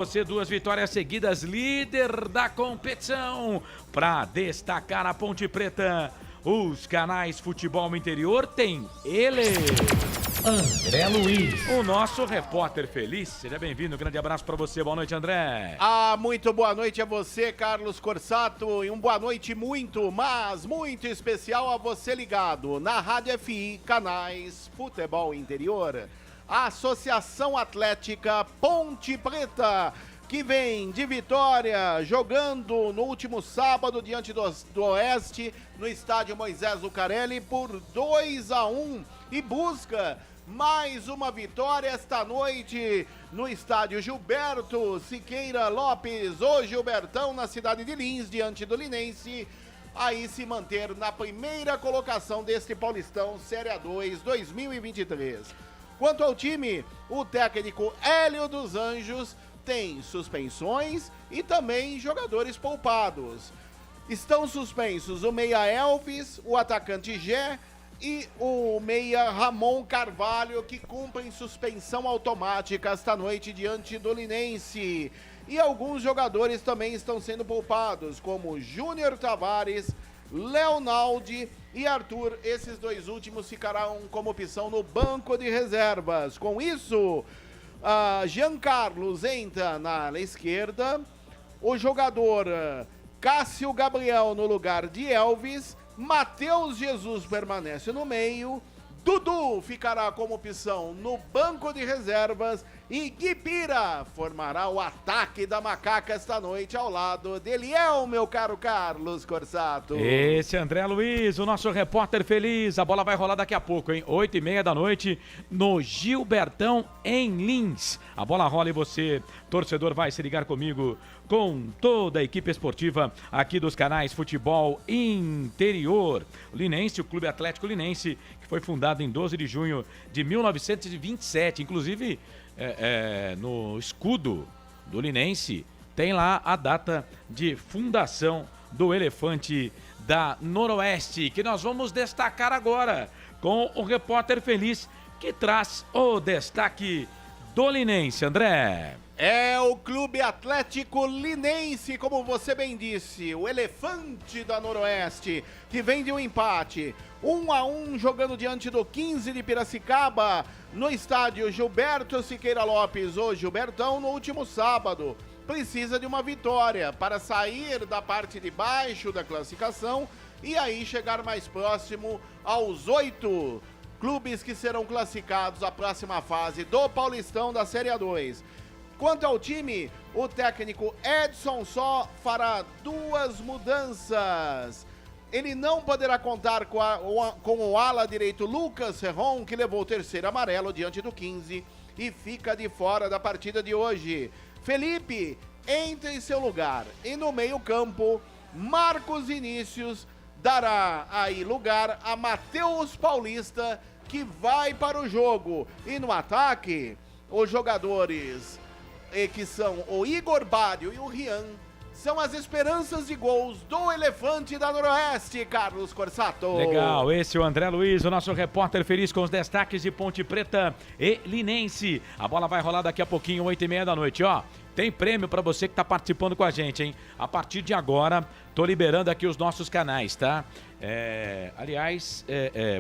Você, 2 vitórias seguidas, líder da competição. Para destacar a Ponte Preta, os canais Futebol Interior tem ele, André Luiz, o nosso repórter feliz. Seja bem-vindo, grande abraço para você, boa noite, André. Muito boa noite a você, Carlos Corsato, e boa noite muito especial a você ligado na Rádio FI, canais Futebol Interior. A Associação Atlética Ponte Preta, que vem de vitória, jogando no último sábado diante do Oeste, no estádio Moisés Lucarelli, por 2-1 e busca mais uma vitória esta noite no estádio Gilberto Siqueira Lopes, o Gilbertão, na cidade de Lins, diante do Linense, aí se manter na primeira colocação deste Paulistão Série A2 2023. Quanto ao time, o técnico Hélio dos Anjos tem suspensões e também jogadores poupados. Estão suspensos o meia Elvis, o atacante Gé e o meia Ramon Carvalho, que cumprem suspensão automática esta noite diante do Linense. E alguns jogadores também estão sendo poupados, como Júnior Tavares, Leonaldi e Arthur. Esses dois últimos ficarão como opção no banco de reservas. Com isso, Jean Carlos entra na ala esquerda, o jogador Cássio Gabriel no lugar de Elvis, Matheus Jesus permanece no meio, Dudu ficará como opção no banco de reservas e Guipira formará o ataque da Macaca esta noite ao lado dele. Meu caro Carlos Corsato. Esse é André Luiz, o nosso repórter feliz. A bola vai rolar daqui a pouco, hein? 8h30 da noite no Gilbertão, em Lins. A bola rola e você, torcedor, vai se ligar comigo com toda a equipe esportiva aqui dos canais Futebol Interior. O Linense, o Clube Atlético Linense, que foi fundado em 12 de junho de 1927. Inclusive, no escudo do Linense, tem lá a data de fundação do Elefante da Noroeste, que nós vamos destacar agora com o repórter feliz, que traz o destaque do Linense, André. É o Clube Atlético Linense, como você bem disse, o Elefante da Noroeste, que vem de um empate, 1-1, jogando diante do 15 de Piracicaba, no estádio Gilberto Siqueira Lopes, o Gilbertão, no último sábado. Precisa de uma vitória para sair da parte de baixo da classificação e aí chegar mais próximo aos 8 clubes que serão classificados à próxima fase do Paulistão da Série A2. Quanto ao time, o técnico Edson só fará 2 mudanças. Ele não poderá contar com o ala direito Lucas Ferron, que levou o 3º amarelo diante do 15 e fica de fora da partida de hoje. Felipe entra em seu lugar e no meio-campo, Marcos Vinícius dará aí lugar a Matheus Paulista, que vai para o jogo. E no ataque, os jogadores que são o Igor Bádio e o Rian são as esperanças de gols do Elefante da Noroeste, Carlos Corsato. Legal, esse é o André Luiz, o nosso repórter feliz com os destaques de Ponte Preta e Linense. A bola vai rolar daqui a pouquinho, 8h30 da noite, ó. Tem prêmio para você que tá participando com a gente, hein? A partir de agora, tô liberando aqui os nossos canais, tá? Aliás,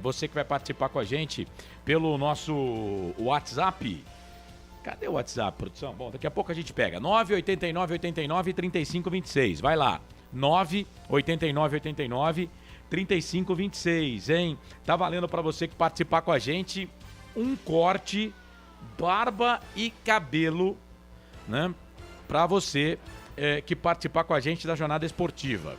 você que vai participar com a gente pelo nosso WhatsApp. Cadê o WhatsApp, produção? Bom, daqui a pouco a gente pega. 989-89-3526. Vai lá. 989-89-3526, hein? Tá valendo pra você que participar com a gente um corte, barba e cabelo, né? Pra você que participar com a gente da jornada esportiva.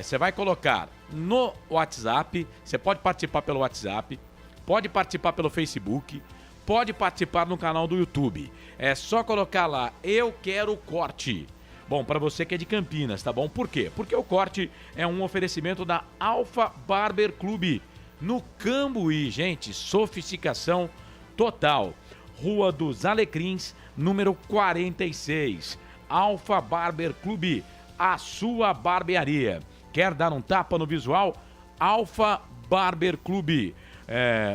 Você vai colocar no WhatsApp, você pode participar pelo WhatsApp, pode participar pelo Facebook, pode participar no canal do YouTube. É só colocar lá, eu quero corte. Bom, para você que é de Campinas, tá bom? Por quê? Porque o corte é um oferecimento da Alfa Barber Clube, no Cambuí, gente. Sofisticação total. Rua dos Alecrins, número 46. Alfa Barber Clube, a sua barbearia. Quer dar um tapa no visual? Alfa Barber Clube.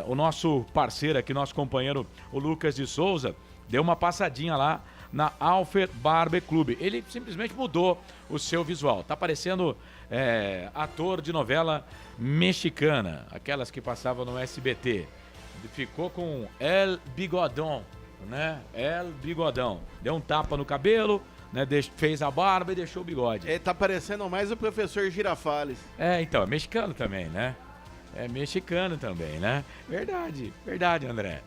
O nosso parceiro aqui, nosso companheiro, o Lucas de Souza, deu uma passadinha lá na Alfer Barber Club. Ele simplesmente mudou o seu visual. Tá parecendo ator de novela mexicana, aquelas que passavam no SBT. Ficou com El Bigodão, né? El Bigodão. Deu um tapa no cabelo, né? Fez a barba e deixou o bigode. Ele tá parecendo mais o professor Girafales. Então, é mexicano também, né? É mexicano também, né? Verdade, André.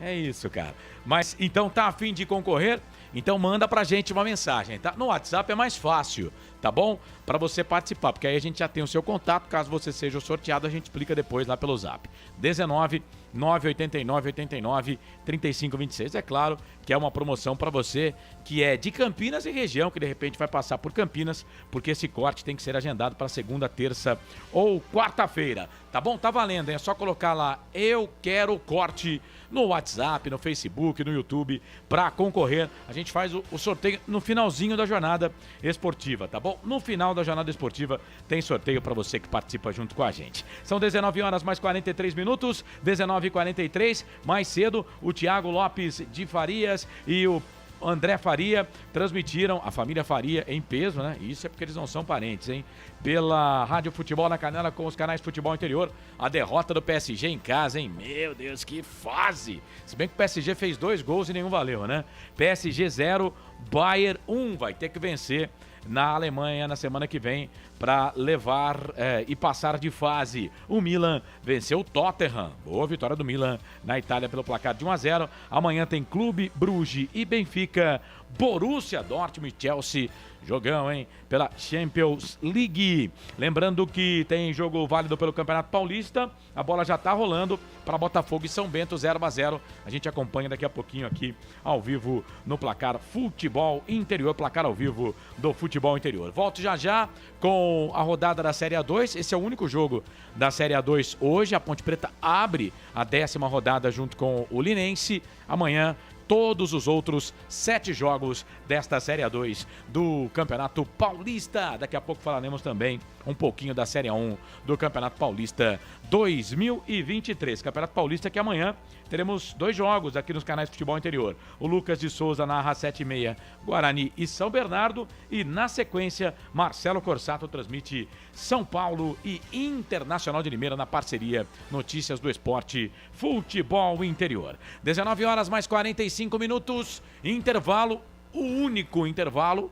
É isso, cara. Mas, então, tá a fim de concorrer? Então manda pra gente uma mensagem, tá? No WhatsApp é mais fácil, tá bom? Pra você participar, porque aí a gente já tem o seu contato. Caso você seja o sorteado, a gente explica depois lá pelo Zap. 19 989 89 35 26. É claro que é uma promoção pra você que é de Campinas e região, que de repente vai passar por Campinas, porque esse corte tem que ser agendado pra segunda, terça ou quarta-feira, tá bom? Tá valendo, hein? É só colocar lá, eu quero corte, no WhatsApp, no Facebook, no YouTube, pra concorrer. A gente faz o sorteio no finalzinho da jornada esportiva, tá bom? No final da jornada esportiva tem sorteio pra você que participa junto com a gente. São 19 horas mais 43 minutos, 19h43. Mais cedo, o Thiago Lopes de Farias e o André Faria transmitiram, a família Faria em peso, né? Isso é porque eles não são parentes, hein? Pela Rádio Futebol na Canela com os canais Futebol Interior, a derrota do PSG em casa, hein? Meu Deus, que fase! Se bem que o PSG fez 2 gols e nenhum valeu, né? PSG 0, Bayern 1, vai ter que vencer na Alemanha na semana que vem para levar e passar de fase. O Milan venceu o Tottenham. Boa vitória do Milan na Itália pelo placar de 1-0. Amanhã tem Clube Bruges e Benfica, Borussia Dortmund e Chelsea. Jogão, hein? Pela Champions League. Lembrando que tem jogo válido pelo Campeonato Paulista. A bola já tá rolando para Botafogo e São Bento, 0-0. A gente acompanha daqui a pouquinho aqui, ao vivo, no placar Futebol Interior. Placar ao vivo do Futebol Interior. Volto já com a rodada da Série A2. Esse é o único jogo da Série A2 hoje. A Ponte Preta abre a 10ª rodada junto com o Linense. Amanhã, todos os outros 7 jogos desta Série A2 do Campeonato Paulista. Daqui a pouco falaremos também um pouquinho da Série A1 do Campeonato Paulista 2023. Campeonato Paulista que amanhã teremos 2 jogos aqui nos canais Futebol Interior. O Lucas de Souza narra 7h30 Guarani e São Bernardo. E na sequência, Marcelo Corsato transmite São Paulo e Internacional de Limeira na parceria Notícias do Esporte Futebol Interior. 19 horas mais 45 minutos, intervalo, o único intervalo,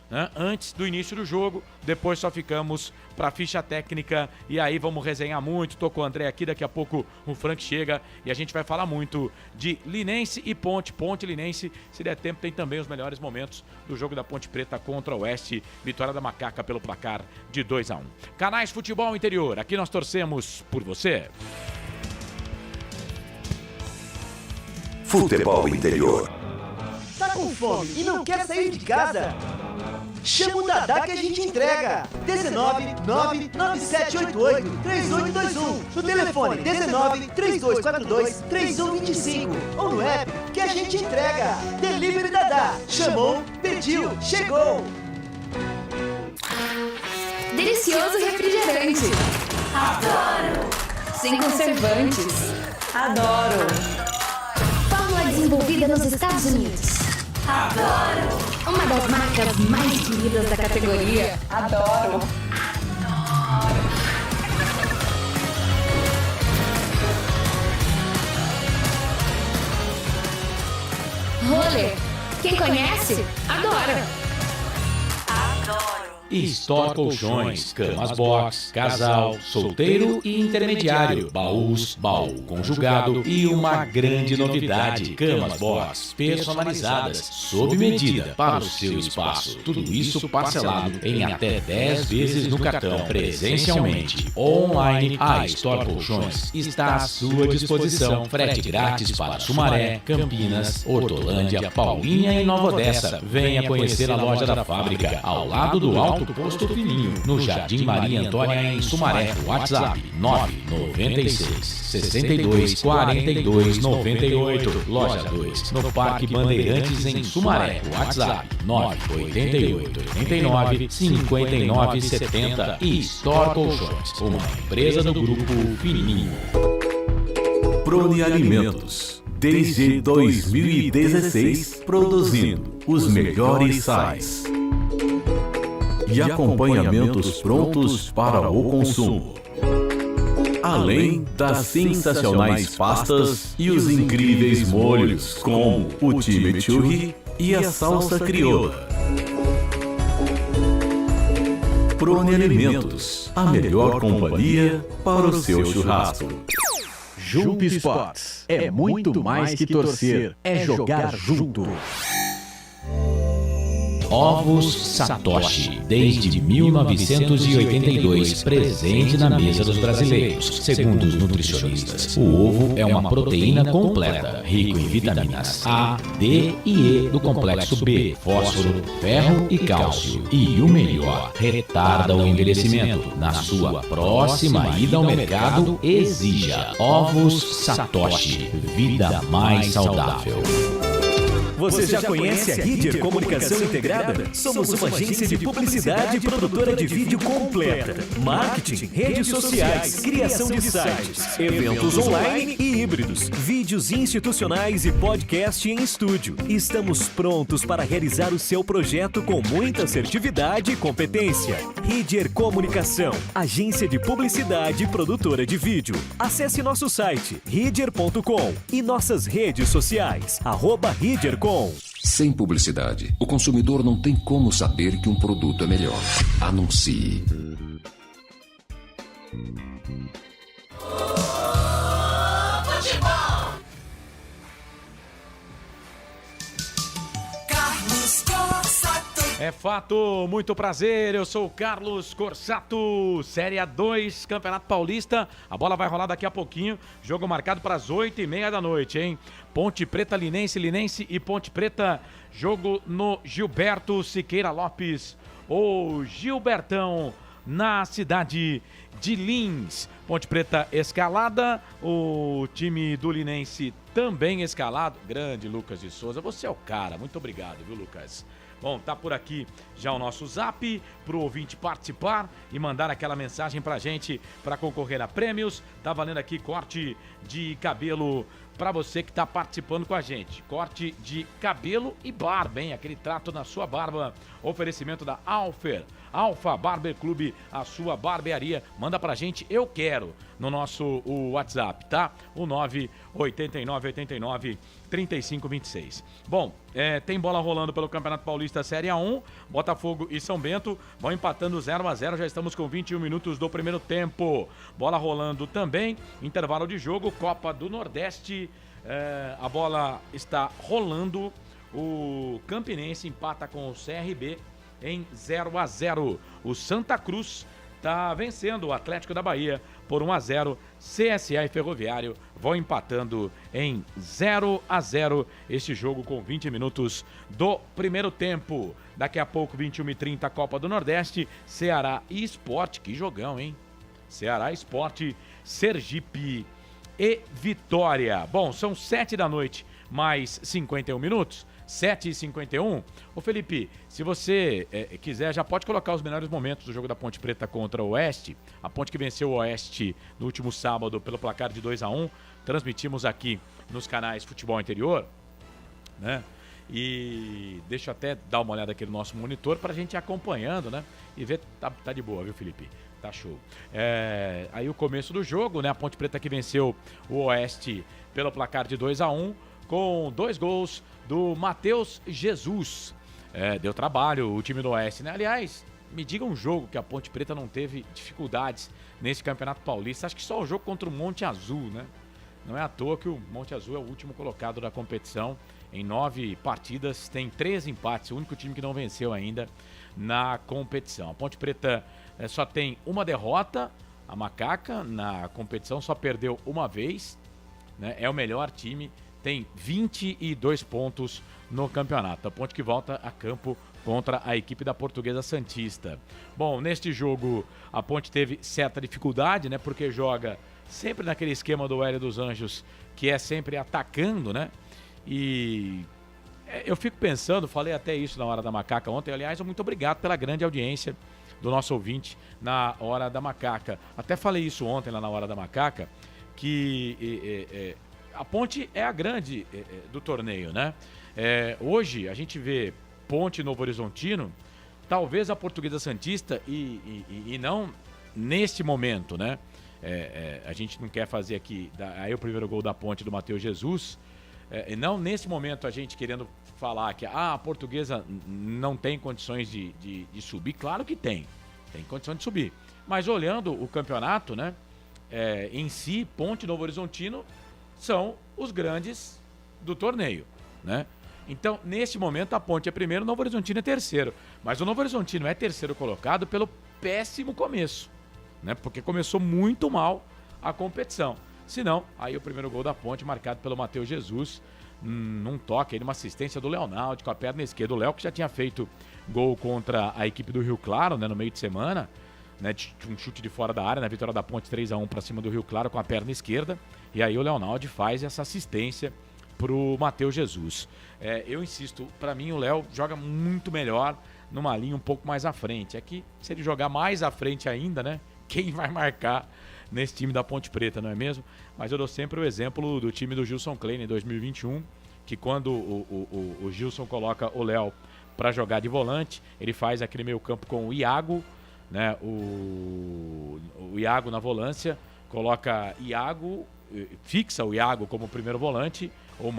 né, antes do início do jogo. Depois só ficamos para ficha técnica e aí vamos resenhar muito. Tô com o André aqui, daqui a pouco o Frank chega e a gente vai falar muito de Linense e Ponte e Linense. Se der tempo, tem também os melhores momentos do jogo da Ponte Preta contra o Oeste, vitória da Macaca pelo placar de 2-1. Canais Futebol Interior, aqui nós torcemos por você. Futebol Interior. Tá com fome e não quer sair de casa? Chama o Dadá que a gente entrega. 19 99788 3821. No telefone 19 3242 3125. Ou no app que a gente entrega. Delivery Dadá. Chamou, pediu, chegou. Delicioso refrigerante. Adoro. Sem conservantes. Adoro. Fórmula desenvolvida nos Estados Unidos. Adoro. Uma das marcas mais queridas da categoria. Adoro. Roller. Quem conhece, adora. Store Colchões, camas box, casal, solteiro e intermediário, baús, baú conjugado e uma grande novidade, camas box personalizadas, sob medida para o seu espaço. Tudo isso parcelado em até 10 vezes no cartão, presencialmente. Online, a Store Colchões está à sua disposição. Frete grátis para Sumaré, Campinas, Hortolândia, Paulínia e Nova Odessa. Venha conhecer a loja da fábrica, ao lado do Alto Posto Fininho, no Jardim Maria Antônia, em Sumaré. WhatsApp 996 62 42 98. Loja 2, no Parque Bandeirantes, em Sumaré. WhatsApp 988 89 59 70. E Store Colchões, uma empresa do Grupo Fininho. Prone Alimentos. desde 2016, produzindo os melhores sais e acompanhamentos prontos para o consumo. Além das sensacionais pastas e os incríveis molhos, como o chimichurri e a salsa crioula. Prone Alimentos, a melhor companhia para o seu churrasco. Jump Sports é muito mais que torcer, é jogar junto. Ovos Satoshi, desde 1982, presente na mesa dos brasileiros. Segundo os nutricionistas, o ovo é uma proteína completa, rico em vitaminas A, D e E do complexo B, fósforo, ferro e cálcio. E o melhor, retarda o envelhecimento. Na sua próxima ida ao mercado, exija Ovos Satoshi, vida mais saudável. Você já conhece a Ridger Comunicação Integrada? Somos uma agência de publicidade e produtora de vídeo completa. Marketing, redes sociais, criação de sites, eventos online e híbridos, vídeos institucionais e podcast em estúdio. Estamos prontos para realizar o seu projeto com muita assertividade e competência. Ridger Comunicação, agência de publicidade e produtora de vídeo. Acesse nosso site ridger.com e nossas redes sociais, @ridger.com. Sem publicidade, o consumidor não tem como saber que um produto é melhor. Anuncie. É fato, muito prazer, eu sou o Carlos Corsato, Série A2, Campeonato Paulista, a bola vai rolar daqui a pouquinho, jogo marcado para as 8h30 da noite, hein? Ponte Preta, Linense e Ponte Preta, jogo no Gilberto Siqueira Lopes, ou Gilbertão, na cidade de Lins. Ponte Preta escalada, o time do Linense também escalado, grande Lucas de Souza, você é o cara, muito obrigado, viu, Lucas? Bom, tá por aqui já o nosso zap pro ouvinte participar e mandar aquela mensagem pra gente para concorrer a prêmios. Tá valendo aqui corte de cabelo para você que tá participando com a gente. Corte de cabelo e barba, hein? Aquele trato na sua barba. Oferecimento da Alfa Barber Clube, a sua barbearia. Manda pra gente, eu quero, no nosso WhatsApp, tá? O 989893526. Bom, tem bola rolando pelo Campeonato Paulista Série A1. Botafogo e São Bento vão empatando 0-0. Já estamos com 21 minutos do primeiro tempo. Bola rolando também. Intervalo de jogo, Copa do Nordeste. A bola está rolando. O Campinense empata com o CRB em 0-0. O Santa Cruz está vencendo o Atlético da Bahia por 1-0. CSA e Ferroviário vão empatando em 0-0 este jogo com 20 minutos do primeiro tempo. Daqui a pouco, 21h30, Copa do Nordeste, Ceará e Sport. Que jogão, hein? Ceará e Sport, Sergipe e Vitória. Bom, são 7 da noite, mais 51 minutos. 7h51. Ô Felipe, se você quiser, já pode colocar os melhores momentos do jogo da Ponte Preta contra o Oeste. A Ponte que venceu o Oeste no último sábado pelo placar de 2-1. Transmitimos aqui nos canais Futebol Interior, né? E deixa eu até dar uma olhada aqui no nosso monitor pra gente ir acompanhando, né? E ver, tá de boa, viu, Felipe? Tá show. Aí o começo do jogo, né? A Ponte Preta que venceu o Oeste pelo placar de 2-1, com 2 gols do Matheus Jesus. Deu trabalho o time do Oeste, né? Aliás, me diga um jogo que a Ponte Preta não teve dificuldades nesse Campeonato Paulista. Acho que só o jogo contra o Monte Azul, né? Não é à toa que o Monte Azul é o último colocado da competição. Em 9 partidas, tem 3 empates. O único time que não venceu ainda na competição. A Ponte Preta só tem uma derrota. A Macaca, na competição, só perdeu uma vez, né? É o melhor time. Tem 22 pontos no campeonato. A Ponte que volta a campo contra a equipe da Portuguesa Santista. Bom, neste jogo a Ponte teve certa dificuldade, né? Porque joga sempre naquele esquema do Hélio dos Anjos, que é sempre atacando, né? E eu fico pensando, falei até isso na Hora da Macaca ontem. Aliás, muito obrigado pela grande audiência do nosso ouvinte na Hora da Macaca. Até falei isso ontem lá na Hora da Macaca, que a Ponte é a grande do torneio, né? Hoje a gente vê Ponte e Novo Horizontino, talvez a Portuguesa Santista e não neste momento, né? A gente não quer fazer aqui aí o primeiro gol da Ponte do Matheus Jesus, e não nesse momento a gente querendo falar que a Portuguesa não tem condições de subir. Claro que tem condição de subir, mas olhando o campeonato, né? Em si, Ponte e Novo Horizontino são os grandes do torneio, né? Então, neste momento, a Ponte é primeiro, o Novo Horizontino é terceiro. Mas o Novo Horizontino é terceiro colocado pelo péssimo começo, né? Porque começou muito mal a competição. Se não, aí o primeiro gol da Ponte marcado pelo Matheus Jesus, num toque, numa assistência do Leonaldi com a perna esquerda. O Léo, que já tinha feito gol contra a equipe do Rio Claro, né, no meio de semana, né, de um chute de fora da área, na vitória da Ponte 3-1 para cima do Rio Claro com a perna esquerda. E aí o Leonaldi faz essa assistência pro Matheus Jesus. Eu insisto, para mim o Léo joga muito melhor numa linha um pouco mais à frente. É que se ele jogar mais à frente ainda, né, quem vai marcar nesse time da Ponte Preta, não é mesmo? Mas eu dou sempre o exemplo do time do Gilson Klein em 2021, que quando o Gilson coloca o Léo para jogar de volante, ele faz aquele meio campo com o Iago, né, o Iago na volância, coloca Iago, fixa o Iago como primeiro volante, o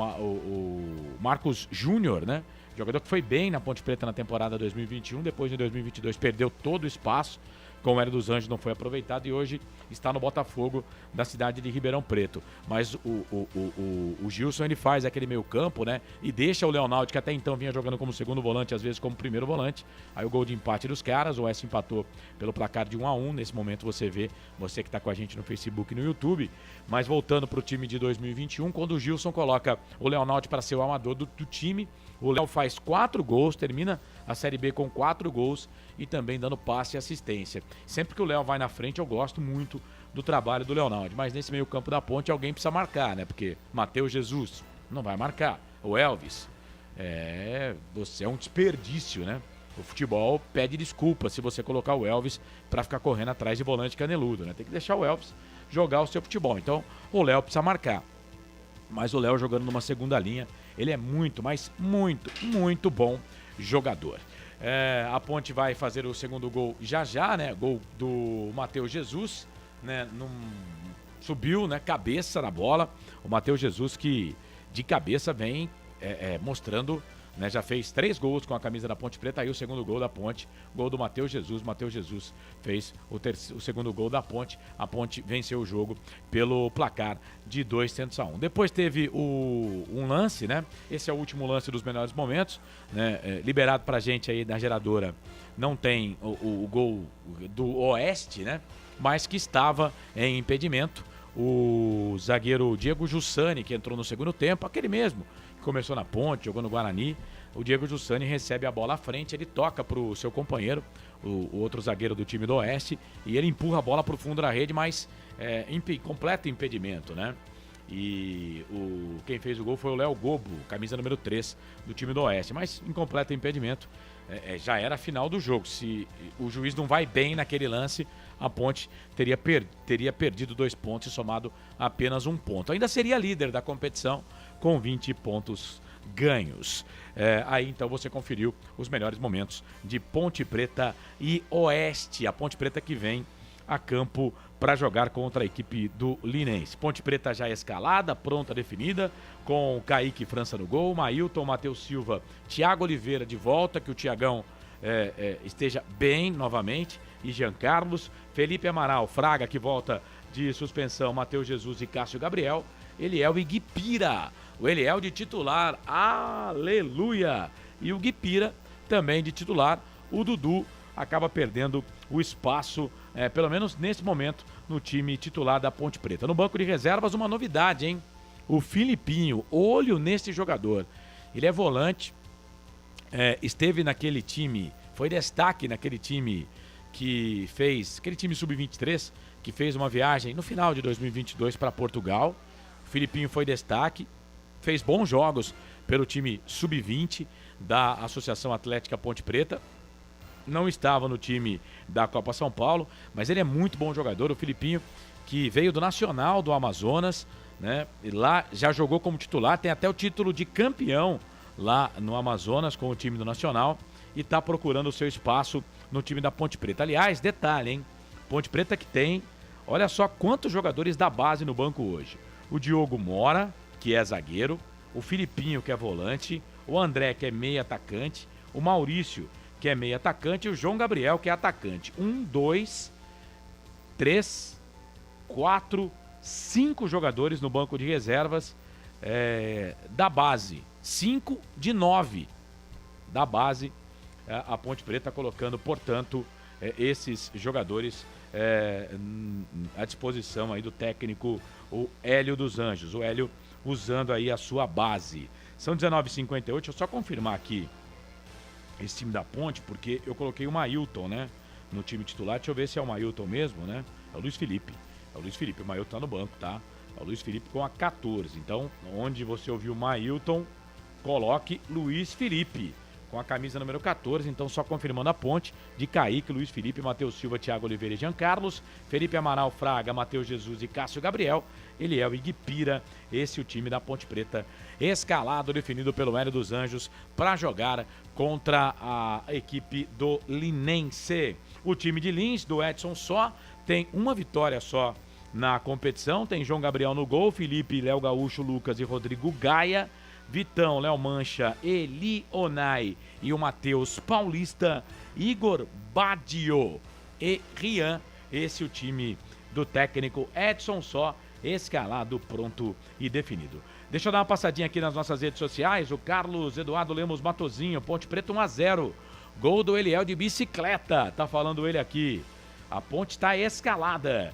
Marcos Júnior, né, jogador que foi bem na Ponte Preta na temporada 2021, depois em 2022 perdeu todo o espaço, com o Hélio dos Anjos não foi aproveitado e hoje está no Botafogo da cidade de Ribeirão Preto. Mas o Gilson, ele faz aquele meio campo, né? E deixa o Leonaldi, que até então vinha jogando como segundo volante, às vezes como primeiro volante. Aí o gol de empate dos caras, o Oeste empatou pelo placar de 1-1. Nesse momento você vê, você que está com a gente no Facebook e no YouTube. Mas voltando para o time de 2021, quando o Gilson coloca o Leonaldi para ser o amador do time, o Léo faz 4 gols, termina a Série B com 4 gols e também dando passe e assistência. Sempre que o Léo vai na frente, eu gosto muito do trabalho do Leonaldi. Mas nesse meio campo da Ponte, alguém precisa marcar, né? Porque Matheus Jesus não vai marcar. O Elvis, você é um desperdício, né? O futebol pede desculpa se você colocar o Elvis para ficar correndo atrás de volante caneludo, né? Tem que deixar o Elvis jogar o seu futebol. Então, o Léo precisa marcar. Mas o Léo jogando numa segunda linha, ele é muito, mas muito, muito bom jogador. A Ponte vai fazer o segundo gol já, né? Gol do Matheus Jesus, né? Subiu, né? Cabeça na bola. O Matheus Jesus que de cabeça vem mostrando, né? Já fez 3 gols com a camisa da Ponte Preta. Aí o segundo gol da Ponte, gol do Matheus Jesus. Matheus Jesus fez o segundo gol da Ponte. A Ponte venceu o jogo pelo placar de 2-1. Depois teve um lance, né? Esse é o último lance dos melhores momentos, né? Liberado pra gente aí da geradora. Não tem o gol do Oeste, né? Mas que estava em impedimento. O zagueiro Diego Jussani, que entrou no segundo tempo, aquele mesmo começou na Ponte, jogou no Guarani. O Diego Jussani recebe a bola à frente, ele toca pro seu companheiro, o outro zagueiro do time do Oeste, e ele empurra a bola pro fundo da rede, mas completo impedimento, né? E quem fez o gol foi o Léo Gobo, camisa número 3 do time do Oeste, mas em completo impedimento. Já era a final do jogo. Se o juiz não vai bem naquele lance, a Ponte teria perdido 2 pontos e somado apenas 1 ponto. Ainda seria líder da competição com 20 pontos ganhos. Aí então você conferiu os melhores momentos de Ponte Preta e Oeste. A Ponte Preta que vem a campo para jogar contra a equipe do Linense. Ponte Preta já escalada, pronta, definida, com Kaique França no gol, Mailton, Matheus Silva, Thiago Oliveira de volta, que o Thiagão esteja bem novamente, e Jean Carlos, Felipe Amaral, Fraga, que volta de suspensão, Matheus Jesus e Cássio Gabriel, Eliel e Guipira. O Eliel de titular, aleluia! E o Guipira também de titular. O Dudu acaba perdendo o espaço, pelo menos nesse momento, no time titular da Ponte Preta. No banco de reservas, uma novidade, hein? O Filipinho, olho nesse jogador. Ele é volante, esteve naquele time, foi destaque naquele time que fez, aquele time sub-23, que fez uma viagem no final de 2022 para Portugal. O Filipinho foi destaque, fez bons jogos pelo time sub-20 da Associação Atlética Ponte Preta. Não estava no time da Copa São Paulo, mas ele é muito bom jogador. O Filipinho, que veio do Nacional do Amazonas, né? E lá já jogou como titular, tem até o título de campeão lá no Amazonas com o time do Nacional e está procurando o seu espaço no time da Ponte Preta. Aliás, detalhe, hein? Ponte Preta que tem, olha só quantos jogadores da base no banco hoje. O Diogo Mora, que é zagueiro, o Filipinho, que é volante, o André, que é meio atacante, o Maurício, que é meio atacante, e o João Gabriel, que é atacante. 1, 2, 3, 4, 5 jogadores no banco de reservas da base. 5 de 9 da base. A Ponte Preta colocando, portanto, esses jogadores à disposição aí do técnico, o Hélio dos Anjos. O Hélio usando aí a sua base. São 19h58, deixa eu só confirmar aqui esse time da Ponte, porque eu coloquei o Mailton, né, no time titular. Deixa eu ver se é o Mailton mesmo, né? É o Luiz Felipe. É o Luiz Felipe, o Mailton tá no banco, tá? É o Luiz Felipe com a 14. Então, onde você ouviu o Mailton, coloque Luiz Felipe com a camisa número 14. Então, só confirmando a Ponte de Kaique, Luiz Felipe, Matheus Silva, Thiago Oliveira e Jean Carlos, Felipe Amaral, Fraga, Matheus Jesus e Cássio Gabriel, Eliel e Guipira. Esse é o time da Ponte Preta, escalado, definido pelo Hélio dos Anjos para jogar contra a equipe do Linense. O time de Lins, do Edson Só, tem uma vitória só na competição. Tem João Gabriel no gol, Felipe, Léo Gaúcho, Lucas e Rodrigo Gaia, Vitão, Léo Mancha, Eli Onai e o Matheus Paulista, Igor Badio e Rian. Esse é o time do técnico Edson Só, escalado, pronto e definido. Deixa eu dar uma passadinha aqui nas nossas redes sociais. O Carlos Eduardo Lemos Matozinho, Ponte Preta 1-0. Gol do Eliel de bicicleta, tá falando ele aqui. A Ponte está escalada.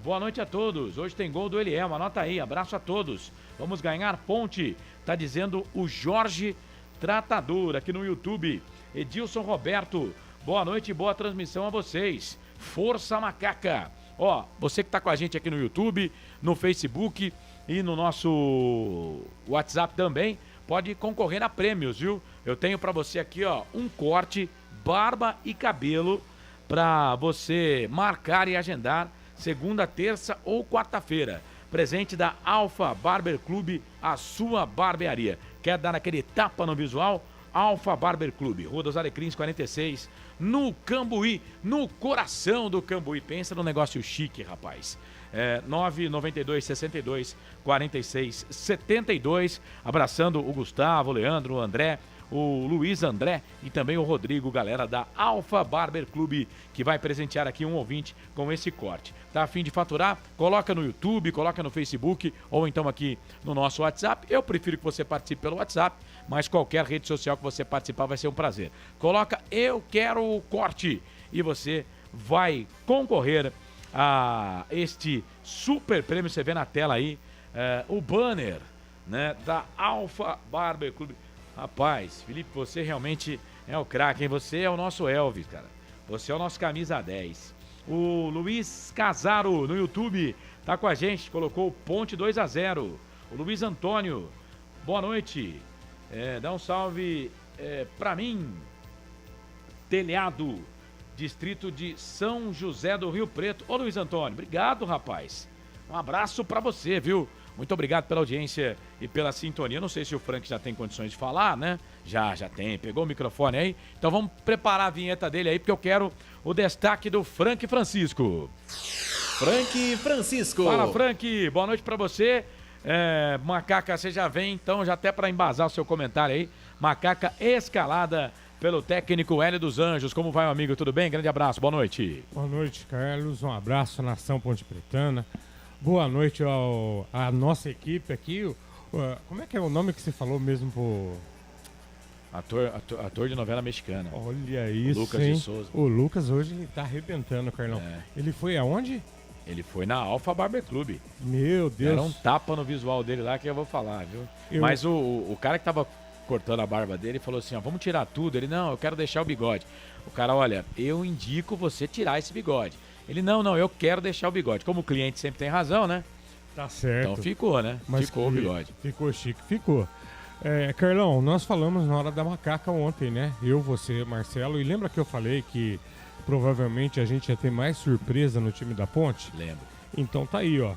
Boa noite a todos. Hoje tem gol do Eliel, anota aí. Abraço a todos. Vamos ganhar, Ponte. Tá dizendo o Jorge Tratador aqui no YouTube. Edilson Roberto. Boa noite e boa transmissão a vocês. Força Macaca. Ó, você que tá com a gente aqui no YouTube, no Facebook e no nosso WhatsApp também, pode concorrer a prêmios, viu? Eu tenho pra você aqui, ó, um corte, barba e cabelo para você marcar e agendar segunda, terça ou quarta-feira. Presente da Alfa Barber Club, a sua barbearia. Quer dar aquele tapa no visual? Alfa Barber Club, Rua dos Alecrins 46, no Cambuí, no coração do Cambuí. Pensa no negócio chique, rapaz. 992 62 46 72. Abraçando o Gustavo, o Leandro, o André, o Luiz André e também o Rodrigo, galera da Alfa Barber Club, que vai presentear aqui um ouvinte com esse corte. Tá a fim de faturar? Coloca no YouTube, coloca no Facebook ou então aqui no nosso WhatsApp. Eu prefiro que você participe pelo WhatsApp, mas qualquer rede social que você participar vai ser um prazer. Coloca "Eu quero o corte" e você vai concorrer a este super prêmio. Você vê na tela aí o banner, né, da Alfa Barber Club. Rapaz, Felipe, você realmente é o craque, hein? Você é o nosso Elvis, cara. Você é o nosso camisa 10. O Luiz Casaro no YouTube tá com a gente, colocou o Ponte 2-0. O Luiz Antônio, boa noite. Dá um salve pra mim. Telhado, distrito de São José do Rio Preto. Ô Luiz Antônio, obrigado, rapaz. Um abraço pra você, viu? Muito obrigado pela audiência e pela sintonia. Não sei se o Frank já tem condições de falar, né? Já tem. Pegou o microfone aí? Então vamos preparar a vinheta dele aí, porque eu quero o destaque do Frank Francisco. Frank Francisco. Fala, Frank. Boa noite pra você. Macaca, você já vem, então, já até pra embasar o seu comentário aí. Macaca escalada pelo técnico Hélio dos Anjos. Como vai, meu amigo? Tudo bem? Grande abraço. Boa noite. Boa noite, Carlos. Um abraço, nação Ponte Pretana. Boa noite à nossa equipe aqui. Como é que é o nome que você falou mesmo pro... Ator de novela mexicana. Olha isso, Lucas hein? de Souza. O Lucas hoje ele tá arrebentando, Carlão. Ele foi aonde? Ele foi na Alfa Barber Club. Meu Deus. Era um tapa no visual dele lá que eu vou falar, viu? Mas o cara que tava cortando a barba dele falou assim, ó, vamos tirar tudo. Ele, não, eu quero deixar o bigode. O cara, olha, eu indico você tirar esse bigode. Ele, não, eu quero deixar o bigode. Como o cliente sempre tem razão, né? Tá certo. Então ficou, né? Mas ficou o bigode. Ficou chique, ficou. Carlão, nós falamos na hora da macaca ontem, né? Eu, você, Marcelo. E lembra que eu falei que provavelmente a gente ia ter mais surpresa no time da Ponte? Lembro. Então tá aí, ó.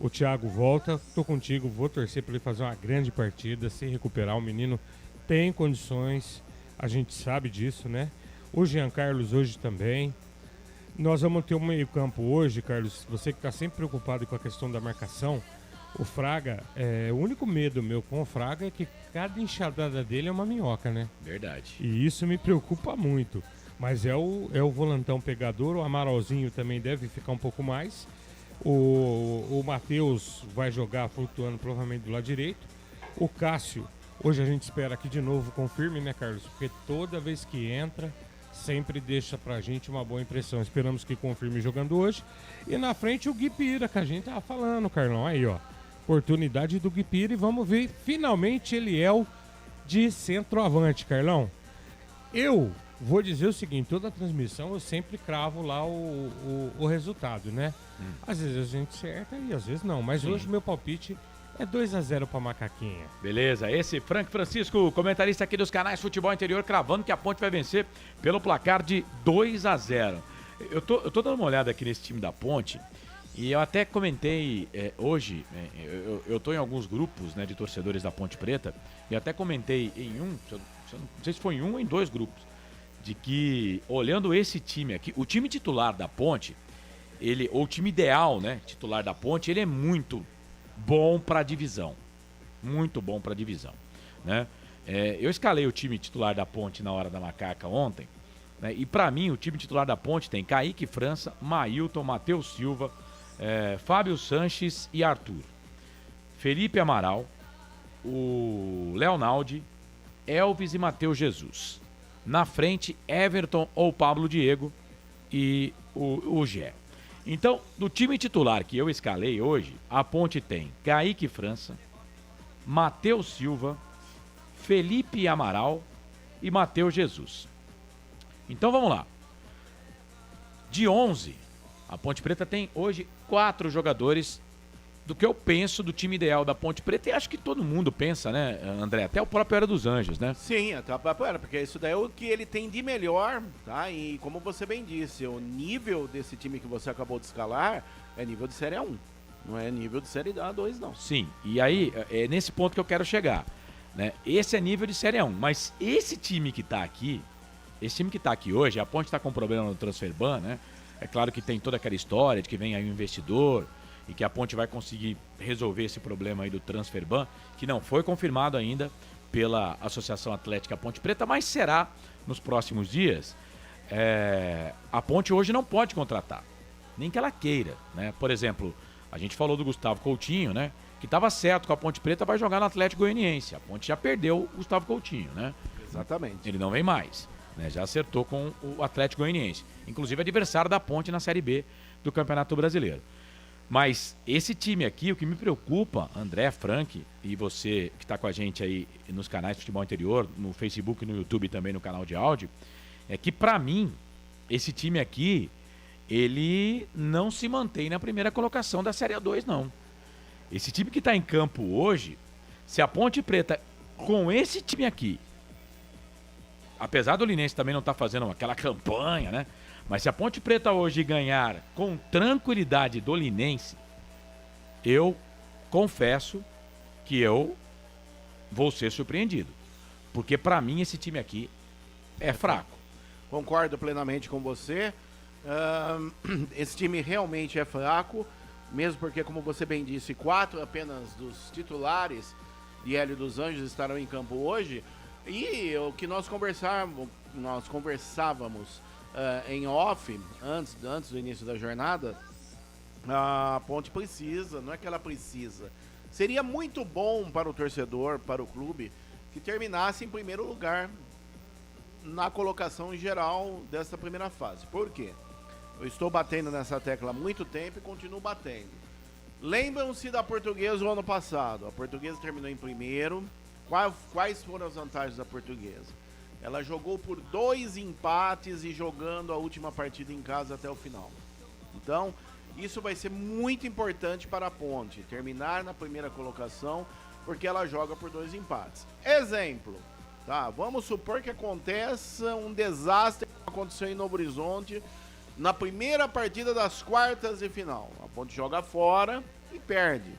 O Thiago volta, tô contigo, vou torcer para ele fazer uma grande partida, se recuperar. O menino tem condições, a gente sabe disso, né? O Jean Carlos hoje também. Nós vamos ter um meio-campo hoje, Carlos. Você que está sempre preocupado com a questão da marcação. O Fraga, o único medo meu com o Fraga é que cada enxadada dele é uma minhoca, né? Verdade. E isso me preocupa muito. Mas é o volantão pegador, o Amaralzinho também deve ficar um pouco mais. O Matheus vai jogar flutuando provavelmente do lado direito. O Cássio, hoje a gente espera que de novo confirme, né, Carlos? Porque toda vez que entra, sempre deixa pra gente uma boa impressão. Esperamos que confirme jogando hoje. E na frente o Gui Pira, que a gente tava falando, Carlão. Aí, ó. Oportunidade do Gui Pira e vamos ver finalmente Eliel de centroavante, Carlão. Eu vou dizer o seguinte, toda a transmissão eu sempre cravo lá o resultado, né? Às vezes a gente acerta e às vezes não, mas hoje meu palpite é 2-0 pra Macaquinha. Beleza, esse Frank Francisco, comentarista aqui dos canais Futebol Interior, cravando que a Ponte vai vencer pelo placar de 2-0. Eu tô dando uma olhada aqui nesse time da Ponte e eu até comentei hoje, eu tô em alguns grupos, né, de torcedores da Ponte Preta e até comentei em não sei se foi em um ou em 2 grupos, de que olhando esse time aqui, o time titular da Ponte, ou o time ideal, né, titular da Ponte, ele é muito bom para a divisão. Muito bom para a divisão, né? Eu escalei o time titular da Ponte na hora da Macaca ontem, né? E para mim o time titular da Ponte tem Kaique França, Mailton, Matheus Silva, Fábio Sanches e Arthur. Felipe Amaral, o Leonaldi, Elvis e Matheus Jesus. Na frente, Everton ou Pablo Diego e o Gé. Então, do time titular que eu escalei hoje, a Ponte tem Kaique França, Matheus Silva, Felipe Amaral e Matheus Jesus. Então vamos lá. De 11, a Ponte Preta tem hoje 4 jogadores do que eu penso do time ideal da Ponte Preta, e acho que todo mundo pensa, né, André? Até o próprio Era dos Anjos, né? Sim, até o próprio Era, porque isso daí é o que ele tem de melhor, tá? E como você bem disse, o nível desse time que você acabou de escalar é nível de Série A1, não é nível de Série A2, não. Sim, e aí é nesse ponto que eu quero chegar, né? Esse é nível de Série A1, mas esse time que tá aqui hoje, a Ponte tá com problema no Transferban, né? É claro que tem toda aquela história de que vem aí um investidor e que a Ponte vai conseguir resolver esse problema aí do Transferban, que não foi confirmado ainda pela Associação Atlética Ponte Preta, mas será nos próximos dias. A Ponte hoje não pode contratar, nem que ela queira, né? Por exemplo, a gente falou do Gustavo Coutinho, né? Que estava certo com a Ponte Preta, vai jogar no Atlético Goianiense. A Ponte já perdeu o Gustavo Coutinho, né? Exatamente. Ele não vem mais, né? Já acertou com o Atlético Goianiense. Inclusive adversário da Ponte na Série B do Campeonato Brasileiro. Mas esse time aqui, o que me preocupa, André, Frank e você que está com a gente aí nos canais de Futebol Interior, no Facebook, no YouTube e também no canal de áudio, é que para mim, esse time aqui, ele não se mantém na primeira colocação da Série A2, não. Esse time que está em campo hoje, se a Ponte Preta, com esse time aqui, apesar do Linense também não estar fazendo aquela campanha, né? Mas se a Ponte Preta hoje ganhar com tranquilidade do Linense, eu confesso que eu vou ser surpreendido. Porque para mim esse time aqui é fraco. Concordo plenamente com você. Esse time realmente é fraco, mesmo porque, como você bem disse, 4 apenas dos titulares de Hélio dos Anjos estarão em campo hoje. E o que nós conversávamos em off, antes do início da jornada, a Ponte precisa, não é que ela precisa, seria muito bom para o torcedor, para o clube, que terminasse em primeiro lugar na colocação geral dessa primeira fase. Por quê? Eu estou batendo nessa tecla há muito tempo e continuo batendo. Lembram-se da Portuguesa o ano passado. A Portuguesa terminou em primeiro. Quais foram as vantagens da Portuguesa? Ela jogou por 2 empates e jogando a última partida em casa até o final. Então, isso vai ser muito importante para a Ponte, terminar na primeira colocação, porque ela joga por 2 empates. Exemplo, tá? Vamos supor que aconteça um desastre que aconteceu em Novo Horizonte na primeira partida das quartas de final. A Ponte joga fora e perde.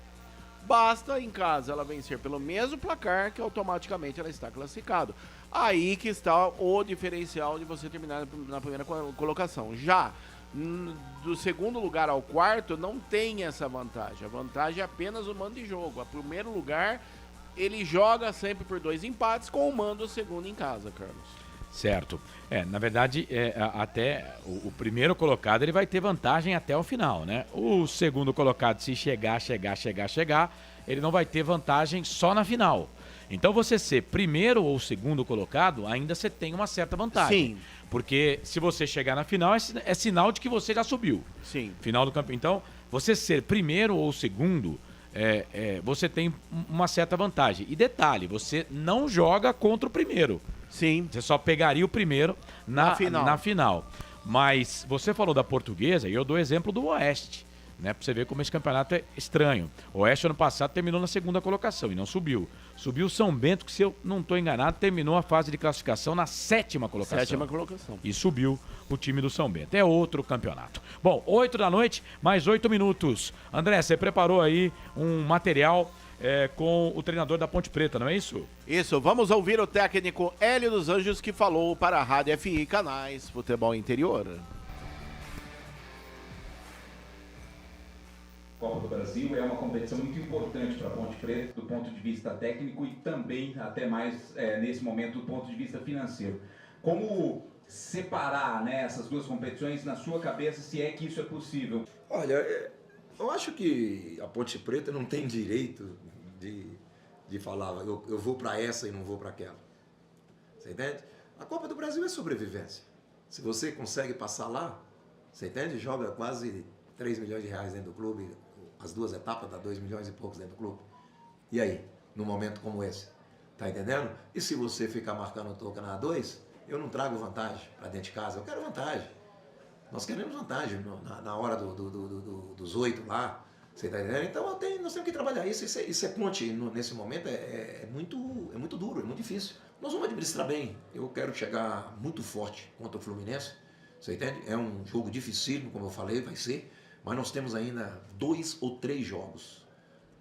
Basta em casa ela vencer pelo mesmo placar que automaticamente ela está classificada. Aí que está o diferencial de você terminar na primeira colocação. Já do segundo lugar ao quarto não tem essa vantagem. A vantagem é apenas o mando de jogo. O primeiro lugar ele joga sempre por 2 empates com o mando segundo em casa, Carlos. Certo. Na verdade, até o primeiro colocado ele vai ter vantagem até o final, né? O segundo colocado, se chegar, ele não vai ter vantagem só na final. Então você ser primeiro ou segundo colocado, ainda você tem uma certa vantagem. Sim. Porque se você chegar na final, é sinal de que você já subiu. Sim. Final do campeonato. Então, você ser primeiro ou segundo, você tem uma certa vantagem. E detalhe, você não joga contra o primeiro. Sim. Você só pegaria o primeiro na final. Mas você falou da Portuguesa e eu dou exemplo do Oeste, né? Pra você ver como esse campeonato é estranho. O Oeste ano passado terminou na segunda colocação e não subiu. Subiu o São Bento, que se eu não estou enganado, terminou a fase de classificação na 7ª colocação. E subiu o time do São Bento. É outro campeonato. Bom, 8 da noite, mais 8 minutos. André, você preparou aí um material com o treinador da Ponte Preta, não é isso? Isso, vamos ouvir o técnico Hélio dos Anjos que falou para a Rádio FI Canais Futebol Interior. Copa do Brasil é uma competição muito importante para a Ponte Preta do ponto de vista técnico e também, até mais nesse momento, do ponto de vista financeiro. Como separar, né, essas duas competições na sua cabeça, se é que isso é possível? Olha, eu acho que a Ponte Preta não tem direito de falar eu vou para essa e não vou para aquela. Você entende? A Copa do Brasil é sobrevivência. Se você consegue passar lá, você entende? Joga quase 3 milhões de reais dentro do clube, as duas etapas dá 2 milhões e poucos dentro do clube. E aí, num momento como esse? Tá entendendo? E se você ficar marcando o toca na A2, eu não trago vantagem para dentro de casa, eu quero vantagem. Nós queremos vantagem na hora dos 8 lá, você tá entendendo? Então nós temos que trabalhar isso. Isso é Ponte, nesse momento, é muito duro, é muito difícil. Nós vamos administrar bem. Eu quero chegar muito forte contra o Fluminense, você entende? É um jogo dificílimo, como eu falei, vai ser, mas nós temos ainda 2 ou 3 jogos.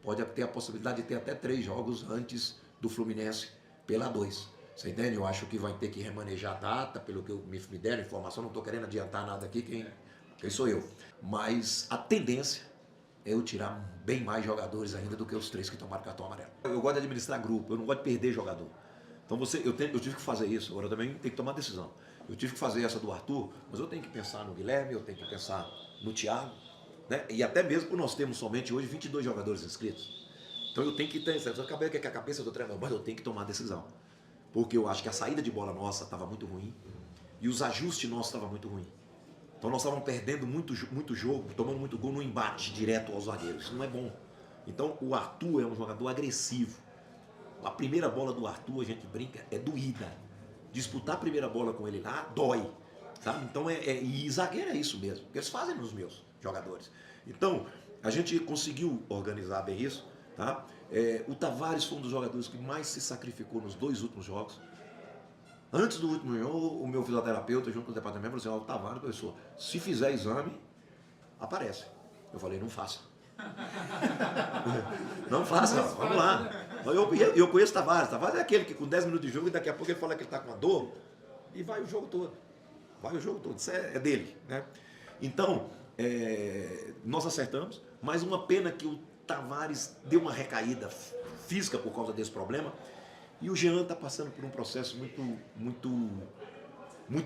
Pode ter a possibilidade de ter até 3 jogos antes do Fluminense pela 2. Você entende? Eu acho que vai ter que remanejar a data, pelo que me deram informação, não estou querendo adiantar nada aqui, quem sou eu. Mas a tendência é eu tirar bem mais jogadores ainda do que os 3 que tomaram cartão amarelo. Eu gosto de administrar grupo, eu não gosto de perder jogador. Então eu tive que fazer isso, agora eu também tenho que tomar decisão. Eu tive que fazer essa do Arthur, mas eu tenho que pensar no Guilherme, eu tenho que pensar no Thiago, né? E até mesmo porque nós temos somente hoje 22 jogadores inscritos. Então eu tenho que ter, eu acabei que a cabeça do treinador, mas eu tenho que tomar decisão. Porque eu acho que a saída de bola nossa estava muito ruim e os ajustes nossos estavam muito ruins. Então nós estávamos perdendo muito jogo, tomando muito gol no embate direto aos zagueiros. Isso não é bom. Então o Arthur é um jogador agressivo. A primeira bola do Arthur, a gente brinca, é doída. Disputar a primeira bola com ele lá, dói. Sabe? Então e zagueiro é isso mesmo, porque eles fazem nos meus jogadores. Então a gente conseguiu organizar bem isso, tá? O Tavares foi um dos jogadores que mais se sacrificou nos 2 últimos jogos. Antes do último jogo, o meu fisioterapeuta, junto com o departamento, falou assim, o Tavares, professor, se fizer exame, aparece. Eu falei, não faça. Não faça, vamos lá. Eu conheço o Tavares. Tavares é aquele que com 10 minutos de jogo, e daqui a pouco ele fala que ele está com uma dor, e vai o jogo todo. Isso é dele, né? Então, nós acertamos, mas uma pena que o Tavares deu uma recaída física por causa desse problema. E o Jean está passando por um processo muito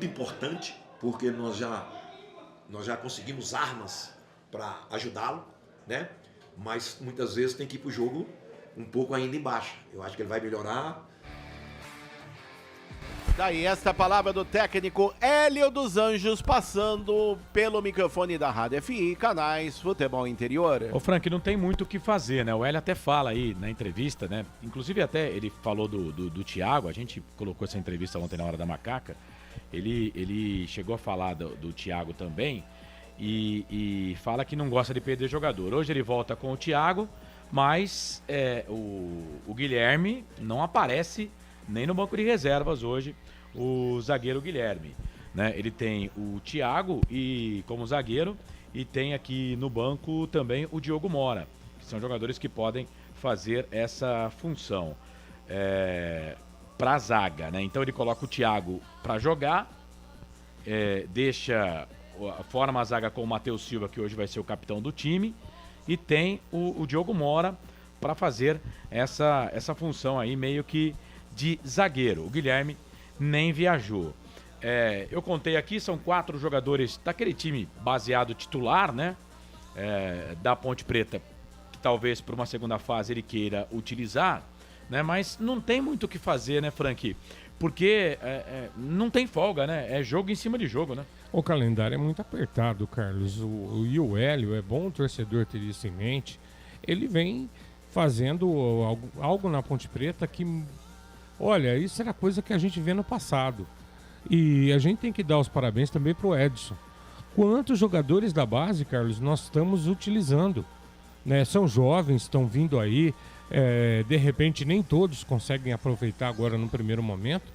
importante, porque nós já conseguimos armas para ajudá-lo, né? Mas muitas vezes tem que ir para o jogo um pouco ainda embaixo. Eu acho que ele vai melhorar. Daí esta palavra do técnico Hélio dos Anjos, passando pelo microfone da Rádio FI Canais Futebol Interior. Ô Frank, não tem muito o que fazer, né? O Hélio até fala aí na entrevista, né? Inclusive até ele falou do Thiago, a gente colocou essa entrevista ontem na Hora da Macaca. Ele chegou a falar do Thiago também e fala que não gosta de perder jogador. Hoje ele volta com o Thiago, mas o Guilherme não aparece nem no banco de reservas hoje, o zagueiro Guilherme. né? Ele tem o Thiago como zagueiro e tem aqui no banco também o Diogo Mora, que são jogadores que podem fazer essa função para a zaga, né? Então ele coloca o Thiago para jogar, forma a zaga com o Matheus Silva, que hoje vai ser o capitão do time, e tem o Diogo Mora para fazer essa função aí meio que de zagueiro. O Guilherme nem viajou. Eu contei aqui, são 4 jogadores daquele time baseado titular, né? Da Ponte Preta, que talvez por uma segunda fase ele queira utilizar, né? Mas não tem muito o que fazer, né, Frank? Porque não tem folga, né? É jogo em cima de jogo, né? O calendário é muito apertado, Carlos. E o Hélio, é bom o torcedor ter isso em mente. Ele vem fazendo algo na Ponte Preta que, olha, isso era coisa que a gente vê no passado. E a gente tem que dar os parabéns também pro Edson. Quantos jogadores da base, Carlos, nós estamos utilizando? Né? São jovens, estão vindo aí. De repente nem todos conseguem aproveitar agora no primeiro momento,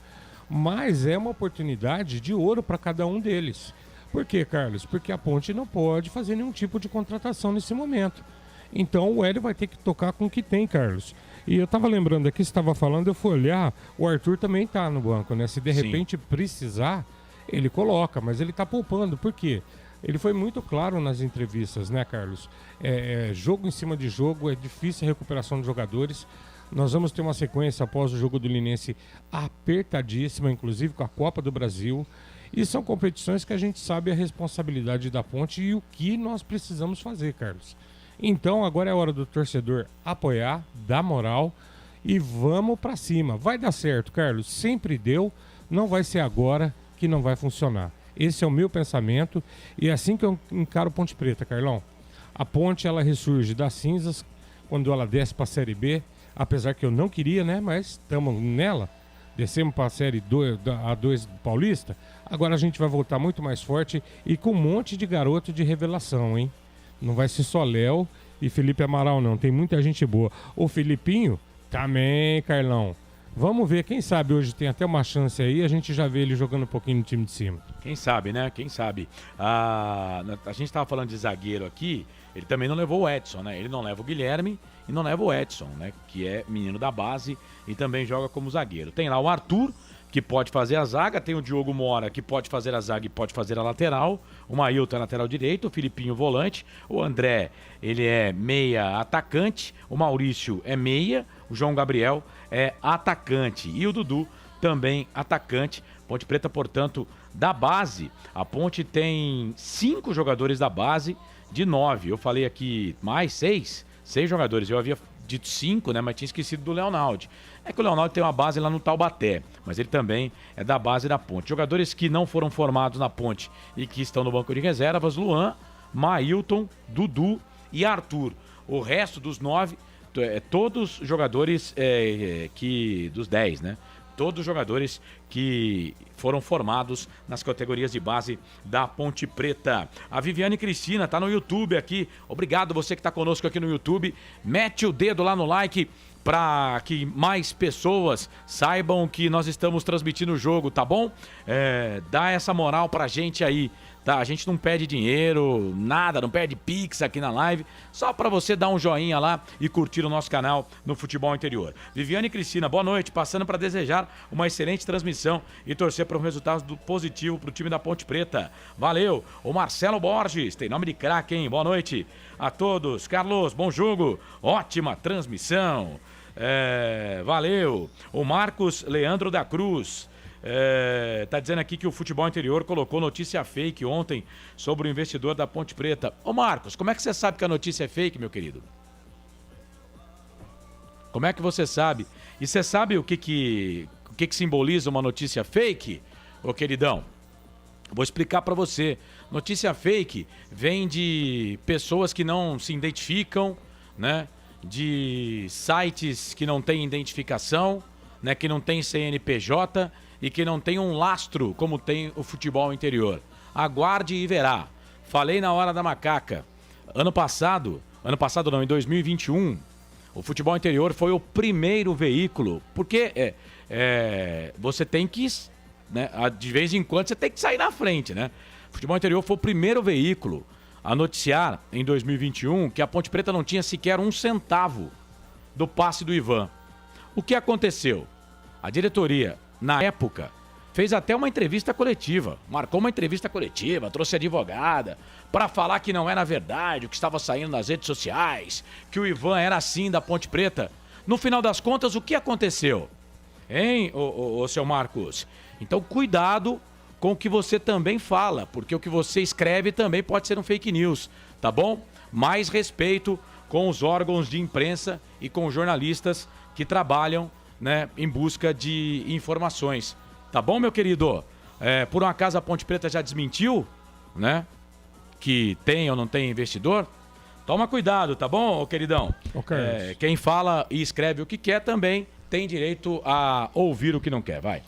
mas é uma oportunidade de ouro para cada um deles. Por quê, Carlos? Porque a Ponte não pode fazer nenhum tipo de contratação nesse momento. Então o Hélio vai ter que tocar com o que tem, Carlos. E eu estava lembrando aqui, você estava falando, eu fui olhar, o Arthur também está no banco, né? Se de repente precisar, ele coloca, mas ele está poupando. Por quê? Ele foi muito claro nas entrevistas, né, Carlos? Jogo em cima de jogo, é difícil a recuperação dos jogadores. Nós vamos ter uma sequência após o jogo do Linense apertadíssima, inclusive com a Copa do Brasil. E são competições que a gente sabe a responsabilidade da Ponte e o que nós precisamos fazer, Carlos. Então agora é hora do torcedor apoiar, dar moral e vamos pra cima. Vai dar certo, Carlos. Sempre deu, não vai ser agora que não vai funcionar. Esse é o meu pensamento e é assim que eu encaro Ponte Preta, Carlão. A Ponte, ela ressurge das cinzas quando ela desce para a Série B, apesar que eu não queria, né? Mas estamos nela. Descemos para a Série A2 Paulista. Agora a gente vai voltar muito mais forte e com um monte de garoto de revelação, hein? Não vai ser só Léo e Felipe Amaral, não. Tem muita gente boa. O Filipinho também, Carlão. Vamos ver, quem sabe hoje tem até uma chance aí, a gente já vê ele jogando um pouquinho no time de cima. Quem sabe, né? Quem sabe. A gente estava falando de zagueiro aqui, ele também não levou o Edson, né? Ele não leva o Guilherme e não leva o Edson, né? Que é menino da base e também joga como zagueiro. Tem lá o Arthur, que pode fazer a zaga, tem o Diogo Mora, que pode fazer a zaga e pode fazer a lateral, o Mailton é lateral direito, o Filipinho volante, o André, ele é meia atacante, o Maurício é meia, o João Gabriel é atacante e o Dudu também atacante. Ponte Preta, portanto, da base, a Ponte tem 5 jogadores da base de 9. Eu falei aqui mais 6 jogadores, eu havia dito 5, né, mas tinha esquecido do Leonaldo. É que o Leonaldo tem uma base lá no Taubaté, mas ele também é da base da Ponte. Jogadores que não foram formados na Ponte e que estão no banco de reservas: Luan, Mailton, Dudu e Arthur. O resto dos 9, todos jogadores dos 10, né? Todos jogadores que foram formados nas categorias de base da Ponte Preta. A Viviane Cristina tá no YouTube aqui. Obrigado você que tá conosco aqui no YouTube. Mete o dedo lá no like para que mais pessoas saibam que nós estamos transmitindo o jogo, tá bom? Dá essa moral pra gente aí, tá? A gente não pede dinheiro, nada, não pede pix aqui na live, só pra você dar um joinha lá e curtir o nosso canal no Futebol Interior. Viviane Cristina, boa noite, passando para desejar uma excelente transmissão e torcer para um resultado positivo pro time da Ponte Preta. Valeu! O Marcelo Borges, tem nome de craque, hein? Boa noite a todos. Carlos, bom jogo, ótima transmissão. Valeu. O Marcos Leandro da Cruz tá dizendo aqui que o Futebol Interior colocou notícia fake ontem sobre o investidor da Ponte Preta. Ô Marcos, como é que você sabe que a notícia é fake, meu querido? Como é que você sabe? E você sabe o que simboliza uma notícia fake, ô queridão? Vou explicar pra você. Notícia fake vem de pessoas que não se identificam, né? De sites que não têm identificação, né, que não tem CNPJ e que não tem um lastro como tem o Futebol Interior. Aguarde e verá. Falei na hora da macaca. Ano passado não, em 2021, o Futebol Interior foi o primeiro veículo, porque você tem que né? De vez em quando você tem que sair na frente, né? O Futebol Interior foi o primeiro veículo a noticiar em 2021 que a Ponte Preta não tinha sequer um centavo do passe do Ivan. O que aconteceu? A diretoria, na época, fez até uma entrevista coletiva, marcou uma entrevista coletiva, trouxe advogada para falar que não era verdade o que estava saindo nas redes sociais, que o Ivan era assim da Ponte Preta. No final das contas, o que aconteceu? Hein, ô seu Marcos? Então, cuidado com o que você também fala, porque o que você escreve também pode ser um fake news, tá bom? Mais respeito com os órgãos de imprensa e com os jornalistas que trabalham, né, em busca de informações. Tá bom, meu querido? Por um acaso a Ponte Preta já desmentiu, né, que tem ou não tem investidor? Toma cuidado, tá bom, queridão? Quem fala e escreve o que quer também tem direito a ouvir o que não quer, vai.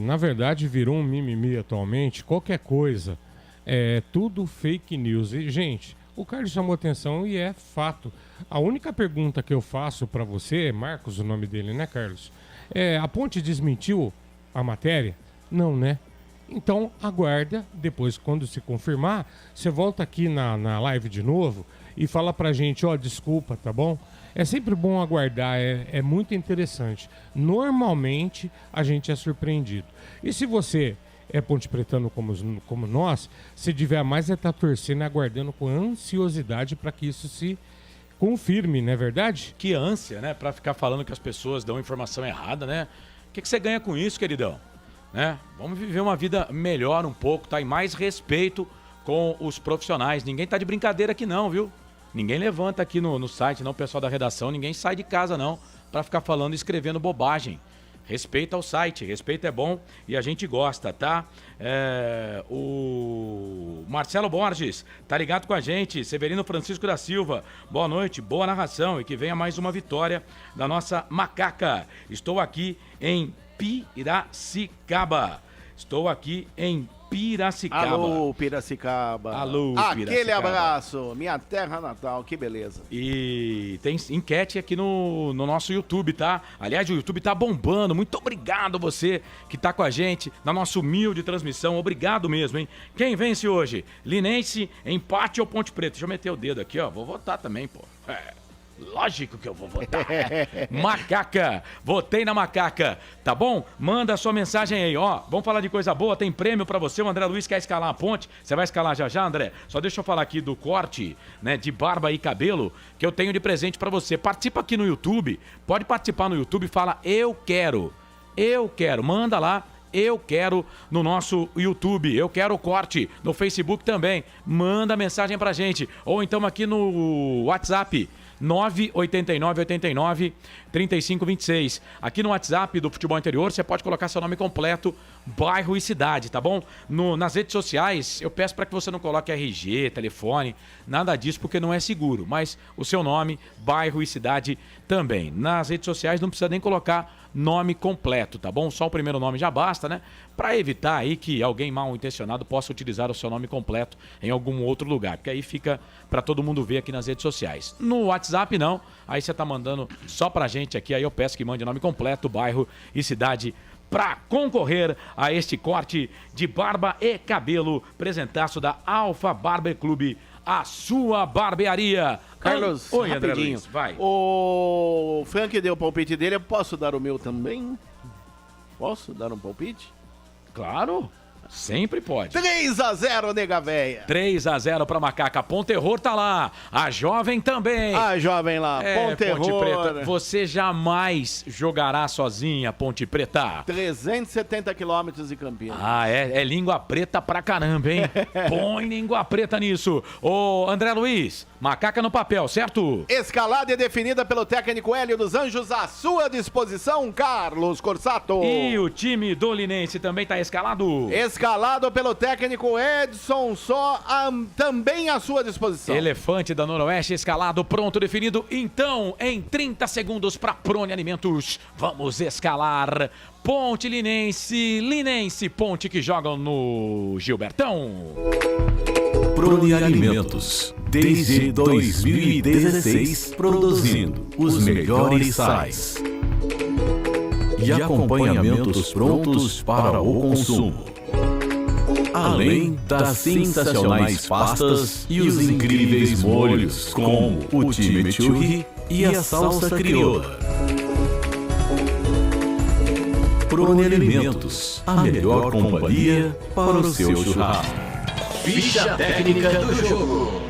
Na verdade virou um mimimi atualmente, qualquer coisa, é tudo fake news. E, gente, o Carlos chamou atenção e é fato. A única pergunta que eu faço para você, Marcos, o nome dele, né, Carlos? A Ponte desmentiu a matéria? Não, né? Então, aguarda, depois, quando se confirmar, você volta aqui na live de novo e fala pra gente, desculpa, tá bom? É sempre bom aguardar, é muito interessante. Normalmente, a gente é surpreendido. E se você é ponte pretano como nós, se tiver mais estar torcendo e aguardando com ansiosidade para que isso se confirme, não é verdade? Que ânsia, né? Pra ficar falando que as pessoas dão informação errada, né? O que você ganha com isso, queridão? Né? Vamos viver uma vida melhor um pouco, tá? E mais respeito com os profissionais. Ninguém tá de brincadeira aqui não, viu? Ninguém levanta aqui no site, não, o pessoal da redação, ninguém sai de casa não pra ficar falando e escrevendo bobagem. Respeita o site, respeito é bom e a gente gosta, tá? O Marcelo Borges tá ligado com a gente, Severino Francisco da Silva, boa noite, boa narração e que venha mais uma vitória da nossa macaca. Estou aqui em Piracicaba. Alô, Piracicaba. Alô, Aquele Piracicaba. abraço, minha terra natal, que beleza. E tem enquete aqui no nosso YouTube, tá? Aliás, o YouTube tá bombando. Muito obrigado você que tá com a gente na nossa humilde transmissão. Obrigado mesmo, hein? Quem vence hoje? Linense, empate ou Ponte Preta? Deixa eu meter o dedo aqui, ó. Vou votar também, pô. Lógico que eu vou votar. Macaca, votei na macaca, tá bom? Manda a sua mensagem aí, ó. Vamos falar de coisa boa, tem prêmio pra você. O André Luiz quer escalar a ponte. Você vai escalar já, André? Só deixa eu falar aqui do corte, né, de barba e cabelo que eu tenho de presente pra você. Participa aqui no YouTube, pode participar no YouTube, fala eu quero, manda lá. Eu quero no nosso YouTube, eu quero o corte no Facebook também. Manda mensagem pra gente. Ou então aqui no WhatsApp, 989893526. Aqui no WhatsApp do Futebol Interior, você pode colocar seu nome completo, bairro e cidade, tá bom? Nas redes sociais, eu peço para que você não coloque RG, telefone, nada disso, porque não é seguro. Mas o seu nome, bairro e cidade também. Nas redes sociais não precisa nem colocar nome completo, tá bom? Só o primeiro nome já basta, né? Para evitar aí que alguém mal intencionado possa utilizar o seu nome completo em algum outro lugar, porque aí fica para todo mundo ver aqui nas redes sociais. No WhatsApp não, aí você tá mandando só pra gente aqui, aí eu peço que mande nome completo, bairro e cidade para concorrer a este corte de barba e cabelo, presentaço da Alfa Barber Clube, a sua barbearia. Carlos, Oi, André rapidinho. Luiz, vai. O Frank deu o palpite dele, eu posso dar o meu também? Posso dar um palpite? Claro, sempre pode. 3-0, nega véia. 3-0 pra Macaca. Ponterror tá lá. A Jovem também. A Jovem lá, Ponterror. Ponte Preta. Você jamais jogará sozinha, Ponte Preta. 370 quilômetros de Campinas. É língua preta pra caramba, hein? Põe língua preta nisso. Ô, André Luiz, Macaca no papel, certo? Escalada e definida pelo técnico Hélio dos Anjos, à sua disposição, Carlos Corsato. E o time do Linense também tá escalado? Escalado pelo técnico Edson, também à sua disposição. Elefante da Noroeste escalado, pronto, definido. Então, em 30 segundos para Prone Alimentos, vamos escalar Ponte Linense, Ponte que jogam no Gilbertão. Prone Alimentos, desde 2016, produzindo os melhores sais. e acompanhamentos prontos para o consumo. Além das sensacionais pastas e os incríveis molhos, como o chimichurri e a salsa crioula. Prone Alimentos, a melhor companhia para o seu churrasco. Ficha técnica do jogo.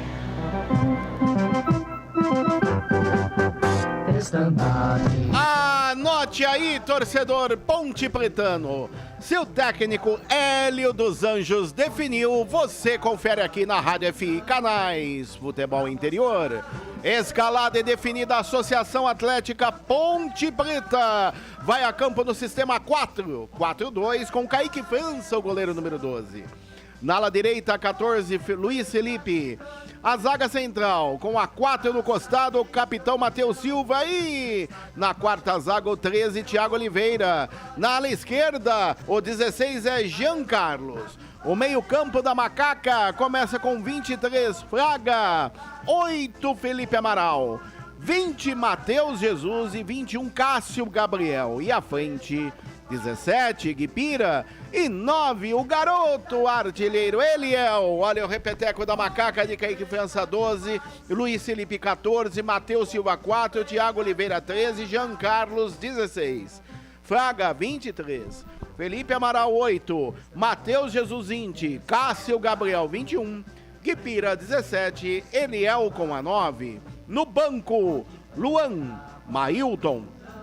Anote aí, torcedor Ponte Pretano. Se o técnico Hélio dos Anjos definiu, você confere aqui na Rádio FI Canais Futebol Interior. Escalada e definida a Associação Atlética Ponte Preta. Vai a campo no sistema 4-4-2 com Kaique França, o goleiro número 12. Na ala direita, 14, Luiz Felipe. A zaga central, com a 4 no costado, o capitão Matheus Silva. E na quarta zaga, o 13, Thiago Oliveira. Na ala esquerda, o 16 é Jean Carlos. O meio-campo da Macaca começa com 23, Fraga. 8, Felipe Amaral. 20, Matheus Jesus. E 21, Cássio Gabriel. E à frente, 17, Guipira. E 9, o garoto artilheiro Eliel. Olha o repeteco da Macaca de Kaique França, 12. Luiz Felipe, 14. Matheus Silva, 4. Thiago Oliveira, 13. Jean Carlos, 16. Fraga, 23. Felipe Amaral, 8. Matheus Jesus, 20. Cássio Gabriel, 21. Guipira, 17. Eliel com a 9. No banco, Luan, Mailton,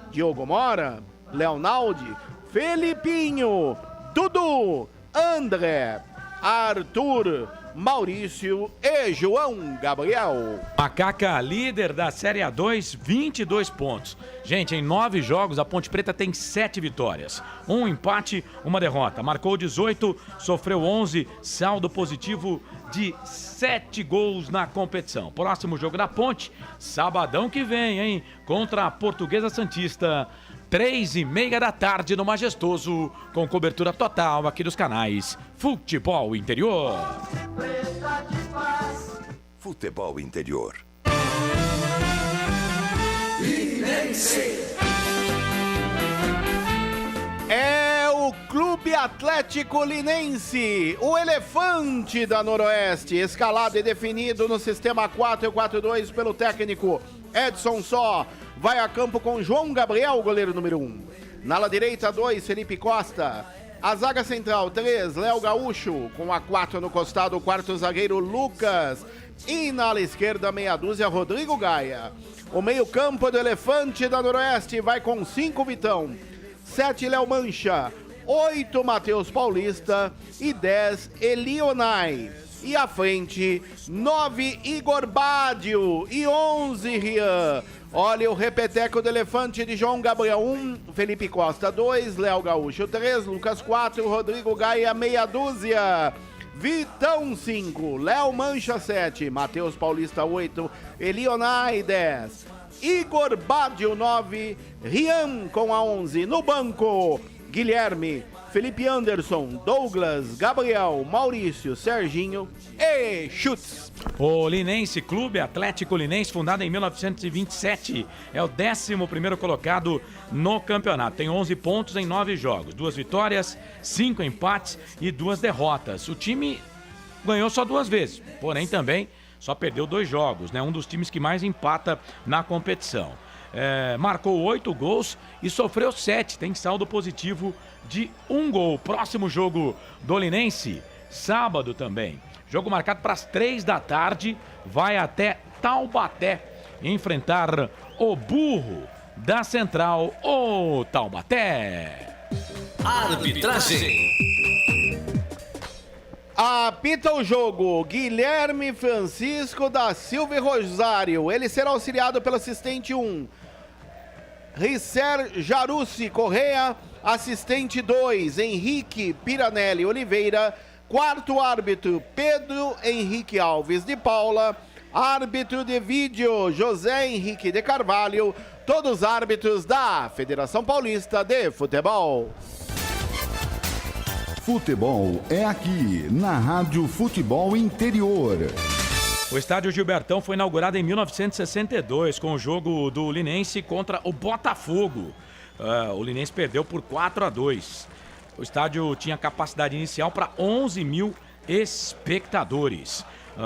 Diogo Mora, Leonaldi, Felipinho, Dudu, André, Arthur, Maurício e João Gabriel. Macaca líder da Série A2, 22 pontos. Gente, em 9 jogos, a Ponte Preta tem 7 vitórias. 1 empate, 1 derrota. Marcou 18, sofreu 11, saldo positivo de 7 gols na competição. Próximo jogo da Ponte, sabadão que vem, hein? Contra a Portuguesa Santista. 3h30 da tarde no Majestoso, com cobertura total aqui dos canais Futebol Interior. Futebol Interior. É o Clube Atlético Linense, o elefante da Noroeste, escalado e definido no sistema 4-4-2 pelo técnico Edson Só. Vai a campo com João Gabriel, goleiro número 1. Na ala direita, 2, Felipe Costa. A zaga central, 3, Léo Gaúcho. Com a 4 no costado, o quarto zagueiro, Lucas. E na ala esquerda, meia dúzia, Rodrigo Gaia. O meio campo do elefante da Noroeste vai com 5, Vitão. 7, Léo Mancha. 8, Matheus Paulista. E 10, Elionai. E à frente, 9, Igor Bádio. E 11, Rian. Olha o repeteco do elefante de João Gabriel, 1, Felipe Costa, 2, Léo Gaúcho, 3, Lucas, 4, Rodrigo Gaia, meia dúzia. Vitão, 5, Léo Mancha, 7, Matheus Paulista, 8, Elionai, 10, Igor Bádio, 9, Rian com a 11, no banco, Guilherme, Felipe Anderson, Douglas, Gabriel, Maurício, Serginho e Chutes. O Linense, Clube Atlético Linense, fundado em 1927, é o 11º colocado no campeonato. Tem 11 pontos em 9 jogos, 2 vitórias, 5 empates e 2 derrotas. O time ganhou só 2 vezes, porém também só perdeu 2 jogos, né? Um dos times que mais empata na competição. Marcou 8 gols e sofreu 7, tem saldo positivo de 1 gol. Próximo jogo do Linense, sábado também. Jogo marcado para as 3 da tarde, vai até Taubaté enfrentar o Burro da Central, o Taubaté. Arbitragem. Apita o jogo Guilherme Francisco da Silva e Rosário. Ele será auxiliado pelo assistente 1, Risser Jarucci Correia. Assistente 2, Henrique Piranelli Oliveira. Quarto árbitro, Pedro Henrique Alves de Paula. Árbitro de vídeo, José Henrique de Carvalho. Todos árbitros da Federação Paulista de Futebol. Futebol é aqui, na Rádio Futebol Interior. O estádio Gilbertão foi inaugurado em 1962 com o jogo do Linense contra o Botafogo. o Linense perdeu por 4-2. O estádio tinha capacidade inicial para 11 mil espectadores.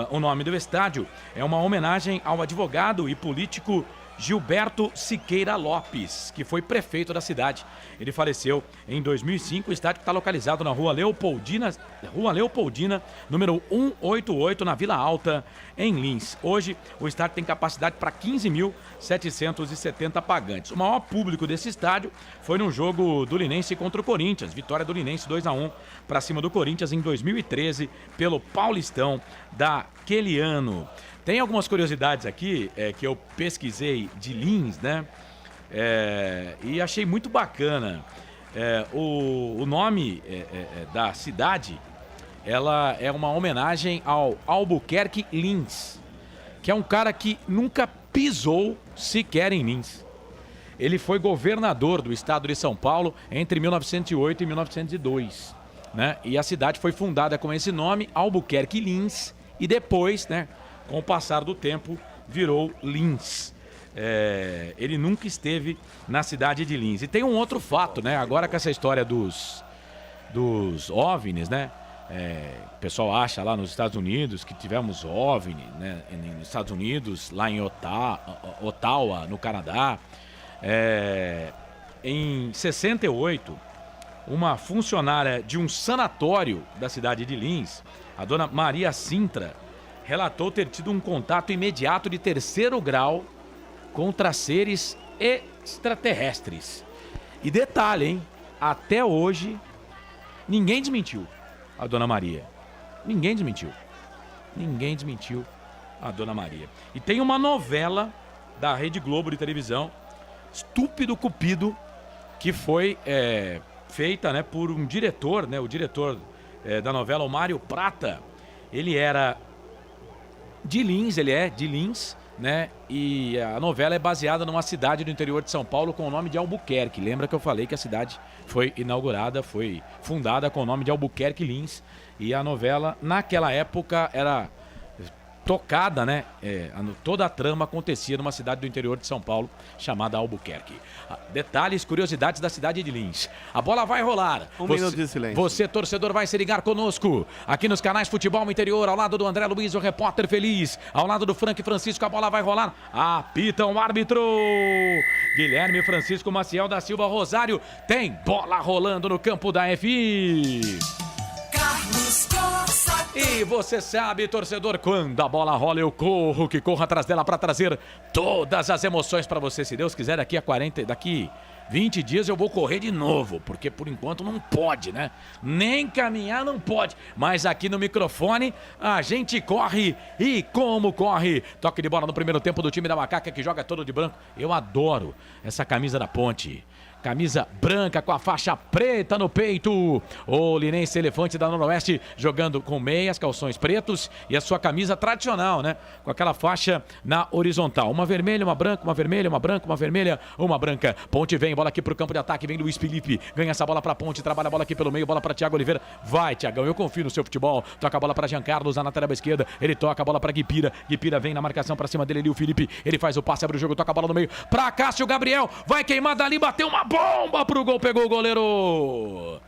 O nome do estádio é uma homenagem ao advogado e político Gilberto Siqueira Lopes, que foi prefeito da cidade. Ele faleceu em 2005. O estádio está localizado na Rua Leopoldina, número 188, na Vila Alta, em Lins. Hoje, o estádio tem capacidade para 15.770 pagantes. O maior público desse estádio foi num jogo do Linense contra o Corinthians. Vitória do Linense 2-1 para cima do Corinthians em 2013, pelo Paulistão daquele ano. Tem algumas curiosidades aqui que eu pesquisei de Lins, né? E achei muito bacana. O nome da cidade, ela é uma homenagem ao Albuquerque Lins, que é um cara que nunca pisou sequer em Lins. Ele foi governador do estado de São Paulo entre 1908 e 1902, né? E a cidade foi fundada com esse nome, Albuquerque Lins, e depois, né, com o passar do tempo, virou Lins. Ele nunca esteve na cidade de Lins. E tem um outro fato, né? Agora com essa história dos OVNIs, né? O pessoal acha lá nos Estados Unidos que tivemos OVNI, né? Nos Estados Unidos, lá em Ottawa, no Canadá. Em 68, uma funcionária de um sanatório da cidade de Lins, a dona Maria Sintra, relatou ter tido um contato imediato de 3º grau contra seres extraterrestres. E detalhe, hein? Até hoje, ninguém desmentiu a dona Maria. Ninguém desmentiu a dona Maria. E tem uma novela da Rede Globo de televisão, Estúpido Cupido, que foi feita, né, por um diretor, né? O diretor da novela, o Mário Prata. Ele era de Lins, né? E a novela é baseada numa cidade do interior de São Paulo com o nome de Albuquerque. Lembra que eu falei que a cidade foi inaugurada, foi fundada com o nome de Albuquerque Lins. E a novela, naquela época, era tocada, né? Toda a trama acontecia numa cidade do interior de São Paulo chamada Albuquerque. Detalhes, curiosidades da cidade de Lins. A bola vai rolar. Minuto de silêncio. Você, torcedor, vai se ligar conosco aqui nos canais Futebol Interior, ao lado do André Luiz, o repórter feliz, ao lado do Frank Francisco. A bola vai rolar. Apita o árbitro Guilherme Francisco Maciel da Silva Rosário. Tem bola rolando no campo da FI. E você sabe, torcedor, quando a bola rola eu corro, que corro atrás dela para trazer todas as emoções para você. Se Deus quiser, daqui 20 dias eu vou correr de novo, porque por enquanto não pode, né? Nem caminhar não pode, mas aqui no microfone a gente corre, e como corre. Toque de bola no primeiro tempo do time da Macaca, que joga todo de branco. Eu adoro essa camisa da Ponte. Camisa branca com a faixa preta no peito. O Linense Elefante da Noroeste jogando com meias, calções pretos e a sua camisa tradicional, né? Com aquela faixa na horizontal. Uma vermelha, uma branca, uma vermelha, uma branca, uma vermelha, uma branca. Ponte vem, bola aqui pro campo de ataque, vem Luiz Felipe, ganha essa bola pra Ponte, trabalha a bola aqui pelo meio, bola pra Thiago Oliveira. Vai, Thiagão, eu confio no seu futebol. Toca a bola pra Jean Carlos na lateral esquerda. Ele toca a bola pra Guipira. Guipira vem na marcação pra cima dele ali, o Felipe. Ele faz o passe, abre o jogo, toca a bola no meio pra Cássio Gabriel. Vai queimar dali, bateu uma bomba pro gol, pegou o goleiro.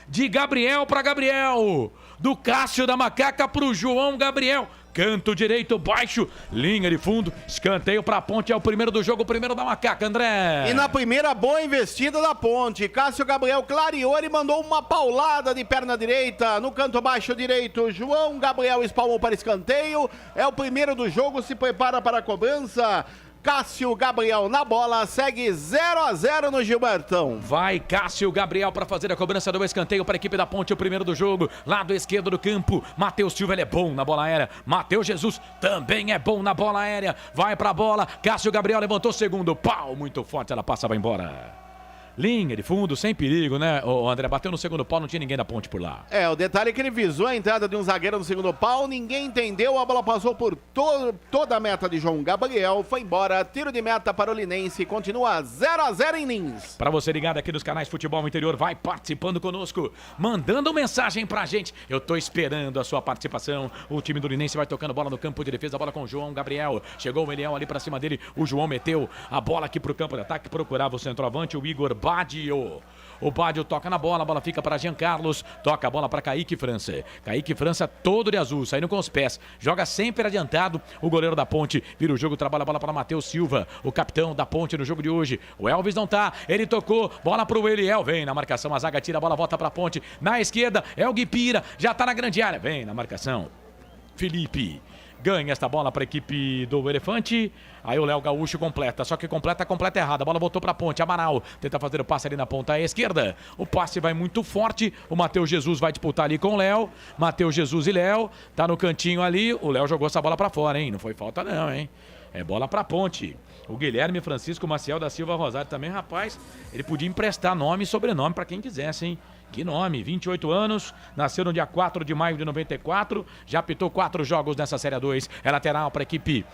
De Gabriel para Gabriel. Do Cássio da Macaca pro João Gabriel. Canto direito baixo, linha de fundo, escanteio pra Ponte, é o primeiro do jogo, o primeiro da Macaca, André. E na primeira boa investida da Ponte, Cássio Gabriel clareou e mandou uma paulada de perna direita no canto baixo direito. João Gabriel espalmou para escanteio, é o primeiro do jogo, se prepara para a cobrança. Cássio Gabriel na bola, segue 0-0 no Gilbertão. Vai Cássio Gabriel para fazer a cobrança do escanteio para a equipe da Ponte, o primeiro do jogo, lado esquerdo do campo. Matheus Silva, ele é bom na bola aérea. Matheus Jesus também é bom na bola aérea. Vai pra bola, Cássio Gabriel levantou segundo pau, muito forte, ela passa, vai embora. Linha de fundo, sem perigo, né? O André bateu no segundo pau, não tinha ninguém da Ponte por lá. O detalhe é que ele visou a entrada de um zagueiro no segundo pau, ninguém entendeu, a bola passou por toda a meta de João Gabriel, foi embora, tiro de meta para o Linense, continua 0-0 em Lins. Para você ligado aqui nos canais Futebol Interior, vai participando conosco, mandando mensagem pra gente. Eu tô esperando a sua participação. O time do Linense vai tocando bola no campo de defesa, a bola com o João Gabriel. Chegou o Meliel ali pra cima dele, o João meteu a bola aqui pro campo de ataque, procurava o centroavante, o Igor Badio. O Badio toca na bola, a bola fica para Jean Carlos, toca a bola para Kaique França. Kaique França todo de azul, saindo com os pés, joga sempre adiantado. O goleiro da Ponte vira o jogo, trabalha a bola para Matheus Silva, o capitão da Ponte no jogo de hoje. O Elvis não tá, ele tocou, bola pro Eliel, vem na marcação, a zaga tira a bola, volta para a Ponte. Na esquerda é o Guipira, já tá na grande área, vem na marcação. Felipe ganha esta bola para a equipe do Elefante. Aí o Léo Gaúcho completa, só que completa errada. A bola voltou para a Ponte. Amaral tenta fazer o passe ali na ponta esquerda. O passe vai muito forte. O Matheus Jesus vai disputar ali com o Léo. Matheus Jesus e Léo. Tá no cantinho ali. O Léo jogou essa bola para fora, hein? Não foi falta não, hein? É bola para a Ponte. O Guilherme Francisco Maciel da Silva Rosário também, rapaz. Ele podia emprestar nome e sobrenome para quem quisesse, hein? Que nome, 28 anos, nasceu no dia 4 de maio de 94, já apitou 4 jogos nessa Série 2, é lateral para a equipe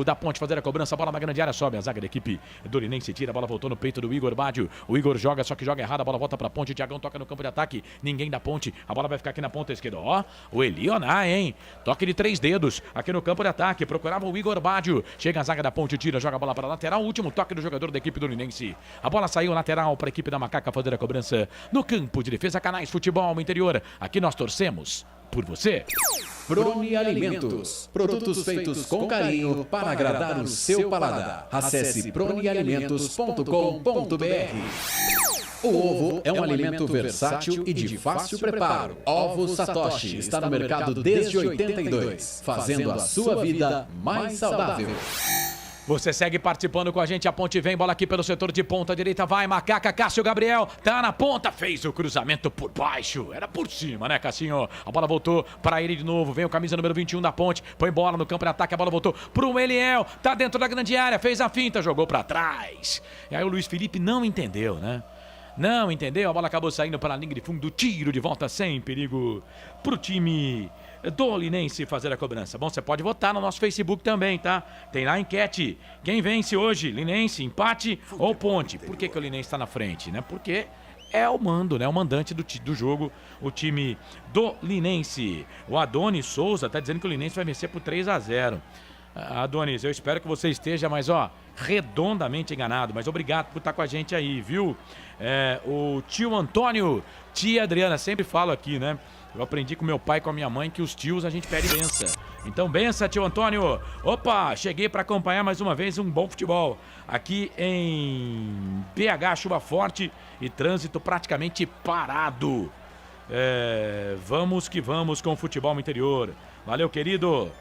da Ponte fazer a cobrança, a bola na grande área, sobe a zaga da equipe do Linense, tira, a bola voltou no peito do Igor Badio, o Igor joga, só que joga errado, a bola volta para a Ponte, o Thiagão toca no campo de ataque, ninguém da Ponte, a bola vai ficar aqui na ponta esquerda, ó, o Elioná, hein, toque de 3 dedos, aqui no campo de ataque, procurava o Igor Badio, chega a zaga da Ponte, tira, joga a bola para a lateral, último toque do jogador da equipe do Linense, a bola saiu lateral para a equipe da Macaca fazer a cobrança no campo de defesa. Canais Futebol Interior, aqui nós torcemos por você. Prone Alimentos, produtos feitos com carinho para agradar o seu paladar. Acesse pronealimentos.com.br. O ovo é um alimento versátil e de fácil preparo. Ovo Satoshi está no mercado desde 82, fazendo a sua vida mais saudável. Você segue participando com a gente, a Ponte vem, bola aqui pelo setor de ponta direita, vai, Macaca, Cássio Gabriel, tá na ponta, fez o cruzamento por baixo, era por cima, né, Cassinho? A bola voltou para ele de novo, vem o camisa número 21 da Ponte, põe bola no campo de ataque, a bola voltou pro Eliel, tá dentro da grande área, fez a finta, jogou para trás. E aí o Luiz Felipe não entendeu, né? Não entendeu, a bola acabou saindo para a linha de fundo, tiro de volta sem perigo pro time do Linense fazer a cobrança. Bom, você pode votar no nosso Facebook também, tá? Tem lá a enquete. Quem vence hoje? Linense, empate ou Ponte? Por que o Linense está na frente, né? Porque é o mando, né? O mandante do jogo, o time do Linense. O Adonis Souza tá dizendo que o Linense vai vencer por 3-0. Adonis, eu espero que você esteja, mas ó, redondamente enganado. Mas obrigado por estar com a gente aí, viu? O tio Antônio, tia Adriana, sempre falo aqui, né? Eu aprendi com meu pai e com a minha mãe que os tios a gente pede benção. Então, benção, tio Antônio. Opa, cheguei para acompanhar mais uma vez um bom futebol. Aqui em BH, chuva forte e trânsito praticamente parado. Vamos que vamos com o futebol interior. Valeu, querido.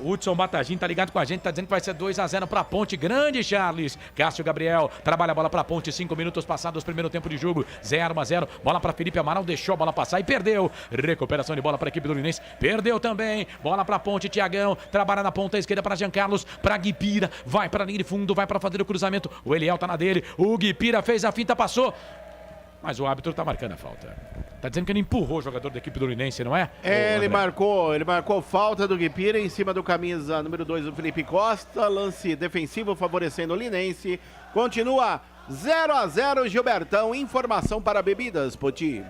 Hudson Batagim tá ligado com a gente, tá dizendo que vai ser 2-0 pra Ponte. Grande Charles. Cássio Gabriel trabalha a bola pra Ponte, 5 minutos passados, primeiro tempo de jogo, 0-0. Bola pra Felipe Amaral, deixou a bola passar e perdeu. Recuperação de bola pra equipe do Linense, perdeu também. Bola pra Ponte, Thiagão trabalha na ponta esquerda pra Jean Carlos, pra Guipira, vai pra linha de fundo, vai pra fazer o cruzamento. O Eliel tá na dele, o Guipira fez a finta, passou. Mas o árbitro tá marcando a falta. Tá dizendo que ele empurrou o jogador da equipe do Linense, não é? Ele marcou falta do Guipira em cima do camisa número 2 do Felipe Costa. Lance defensivo favorecendo o Linense. Continua 0-0, Gilbertão. Informação para bebidas, Poti.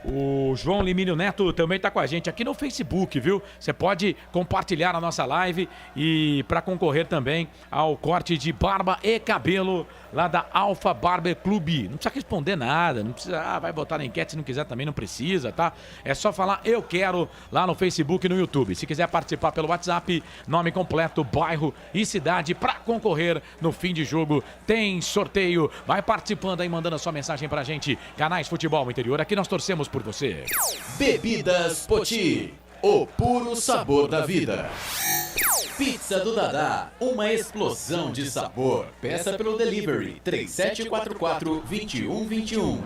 O João Limínio Neto também tá com a gente aqui no Facebook, viu? Você pode compartilhar a nossa live e para concorrer também ao corte de barba e cabelo lá da Alfa Barber Clube. Não precisa responder nada, não precisa, vai botar na enquete se não quiser também, não precisa, tá? É só falar eu quero lá no Facebook e no YouTube. Se quiser participar pelo WhatsApp, nome completo, bairro e cidade para concorrer no fim de jogo. Tem sorteio, vai participando aí, mandando a sua mensagem pra gente. Canais Futebol Interior, aqui nós torcemos por você. Bebidas Poti, o puro sabor da vida. Pizza do Dadá, uma explosão de sabor. Peça pelo delivery 3744-2121.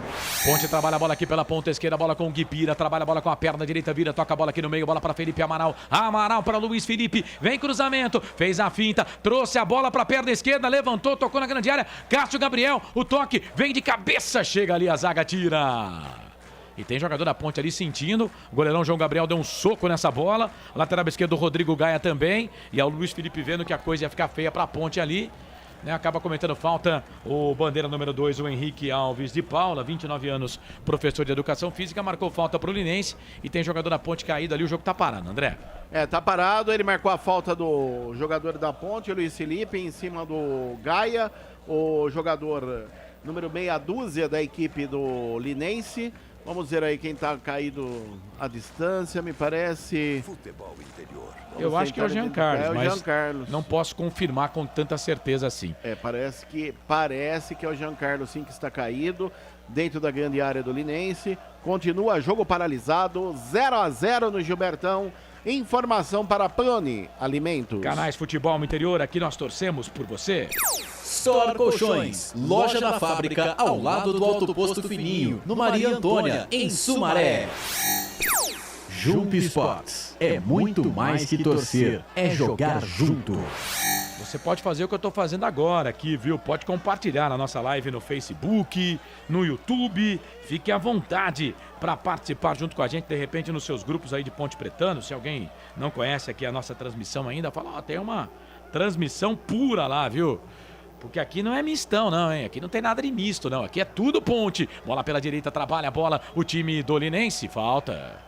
Ponte trabalha a bola aqui pela ponta esquerda, bola com o Guipira, trabalha a bola com a perna direita, vira, toca a bola aqui no meio, bola para Felipe Amaral. Amaral para Luiz Felipe, vem cruzamento, fez a finta, trouxe a bola para a perna esquerda, levantou, tocou na grande área. Cássio Gabriel, o toque, vem de cabeça, chega ali, a zaga tira. E tem jogador da Ponte ali sentindo. O goleirão João Gabriel deu um soco nessa bola. Lateral esquerdo, Rodrigo Gaia também. E aí o Luiz Felipe vendo que a coisa ia ficar feia pra Ponte ali, né? Acaba cometendo falta o bandeira número 2, o Henrique Alves de Paula, 29 anos, professor de educação física, marcou falta pro Linense. E tem jogador da Ponte caído ali, o jogo tá parado, André. Tá parado, ele marcou a falta do jogador da Ponte, o Luiz Felipe, em cima do Gaia. O jogador número meia dúzia da equipe do Linense. Vamos ver aí quem tá caído à distância, me parece... Futebol Interior. Eu acho que é o Jean Carlos, o mas Jean Carlos. Não posso confirmar com tanta certeza assim. Parece que é o Jean Carlos sim que está caído dentro da grande área do Linense. Continua jogo paralisado, 0-0 no Gilbertão. Informação para Pane Alimentos. Canais Futebol Interior, aqui nós torcemos por você. Store Colchões, loja da fábrica ao lado do Alto Posto Fininho, no Maria Antônia, em Sumaré. Jump Sports, é muito mais que torcer, é jogar junto. Você pode fazer o que eu estou fazendo agora aqui, viu? Pode compartilhar na nossa live no Facebook, no YouTube. Fique à vontade para participar junto com a gente, de repente nos seus grupos aí de Ponte Pretano. Se alguém não conhece aqui a nossa transmissão ainda, fala, tem uma transmissão pura lá, viu? Porque aqui não é mistão, não, hein? Aqui não tem nada de misto, não. Aqui é tudo Ponte. Bola pela direita, trabalha a bola. O time do Linense, falta.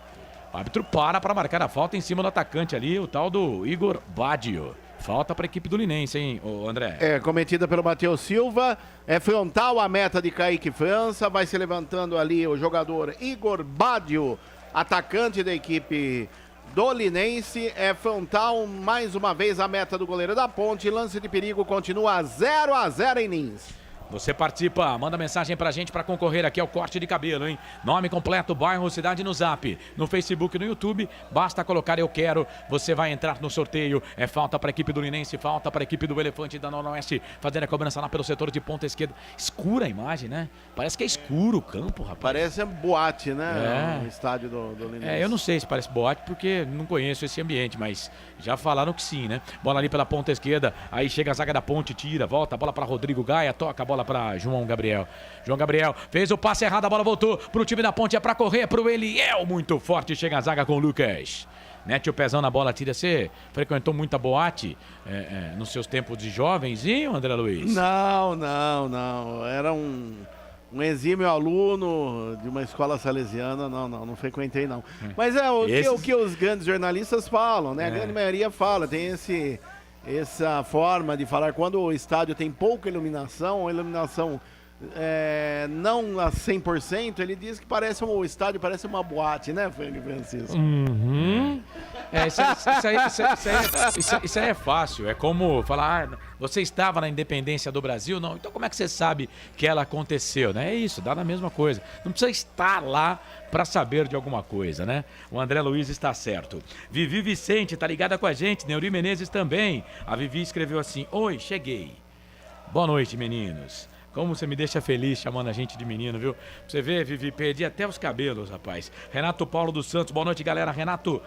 O árbitro para marcar a falta em cima do atacante ali, o tal do Igor Badio. Falta para a equipe do Linense, hein, André? Cometida pelo Matheus Silva. É frontal a meta de Kaique França. Vai se levantando ali o jogador Igor Badio, atacante da equipe do Linense. É frontal mais uma vez a meta do goleiro da Ponte. Lance de perigo continua 0-0 em Lins. Você participa, manda mensagem pra gente pra concorrer aqui ao corte de cabelo, hein? Nome completo, bairro, cidade no Zap, no Facebook e no YouTube. Basta colocar eu quero, você vai entrar no sorteio. É falta pra equipe do Linense, falta pra equipe do Elefante da Noroeste, fazendo a cobrança lá pelo setor de ponta esquerda. Escura a imagem, né? Parece que é escuro o campo, rapaz. Parece boate, né? O estádio do Linense. Eu não sei se parece boate porque não conheço esse ambiente, mas já falaram que sim, né? Bola ali pela ponta esquerda, aí chega a zaga da Ponte, tira, volta, a bola pra Rodrigo Gaia, toca a bola para João Gabriel. João Gabriel fez o passe errado, a bola voltou pro time da Ponte, é pra correr pro Eliel, muito forte, chega a zaga com o Lucas. Mete o pezão na bola, tira. Você frequentou muita boate nos seus tempos de jovenzinho, André Luiz? Não. Era um exímio aluno de uma escola salesiana, não frequentei não. Mas o que os grandes jornalistas falam, né? A grande maioria fala, tem essa forma de falar, quando o estádio tem pouca iluminação, a iluminação não a 100%, ele diz que o estádio parece uma boate, né, Francisco? Isso aí é fácil, é como falar, você estava na independência do Brasil? Não, então como é que você sabe que ela aconteceu, né? É isso, dá na mesma coisa, não precisa estar lá para saber de alguma coisa, né? O André Luiz está certo. Vivi Vicente tá ligada com a gente, Neuri Menezes também. A Vivi escreveu assim: oi, cheguei. Boa noite, meninos. Como você me deixa feliz chamando a gente de menino, viu? Você vê, Vivi, perdi até os cabelos, rapaz. Renato Paulo dos Santos, boa noite, galera. Renato,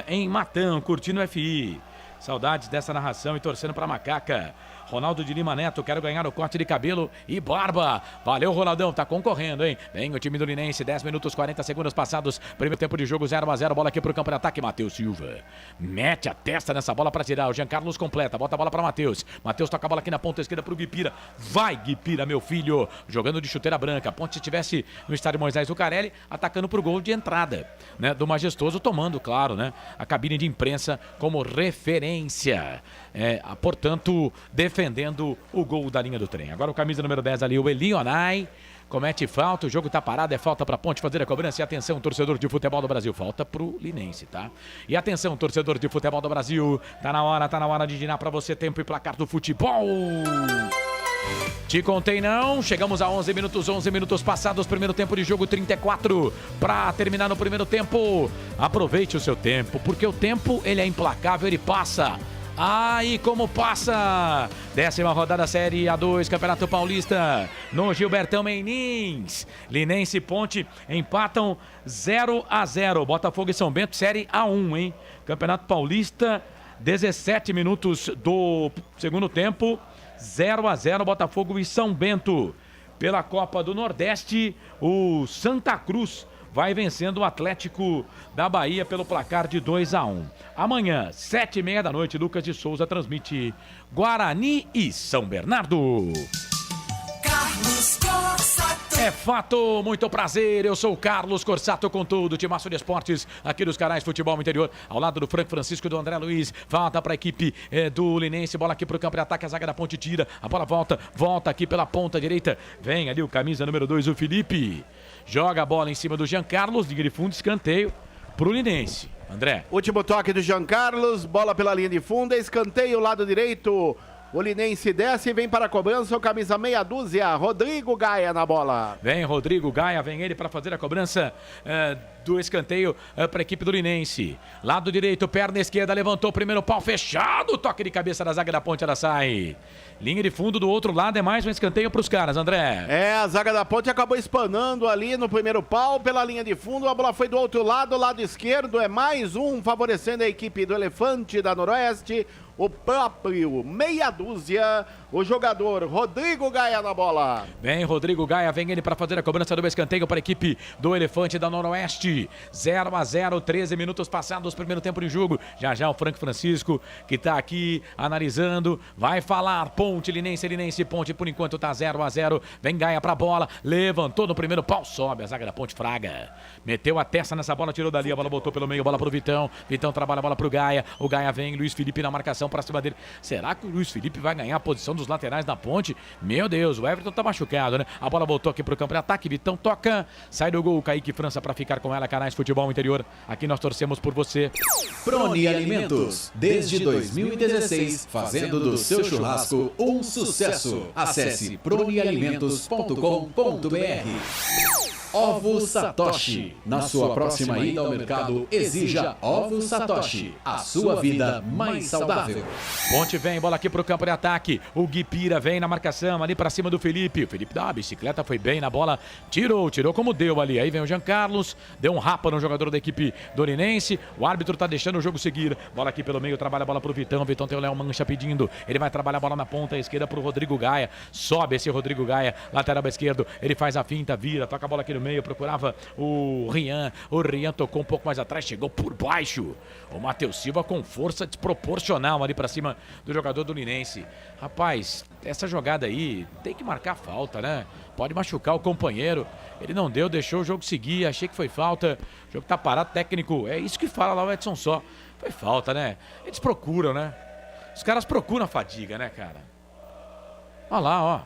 em Matão, curtindo o FI. Saudades dessa narração e torcendo pra Macaca. Ronaldo de Lima Neto, quero ganhar o corte de cabelo e barba. Valeu, Ronaldão, tá concorrendo, hein? Vem o time do Linense, 10 minutos, 40 segundos passados. Primeiro tempo de jogo, 0-0, bola aqui pro campo de ataque, Matheus Silva. Mete a testa nessa bola pra tirar, o Jean Carlos completa, bota a bola pra Matheus. Matheus toca a bola aqui na ponta esquerda pro Guipira. Vai, Guipira, meu filho, jogando de chuteira branca. Ponte se estivesse no estádio Moisés Lucarelli, atacando pro gol de entrada, né? Do Majestoso, tomando, claro, né? A cabine de imprensa como referência. Portanto, defendendo o gol da linha do trem. Agora o camisa número 10 ali, o Elionai, comete falta, o jogo tá parado, é falta pra Ponte fazer a cobrança. E atenção, torcedor de futebol do Brasil, falta pro Linense, tá? E atenção, torcedor de futebol do Brasil, tá na hora de girar pra você tempo e placar do futebol. Te contei não, chegamos a 11 minutos passados, primeiro tempo de jogo 34, pra terminar no primeiro tempo. Aproveite o seu tempo, porque o tempo ele é implacável, ele passa. Aí como passa, 10ª rodada Série A2, Campeonato Paulista, no Gilbertão Menins. Linense e Ponte empatam 0-0, Botafogo e São Bento, Série A1, hein? Campeonato Paulista, 17 minutos do segundo tempo, 0-0, Botafogo e São Bento. Pela Copa do Nordeste, o Santa Cruz vai vencendo o Atlético da Bahia pelo placar de 2-1. Amanhã, 7h30 da noite, Lucas de Souza transmite Guarani e São Bernardo. Carlos Corsa É fato, muito prazer, eu sou o Carlos Corsato com tudo, timaço de esportes aqui dos canais Futebol Interior, ao lado do Franco Francisco e do André Luiz, falta para a equipe do Linense, bola aqui para o campo de ataque, a zaga da Ponte tira, a bola volta aqui pela ponta direita, vem ali o camisa número 2, o Felipe, joga a bola em cima do Jean Carlos, linha de fundo, escanteio pro Linense. André. Último toque do Jean Carlos, bola pela linha de fundo, escanteio, lado direito. O Linense desce e vem para a cobrança, o camisa meia dúzia, Rodrigo Gaia na bola. Vem Rodrigo Gaia, vem ele para fazer a cobrança do escanteio para a equipe do Linense. Lado direito, perna esquerda, levantou o primeiro pau, fechado, toque de cabeça da zaga da Ponte, ela sai. Linha de fundo do outro lado, é mais um escanteio para os caras, André. A zaga da Ponte acabou espanando ali no primeiro pau, pela linha de fundo, a bola foi do outro lado esquerdo, é mais um favorecendo a equipe do Elefante da Noroeste. O próprio meia dúzia, o jogador Rodrigo Gaia na bola. Vem Rodrigo Gaia, vem ele para fazer a cobrança do escanteio para a equipe do Elefante da Noroeste. 0-0, 13 minutos passados, primeiro tempo de jogo. Já o Franco Francisco, que está aqui analisando, vai falar. Ponte, Linense, Ponte, por enquanto tá 0-0. Vem Gaia pra bola, levantou no primeiro pau, sobe a zaga da Ponte, Fraga. Meteu a testa nessa bola, tirou dali, a bola botou pelo meio, bola pro Vitão. Vitão trabalha a bola pro Gaia. O Gaia vem, Luiz Felipe na marcação pra cima dele. Será que o Luiz Felipe vai ganhar a posição dos laterais da Ponte? Meu Deus, o Everton tá machucado, né? A bola voltou aqui pro campo de ataque, Vitão toca, sai do gol, Kaique França pra ficar com ela, canais Futebol Interior. Aqui nós torcemos por você. Proni Alimentos, desde 2016, fazendo do seu churrasco um sucesso. Acesse pronialimentos.com.br. Ovos Satoshi. Na sua próxima ida ao mercado, exija Ovos Satoshi. A sua vida mais saudável. Ponte vem, bola aqui pro campo de ataque. O Guipira vem na marcação, ali pra cima do Felipe. O Felipe dá uma bicicleta, foi bem na bola. Tirou como deu ali. Aí vem o Jean Carlos, deu um rapa no jogador da equipe do Linense. O árbitro tá deixando o jogo seguir. Bola aqui pelo meio, trabalha a bola pro Vitão. Vitão tem o Léo Mancha pedindo. Ele vai trabalhar a bola na ponta esquerda pro Rodrigo Gaia. Sobe esse Rodrigo Gaia, lateral esquerdo. Ele faz a finta, vira, toca a bola aqui no meio, procurava o Rian tocou um pouco mais atrás, chegou por baixo, o Matheus Silva com força desproporcional ali pra cima do jogador do Linense. Rapaz, essa jogada aí tem que marcar falta, né? Pode machucar o companheiro, ele não deu, deixou o jogo seguir, achei que foi falta, o jogo tá parado, técnico, é isso que fala lá o Edson Só, foi falta, né? Eles procuram, né? Os caras procuram a fadiga, né, cara? Olha lá, ó.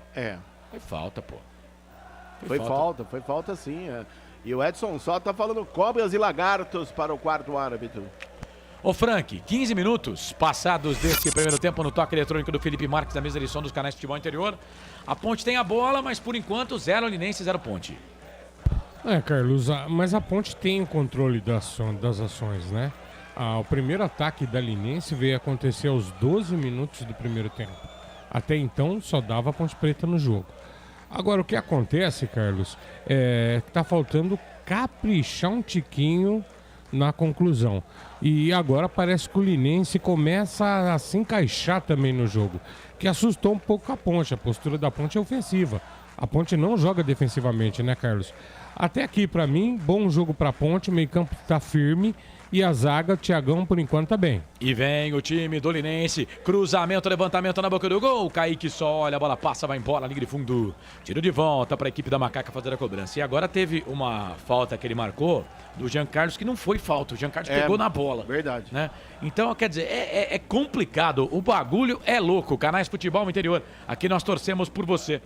Foi falta, pô. Foi falta sim. E o Edson só tá falando cobras e lagartos para o quarto árbitro. Ô Frank, 15 minutos passados desse primeiro tempo no toque eletrônico do Felipe Marques da mesa de som dos canais Futebol Interior. A Ponte tem a bola, mas por enquanto 0 Linense, 0 Ponte. Carlos, mas a Ponte tem o controle das ações, né? O primeiro ataque da Linense veio acontecer aos 12 minutos do primeiro tempo. Até então só dava Ponte Preta no jogo. Agora, o que acontece, Carlos, é que tá faltando caprichar um tiquinho na conclusão. E agora parece que o Linense começa a se encaixar também no jogo, que assustou um pouco a Ponte. A postura da Ponte é ofensiva. A Ponte não joga defensivamente, né, Carlos? Até aqui, pra mim, bom jogo pra Ponte, o meio campo tá firme. E a zaga, o Thiagão, por enquanto, tá bem. E vem o time do Linense. Cruzamento, levantamento na boca do gol. Kaique só olha, a bola passa, vai embora, linha de fundo. Tiro de volta para a equipe da Macaca fazer a cobrança. E agora teve uma falta que ele marcou do Jean Carlos, que não foi falta. O Jean Carlos pegou na bola. Verdade. Né? Então, quer dizer, é complicado. O bagulho é louco. Canais Futebol Interior. Aqui nós torcemos por você.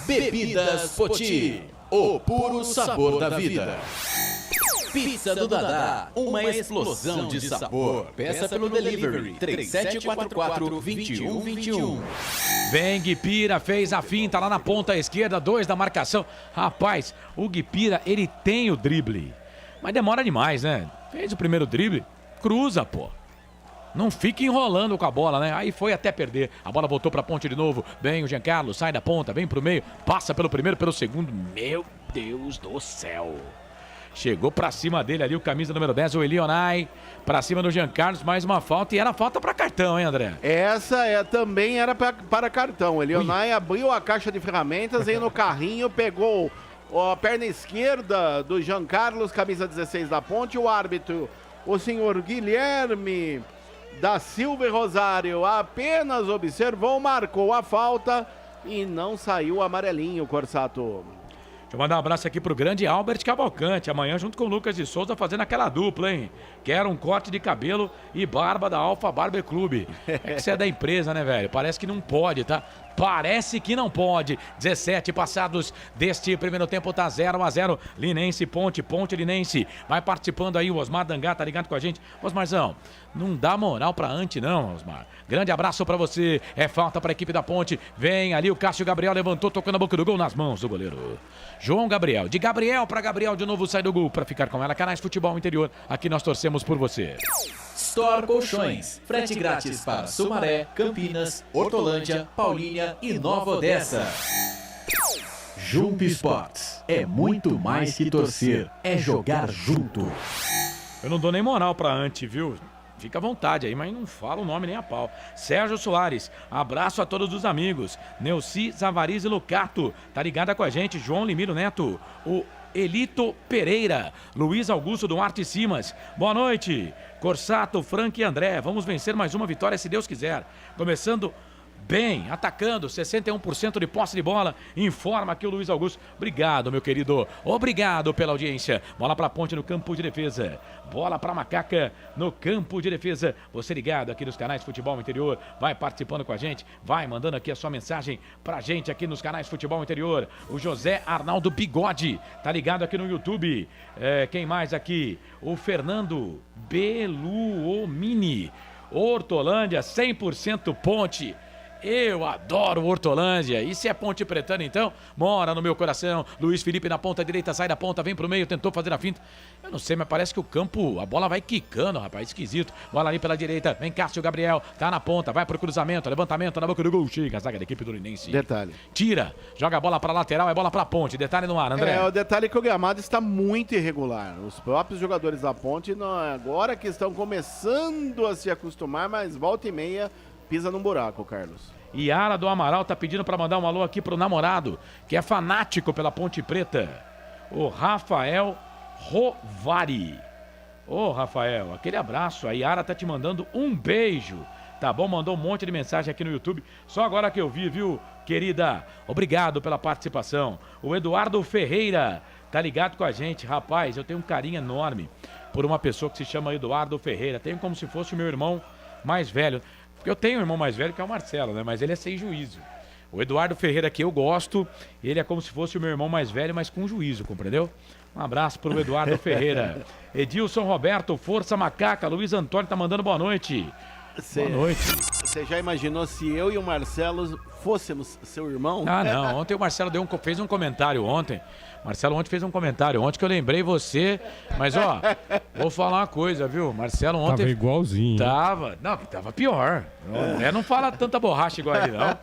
Bebidas Poti. O puro sabor da vida. Pizza do Dadá, uma explosão de sabor. Peça pelo delivery 3744-2121. Vem Guipira, fez a finta lá na ponta esquerda, 2 da marcação. Rapaz, o Guipira, ele tem o drible, mas demora demais, né? Fez o primeiro drible, cruza, pô. Não fica enrolando com a bola, né? Aí foi até perder. A bola voltou pra ponte de novo. Vem o Jean Carlos, sai da ponta, vem pro meio, passa pelo primeiro, pelo segundo. Meu Deus do céu. Chegou pra cima dele ali o camisa número 10, o Elionai, pra cima do Jean Carlos, mais uma falta, e era falta pra cartão, hein, André? Essa também era para cartão. O Elionai abriu a caixa de ferramentas, veio no carrinho, pegou a perna esquerda do Jean Carlos, camisa 16 da Ponte, o árbitro, o senhor Guilherme da Silva e Rosário, apenas observou, marcou a falta e não saiu amarelinho, Corsato. Deixa eu mandar um abraço aqui pro grande Albert Cavalcante. Amanhã, junto com o Lucas de Souza, fazendo aquela dupla, hein? Quero um corte de cabelo e barba da Alfa Barber Clube. É que você é da empresa, né, velho? Parece que não pode, tá? Parece que não pode. 17 passados deste primeiro tempo, tá 0-0. Linense, Ponte Linense. Vai participando aí o Osmar Dangá, tá ligado com a gente? Osmarzão, não dá moral pra Ante, não, Osmar. Grande abraço pra você. É falta pra equipe da Ponte. Vem ali o Cássio Gabriel, levantou, tocou na boca do gol, nas mãos do goleiro João Gabriel. De Gabriel pra Gabriel, de novo sai do gol pra ficar com ela. Canais Futebol Interior, aqui nós torcemos por você. Store Colchões. Frete grátis para Sumaré, Campinas, Hortolândia, Paulínia e Nova Odessa. Jump Sports. É muito mais que torcer. É jogar junto. Eu não dou nem moral pra Ante, viu? Fica à vontade aí, mas não fala o nome nem a pau. Sérgio Soares, abraço a todos os amigos. Neuci Zavariz e Lucato, tá ligada com a gente. João Limiro Neto, o Elito Pereira, Luiz Augusto Duarte Simas. Boa noite, Corsato, Frank e André. Vamos vencer mais uma vitória se Deus quiser. Começando bem, atacando, 61% de posse de bola, informa aqui o Luiz Augusto. Obrigado, meu querido, obrigado pela audiência. Bola pra Ponte no campo de defesa, bola pra Macaca no campo de defesa. Você ligado aqui nos canais Futebol Interior, vai participando com a gente, vai mandando aqui a sua mensagem pra gente aqui nos canais Futebol Interior. O José Arnaldo Bigode, tá ligado aqui no YouTube. Quem mais aqui? O Fernando Beluomini, Hortolândia, 100% Ponte. Eu adoro Hortolândia. E se é Ponte Pretana, então, mora no meu coração. Luiz Felipe na ponta direita, sai da ponta, vem pro meio, tentou fazer a finta. Eu não sei, mas parece que o campo, a bola vai quicando, rapaz, esquisito. Bola ali pela direita, vem Cássio Gabriel, tá na ponta, vai pro cruzamento, levantamento na boca do gol, chega a zaga da equipe do Linense. Detalhe. Tira, joga a bola pra lateral, é bola pra Ponte. Detalhe no ar, André. O detalhe é que o gramado está muito irregular. Os próprios jogadores da Ponte, agora que estão começando a se acostumar, mas volta e meia pisa num buraco, Carlos. Yara do Amaral tá pedindo pra mandar um alô aqui pro namorado, que é fanático pela Ponte Preta, o Rafael Rovari. Ô, Rafael, aquele abraço. A Yara tá te mandando um beijo. Tá bom? Mandou um monte de mensagem aqui no YouTube. Só agora que eu vi, viu, querida? Obrigado pela participação. O Eduardo Ferreira tá ligado com a gente. Rapaz, eu tenho um carinho enorme por uma pessoa que se chama Eduardo Ferreira. Tenho como se fosse o meu irmão mais velho. Porque eu tenho um irmão mais velho que é o Marcelo, né? Mas ele é sem juízo. O Eduardo Ferreira que eu gosto, ele é como se fosse o meu irmão mais velho, mas com juízo, compreendeu? Um abraço pro Eduardo Ferreira. Edilson Roberto, Força Macaca, Luiz Antônio tá mandando boa noite. Boa noite. Você já imaginou se eu e o Marcelo fôssemos seu irmão? Ah, não. Ontem o Marcelo fez um comentário ontem. Marcelo ontem fez um comentário ontem que eu lembrei você. Mas, ó, vou falar uma coisa, viu? Marcelo ontem... Tava igualzinho. Tava pior. Não fala tanta borracha igual ele, não.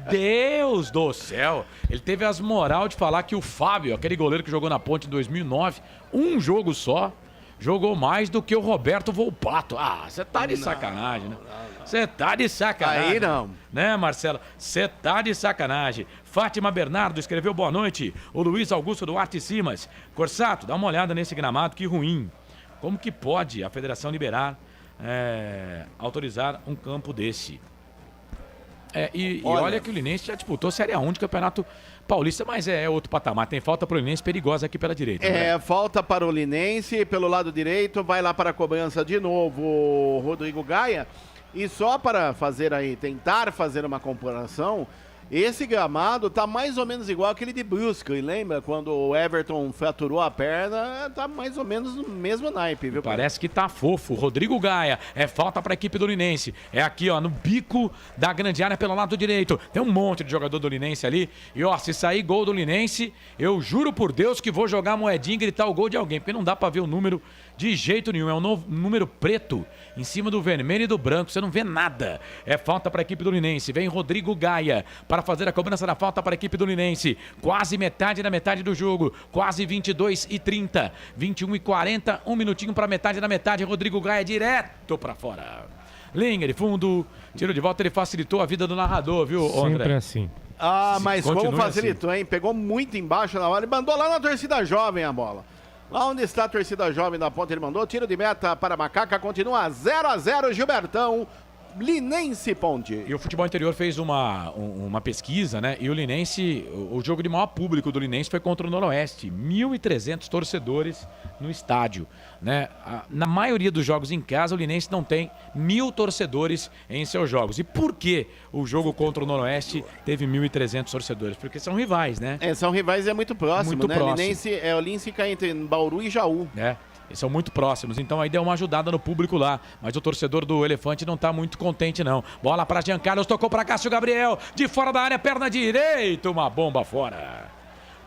Deus do céu. Ele teve as moral de falar que o Fábio, aquele goleiro que jogou na Ponte em 2009, um jogo só, jogou mais do que o Roberto Volpato. Ah, você tá de sacanagem, né? Você tá de sacanagem. Aí não. Né, Marcelo? Você tá de sacanagem. Fátima Bernardo escreveu boa noite. O Luiz Augusto Duarte Simas. Corsato, dá uma olhada nesse gramado, que ruim. Como que pode a federação liberar, autorizar um campo desse? E olha que o Linense já disputou Série A1 de Campeonato Paulista, mas é outro patamar. Tem falta pro Linense perigosa aqui pela direita. Né? Falta para o Linense pelo lado direito. Vai lá para a cobrança de novo o Rodrigo Gaia. E só para tentar fazer uma comparação, esse gramado tá mais ou menos igual aquele de Brusque. Lembra quando o Everton fraturou a perna? Tá mais ou menos no mesmo naipe, viu? Parece que tá fofo. Rodrigo Gaia. É falta pra equipe do Linense. É aqui, ó, no bico da grande área pelo lado direito. Tem um monte de jogador do Linense ali. E, ó, se sair gol do Linense, eu juro por Deus que vou jogar a moedinha e gritar o gol de alguém. Porque não dá pra ver o número de jeito nenhum. É um novo número preto em cima do vermelho e do branco. Você não vê nada. É falta pra equipe do Linense. Vem Rodrigo Gaia para fazer a cobrança da falta para a equipe do Linense. Quase metade da metade do jogo. Quase 22h30. 21h40. Um minutinho para metade da metade. Rodrigo Gaia direto para fora. Linha de fundo. Tiro de volta. Ele facilitou a vida do narrador, viu, André? Sempre assim. Ah, mas como facilitou, hein? Pegou muito embaixo na hora e mandou lá na torcida jovem a bola. Lá onde está a torcida jovem da Ponte, ele mandou. Tiro de meta para Macaca. Continua 0-0, Gilbertão. Linense Ponte. E o Futebol Interior fez uma pesquisa, né? E o Linense, o jogo de maior público do Linense foi contra o Noroeste. 1.300 torcedores no estádio, né? Na maioria dos jogos em casa, o Linense não tem 1.000 torcedores em seus jogos. E por que o jogo contra o Noroeste teve 1.300 torcedores? Porque são rivais, né? São rivais, é muito próximo, muito né? Próximo. O Linense fica entre Bauru e Jaú. Eles são muito próximos, então aí deu uma ajudada no público lá. Mas o torcedor do Elefante não tá muito contente, não. Bola para Jean Carlos, tocou para Cássio Gabriel. De fora da área, perna direita, uma bomba fora.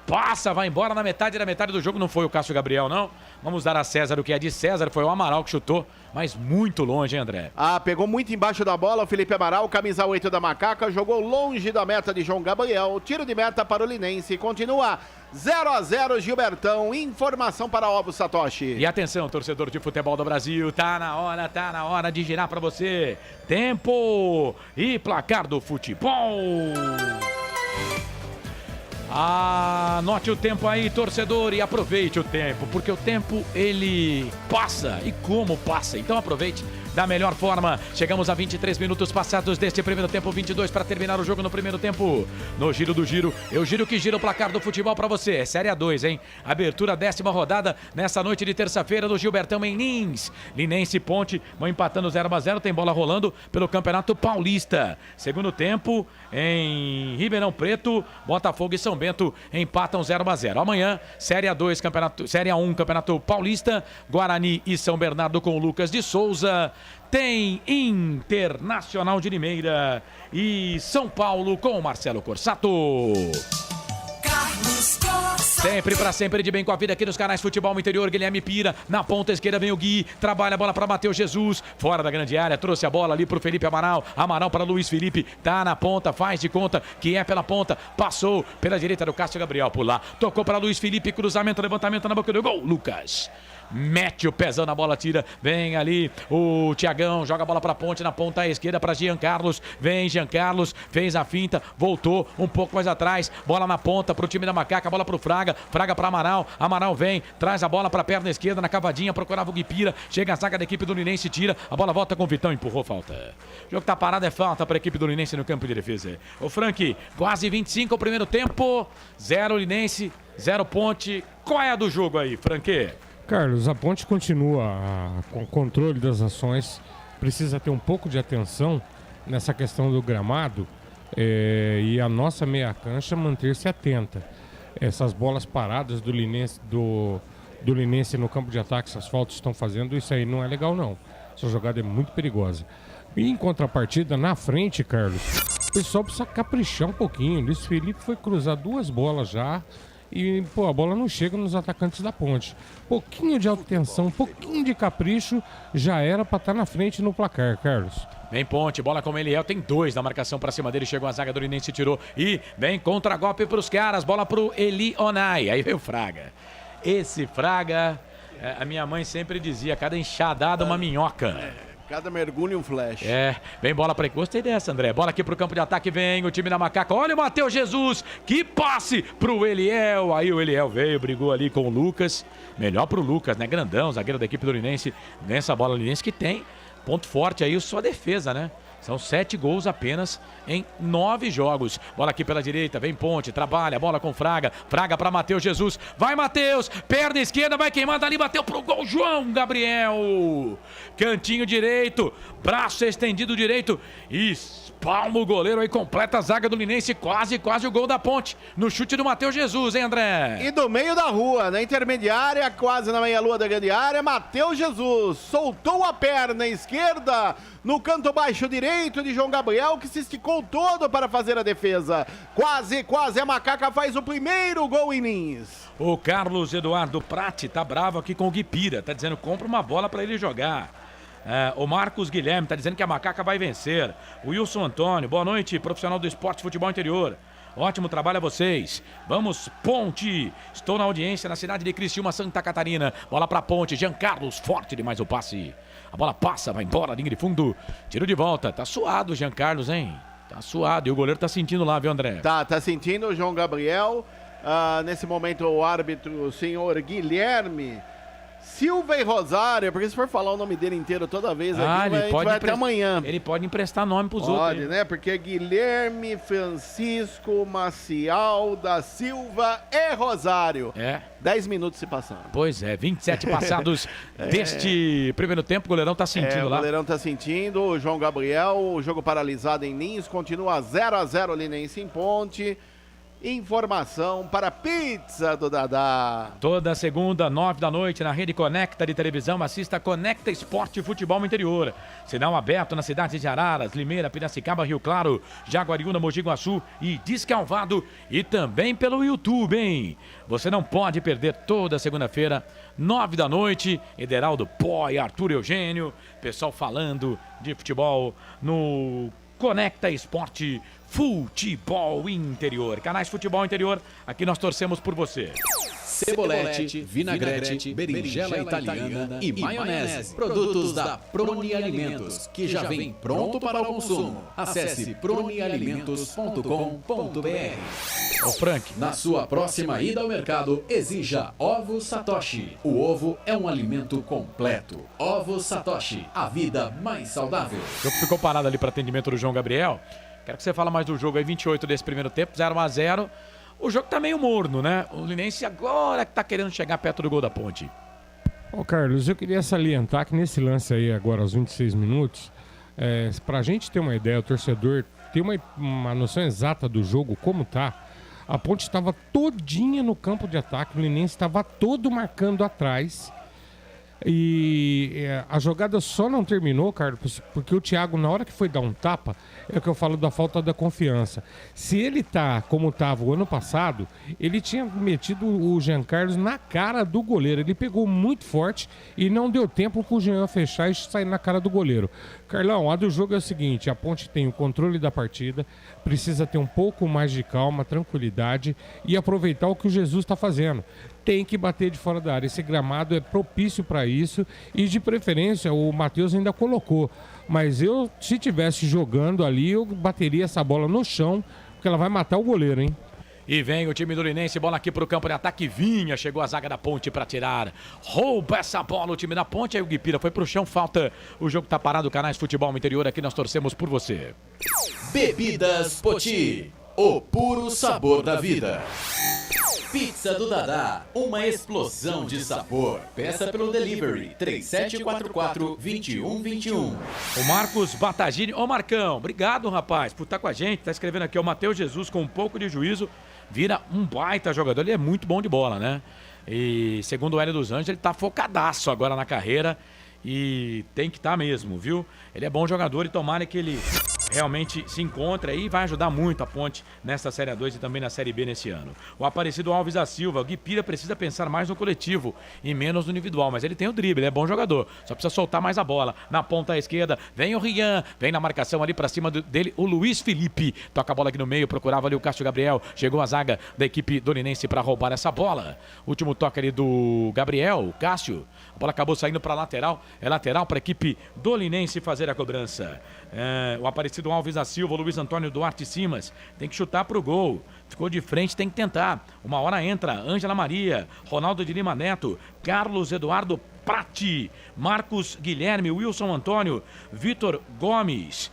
Passa, vai embora na metade do jogo. Não foi o Cássio Gabriel, não. Vamos dar a César o que é de César. Foi o Amaral que chutou, mas muito longe, hein, André? Pegou muito embaixo da bola o Felipe Amaral, camisa 8 da Macaca, jogou longe da meta de João Gabriel. Tiro de meta para o Linense. Continua 0-0, Gilbertão. Informação para Ovo Satoshi. E atenção, torcedor de futebol do Brasil. Tá na hora de girar para você. Tempo e placar do futebol. Anote o tempo aí, torcedor, e aproveite o tempo, porque o tempo, ele passa, e como passa, então aproveite da melhor forma. Chegamos a 23 minutos passados deste primeiro tempo, 22 para terminar o jogo no primeiro tempo. No giro do giro, eu giro que gira o placar do futebol para você. É Série A2, hein? Abertura 10ª rodada nessa noite de terça-feira do Gilbertão em Lins. Linense e Ponte vão empatando 0-0, tem bola rolando pelo Campeonato Paulista. Segundo tempo, em Ribeirão Preto, Botafogo e São Bento empatam 0-0. Amanhã, Série A2, Série A1, Campeonato Paulista, Guarani e São Bernardo com o Lucas de Souza. Tem Internacional de Limeira e São Paulo com o Marcelo Corsato. Sempre pra sempre de bem com a vida aqui nos canais Futebol Interior. Guilherme Pira, na ponta esquerda vem o Gui, trabalha a bola pra Matheus Jesus, fora da grande área, trouxe a bola ali pro Felipe Amaral, Amaral para Luiz Felipe, tá na ponta, faz de conta que é pela ponta, passou pela direita do Cássio Gabriel por lá, tocou para Luiz Felipe, cruzamento, levantamento na boca do gol, Lucas mete o pezão na bola, tira, vem ali o Thiagão, joga a bola pra ponte, na ponta esquerda pra Jean Carlos, vem Jean Carlos, fez a finta, voltou um pouco mais atrás, bola na ponta pro time da Macaca, bola pro Fraga, Fraga pra Amaral, Amaral vem, traz a bola pra perna esquerda, na cavadinha, procurava o Guipira, chega a zaga da equipe do Linense, tira, a bola volta com o Vitão, empurrou, falta. O jogo tá parado, é falta pra equipe do Linense no campo de defesa. O Frank, quase 25 o primeiro tempo, 0 Linense, 0 Ponte. Qual é a do jogo aí, Frank? Carlos, a Ponte continua com o controle das ações, precisa ter um pouco de atenção nessa questão do gramado e a nossa meia cancha manter-se atenta. Essas bolas paradas do Linense, do Linense no campo de ataque, essas faltas estão fazendo, isso aí não é legal não. Essa jogada é muito perigosa. E em contrapartida, na frente, Carlos, o pessoal precisa caprichar um pouquinho. Luiz Felipe foi cruzar 2 bolas já. E, a bola não chega nos atacantes da Ponte. Pouquinho de atenção, um pouquinho de capricho, já era para estar na frente no placar, Carlos. Vem Ponte, bola com Eliel, tem 2 na marcação pra cima dele, chegou a zaga do Linense, tirou e vem contra-golpe pros caras, bola pro Eli Onai, aí veio o Fraga. Esse Fraga, a minha mãe sempre dizia, cada enxadada uma minhoca. Cada mergulho um flash. Vem bola pra... Gostei dessa, André. Bola aqui pro campo de ataque, vem o time da Macaca. Olha o Matheus Jesus, que passe pro Eliel. Aí o Eliel veio, brigou ali com o Lucas. Melhor pro Lucas, né? Grandão, zagueiro da equipe do Linense. Nessa bola Linense que tem ponto forte aí, sua defesa, né? São 7 gols apenas em 9 jogos. Bola aqui pela direita, vem Ponte, trabalha, bola com Fraga. Fraga para Matheus Jesus. Vai Matheus, perna esquerda, vai queimando ali, bateu pro gol, João Gabriel. Cantinho direito, braço estendido direito. Espalma o goleiro aí, completa a zaga do Linense. Quase o gol da Ponte. No chute do Matheus Jesus, hein, André? E do meio da rua, na intermediária, quase na meia-lua da grande área, Matheus Jesus soltou a perna esquerda no canto baixo direito de João Gabriel, que se esticou todo para fazer a defesa. Quase a Macaca faz o primeiro gol em Lins. O Carlos Eduardo Prati tá bravo aqui com o Guipira, tá dizendo compra uma bola para ele jogar. O Marcos Guilherme tá dizendo que a Macaca vai vencer. O Wilson Antônio, boa noite, profissional do esporte futebol interior. Ótimo trabalho a vocês. Vamos, Ponte. Estou na audiência na cidade de Criciúma, Santa Catarina. Bola pra Ponte. Jean Carlos, forte demais o passe. A bola passa, vai embora, linha de fundo. Tiro de volta. Tá suado o Jean Carlos, hein? Tá suado. E o goleiro tá sentindo lá, viu, André? Tá sentindo o João Gabriel. Nesse momento, o árbitro, o senhor Guilherme, Silva e Rosário, porque se for falar o nome dele inteiro toda vez aqui, a gente vai até amanhã. Ele pode emprestar nome pros outros. Pode, né? Porque Guilherme Francisco Maciel da Silva e Rosário. 10 minutos se passando. Pois é, 27 passados deste primeiro tempo, o goleirão tá sentindo lá. O goleirão tá sentindo, o João Gabriel, o jogo paralisado em Lins, continua 0-0 Linense em Ponte. Informação para Pizza do Dadá. Toda segunda, 9 da noite, na Rede Conecta de televisão, assista Conecta Esporte e Futebol Interior. Sinal aberto nas cidades de Araras, Limeira, Piracicaba, Rio Claro, Jaguariúna, Mogi Guaçu e Descalvado. E também pelo YouTube, hein? Você não pode perder toda segunda-feira, 9 da noite, Ederaldo Pó e Arthur Eugênio, pessoal falando de futebol no Conecta Esporte Futebol Interior. Canais Futebol Interior, aqui nós torcemos por você. Cebolete, vinagrete, berinjela italiana e maionese. Produtos da Proni Alimentos, que já vem pronto para o consumo. Acesse pronialimentos.com.br. Ô Frank, na sua próxima ida ao mercado, exija Ovo Satoshi. O ovo é um alimento completo. Ovo Satoshi, a vida mais saudável. O jogo ficou parado ali para atendimento do João Gabriel. Quero que você fale mais do jogo aí, 28 desse primeiro tempo, 0-0. O jogo tá meio morno, né? O Linense agora que tá querendo chegar perto do gol da Ponte. Ô Carlos, eu queria salientar que nesse lance aí agora aos 26 minutos, pra gente ter uma ideia, o torcedor ter uma noção exata do jogo, como tá, a Ponte estava todinha no campo de ataque, o Linense estava todo marcando atrás. E a jogada só não terminou, Carlos, porque o Thiago, na hora que foi dar um tapa, é o que eu falo da falta da confiança. Se ele tá como estava o ano passado, ele tinha metido o Jean Carlos na cara do goleiro. Ele pegou muito forte e não deu tempo pro Jean fechar e sair na cara do goleiro. Carlão, a do jogo é o seguinte: a Ponte tem o controle da partida, precisa ter um pouco mais de calma, tranquilidade e aproveitar o que o Jesus está fazendo. Tem que bater de fora da área. Esse gramado é propício para isso e, de preferência, o Matheus ainda colocou. Mas eu, se tivesse jogando ali, eu bateria essa bola no chão, porque ela vai matar o goleiro, hein? E vem o time do Linense, bola aqui pro campo de ataque, Vinha, chegou a zaga da Ponte para tirar. Rouba essa bola o time da Ponte, aí o Guipira foi pro chão, falta. O jogo tá parado, Canais Futebol Interior, aqui nós torcemos por você. Bebidas Poti, o puro sabor da vida. Pizza do Dadá, uma explosão de sabor. Peça pelo delivery 3744-2121. O Marcos Batagini. Ô Marcão, obrigado, rapaz, por estar com a gente. Tá escrevendo aqui, o Matheus Jesus, com um pouco de juízo, vira um baita jogador. Ele é muito bom de bola, né? E segundo o Hélio dos Anjos, ele tá focadaço agora na carreira. E tem que estar mesmo, viu? Ele é bom jogador e tomara que ele realmente se encontra e vai ajudar muito a Ponte nessa Série A2 e também na Série B nesse ano. O Aparecido Alves da Silva, o Guipira precisa pensar mais no coletivo e menos no individual, mas ele tem o drible, ele é bom jogador, só precisa soltar mais a bola. Na ponta esquerda, vem o Rian, vem na marcação ali pra cima dele o Luiz Felipe, toca a bola aqui no meio, procurava ali o Cássio Gabriel, chegou a zaga da equipe do Linense pra roubar essa bola. Último toque ali do Gabriel, o Cássio, a bola acabou saindo pra lateral, é lateral pra equipe do Linense fazer a cobrança. O Aparecido Alves da Silva, o Luiz Antônio Duarte Simas, tem que chutar pro gol, ficou de frente, tem que tentar. Uma hora entra Ângela Maria, Ronaldo de Lima Neto, Carlos Eduardo Prati, Marcos Guilherme, Wilson Antônio, Vitor Gomes,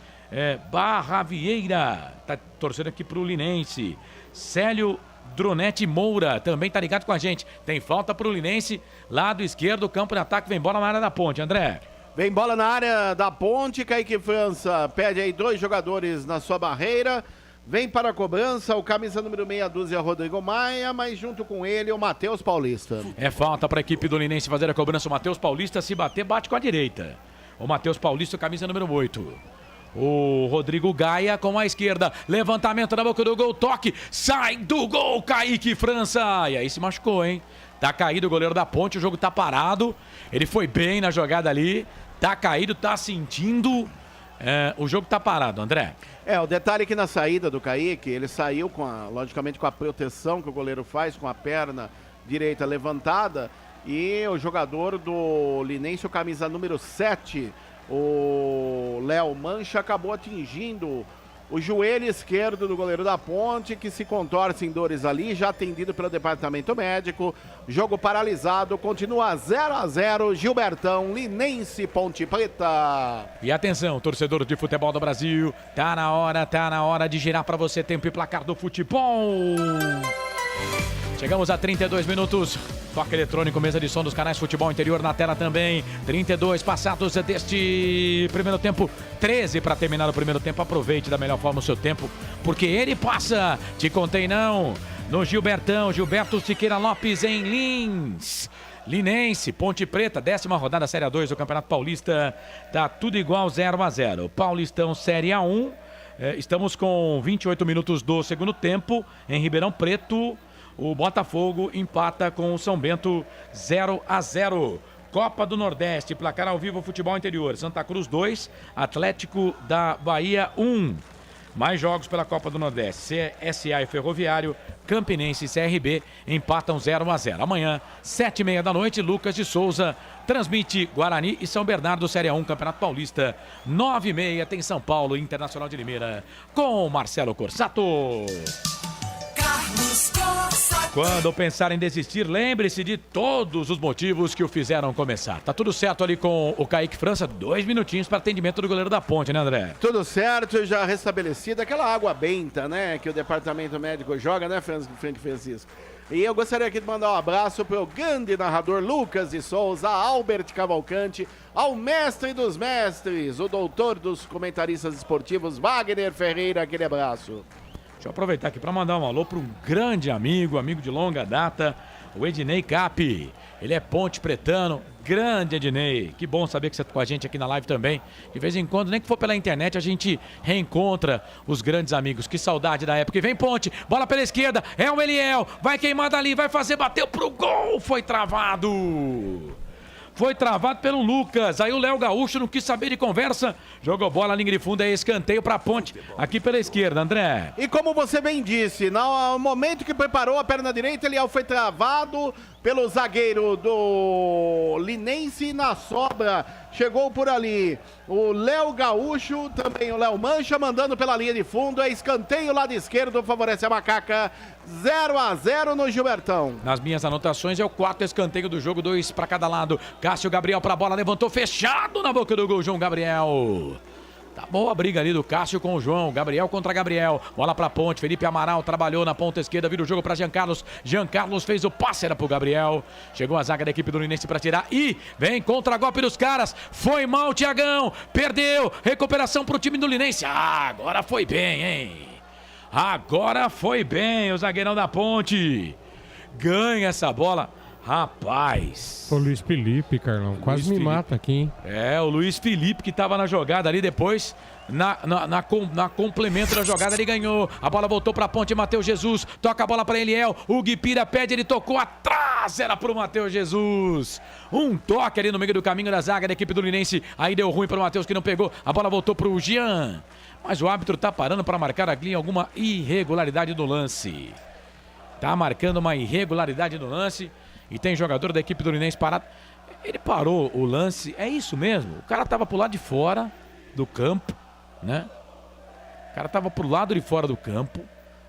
Barra Vieira, tá torcendo aqui pro Linense, Célio Dronete Moura, também tá ligado com a gente. Tem falta pro Linense, lado esquerdo, campo de ataque, vem bola na área da Ponte, André. Vem bola na área da Ponte, Kaique França pede aí 2 jogadores na sua barreira, vem para a cobrança o camisa número meia dúzia Rodrigo Maia, mas junto com ele o Matheus Paulista. É falta para a equipe do Linense fazer a cobrança, o Matheus Paulista se bater, bate com a direita. O Matheus Paulista, camisa número 8. O Rodrigo Gaia com a esquerda, levantamento na boca do gol, toque, sai do gol, Kaique França, e aí se machucou, hein? Tá caído o goleiro da Ponte, o jogo tá parado, ele foi bem na jogada ali, tá caído, tá sentindo, o jogo tá parado, André. O detalhe é que na saída do Kaique, ele saiu logicamente com a proteção que o goleiro faz, com a perna direita levantada, e o jogador do Linense, o camisa número 7, o Léo Mancha, acabou atingindo O joelho esquerdo do goleiro da Ponte, que se contorce em dores ali, já atendido pelo departamento médico. Jogo paralisado, continua 0-0, Gilbertão, Linense, Ponte Preta. E atenção, torcedor de futebol do Brasil, tá na hora de girar para você tempo e placar do futebol. Chegamos a 32 minutos. Toque eletrônico, mesa de som dos canais Futebol Interior na tela também. 32 passados deste primeiro tempo. 13 para terminar o primeiro tempo. Aproveite da melhor forma o seu tempo, porque ele passa. Te contei não. No Gilbertão, Gilberto Siqueira Lopes em Lins. Linense, Ponte Preta, 10ª rodada Série A2 do Campeonato Paulista. Tá tudo igual, 0-0. Paulistão Série A1. Estamos com 28 minutos do segundo tempo em Ribeirão Preto. O Botafogo empata com o São Bento 0-0. Copa do Nordeste, placar ao vivo Futebol Interior. Santa Cruz 2, Atlético da Bahia 1. Mais jogos pela Copa do Nordeste. CSA e Ferroviário, Campinense e CRB empatam 0-0. Amanhã, 7h30 da noite, Lucas de Souza transmite Guarani e São Bernardo Série A1 Campeonato Paulista. 9h30 tem São Paulo Internacional de Limeira com Marcelo Corsato. Quando pensar em desistir, lembre-se de todos os motivos que o fizeram começar. Tá tudo certo ali com o Kaique França, 2 minutinhos para atendimento do goleiro da Ponte, né, André? Tudo certo, já restabelecida aquela água benta, né, que o departamento médico joga, né, Frank Francisco? E eu gostaria aqui de mandar um abraço pro grande narrador Lucas de Souza, Albert Cavalcante, ao mestre dos mestres, o doutor dos comentaristas esportivos, Wagner Ferreira, aquele abraço. Deixa eu aproveitar aqui para mandar um alô para um grande amigo de longa data, o Ednei Cap. Ele é ponte pretano, grande Ednei. Que bom saber que você está com a gente aqui na live também. De vez em quando, nem que for pela internet, a gente reencontra os grandes amigos. Que saudade da época. E vem Ponte, bola pela esquerda, é o Eliel, vai queimada ali, vai fazer, bateu pro gol, foi travado. Foi travado pelo Lucas. Aí o Léo Gaúcho não quis saber de conversa. Jogou bola, linha de fundo, é escanteio pra Ponte. Aqui pela esquerda, André. E como você bem disse, no momento que preparou a perna direita, ele foi travado pelo zagueiro do Linense na sobra. Chegou por ali o Léo Gaúcho, também o Léo Mancha, mandando pela linha de fundo. É escanteio lado esquerdo, favorece a Macaca. 0-0 no Gilbertão. Nas minhas anotações é o 4º escanteio do jogo, 2 para cada lado. Cássio Gabriel pra bola, levantou fechado na boca do gol, João Gabriel. Tá boa a briga ali do Cássio com o João. Gabriel contra Gabriel. Bola pra Ponte. Felipe Amaral trabalhou na ponta esquerda. Vira o jogo pra Jean Carlos. Jean Carlos fez o passe, era pro Gabriel. Chegou a zaga da equipe do Linense pra tirar. E vem contra-golpe dos caras. Foi mal, Tiagão. Perdeu. Recuperação pro time do Linense. Ah, agora foi bem, hein? Agora foi bem o zagueirão da Ponte. Ganha essa bola. Rapaz. O Luiz Felipe, Carlão, quase me mata aqui, hein? É, o Luiz Felipe que tava na jogada ali depois, na complemento da jogada, ele ganhou. A bola voltou pra Ponte, Matheus Jesus, toca a bola pra Eliel, o Guipira pede, ele tocou atrás, era pro Matheus Jesus. Um toque ali no meio do caminho da zaga da equipe do Linense, aí deu ruim pro Matheus que não pegou, a bola voltou pro Jean. Mas o árbitro tá parando pra marcar ali alguma irregularidade no lance. Tá marcando uma irregularidade no lance. E tem jogador da equipe do Linense parado. Ele parou o lance, é isso mesmo. O cara tava pro lado de fora do campo, né? O cara tava pro lado de fora do campo.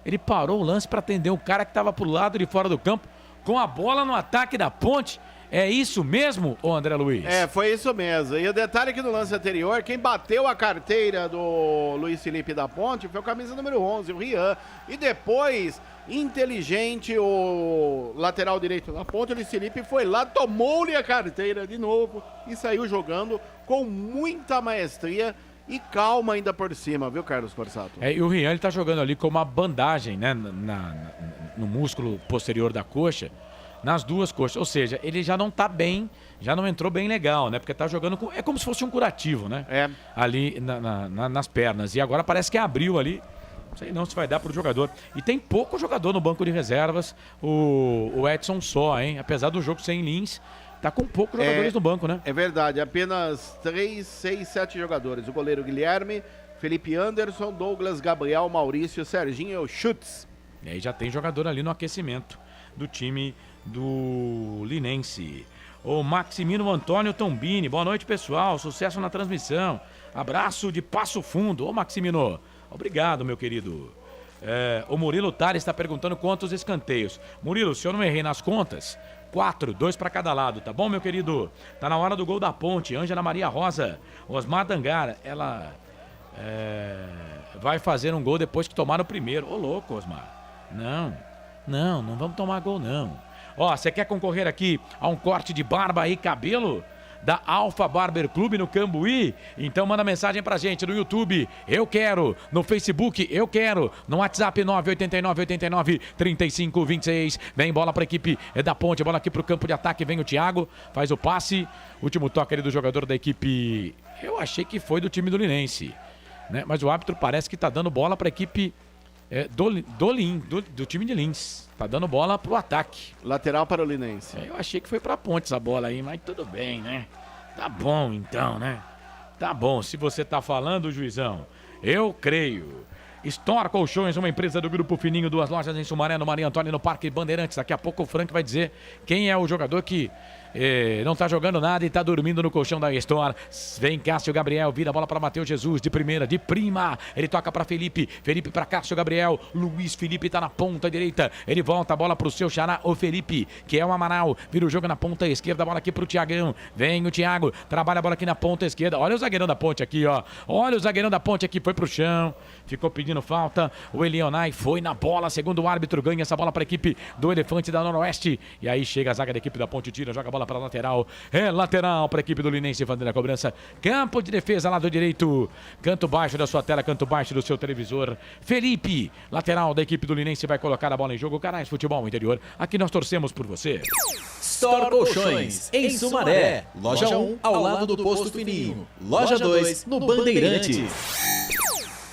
Ele parou o lance para atender um cara que tava pro lado de fora do campo com a bola no ataque da Ponte. É isso mesmo, ô André Luiz? É, foi isso mesmo. E o detalhe é que no lance anterior, quem bateu a carteira do Luiz Felipe da Ponte foi o camisa número 11, o Rian. E depois, inteligente, o lateral direito da Ponte, o Luiz Felipe, foi lá, tomou-lhe a carteira de novo e saiu jogando com muita maestria e calma ainda por cima, viu, Carlos Corsato? É, e o Rian, ele tá jogando ali com uma bandagem, né, no músculo posterior da coxa. Nas duas coxas, ou seja, ele já não tá bem, já não entrou bem legal, né? Porque tá jogando com, é como se fosse um curativo, né? É. Ali nas pernas. E agora parece que abriu ali, não sei não se vai dar pro jogador. E tem pouco jogador no banco de reservas, o Edson só, hein? Apesar do jogo ser em Lins, tá com poucos jogadores no banco, né? É verdade, apenas 3, 6, 7 jogadores. O goleiro Guilherme, Felipe Anderson, Douglas, Gabriel, Maurício, Serginho Schutz. E aí já tem jogador ali no aquecimento do time do Linense. O Maximino Antônio Tombini, boa noite pessoal, sucesso na transmissão, abraço de Passo Fundo. Ô Maximino, Obrigado, meu querido. O Murilo Tari está perguntando quantos escanteios. Murilo, se eu não errei nas contas, 4, 2 para cada lado, tá bom, meu querido? Tá na hora do gol da Ponte. Ângela Maria Rosa, Osmar Dangara, ela vai fazer um gol depois que tomar o primeiro. Ô, louco, Osmar. Não vamos tomar gol, não. Ó, você quer concorrer aqui a um corte de barba e cabelo da Alfa Barber Clube no Cambuí? Então manda mensagem pra gente no YouTube, eu quero, no Facebook, eu quero, no WhatsApp 989-89-3526. Vem bola pra equipe da Ponte, bola aqui pro campo de ataque, vem o Thiago, faz o passe, último toque ali do jogador da equipe, eu achei que foi do time do Linense, né? Mas o árbitro parece que tá dando bola pra equipe do time de Lins. Tá dando bola pro ataque. Lateral para o Linense. Eu achei que foi pra Ponte essa bola aí, mas tudo bem, né? Tá bom então, né? Tá bom, se você tá falando, juizão, eu creio. Store Colchões, uma empresa do Grupo Fininho, 2 lojas em Sumaré, no Maria Antônia, no Parque Bandeirantes. Daqui a pouco o Frank vai dizer quem é o jogador que não tá jogando nada e tá dormindo no colchão da Store. Vem Cássio Gabriel, vira a bola para Matheus Jesus, de primeira, de prima. Ele toca para Felipe para Cássio Gabriel. Luiz Felipe tá na ponta direita. Ele volta a bola pro seu xará, o Felipe, que é o Amaral. Vira o jogo na ponta esquerda, a bola aqui pro Thiagão. Vem o Thiago, trabalha a bola aqui na ponta esquerda. Olha o zagueirão da Ponte aqui, ó. Olha o zagueirão da Ponte aqui, foi pro chão. Ficou pedindo falta. O Elionai foi na bola, segundo o árbitro, ganha essa bola para a equipe do Elefante da Noroeste. E aí chega a zaga da equipe da Ponte, tira, joga a bola para lateral. É lateral para a equipe do Linense, fazendo a cobrança. Campo de defesa, lado direito. Canto baixo da sua tela, canto baixo do seu televisor. Felipe, lateral da equipe do Linense, vai colocar a bola em jogo. Canais Futebol Interior, aqui nós torcemos por você. Store Colchões, em Sumaré. Loja 1, ao lado do Posto Fininho. Loja 2, no Bandeirantes.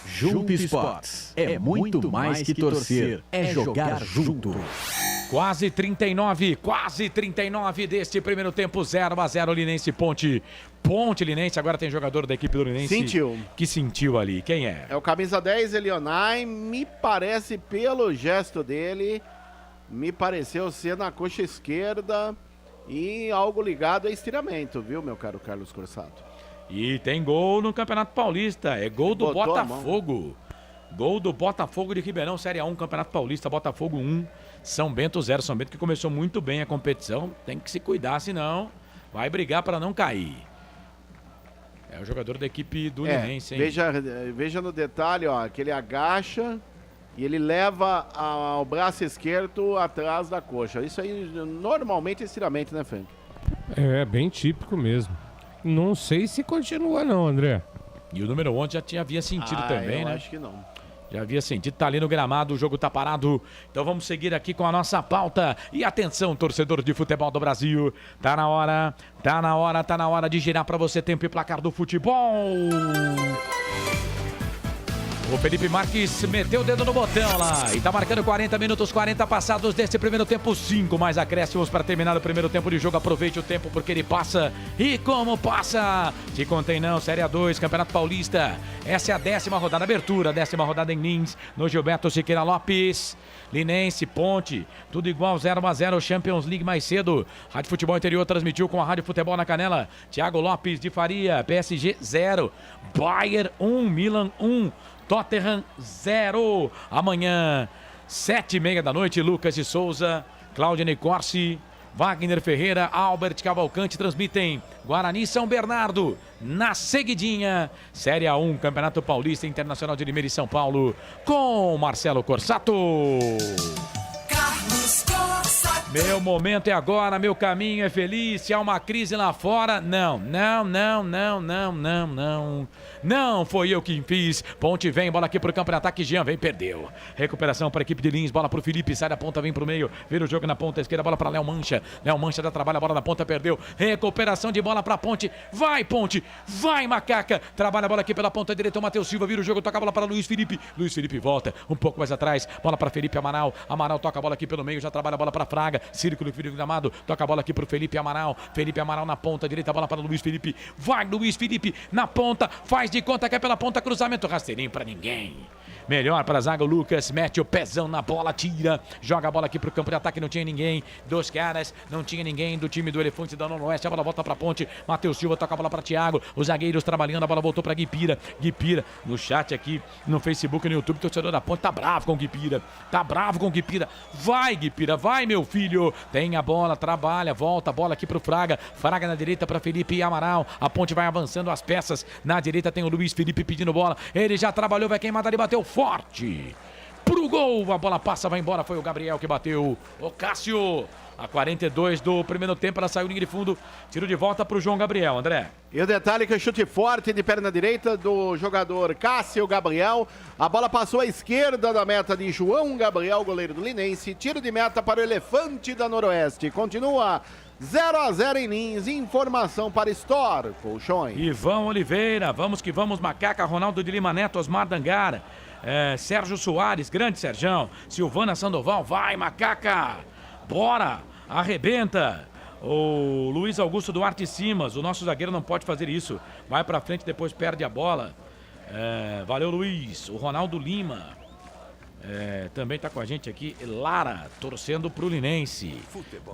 Jump Sports é muito mais que torcer, é jogar junto. Quase 39 deste primeiro tempo, 0-0 Linense Ponte. Ponte Linense, agora tem jogador da equipe do Linense. Que sentiu ali, quem é? É o camisa 10, Elionai, me parece pelo gesto dele, me pareceu ser na coxa esquerda e algo ligado a estiramento, viu, meu caro Carlos Corsato? E tem gol no Campeonato Paulista, é gol do Botafogo. Gol do Botafogo de Ribeirão, Série A1, Campeonato Paulista, Botafogo 1, São Bento 0. São Bento que começou muito bem a competição, tem que se cuidar, senão vai brigar para não cair. É o jogador da equipe do Linense, hein? Veja no detalhe, ó, que ele agacha e ele leva o braço esquerdo atrás da coxa. Isso aí normalmente é estiramento, né, Frank? É, bem típico mesmo. Não sei se continua não, André. E o número 11 já havia sentido também, eu né? Acho que não. Já havia sentido, tá ali no gramado, o jogo tá parado. Então vamos seguir aqui com a nossa pauta. E atenção, torcedor de futebol do Brasil. Tá na hora de girar pra você tempo e placar do futebol. O Felipe Marques meteu o dedo no botão lá e tá marcando 40 minutos, 40 passados deste primeiro tempo, 5 mais acréscimos para terminar o primeiro tempo de jogo. Aproveite o tempo porque ele passa e como passa. Te contém não, Série A2, Campeonato Paulista. Essa é a 10ª rodada, abertura, 10ª rodada em Lins, no Gilberto Siqueira Lopes. Linense, Ponte, tudo igual, 0-0, Champions League mais cedo. Rádio Futebol Interior transmitiu com a Rádio Futebol na Canela. Thiago Lopes de Faria, PSG 0, Bayern 1, Milan 1. Tottenham 0. Amanhã, 7h30 da noite, Lucas de Souza, Claudinei Corsi, Wagner Ferreira, Albert Cavalcante transmitem Guarani São Bernardo. Na seguidinha, Série A1, Campeonato Paulista Internacional de Limeira e São Paulo, com Marcelo Corsato. Carlos Corsato. Meu momento é agora, meu caminho é feliz. Se há uma crise lá fora, não. Não foi eu que fiz. Ponte vem, bola aqui pro campo de ataque. Jean vem, perdeu. Recuperação para a equipe de Lins, bola pro Felipe, sai da ponta, vem pro meio. Vira o jogo na ponta esquerda, bola para Léo Mancha. Léo Mancha dá trabalho, a bola na ponta, perdeu. Recuperação de bola para Ponte. Vai, Ponte. Vai, Macaca. Trabalha a bola aqui pela ponta direita. O Matheus Silva vira o jogo, toca a bola para Luiz Felipe. Luiz Felipe volta um pouco mais atrás. Bola para Felipe Amaral. Amaral toca a bola aqui pelo meio, já trabalha a bola para Fraga. Círculo gramado, toca a bola aqui pro Felipe Amaral. Felipe Amaral na ponta direita, bola para Luiz Felipe. Vai, Luiz Felipe na ponta, faz de conta que é pela ponta, cruzamento rasteirinho para ninguém. Melhor para a zaga, o Lucas mete o pezão na bola, tira, joga a bola aqui pro campo de ataque, não tinha ninguém, 2 caras, não tinha ninguém do time do Elefante da Noroeste, a bola volta pra ponte, Matheus Silva toca a bola pra Thiago, os zagueiros trabalhando, a bola voltou pra Guipira, no chat aqui, no Facebook e no YouTube, o torcedor da ponte tá bravo com o Guipira, vai Guipira, vai meu filho, tem a bola, trabalha, volta a bola aqui pro Fraga na direita pra Felipe Amaral, a ponte vai avançando as peças, na direita tem o Luiz Felipe pedindo bola, ele já trabalhou, vai queimar ali, bateu forte pro gol, a bola passa, vai embora, foi o Gabriel que bateu, o Cássio, a 42 do primeiro tempo, ela saiu linha de fundo, tiro de volta pro João Gabriel, André. E o detalhe que o chute forte de perna direita do jogador Cássio Gabriel, a bola passou à esquerda da meta de João Gabriel, goleiro do Linense, tiro de meta para o Elefante da Noroeste, continua 0-0 em Lins, informação para Store Colchões. Ivan Oliveira, vamos que vamos, Macaca, Ronaldo de Lima Neto, Osmar Dangara, Sérgio Soares, grande Serjão, Silvana Sandoval, vai Macaca, bora, arrebenta, o Luiz Augusto Duarte Simas, o nosso zagueiro não pode fazer isso, vai pra frente, depois perde a bola, valeu Luiz, o Ronaldo Lima, também tá com a gente aqui, Lara, torcendo pro Linense.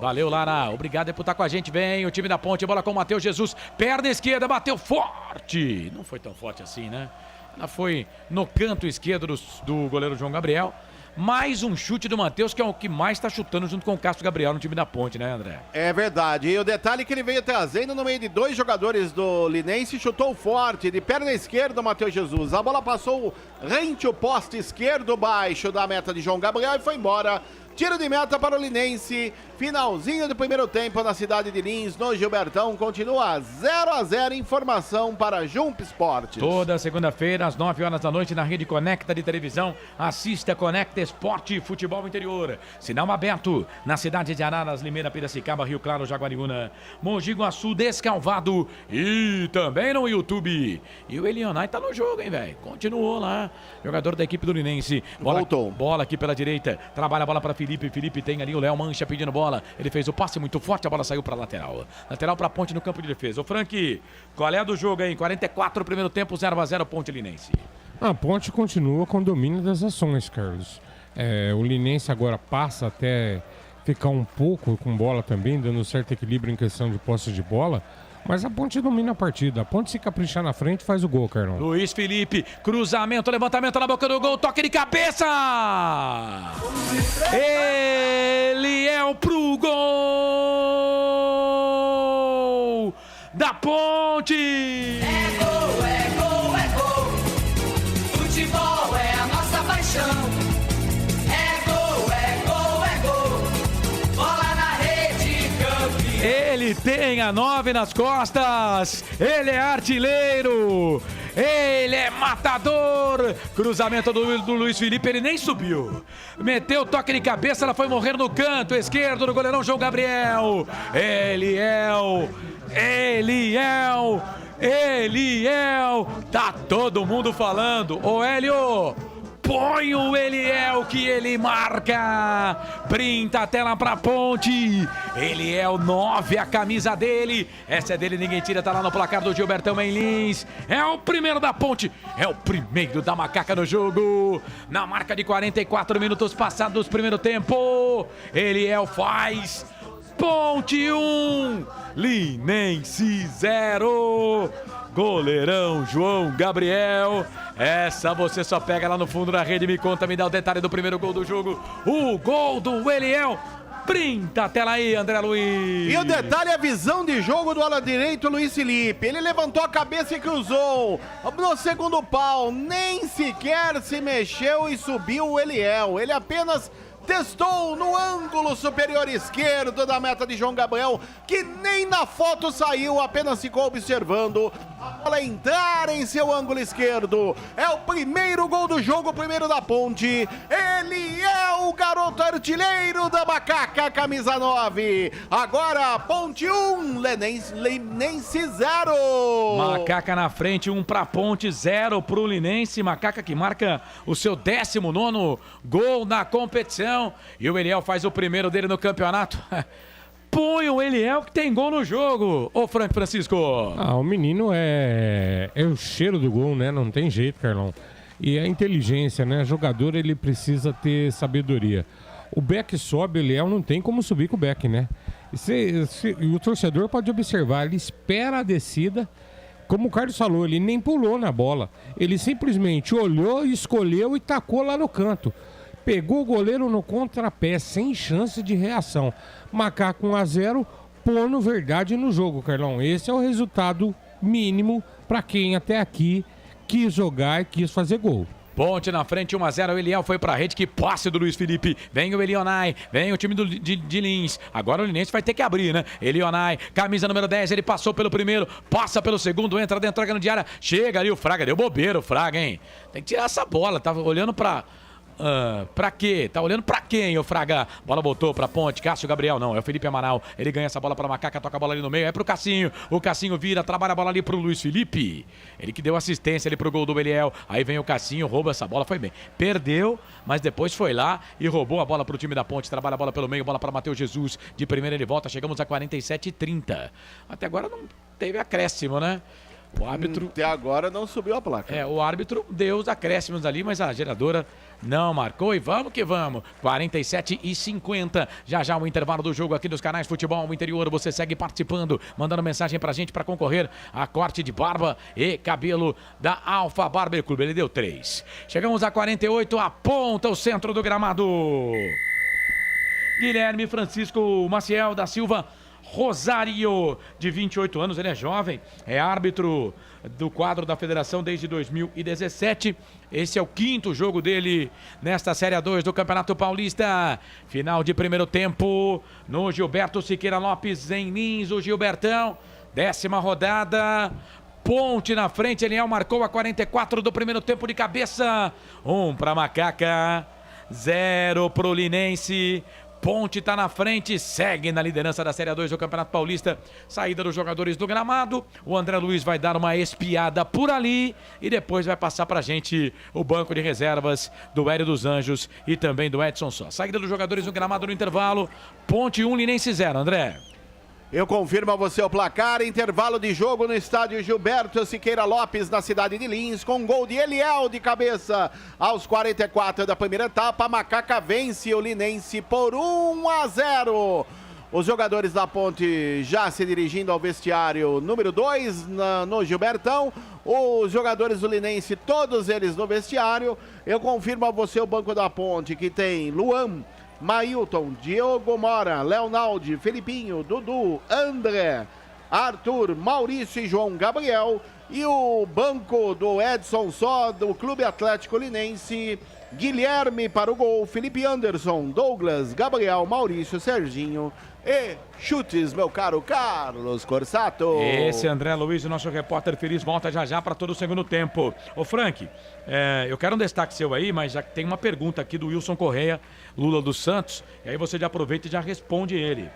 Valeu, Lara, obrigado por estar com a gente. Vem o time da ponte, bola com o Matheus Jesus, perna esquerda, bateu forte. Não foi tão forte assim, né? Ela foi no canto esquerdo do goleiro João Gabriel. Mais um chute do Matheus, que é o que mais está chutando junto com o Castro Gabriel no time da ponte, né, André? É verdade. E o detalhe é que ele veio trazendo no meio de 2 jogadores do Linense, chutou forte, de perna esquerda, o Matheus Jesus. A bola passou rente o poste esquerdo baixo da meta de João Gabriel e foi embora. Tiro de meta para o Linense, finalzinho do primeiro tempo na cidade de Lins, no Gilbertão, continua 0-0, informação para Jump Esportes. Toda segunda-feira, às 9 horas da noite, na rede Conecta de televisão, assista Conecta Esporte e Futebol Interior. Sinal aberto na cidade de Araras, Limeira, Piracicaba, Rio Claro, Jaguariúna, Mogi Guaçu, Descalvado e também no YouTube. E o Elionai tá no jogo, hein, velho? Continuou lá, jogador da equipe do Linense. Voltou. Bola aqui pela direita, trabalha a bola para Felipe tem ali o Léo Mancha pedindo bola, ele fez o passe muito forte, a bola saiu para lateral para ponte no campo de defesa. Ô Frank, qual é a do jogo aí? 44 primeiro tempo, 0-0 Ponte Linense. A ponte continua com o domínio das ações, Carlos. O Linense agora passa até ficar um pouco com bola também, dando certo equilíbrio em questão de posse de bola. Mas a ponte domina a partida. A ponte, se caprichar na frente, faz o gol, Carlão. Luiz Felipe, cruzamento, levantamento na boca do gol, toque de cabeça! Ele é o pro gol da ponte! É gol, é gol, é gol. Futebol é a nossa paixão. Ele tem a 9 nas costas, ele é artilheiro, ele é matador. Cruzamento do Luiz Felipe, ele nem subiu. Meteu toque de cabeça, ela foi morrer no canto esquerdo do goleirão João Gabriel. Eliel, tá todo mundo falando. Ô Hélio, põe o Eliel que ele marca. Printa a tela pra ponte. Eliel 9, a camisa dele. Essa é dele, ninguém tira, tá lá no placar do Gilbertão em Lins. É o primeiro da ponte. É o primeiro da Macaca no jogo. Na marca de 44 minutos passados do primeiro tempo. Eliel faz. Ponte 1, Linense 0. Goleirão João Gabriel. Essa você só pega lá no fundo da rede. Me conta, me dá o detalhe do primeiro gol do jogo. O gol do Eliel. Printa a tela aí, André Luiz. E o detalhe é a visão de jogo do ala direito, Luiz Felipe. Ele levantou a cabeça e cruzou. No segundo pau, nem sequer se mexeu e subiu o Eliel. Ele apenas testou no ângulo superior esquerdo da meta de João Gabriel, que nem na foto saiu, apenas ficou observando a bola entrar em seu ângulo esquerdo. É o primeiro gol do jogo, o primeiro da ponte. Ele é o garoto artilheiro da Macaca, camisa 9. Agora, Ponte 1, Linense 0. Macaca na frente, 1 pra Ponte, 0 pro Linense. Macaca que marca o seu 19º gol na competição. E o Eliel faz o primeiro dele no campeonato. Põe o Eliel que tem gol no jogo. Ô Frank Francisco. O menino é o cheiro do gol, né? Não tem jeito, Carlão. E a inteligência, né? O jogador, ele precisa ter sabedoria. O Beck sobe, o Eliel não tem como subir com o Beck, né? E o torcedor pode observar, ele espera a descida. Como o Carlos falou, ele nem pulou na bola. Ele simplesmente olhou, escolheu e tacou lá no canto. Pegou o goleiro no contrapé, sem chance de reação. Macaco 1-0, pondo verdade no jogo, Carlão. Esse é o resultado mínimo para quem até aqui quis jogar e quis fazer gol. Ponte na frente, 1-0, o Eliel foi pra rede, que passe do Luiz Felipe, vem o Elionai, vem o time de Lins, agora o Linense vai ter que abrir, né? Elionai, camisa número 10, ele passou pelo primeiro, passa pelo segundo, entra dentro da grande área, chega ali o Fraga, deu bobeira o Fraga, hein? Tem que tirar essa bola, tava olhando pra quê? Tá olhando pra quem, o Fraga? Bola voltou pra Ponte, Cássio Gabriel, não, é o Felipe Amaral. Ele ganha essa bola pra Macaca, toca a bola ali no meio, é pro Cassinho. O Cassinho vira, trabalha a bola ali pro Luiz Felipe. Ele que deu assistência ali pro gol do Beliel. Aí vem o Cassinho, rouba essa bola, foi bem. Perdeu, mas depois foi lá e roubou a bola pro time da Ponte. Trabalha a bola pelo meio, bola pra Matheus Jesus. De primeira ele volta, chegamos a 47-30. Até agora não teve acréscimo, né? O árbitro... Até agora não subiu a placa. O árbitro deu os acréscimos ali, mas a geradora não marcou e vamos que vamos. 47-50. Já o intervalo do jogo aqui dos canais Futebol Interior. Você segue participando, mandando mensagem pra gente pra concorrer a corte de barba e cabelo da Alfa Barber Clube. Ele deu 3. Chegamos a 48, aponta o centro do gramado. Guilherme Francisco Maciel da Silva Rosário, de 28 anos, ele é jovem, é árbitro do quadro da federação desde 2017. Esse é o 5º jogo dele nesta Série A2 do Campeonato Paulista. Final de primeiro tempo no Gilberto Siqueira Lopes em Lins, o Gilbertão. 10ª rodada. Ponte na frente, Eliel marcou a 44 do primeiro tempo de cabeça. 1 para Macaca, 0 pro Linense. Ponte tá na frente, segue na liderança da Série A2 do Campeonato Paulista. Saída dos jogadores do gramado. O André Luiz vai dar uma espiada por ali e depois vai passar pra gente o banco de reservas do Hélio dos Anjos e também do Edson Só. Saída dos jogadores do gramado no intervalo. Ponte 1, Linense 0, André. Eu confirmo a você o placar, intervalo de jogo no estádio Gilberto Siqueira Lopes, na cidade de Lins, com gol de Eliel de cabeça. Aos 44 da primeira etapa, Macaca vence o Linense por 1-0. Os jogadores da Ponte já se dirigindo ao vestiário número 2 no Gilbertão. Os jogadores do Linense, todos eles no vestiário. Eu confirmo a você o banco da Ponte, que tem Luan, Mailton, Diogo Mora, Leonaldi, Felipinho, Dudu, André, Arthur, Maurício e João Gabriel. E o banco do Edson Só, do Clube Atlético Linense, Guilherme para o gol, Felipe Anderson, Douglas, Gabriel, Maurício, Serginho e chutes, meu caro Carlos Corsato. Esse André Luiz, o nosso repórter feliz, volta já para todo o segundo tempo. Ô Frank, eu quero um destaque seu aí, mas já tem uma pergunta aqui do Wilson Correia, Lula dos Santos, e aí você já aproveita e já responde ele.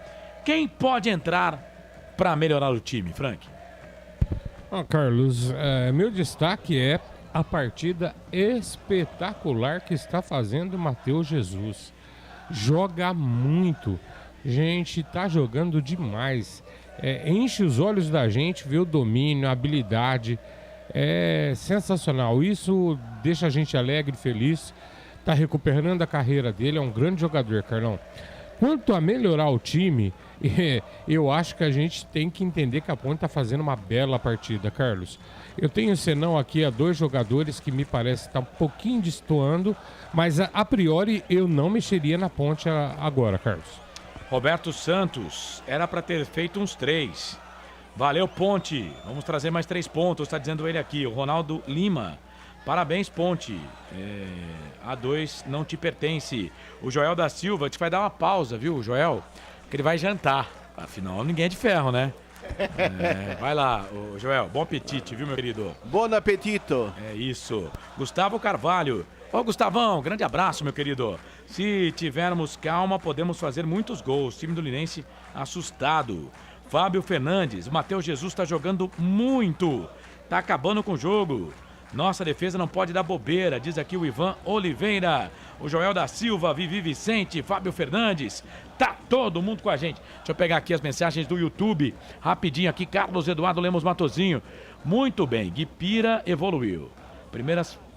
Quem pode entrar para melhorar o time, Frank? Carlos, meu destaque é a partida espetacular que está fazendo o Matheus Jesus. Joga muito. Gente, tá jogando demais. Enche os olhos da gente, vê o domínio, a habilidade. É sensacional. Isso deixa a gente alegre, feliz. Tá recuperando a carreira dele, é um grande jogador, Carlão. Quanto a melhorar o time, eu acho que a gente tem que entender que a Ponte tá fazendo uma bela partida, Carlos. Eu tenho senão aqui a 2 jogadores que me parece estar um pouquinho destoando, mas a priori eu não mexeria na Ponte agora, Carlos. Roberto Santos, era para ter feito uns 3. Valeu, Ponte. Vamos trazer mais 3 pontos, está dizendo ele aqui. O Ronaldo Lima. Parabéns, Ponte. A2 não te pertence. O Joel da Silva, te vai dar uma pausa, viu, Joel? Que ele vai jantar. Afinal, ninguém é de ferro, né? Vai lá, Joel. Bom apetite, viu, meu querido? Bom apetito. É isso. Gustavo Carvalho. Ô, Gustavão, grande abraço, meu querido. Se tivermos calma, podemos fazer muitos gols. Time do Linense assustado. Fábio Fernandes. O Matheus Jesus está jogando muito. Tá acabando com o jogo. Nossa defesa não pode dar bobeira, diz aqui o Ivan Oliveira. O Joel da Silva, Vivi Vicente, Fábio Fernandes. Tá todo mundo com a gente. Deixa eu pegar aqui as mensagens do YouTube. Rapidinho aqui, Carlos Eduardo Lemos Matozinho. Muito bem, Guipira evoluiu.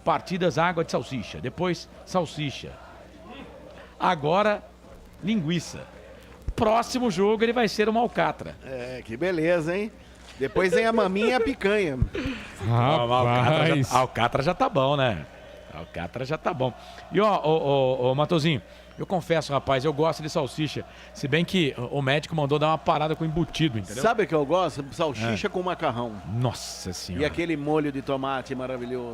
partidas água de salsicha, depois salsicha. Agora, linguiça. Próximo jogo ele vai ser uma alcatra. Que beleza, hein? Depois vem a maminha e a picanha. A alcatra já tá bom, né? A alcatra já tá bom. E ó, Matosinho, eu confesso, rapaz, eu gosto de salsicha. Se bem que o médico mandou dar uma parada com embutido, entendeu? Sabe o que eu gosto? Salsicha com macarrão. Nossa senhora. E aquele molho de tomate maravilhoso.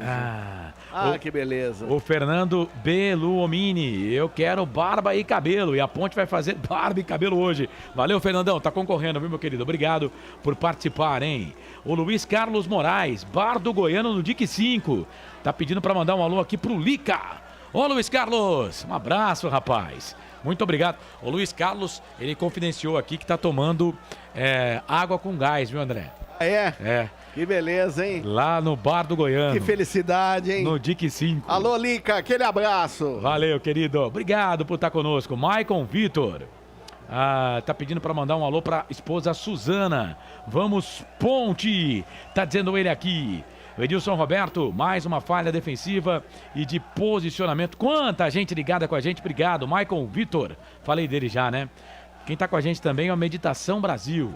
Que beleza. O Fernando Beluomini, eu quero barba e cabelo. E a Ponte vai fazer barba e cabelo hoje. Valeu, Fernandão, tá concorrendo, viu, meu querido? Obrigado por participar, hein? O Luiz Carlos Moraes, bar do Goiano no DIC 5. Tá pedindo pra mandar um alô aqui pro Lica. Ô, Luiz Carlos, um abraço, rapaz. Muito obrigado. O Luiz Carlos, ele confidenciou aqui que tá tomando água com gás, viu, André? É? Que beleza, hein? Lá no bar do Goiano. Que felicidade, hein? No DIC 5. Alô, Lica, aquele abraço. Valeu, querido. Obrigado por estar conosco. Maicon Vitor. Tá pedindo para mandar um alô para esposa Suzana. Vamos, Ponte. Tá dizendo ele aqui. O Edilson Roberto, mais uma falha defensiva e de posicionamento. Quanta gente ligada com a gente. Obrigado, Maicon Vitor. Falei dele já, né? Quem tá com a gente também é o Meditação Brasil.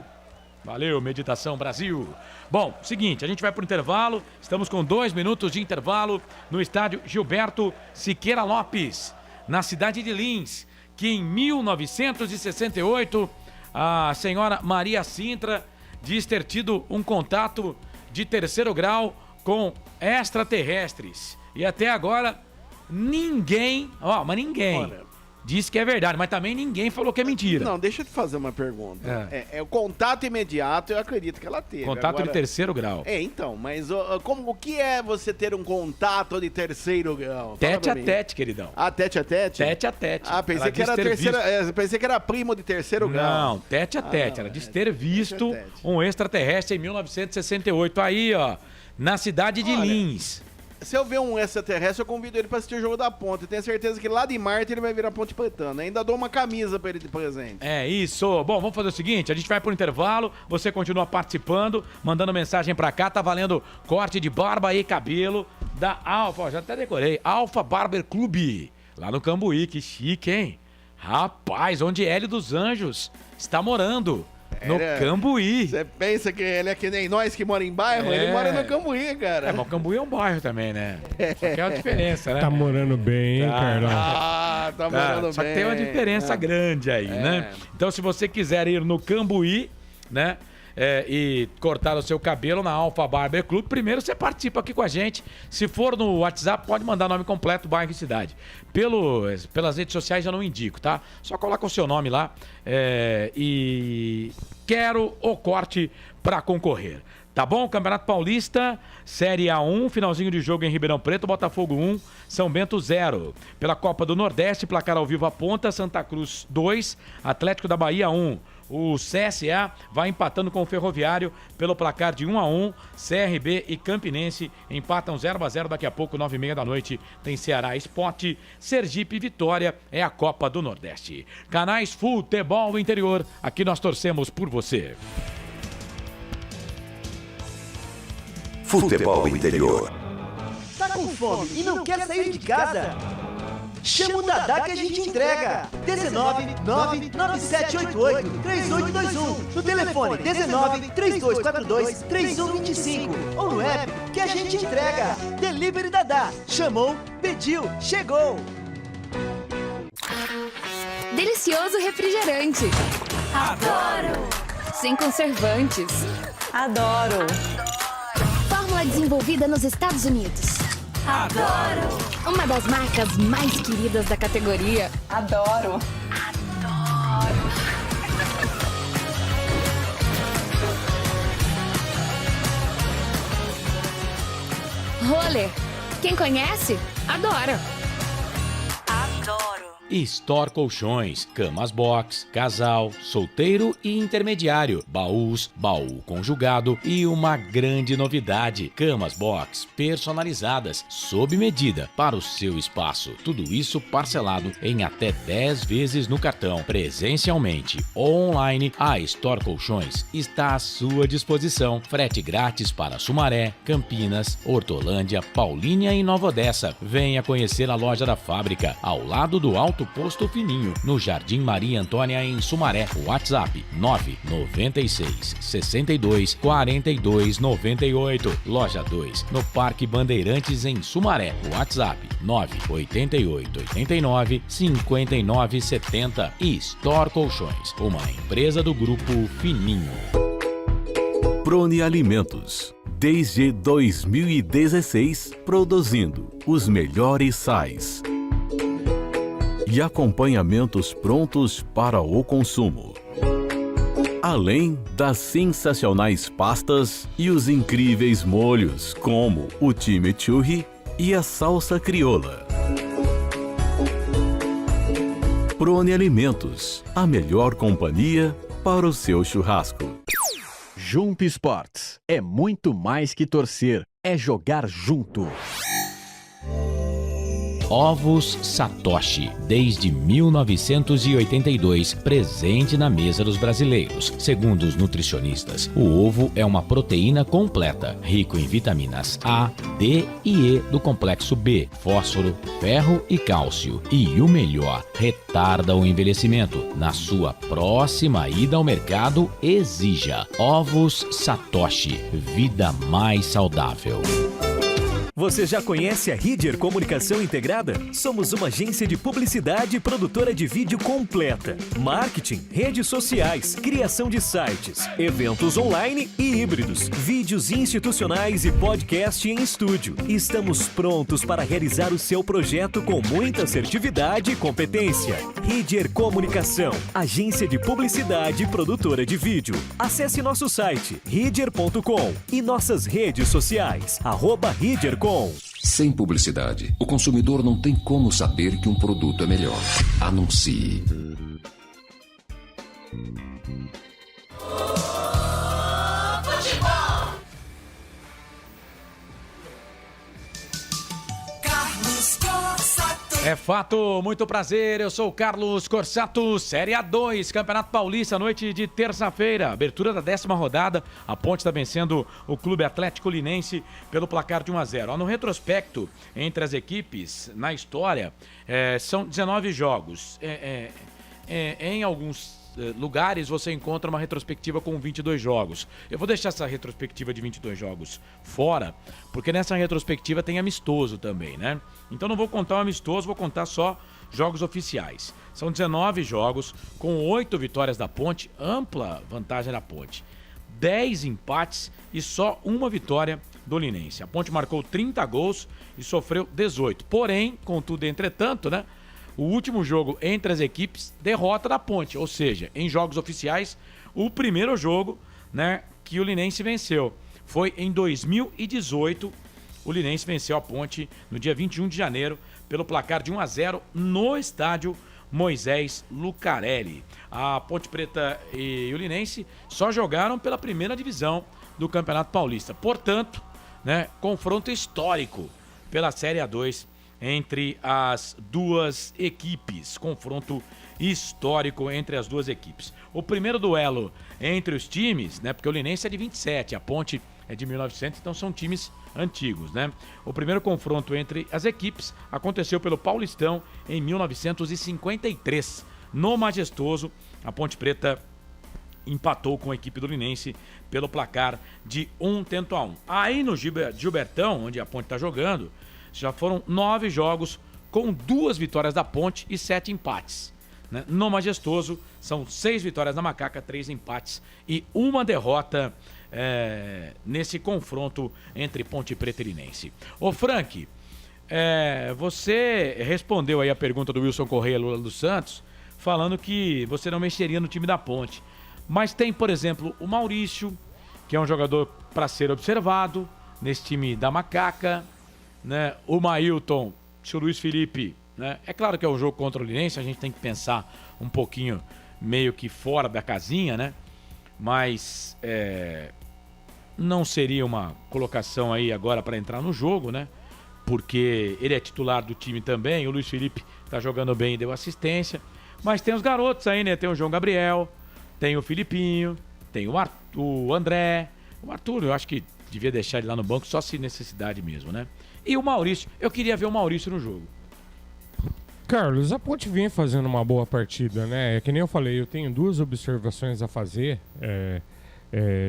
Valeu, Meditação Brasil. Bom, seguinte, a gente vai pro intervalo. Estamos com 2 minutos de intervalo no estádio Gilberto Siqueira Lopes, na cidade de Lins, que em 1968, a senhora Maria Sintra diz ter tido um contato de 3º grau com extraterrestres. E até agora, ninguém, disse que é verdade, mas também ninguém falou que é mentira. Não, deixa eu te fazer uma pergunta. É o contato imediato, eu acredito que ela teve. Contato de 3º grau. Então, mas o que é você ter um contato de 3º grau? Tete a tete, queridão. Tete a tete? Tete a tete. Pensei que era pensei que era primo de 3º grau. Não, tete a tete. Ela disse ter visto um extraterrestre em 1968. Aí, ó, na cidade de Lins. Se eu ver um extraterrestre, eu convido ele pra assistir o jogo da Ponte. Eu tenho certeza que lá de Marte ele vai virar Ponte Pretana. Ainda dou uma camisa pra ele de presente. É isso. Bom, vamos fazer o seguinte, a gente vai pro intervalo, você continua participando, mandando mensagem pra cá, tá valendo corte de barba e cabelo da Alfa, já até decorei, Alfa Barber Clube, lá no Cambuí, que chique, hein? Rapaz, onde Hélio dos Anjos está morando. No Cambuí. Você pensa que ele é que nem nós que mora em bairro? Ele mora no Cambuí, cara. Mas o Cambuí é um bairro também, né? Só que é uma diferença, né? Tá morando bem, hein, Carlão? Tá morando bem. Só que tem uma diferença grande aí, né? Então, se você quiser ir no Cambuí, né? E cortar o seu cabelo na Alfa Barber Club, primeiro você participa aqui com a gente. Se for no WhatsApp, pode mandar nome completo, bairro e cidade. Pelas redes sociais eu não indico, tá? Só coloca o seu nome lá e quero o corte para concorrer. Tá bom? Campeonato Paulista, Série A1, finalzinho de jogo em Ribeirão Preto, Botafogo 1, São Bento 0. Pela Copa do Nordeste, placar ao vivo aponta, Santa Cruz 2, Atlético da Bahia 1. O CSA vai empatando com o Ferroviário pelo placar de 1-1. CRB e Campinense empatam 0-0. Daqui a pouco, 9h30 da noite, tem Ceará Sport. Sergipe e Vitória é a Copa do Nordeste. Canais Futebol Interior, aqui nós torcemos por você. Futebol Interior. Tá com fome e não quer sair de casa? Chama o Dadá que a gente entrega. 19997883821. No telefone 1932423125. Ou no app que a gente entrega. Delivery Dadá. Chamou, pediu, chegou. Delicioso refrigerante. Adoro. Sem conservantes. Adoro. Fórmula desenvolvida nos Estados Unidos. Adoro. Uma das marcas mais queridas da categoria. Adoro. Adoro. Roller. Quem conhece, adora. Adoro. Store Colchões, camas box, casal, solteiro e intermediário, baús, baú conjugado e uma grande novidade, camas box personalizadas, sob medida para o seu espaço. Tudo isso parcelado em até 10 vezes no cartão. Presencialmente ou online, a Store Colchões está à sua disposição. Frete grátis para Sumaré, Campinas, Hortolândia, Paulínia e Nova Odessa. Venha conhecer a loja da fábrica, ao lado do Alto Posto Fininho, no Jardim Maria Antônia, em Sumaré. WhatsApp 996 62 42 98. Loja 2, no Parque Bandeirantes, em Sumaré. WhatsApp 988 89 59 70. E Store Colchões, uma empresa do Grupo Fininho. Prone Alimentos. Desde 2016, produzindo os melhores sais e acompanhamentos prontos para o consumo. Além das sensacionais pastas e os incríveis molhos, como o chimichurri e a salsa crioula. Prone Alimentos, a melhor companhia para o seu churrasco. Jump Sports é muito mais que torcer, é jogar junto. Ovos Satoshi, desde 1982, presente na mesa dos brasileiros. Segundo os nutricionistas, o ovo é uma proteína completa, rico em vitaminas A, D e E do complexo B, fósforo, ferro e cálcio. E o melhor, retarda o envelhecimento. Na sua próxima ida ao mercado, exija Ovos Satoshi, vida mais saudável. Você já conhece a Ridger Comunicação Integrada? Somos uma agência de publicidade e produtora de vídeo completa. Marketing, redes sociais, criação de sites, eventos online e híbridos, vídeos institucionais e podcast em estúdio. Estamos prontos para realizar o seu projeto com muita assertividade e competência. Ridger Comunicação, agência de publicidade e produtora de vídeo. Acesse nosso site, ridger.com, e nossas redes sociais, @ridger.com. Sem publicidade, o consumidor não tem como saber que um produto é melhor. Anuncie. É fato, muito prazer, eu sou o Carlos Corsato, Série A2, Campeonato Paulista, noite de terça-feira, abertura da 10ª rodada, a Ponte está vencendo o Clube Atlético Linense pelo placar de 1-0. No retrospecto entre as equipes, na história, são 19 jogos, em alguns lugares você encontra uma retrospectiva com 22 jogos. Eu vou deixar essa retrospectiva de 22 jogos fora, porque nessa retrospectiva tem amistoso também, né? Então não vou contar o amistoso, vou contar só jogos oficiais. São 19 jogos, com 8 vitórias da Ponte, ampla vantagem da Ponte. 10 empates e só uma vitória do Linense. A Ponte marcou 30 gols e sofreu 18. Porém, contudo, entretanto, né? O último jogo entre as equipes, derrota da Ponte. Ou seja, em jogos oficiais, o primeiro jogo, né, que o Linense venceu. Foi em 2018, o Linense venceu a Ponte no dia 21 de janeiro, pelo placar de 1-0 no estádio Moisés Lucarelli. A Ponte Preta e o Linense só jogaram pela primeira divisão do Campeonato Paulista. Portanto, né, confronto histórico pela Série A2 entre as duas equipes, confronto histórico entre as duas equipes. O primeiro duelo entre os times, né, porque o Linense é de 27, a Ponte é de 1900, então são times antigos, né? O primeiro confronto entre as equipes aconteceu pelo Paulistão em 1953. No Majestoso, a Ponte Preta empatou com a equipe do Linense pelo placar de 1-1. Aí no Gilbertão, onde a Ponte está jogando, já foram 9 jogos com 2 vitórias da Ponte e 7 empates. Né? No Majestoso, são 6 vitórias da Macaca, 3 empates e 1 derrota nesse confronto entre Ponte Preta e Linense. Ô Frank, você respondeu aí a pergunta do Wilson Correia Lula dos Santos, falando que você não mexeria no time da Ponte. Mas tem, por exemplo, o Maurício, que é um jogador para ser observado nesse time da Macaca, né? O Mailton, se o Luiz Felipe né? É claro que é um jogo contra o Linense, a gente tem que pensar um pouquinho meio que fora da casinha, né? Mas não seria uma colocação aí agora para entrar no jogo, né? Porque ele é titular do time também, o Luiz Felipe tá jogando bem e deu assistência. Mas tem os garotos aí, né? Tem o João Gabriel, tem o Filipinho, tem o André. O Arthur, eu acho que devia deixar ele lá no banco só se necessidade mesmo, né? E o Maurício, eu queria ver o Maurício no jogo. Carlos, a Ponte vem fazendo uma boa partida, né? É que nem eu falei, eu tenho 2 observações a fazer.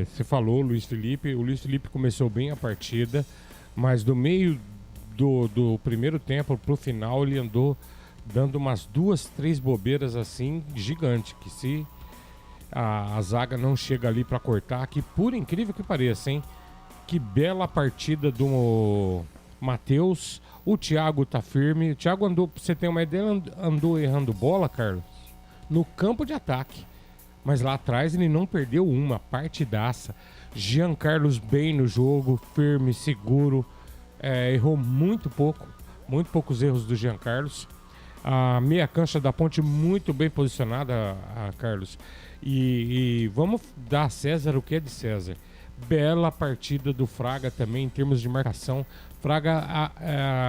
Você falou, Luiz Felipe. O Luiz Felipe começou bem a partida, mas do meio do primeiro tempo pro final ele andou dando umas 2, 3 bobeiras assim, gigante, que se a zaga não chega ali pra cortar, que por incrível que pareça, hein? Que bela partida do Matheus. O Thiago tá firme. O Thiago andou, pra você ter uma ideia, andou errando bola, Carlos, no campo de ataque. Mas lá atrás ele não perdeu uma partidaça. Jean Carlos bem no jogo, firme, seguro. Errou muito poucos erros do Jean Carlos. A meia cancha da Ponte muito bem posicionada, Carlos. E vamos dar a César o que é de César. Bela partida do Fraga também em termos de marcação. Fraga,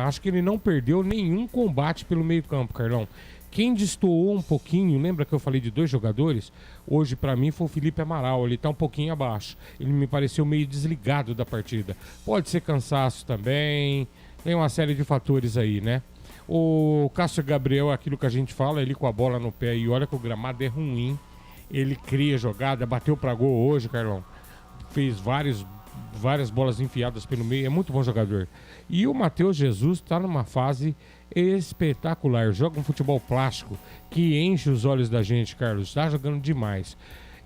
acho que ele não perdeu nenhum combate pelo meio campo, Carlão. Quem destoou um pouquinho, lembra que eu falei de 2 jogadores? Hoje, pra mim, foi o Felipe Amaral. Ele tá um pouquinho abaixo. Ele me pareceu meio desligado da partida. Pode ser cansaço também. Tem uma série de fatores aí, né? O Cássio Gabriel, aquilo que a gente fala, ele com a bola no pé. E olha que o gramado é ruim. Ele cria jogada, bateu pra gol hoje, Carlão. Fez várias bolas enfiadas pelo meio. É muito bom jogador. E o Matheus Jesus tá numa fase espetacular. Joga um futebol plástico que enche os olhos da gente, Carlos. Tá jogando demais.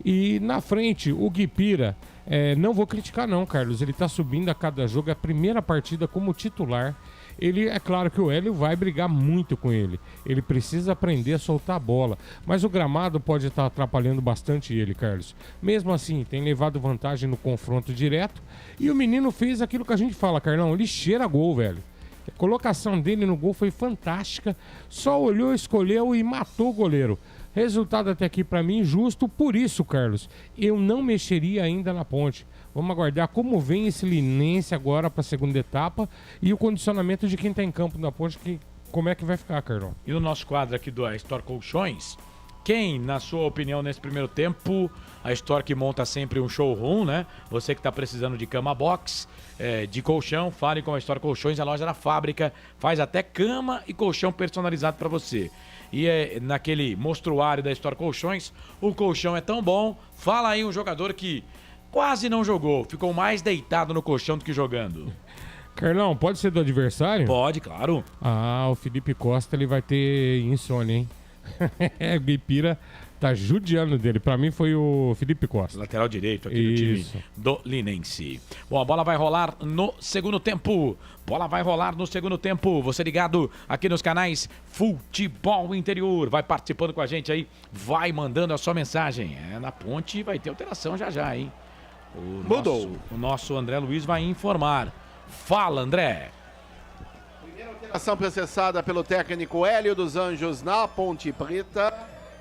E na frente, o Guipira, não vou criticar não, Carlos. Ele tá subindo a cada jogo. É a primeira partida como titular. Ele, é claro que o Hélio vai brigar muito com ele. Ele precisa aprender a soltar a bola. Mas o gramado pode estar atrapalhando bastante ele, Carlos. Mesmo assim, tem levado vantagem no confronto direto. E o menino fez aquilo que a gente fala, Carlão. Ele cheira gol, velho. A colocação dele no gol foi fantástica. Só olhou, escolheu e matou o goleiro. Resultado até aqui pra mim justo. Por isso, Carlos, eu não mexeria ainda na Ponte. Vamos aguardar como vem esse Linense agora pra segunda etapa e o condicionamento de quem tá em campo na Ponte, como é que vai ficar, Carlão. E no nosso quadro aqui do Store Colchões, quem, na sua opinião, nesse primeiro tempo, a Store que monta sempre um showroom, né? Você que tá precisando de cama box, de colchão, fale com a Store Colchões, a loja da fábrica, faz até cama e colchão personalizado pra você. E naquele mostruário da Store Colchões, o colchão é tão bom, fala aí um jogador que quase não jogou, ficou mais deitado no colchão do que jogando. Carlão, pode ser do adversário? Pode, claro. O Felipe Costa, ele vai ter insônia, hein? O Guipira tá judiando dele. Pra mim foi o Felipe Costa. Lateral direito aqui do time do Linense. Bom, a bola vai rolar no segundo tempo. Bola vai rolar no segundo tempo. Você ligado aqui nos canais Futebol Interior. Vai participando com a gente aí. Vai mandando a sua mensagem. Na Ponte vai ter alteração já, hein? Mudou. O nosso André Luiz vai informar. Fala, André. Primeira alteração processada pelo técnico Hélio dos Anjos na Ponte Preta.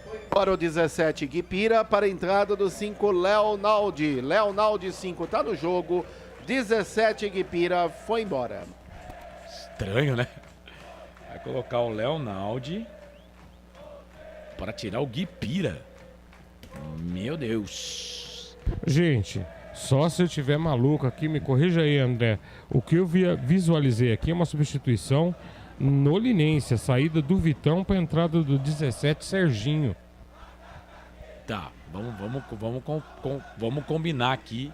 Foi para o 17 Guipira, para a entrada do 5 Leonaldi. Leonaldi 5 tá no jogo. 17 Guipira foi embora. Estranho, né? Vai colocar o Leonaldi para tirar o Guipira. Meu Deus. Gente, só se eu tiver maluco aqui, me corrija aí, André. O que eu visualizei aqui é uma substituição no Linense, a saída do Vitão para a entrada do 17 Serginho. Tá, vamos combinar aqui,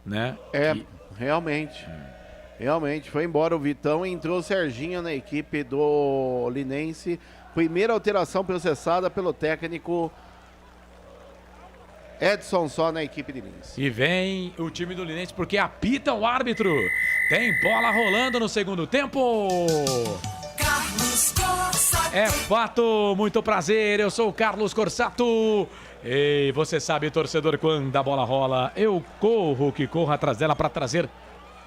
né? Realmente. Realmente, foi embora o Vitão e entrou o Serginho na equipe do Linense. Primeira alteração processada pelo técnico Edson só na equipe de Linense. E vem o time do Linense porque apita o árbitro. Tem bola rolando no segundo tempo. Carlos Corsato. É fato, muito prazer, eu sou o Carlos Corsato. E você sabe, torcedor, quando a bola rola, eu corro atrás dela para trazer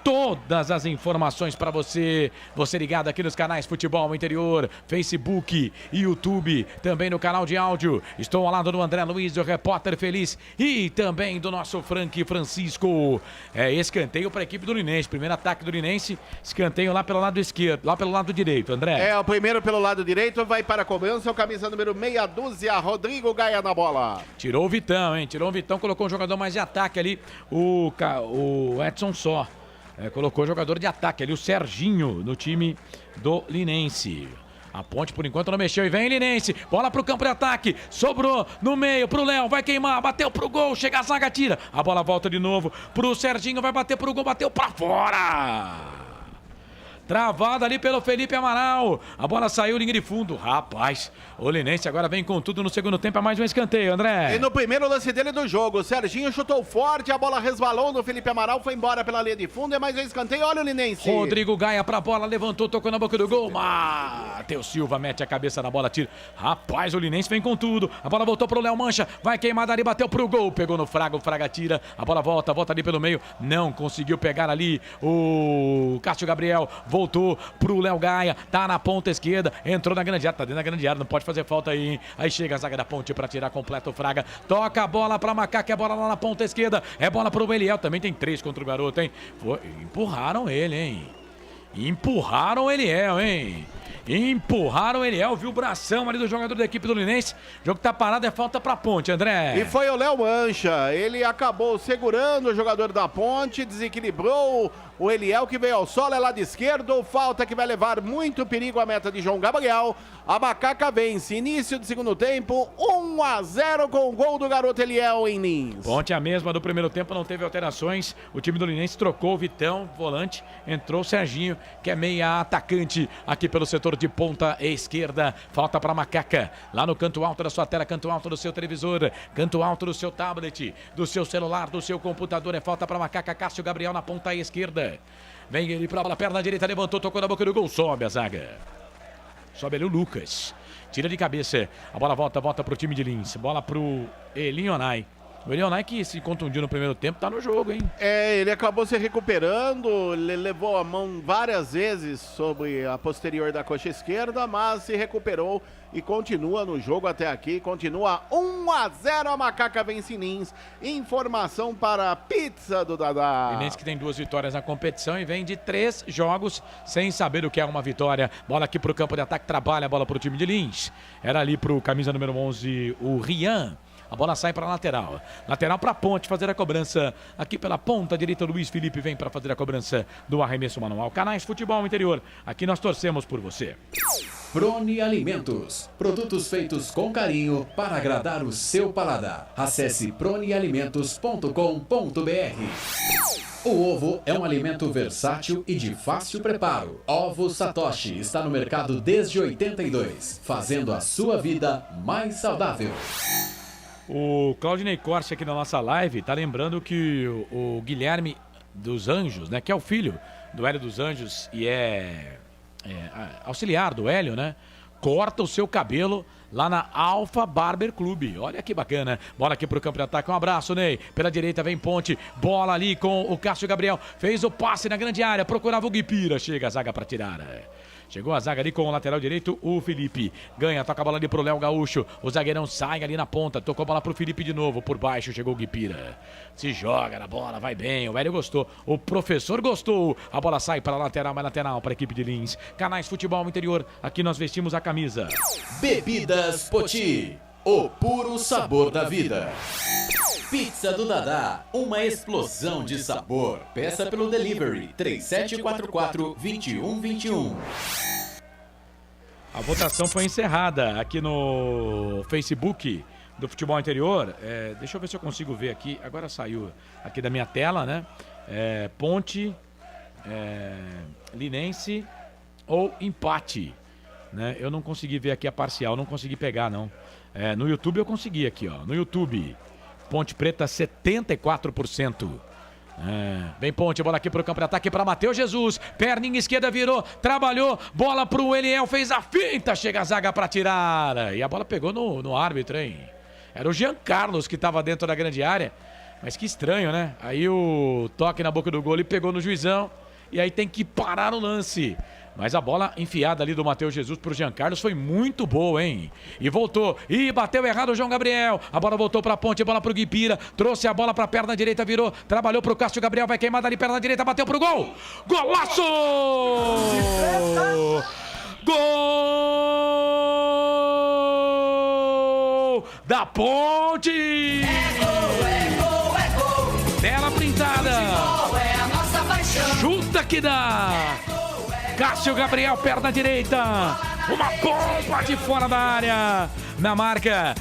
todas as informações para você. Você ligado aqui nos canais Futebol Interior, Facebook, YouTube, também no canal de áudio. Estou ao lado do André Luiz, do Repórter Feliz e também do nosso Frank Francisco. Escanteio para a equipe do Linense. Primeiro ataque do Linense, escanteio lá pelo lado esquerdo, lá pelo lado direito, André. O primeiro pelo lado direito, vai para a cobrança, o camisa número meia dúzia, Rodrigo Gaia na bola. Tirou o Vitão, hein? Tirou o Vitão, colocou um jogador mais de ataque ali, o Edson Só. Colocou jogador de ataque ali, o Serginho, no time do Linense. A Ponte, por enquanto, não mexeu e vem Linense. Bola pro campo de ataque. Sobrou no meio pro Léo. Vai queimar. Bateu pro gol. Chega a zaga, tira. A bola volta de novo pro Serginho. Vai bater pro gol. Bateu pra fora. Travada ali pelo Felipe Amaral. A bola saiu, linha de fundo. Rapaz, o Linense agora vem com tudo no segundo tempo. É mais um escanteio, André. E no primeiro lance dele do jogo, o Serginho chutou forte, a bola resvalou no Felipe Amaral, foi embora pela linha de fundo. É mais um escanteio. Olha o Linense. Rodrigo Gaia pra bola, levantou, tocou na boca do gol. Matheus Silva mete a cabeça na bola, tira. Rapaz, o Linense vem com tudo. A bola voltou pro Léo Mancha. Vai queimar dali, bateu pro gol. Pegou no Fraga, o Fraga tira. A bola volta ali pelo meio. Não conseguiu pegar ali o Cássio Gabriel. Voltou pro Léo Gaia, tá na ponta esquerda, entrou na grande área, tá dentro da grande área, não pode fazer falta aí, hein? Aí chega a zaga da Ponte pra tirar completo o Fraga, toca a bola pra Macaca, é bola lá na ponta esquerda, é bola pro Eliel, também tem 3 contra o garoto, hein? Empurraram ele, hein? Empurraram o Eliel, hein? Empurraram o Eliel, viu o bração ali do jogador da equipe do Linense. O jogo tá parado, é falta pra Ponte, André. E foi o Léo Mancha, ele acabou segurando o jogador da Ponte, desequilibrou o Eliel, que veio ao solo, é lado esquerdo, falta que vai levar muito perigo à meta de João Gabriel. A Macaca vence, início do segundo tempo, 1-0 com o gol do garoto Eliel em Lins. Ponte a mesma do primeiro tempo, não teve alterações. O time do Linense trocou o Vitão, volante, entrou o Serginho, que é meia atacante aqui pelo setor de ponta esquerda. Falta para Macaca, lá no canto alto da sua tela, canto alto do seu televisor, canto alto do seu tablet, do seu celular, do seu computador. É falta para Macaca, Cássio Gabriel na ponta esquerda. Vem ele pra bola, perna direita, levantou, tocou na boca do gol, sobe a zaga. Sobe ali o Lucas, tira de cabeça, a bola volta pro time de Lins, bola pro Elionai. O Elionai, que se contundiu no primeiro tempo, tá no jogo, hein? Ele acabou se recuperando, ele levou a mão várias vezes sobre a posterior da coxa esquerda, mas se recuperou e continua no jogo até aqui, continua 1-0, a Macaca vence Lins. Informação para a pizza do Dadá. Linense que tem 2 vitórias na competição e vem de 3 jogos sem saber o que é uma vitória. Bola aqui pro campo de ataque, trabalha a bola pro time de Lins. Era ali pro camisa número 11, o Rian. A bola sai para a lateral. Lateral para a Ponte fazer a cobrança. Aqui pela ponta direita, Luiz Felipe vem para fazer a cobrança do arremesso manual. Canais Futebol Interior. Aqui nós torcemos por você. Prone Alimentos. Produtos feitos com carinho para agradar o seu paladar. Acesse pronealimentos.com.br. O ovo é um alimento versátil e de fácil preparo. Ovo Satoshi está no mercado desde 82, fazendo a sua vida mais saudável. O Claudinei Corsi aqui na nossa live tá lembrando que o Guilherme dos Anjos, né, que é o filho do Hélio dos Anjos e é auxiliar do Hélio, né, corta o seu cabelo lá na Alfa Barber Clube. Olha que bacana. Bola aqui pro campo de ataque. Um abraço, Ney. Pela direita vem Ponte. Bola ali com o Cássio Gabriel. Fez o passe na grande área. Procurava o Guipira. Chega a zaga para tirar. Chegou a zaga ali com o lateral direito, o Felipe. Ganha, toca a bola ali pro Léo Gaúcho. O zagueirão sai ali na ponta. Tocou a bola pro Felipe de novo. Por baixo chegou o Guipira. Se joga na bola, vai bem. O Hélio gostou. O professor gostou. A bola sai para a lateral, mais lateral para a equipe de Lins. Canais Futebol Interior. Aqui nós vestimos a camisa. Bebidas Poti. O puro sabor da vida. Pizza do Dadá, uma explosão de sabor. Peça pelo delivery 3744-2121. A votação foi encerrada aqui no Facebook do Futebol Interior. Deixa eu ver se eu consigo ver aqui. Agora saiu aqui da minha tela, né? Ponte, Linense ou empate, né? Eu não consegui ver aqui a parcial, não consegui pegar, não. No YouTube eu consegui aqui, ó. No YouTube, Ponte Preta 74%. Vem Ponte, bola aqui pro campo de ataque para Matheus Jesus. Perninha esquerda virou, trabalhou, bola pro Eliel, fez a finta, chega a zaga para tirar. E a bola pegou no árbitro, hein? Era o Jean Carlos que estava dentro da grande área. Mas que estranho, né? Aí o toque na boca do gol ele pegou no juizão e aí tem que parar o lance. Mas a bola enfiada ali do Matheus Jesus pro Jean Carlos foi muito boa, hein? E voltou. E bateu errado o João Gabriel. A bola voltou pra ponte, bola pro Guipira. Trouxe a bola pra perna direita, virou. Trabalhou pro Cássio Gabriel, vai queimar dali, perna direita, bateu pro gol. Golaço! Gol da Ponte! É gol, é gol, é gol. Tela printada. Futebol é a nossa paixão. Chuta que dá. Cássio Gabriel, perna direita. Uma bomba de fora da área. Na marca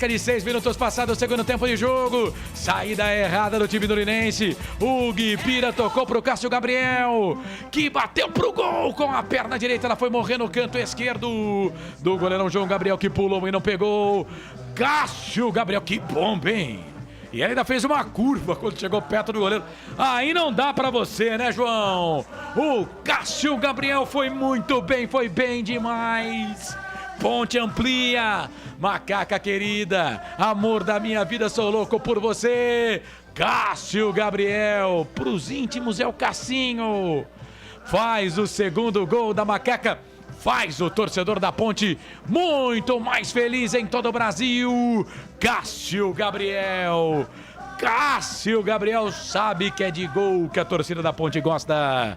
de 6 minutos passados o segundo tempo de jogo. Saída errada do time do Linense. O Guipira tocou pro Cássio Gabriel, que bateu pro gol com a perna direita. Ela foi morrer no canto esquerdo do goleirão João Gabriel, que pulou e não pegou. Cássio Gabriel, que bomba, hein? E ele ainda fez uma curva quando chegou perto do goleiro. Aí não dá pra você, né, João? O Cássio Gabriel foi muito bem, foi bem demais. Ponte amplia. Macaca querida, amor da minha vida, sou louco por você. Cássio Gabriel, pros íntimos é o Cassinho. Faz o segundo gol da Macaca. Faz o torcedor da Ponte muito mais feliz em todo o Brasil. Cássio Gabriel. Cássio Gabriel sabe que é de gol que a torcida da Ponte gosta.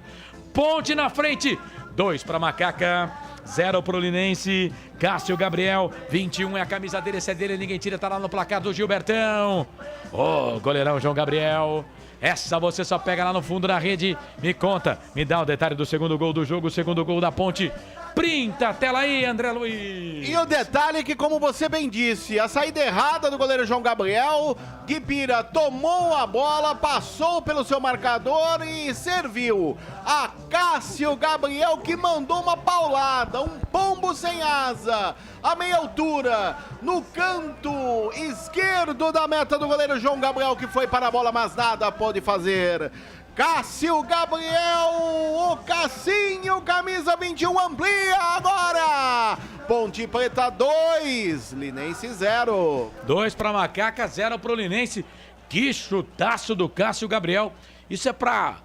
Ponte na frente. 2 para Macaca, 0 pro Linense. Cássio Gabriel, 21 é a camisa dele, esse é dele, ninguém tira, tá lá no placar do Gilbertão. Ô, goleirão João Gabriel. Essa você só pega lá no fundo da rede. Me conta, me dá o detalhe do segundo gol do jogo, o segundo gol da Ponte. Printa a tela aí, André Luiz. E o detalhe é que, como você bem disse, a saída errada do goleiro João Gabriel, Guipira tomou a bola, passou pelo seu marcador e serviu a Cássio Gabriel, que mandou uma paulada, um pombo sem asa, a meia altura, no canto esquerdo da meta do goleiro João Gabriel, que foi para a bola, mas nada pôde fazer. Cássio Gabriel, o Cassinho, camisa 21, amplia agora. Ponte Preta 2, Linense 0. 2 para Macaca, 0 pro Linense. Que chutaço do Cássio Gabriel. Isso é para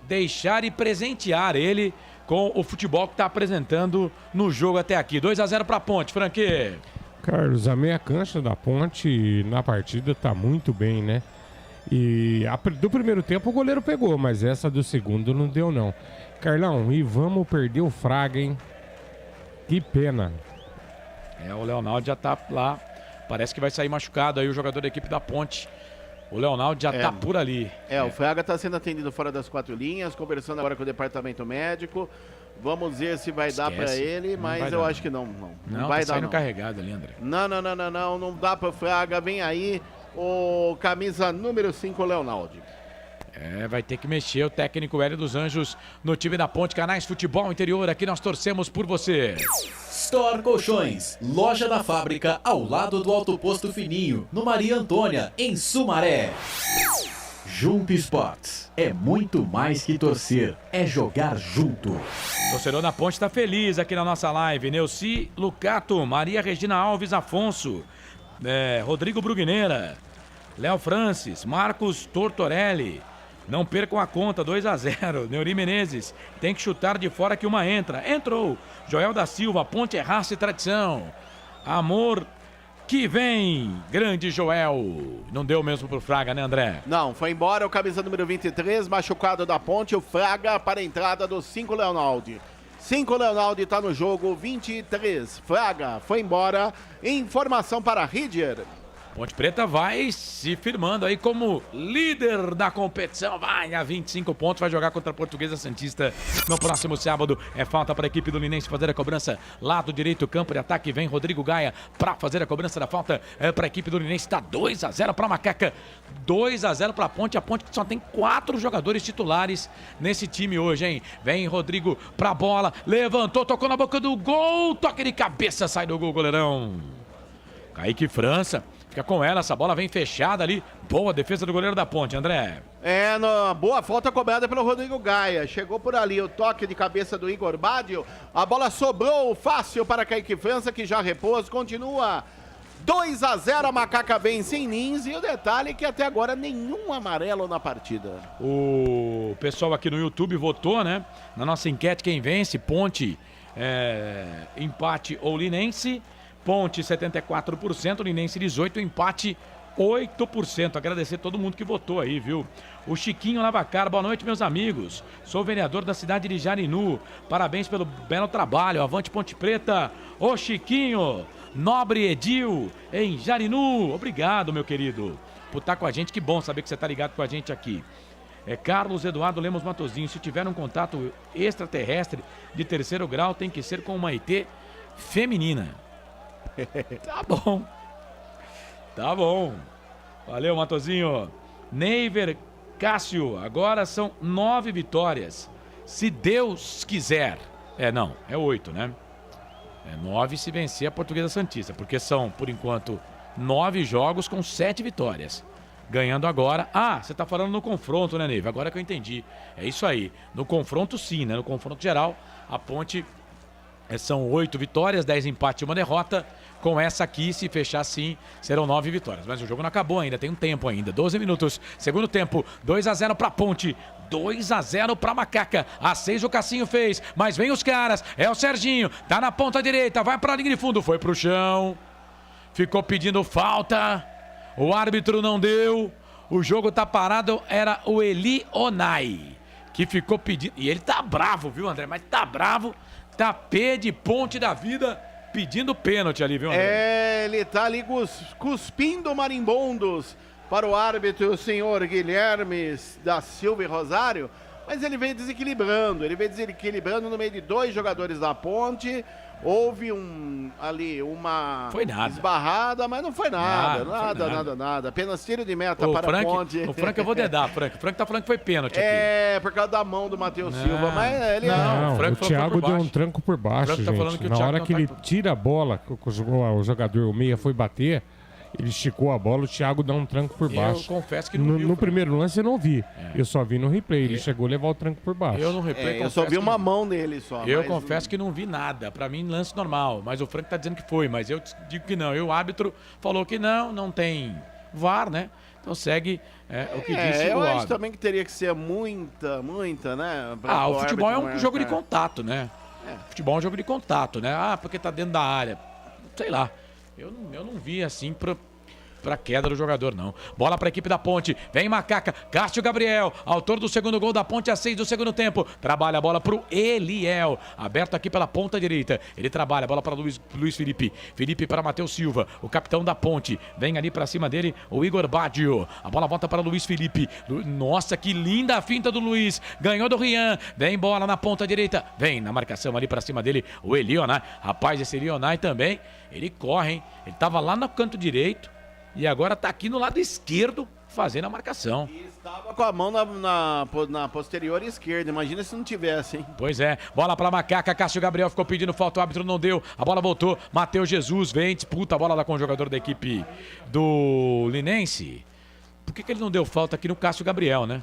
deixar e presentear ele com o futebol que está apresentando no jogo até aqui. 2-0 para Ponte, Franque. Carlos, a meia cancha da Ponte na partida tá muito bem, né? E do primeiro tempo o goleiro pegou, mas essa do segundo não deu não. Carlão, e vamos perder o Fraga, hein? Que pena. O Leonardo já tá lá. Parece que vai sair machucado aí o jogador da equipe da Ponte. O Leonardo já tá por ali. O Fraga tá sendo atendido fora das 4 linhas, conversando agora com o departamento médico. Vamos ver se vai dar pra ele, mas eu acho que não vai dar. Tá saindo carregado ali, André. Não dá pro Fraga, vem aí o camisa número 5, Leonardo. Vai ter que mexer o técnico Hélio dos Anjos no time da Ponte. Canais Futebol Interior, aqui nós torcemos por você. Store Colchões, loja da fábrica ao lado do Alto Posto Fininho, no Maria Antônia, em Sumaré. Jump Sports, é muito mais que torcer, é jogar junto. O torcedor da Ponte tá feliz aqui na nossa live. Neuci Lucato, Maria Regina Alves Afonso, Rodrigo Brugneira, Léo Francis, Marcos Tortorelli. Não percam a conta, 2-0. Neuri Menezes, tem que chutar de fora que uma entra. Entrou. Joel da Silva, Ponte é raça e tradição. Amor que vem, grande Joel. Não deu mesmo pro Fraga, né, André? Não, foi embora o camisa número 23, machucado da Ponte, o Fraga para a entrada do 5 Leonardo. 5 Leonardo está no jogo, 23. Fraga foi embora. Informação para Ríder. Ponte Preta vai se firmando aí como líder da competição, vai a 25 pontos, vai jogar contra a Portuguesa Santista no próximo sábado. É falta para a equipe do Linense fazer a cobrança, lado direito, campo de ataque, vem Rodrigo Gaia para fazer a cobrança da falta para a equipe do Linense, está 2-0 para Macaca, 2-0 para a Ponte que só tem 4 jogadores titulares nesse time hoje, hein? Vem Rodrigo para a bola, levantou, tocou na boca do gol, toque de cabeça, sai do gol, goleirão. Kaique França fica com ela, essa bola vem fechada ali. Boa defesa do goleiro da Ponte, André. Boa falta cobrada pelo Rodrigo Gaia. Chegou por ali o toque de cabeça do Igor Badio. A bola sobrou fácil para Kaique França, que já repôs. Continua 2-0, a Macaca vence em Nins. E o detalhe é que até agora nenhum amarelo na partida. O pessoal aqui no YouTube votou, né? Na nossa enquete, quem vence, Ponte, empate ou Linense. Ponte 74%, Linense 18%, empate 8%. Agradecer a todo mundo que votou aí, viu? O Chiquinho Lavacar, boa noite, meus amigos. Sou vereador da cidade de Jarinu. Parabéns pelo belo trabalho. Avante Ponte Preta. Ô Chiquinho, Nobre Edil, em Jarinu. Obrigado, meu querido, por estar com a gente. Que bom saber que você está ligado com a gente aqui. Carlos Eduardo Lemos Matozinho. Se tiver um contato extraterrestre de 3º grau, tem que ser com uma ET feminina. Tá bom. Tá bom. Valeu, Matozinho. Neiver Cássio, agora são 9 vitórias. Se Deus quiser. Não, é 8, né? 9 se vencer a Portuguesa Santista, porque são, por enquanto, 9 jogos com 7 vitórias. Ganhando agora. Você tá falando no confronto, né, Neiva? Agora que eu entendi. É isso aí. No confronto, sim, né? No confronto geral, a Ponte são 8 vitórias, 10 empates e 1 derrota. Com essa aqui, se fechar assim, serão 9 vitórias. Mas o jogo não acabou ainda, tem um tempo ainda. 12 minutos. Segundo tempo, 2-0 pra Ponte. 2-0 pra Macaca. A 6 o Cassinho fez, mas vem os caras. É o Serginho, tá na ponta direita, vai pra linha de fundo, foi pro chão. Ficou pedindo falta. O árbitro não deu. O jogo tá parado, era o Eli Onai, que ficou pedindo. E ele tá bravo, viu, André? Mas tá bravo. Tá pé de Ponte da vida, pedindo pênalti ali, viu, André? Ele tá ali cuspindo marimbondos para o árbitro, o senhor Guilherme da Silva e Rosário, mas ele vem desequilibrando no meio de 2 jogadores da Ponte. Houve uma esbarrada, mas não foi nada. Apenas tiro de meta para a Ponte. O Frank eu vou dedar, Frank. O Frank tá falando que foi pênalti aqui. Por causa da mão do Matheus Silva, mas ele o Thiago deu um tranco por baixo, gente. Tá falando que na hora que ele tira a bola, o jogador, o meia, foi bater, ele esticou a bola, o Thiago dá um tranco por baixo. Eu confesso que não vi. No primeiro lance eu não vi. Eu só vi no replay. Ele chegou a levar o tranco por baixo. Eu no replay eu só vi uma mão nele só. Eu confesso que não vi nada. Pra mim, lance normal. Mas o Frank tá dizendo que foi. Mas eu digo que não. E o árbitro falou que não tem VAR, né? Então segue o que disse o árbitro. Eu acho também que teria que ser muita, né? O futebol é um jogo de contato, né? Futebol é um jogo de contato, né? Porque tá dentro da área. Sei lá. Eu não vi assim pra queda do jogador, não. Bola pra equipe da Ponte. Vem Macaca. Cássio Gabriel, autor do segundo gol da Ponte, a 6 do segundo tempo. Trabalha a bola pro Eliel. Aberto aqui pela ponta direita. Ele trabalha a bola para Luiz Felipe. Felipe para Matheus Silva, o capitão da Ponte. Vem ali pra cima dele o Igor Baggio. A bola volta para Luiz Felipe. Nossa, que linda a finta do Luiz. Ganhou do Rian. Vem bola na ponta direita. Vem na marcação ali pra cima dele o Elionai. Rapaz, esse Elionai também, ele corre, hein? Ele tava lá no canto direito e agora tá aqui no lado esquerdo fazendo a marcação. E estava com a mão na posterior esquerda. Imagina se não tivesse, hein? Pois é. Bola pra Macaca. Cássio Gabriel ficou pedindo falta. O árbitro não deu. A bola voltou. Matheus Jesus vem, disputa a bola lá com o jogador da equipe do Linense. Por que ele não deu falta aqui no Cássio Gabriel, né?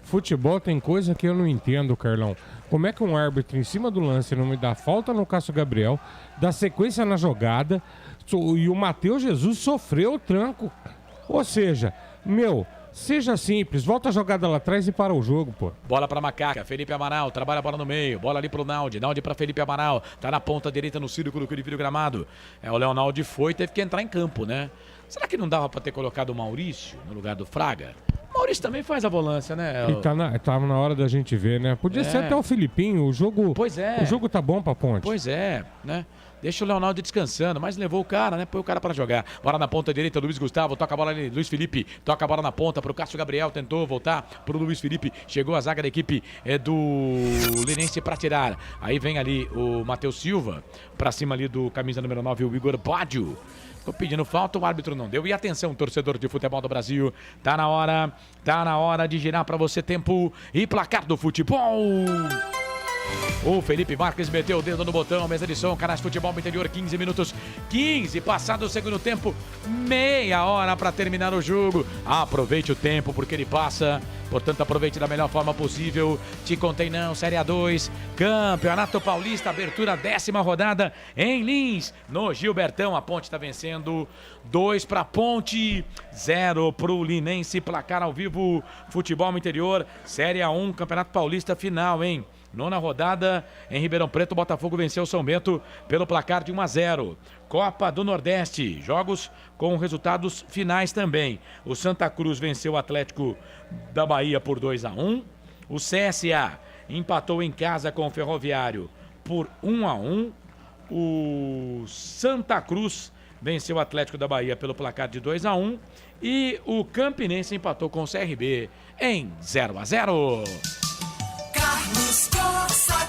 Futebol tem coisa que eu não entendo, Carlão. Como é que um árbitro em cima do lance não me dá falta no Cássio Gabriel, dá sequência na jogada, e o Matheus Jesus sofreu o tranco? Ou seja, seja simples, volta a jogada lá atrás e para o jogo, pô. Bola pra Macaca, Felipe Amaral, trabalha a bola no meio, bola ali pro Naldi pra Felipe Amaral, tá na ponta direita no círculo que ele vira o gramado. O Leonaldi teve que entrar em campo, né? Será que não dava pra ter colocado o Maurício no lugar do Fraga? O Maurício também faz a volância, né? E tava na hora da gente ver, né? Podia ser até o Filipinho, o jogo. Pois é. O jogo tá bom pra Ponte. Pois é, né? Deixa o Leonardo descansando, mas levou o cara, né? Põe o cara pra jogar. Bola na ponta direita, Luiz Gustavo, toca a bola ali, Luiz Felipe, toca a bola na ponta pro Cássio Gabriel, tentou voltar pro Luiz Felipe, chegou a zaga da equipe do Linense pra tirar. Aí vem ali o Matheus Silva, pra cima ali do camisa número 9, o Igor Baggio. Ficou pedindo falta, o árbitro não deu. E atenção, torcedor de futebol do Brasil, tá na hora de girar pra você tempo e placar do futebol. O Felipe Marques meteu o dedo no botão, mesa de som, Canais Futebol Interior, 15 minutos, 15, passado o segundo tempo, meia hora para terminar o jogo. Aproveite o tempo, porque ele passa, portanto aproveite da melhor forma possível. Te contei não, Série A2, Campeonato Paulista, abertura 10ª rodada em Lins, no Gilbertão. A Ponte está vencendo, 2 para Ponte, 0 para o Linense, placar ao vivo, Futebol Interior, Série A1, Campeonato Paulista final, hein? 9ª rodada em Ribeirão Preto, Botafogo venceu o São Bento pelo placar de 1-0. Copa do Nordeste, jogos com resultados finais também. O Santa Cruz venceu o Atlético da Bahia por 2-1. O CSA empatou em casa com o Ferroviário por 1-1. O Santa Cruz venceu o Atlético da Bahia pelo placar de 2-1. E o Campinense empatou com o CRB em 0-0.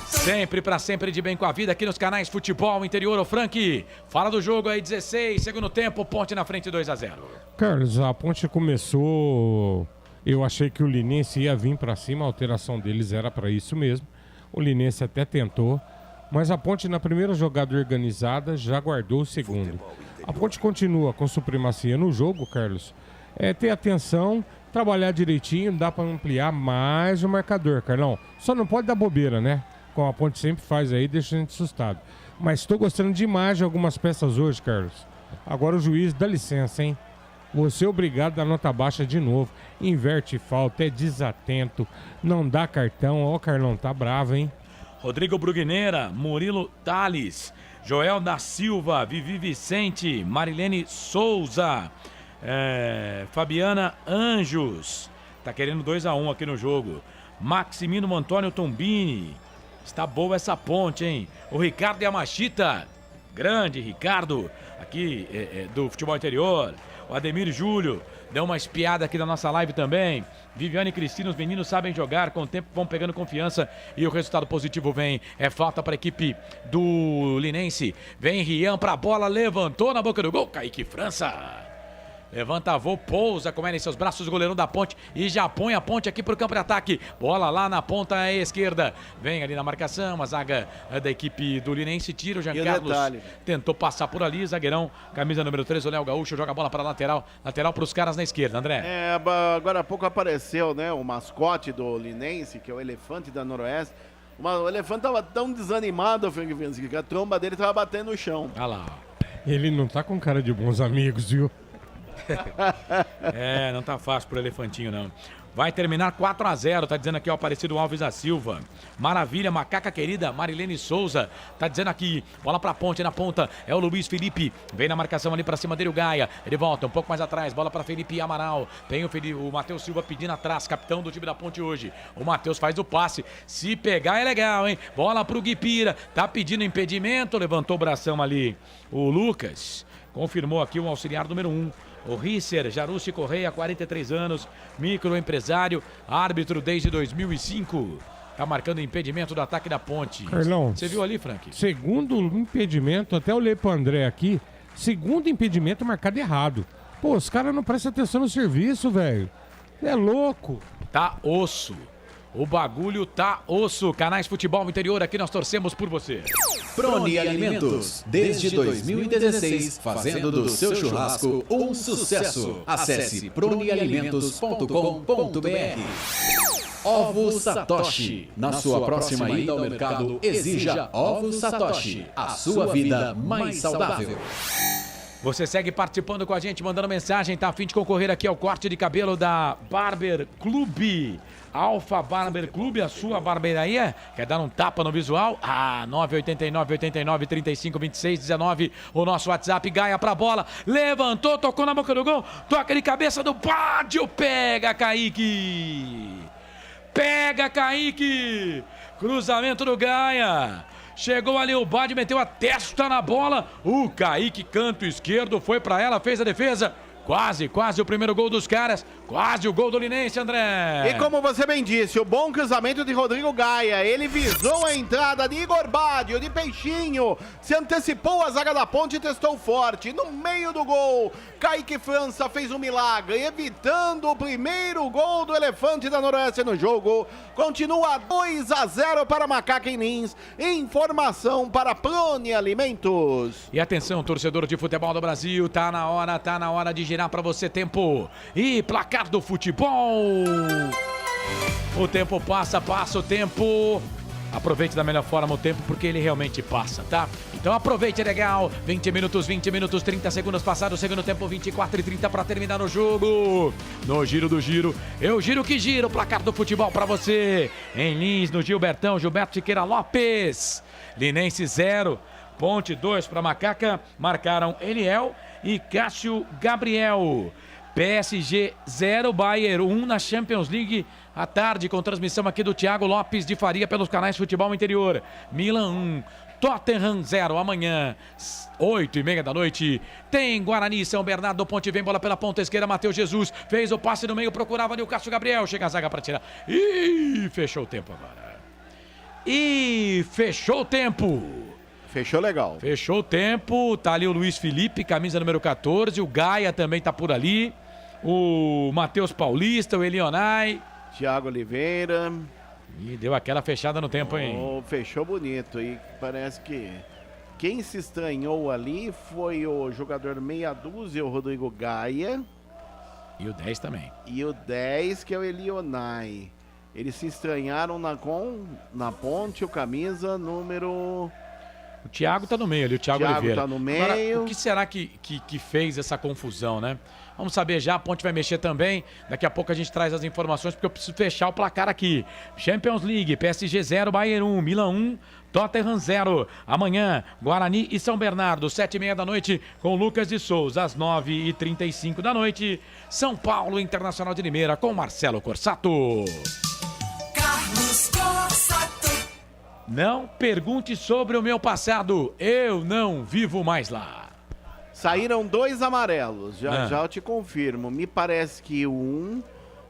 Sempre pra sempre de bem com a vida aqui nos canais Futebol Interior. O Frank, fala do jogo aí, 16, segundo tempo, Ponte na frente 2-0. Carlos, a Ponte começou, eu achei que o Linense ia vir pra cima, a alteração deles era pra isso mesmo. O Linense até tentou, mas a Ponte na primeira jogada organizada já guardou o segundo. A Ponte continua com supremacia no jogo, Carlos. Ter atenção, trabalhar direitinho, dá para ampliar mais o marcador, Carlão. Só não pode dar bobeira, né? Como a Ponte sempre faz aí, deixa a gente assustado. Mas estou gostando demais de algumas peças hoje, Carlos. Agora o juiz, dá licença, hein? Você é obrigado a dar nota baixa de novo. Inverte falta, é desatento, não dá cartão. Ó, Carlão, tá bravo, hein? Rodrigo Bruguineira, Murilo Tales, Joel da Silva, Vivi Vicente, Marilene Souza, Fabiana Anjos, tá querendo 2-1 aqui no jogo. Maximino Antônio Tombini, está boa essa Ponte, hein? O Ricardo Yamashita, grande Ricardo, aqui do Futebol Interior. O Ademir Júlio, deu uma espiada aqui na nossa live também. Viviane e Cristina, os meninos sabem jogar, com o tempo vão pegando confiança e o resultado positivo vem. É falta para a equipe do Linense. Vem Rian para a bola, levantou na boca do gol, Kaique França. Levanta voo, pousa com ela em seus braços, o goleirão da Ponte, e já põe a Ponte aqui pro campo de ataque. Bola lá na ponta esquerda. Vem ali na marcação, a zaga da equipe do Linense, tira o Jean Carlos. Tentou passar por ali, zagueirão, camisa número 3, o Léo Gaúcho, joga a bola para lateral pros caras na esquerda, André. Agora há pouco apareceu, né, o mascote do Linense, que é o elefante da Noroeste. O elefante tava tão desanimado, Frank Vinci, que a tromba dele tava batendo no chão. Olha lá. Ele não tá com cara de bons amigos, viu? Não tá fácil pro elefantinho, não. Vai terminar 4-0, tá dizendo aqui o Aparecido Alves da Silva. Maravilha, macaca querida, Marilene Souza, tá dizendo aqui, bola pra Ponte, na ponta, é o Luiz Felipe, vem na marcação ali pra cima dele o Gaia, ele volta um pouco mais atrás, bola pra Felipe Amaral, tem o Matheus Silva pedindo atrás, capitão do time da Ponte hoje. O Matheus faz o passe, se pegar é legal, hein? Bola pro Guipira, tá pedindo impedimento, levantou o bração ali o Lucas, confirmou aqui o auxiliar número 1. O Risser Jarucci Correia, 43 anos, microempresário, árbitro desde 2005. Tá marcando impedimento do ataque da Ponte. Carlão, você viu ali, Frank? Segundo impedimento, até olhei pro André aqui, segundo impedimento marcado errado. Pô, os caras não prestam atenção no serviço, velho. É louco. Tá osso. O bagulho tá osso. Canais Futebol Interior, aqui nós torcemos por você. Proni Alimentos, desde 2016, fazendo do seu churrasco um sucesso. Acesse pronialimentos.com.br. Ovos Satoshi. Na sua próxima ida ao mercado, exija Ovos Satoshi. A sua vida mais saudável. Você segue participando com a gente, mandando mensagem, tá a fim de concorrer aqui ao corte de cabelo da Barber Clube. Alfa Barber Clube, a sua barbearia. Quer dar um tapa no visual? 989-89-35-26-19. O nosso WhatsApp, Gaia pra bola. Levantou, tocou na boca do gol. Toca de cabeça do Bádio. Pega, Kaique. Pega, Kaique. Cruzamento do Gaia. Chegou ali o Bádio, meteu a testa na bola. O Kaique, canto esquerdo, foi pra ela, fez a defesa. Quase o primeiro gol dos caras. Quase o gol do Linense, André. E como você bem disse, o bom cruzamento de Rodrigo Gaia. Ele visou a entrada de Igor Badio, de Peixinho. Se antecipou a zaga da Ponte e testou forte. No meio do gol, Kaique França fez um milagre, evitando o primeiro gol do Elefante da Noroeste no jogo. Continua 2-0 para Macaca em Lins. Informação para Prone Alimentos. E atenção, torcedor de futebol do Brasil, tá na hora de girar para você tempo. E placar do futebol. O tempo passa o tempo. Aproveite da melhor forma o tempo, porque ele realmente passa, tá? Então aproveite, legal. 20 minutos, 30 segundos passados, segundo tempo, 24 e 30 para terminar o jogo. No giro do giro, eu giro que giro, o placar do futebol para você. Em Lins, no Gilbertão, Gilberto Siqueira Lopes. Linense 0, Ponte 2 para Macaca. Marcaram Eliel e Cássio Gabriel. PSG 0, Bayern 1 na Champions League à tarde, com transmissão aqui do Thiago Lopes de Faria pelos canais Futebol Interior. Milan 1, Tottenham 0. Amanhã, 8h30 da noite, tem Guarani, São Bernardo, Ponte vem, bola pela ponta esquerda, Matheus Jesus fez o passe no meio, procurava ali o Cássio Gabriel, chega a zaga para tirar. Ih, fechou o tempo agora. Fechou o tempo. Fechou legal. Fechou o tempo, tá ali o Luiz Felipe, camisa número 14, o Gaia também tá por ali, o Matheus Paulista, o Elionai. Thiago Oliveira. E deu aquela fechada no tempo, hein? Fechou bonito e parece que quem se estranhou ali foi o jogador meia dúzia, o Rodrigo Gaia. E o 10 também. E o 10, que é o Elionai. Eles se estranharam na ponte, o camisa número... O Thiago tá no meio ali, o Thiago Oliveira. Tá no meio. Agora, o que será que fez essa confusão, né? Vamos saber já, a Ponte vai mexer também. Daqui a pouco a gente traz as informações, porque eu preciso fechar o placar aqui. Champions League, PSG 0, Bayern 1, Milan 1, Tottenham 0. Amanhã, Guarani e São Bernardo, 7h30 da noite, com Lucas de Souza. Às 9h35 da noite, São Paulo Internacional de Limeira, com Marcelo Corsato. Carlos Corsato. Não pergunte sobre o meu passado, eu não vivo mais lá. Saíram 2 amarelos, já eu te confirmo. Me parece que o 1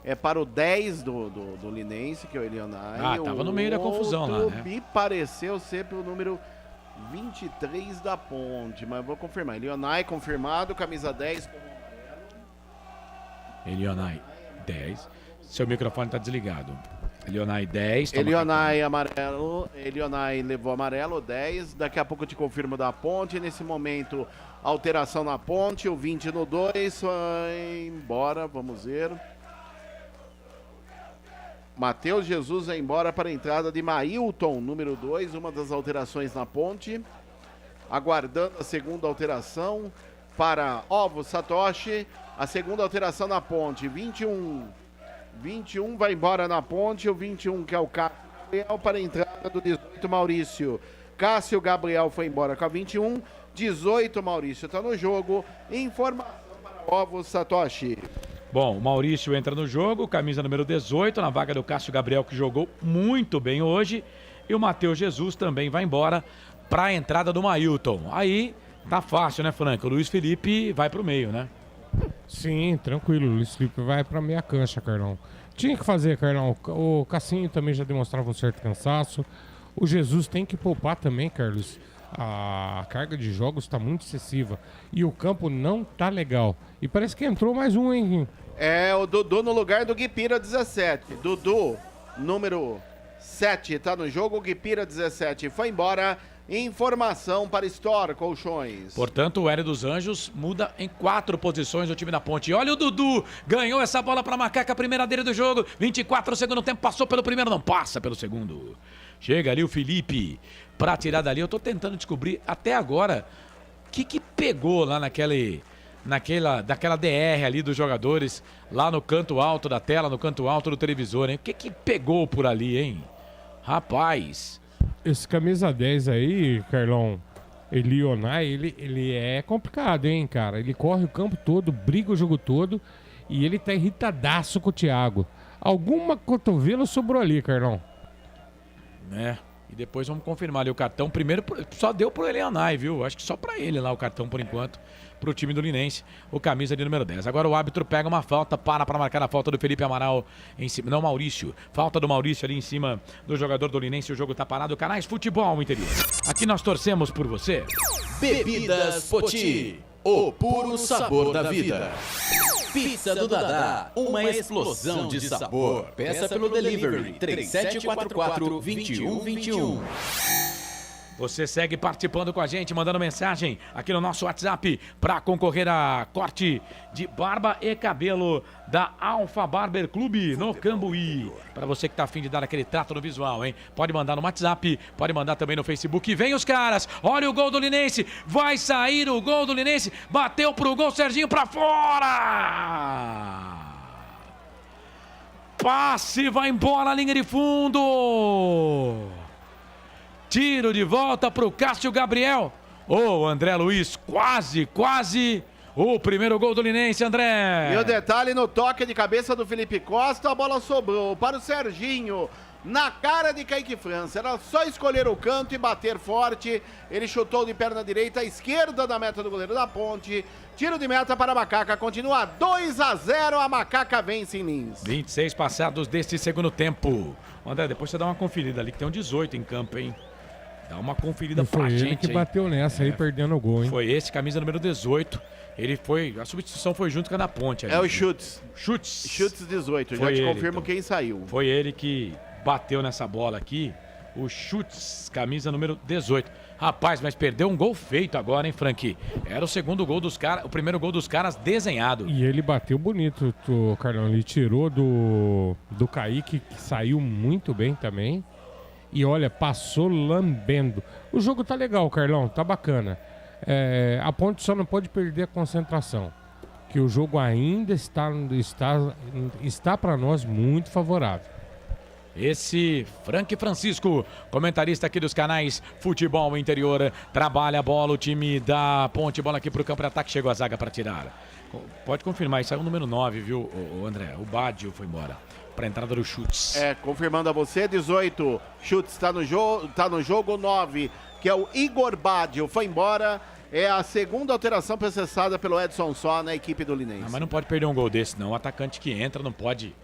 é para o 10 do Linense, que é o Elionai. Tava no meio da confusão lá, né? Me pareceu ser pelo número 23 da Ponte, mas vou confirmar. Elionai confirmado, camisa 10. Elionai 10. Seu microfone tá desligado. Elionai 10. Elionai amarelo. Elionai levou amarelo, 10. Daqui a pouco eu te confirmo da Ponte. Nesse momento, alteração na Ponte. O 20 no 2. Foi embora, vamos ver. Matheus Jesus vai embora para a entrada de Mailton, número 2. Uma das alterações na Ponte. Aguardando a segunda alteração para Ovo Satoshi. A segunda alteração na Ponte, 21 vai embora na Ponte, o 21 que é o Cássio Gabriel para a entrada do 18 Maurício. Cássio Gabriel foi embora com a 21, 18 Maurício está no jogo. Informação para Ovo Satoshi. Bom, o Maurício entra no jogo, camisa número 18, na vaga do Cássio Gabriel, que jogou muito bem hoje. E o Matheus Jesus também vai embora para a entrada do Mailton. Aí tá fácil, né, Franco? O Luiz Felipe vai pro meio, né? Sim, tranquilo. O Luiz Felipe vai pra meia cancha, Carlão. Tinha que fazer, Carlão. O Cassinho também já demonstrava um certo cansaço. O Jesus tem que poupar também, Carlos. A carga de jogos tá muito excessiva. E o campo não tá legal. E parece que entrou mais um, hein? É o Dudu no lugar do Guipira 17. Dudu, número 7, tá no jogo. O Guipira 17 foi embora. Informação para Store Colchões. Portanto, o Hélio dos Anjos muda em 4 posições o time da Ponte. Olha o Dudu, ganhou essa bola para Macaca, a primeira dele do jogo. 24 no segundo tempo, passou pelo primeiro, não passa pelo segundo. Chega ali o Felipe para tirar dali. Eu tô tentando descobrir até agora o que pegou lá daquela DR ali dos jogadores, lá no canto alto da tela, no canto alto do televisor, hein? O que pegou por ali, hein? Rapaz... Esse camisa 10 aí, Carlão, Elionai, ele é complicado, hein, cara? Ele corre o campo todo, briga o jogo todo e ele tá irritadaço com o Thiago. Alguma cotovelo sobrou ali, Carlão. E depois vamos confirmar ali o cartão. Primeiro, só deu pro Elianai, viu? Acho que só pra ele lá o cartão por enquanto. Pro time do Linense, o camisa de número 10. Agora o árbitro pega uma falta, para marcar a falta do Felipe Amaral em cima. Não, Maurício. Falta do Maurício ali em cima do jogador do Linense. O jogo tá parado. Canais Futebol Interior. Aqui nós torcemos por você. Bebidas Poti, o puro sabor da vida. Pizza do Dadá, uma explosão de sabor. Peça pelo delivery 3744-2121. Você segue participando com a gente, mandando mensagem aqui no nosso WhatsApp para concorrer a corte de barba e cabelo da Alfa Barber Clube no Cambuí. Para você que tá afim de dar aquele trato no visual, hein? Pode mandar no WhatsApp, pode mandar também no Facebook. Vem os caras, olha o gol do Linense, vai sair o gol do Linense, bateu pro gol, Serginho para fora! Passe, vai embora a linha de fundo! Tiro de volta para o Cássio Gabriel. Ô, André Luiz, quase o primeiro gol do Linense, André. E o detalhe no toque de cabeça do Felipe Costa, a bola sobrou para o Serginho. Na cara de Kaique França, era só escolher o canto e bater forte. Ele chutou de perna direita, à esquerda da meta do goleiro da Ponte. Tiro de meta para a Macaca, continua 2-0, a Macaca vence em Lins. 26 passados deste segundo tempo. André, depois você dá uma conferida ali, que tem um 18 em campo, hein? Dá uma conferida pra gente. Foi ele que bateu nessa aí, perdendo o gol, hein? Foi esse, camisa número 18. Ele foi, a substituição foi junto com a da Ponte. Ali, é o Chutes. Chutes 18, foi já te ele, confirmo então. Quem saiu. Foi ele que bateu nessa bola aqui. O Chutes, camisa número 18. Rapaz, mas perdeu um gol feito agora, hein, Frank? Era o segundo gol dos caras, o primeiro gol dos caras desenhado. E ele bateu bonito, Carlão. Ele tirou do Kaique, que saiu muito bem também. E olha, passou lambendo. O jogo tá legal, Carlão, tá bacana. A Ponte só não pode perder a concentração. Que o jogo ainda está para nós muito favorável. Esse Frank Francisco, comentarista aqui dos canais Futebol Interior, trabalha a bola, o time da Ponte, bola aqui pro campo de ataque, chegou a zaga para tirar. Pode confirmar, isso aí é o número 9, viu, André? O Badio foi embora. Para a entrada do Chutes. Confirmando a você, 18. Chutes está no jogo 9, que é o Igor Badio. Foi embora. É a segunda alteração processada pelo Edson Só na equipe do Linense. Mas não pode perder um gol desse, não. O atacante que entra não pode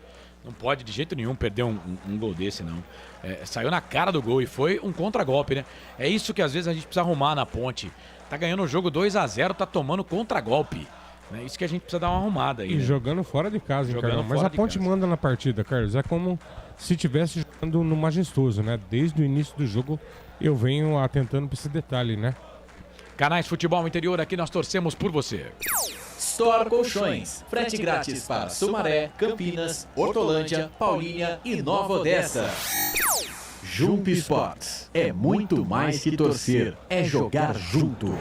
de jeito nenhum perder um gol desse, não. Saiu na cara do gol e foi um contragolpe, né? É isso que às vezes a gente precisa arrumar na Ponte. Tá ganhando o jogo 2-0, tá tomando contragolpe. É isso que a gente precisa dar uma arrumada aí. E né? jogando fora de casa, hein, Carlos? Mas a Ponte casa. Manda na partida, Carlos. É como se estivesse jogando no Majestoso, né? Desde o início do jogo eu venho atentando para esse detalhe, né? Canais Futebol Interior, aqui nós torcemos por você. Store Colchões, frete grátis para Sumaré, Campinas, Hortolândia, Paulínia e Nova Odessa. Jump Sports, é muito mais que torcer, é jogar junto.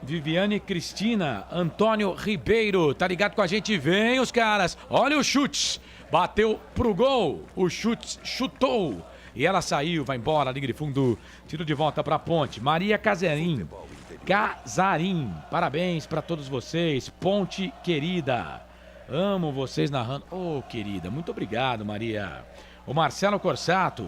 Viviane Cristina, Antônio Ribeiro, tá ligado com a gente? Vem os caras, olha o chute, bateu pro gol, o chute chutou e ela saiu, vai embora, liga de fundo, tiro de volta pra Ponte. Maria Casarim, parabéns pra todos vocês, Ponte querida, amo vocês narrando, querida, muito obrigado, Maria. O Marcelo Corsato,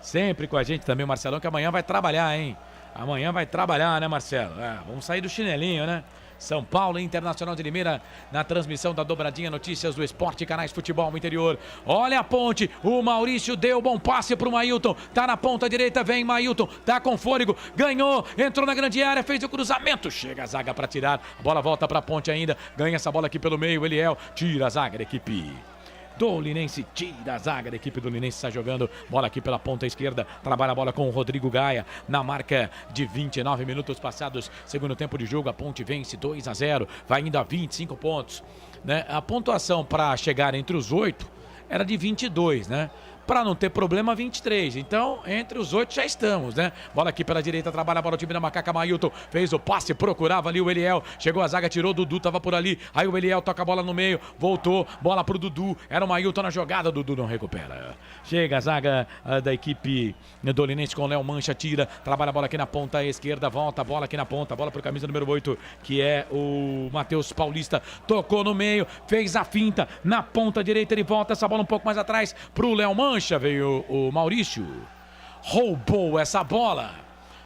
sempre com a gente também, o Marcelão, que amanhã vai trabalhar, hein? Amanhã vai trabalhar, né, Marcelo? Vamos sair do chinelinho, né? São Paulo Internacional de Limeira, na transmissão da Dobradinha Notícias do Esporte, canais Futebol Interior. Olha a Ponte, o Maurício deu bom passe pro Mailton, tá na ponta direita, vem Mailton, tá com fôlego, ganhou, entrou na grande área, fez o cruzamento, chega a zaga pra tirar, a bola volta pra Ponte ainda, ganha essa bola aqui pelo meio, Eliel, tira a zaga da equipe do Linense, tira a zaga da equipe do Linense, está jogando bola aqui pela ponta esquerda, trabalha a bola com o Rodrigo Gaia, na marca de 29 minutos passados, segundo tempo de jogo, a Ponte vence 2-0, vai indo a 25 pontos, né? A pontuação para chegar entre os 8 era de 22, né? Para não ter problema, 23. Então, entre os 8 já estamos, né? Bola aqui pela direita, trabalha a bola o time da Macaca. Mailton fez o passe, procurava ali o Eliel. Chegou a zaga, tirou o Dudu, tava por ali. Aí o Eliel toca a bola no meio, voltou, bola pro Dudu. Era o Mailton na jogada, o Dudu não recupera. Chega a zaga da equipe do Linense com o Léo Mancha, tira, trabalha a bola aqui na ponta esquerda, volta a bola aqui na ponta, bola pro camisa número 8, que é o Matheus Paulista. Tocou no meio, fez a finta, na ponta direita ele volta essa bola um pouco mais atrás pro Léo Mancha. Veio o Maurício. roubou essa bola.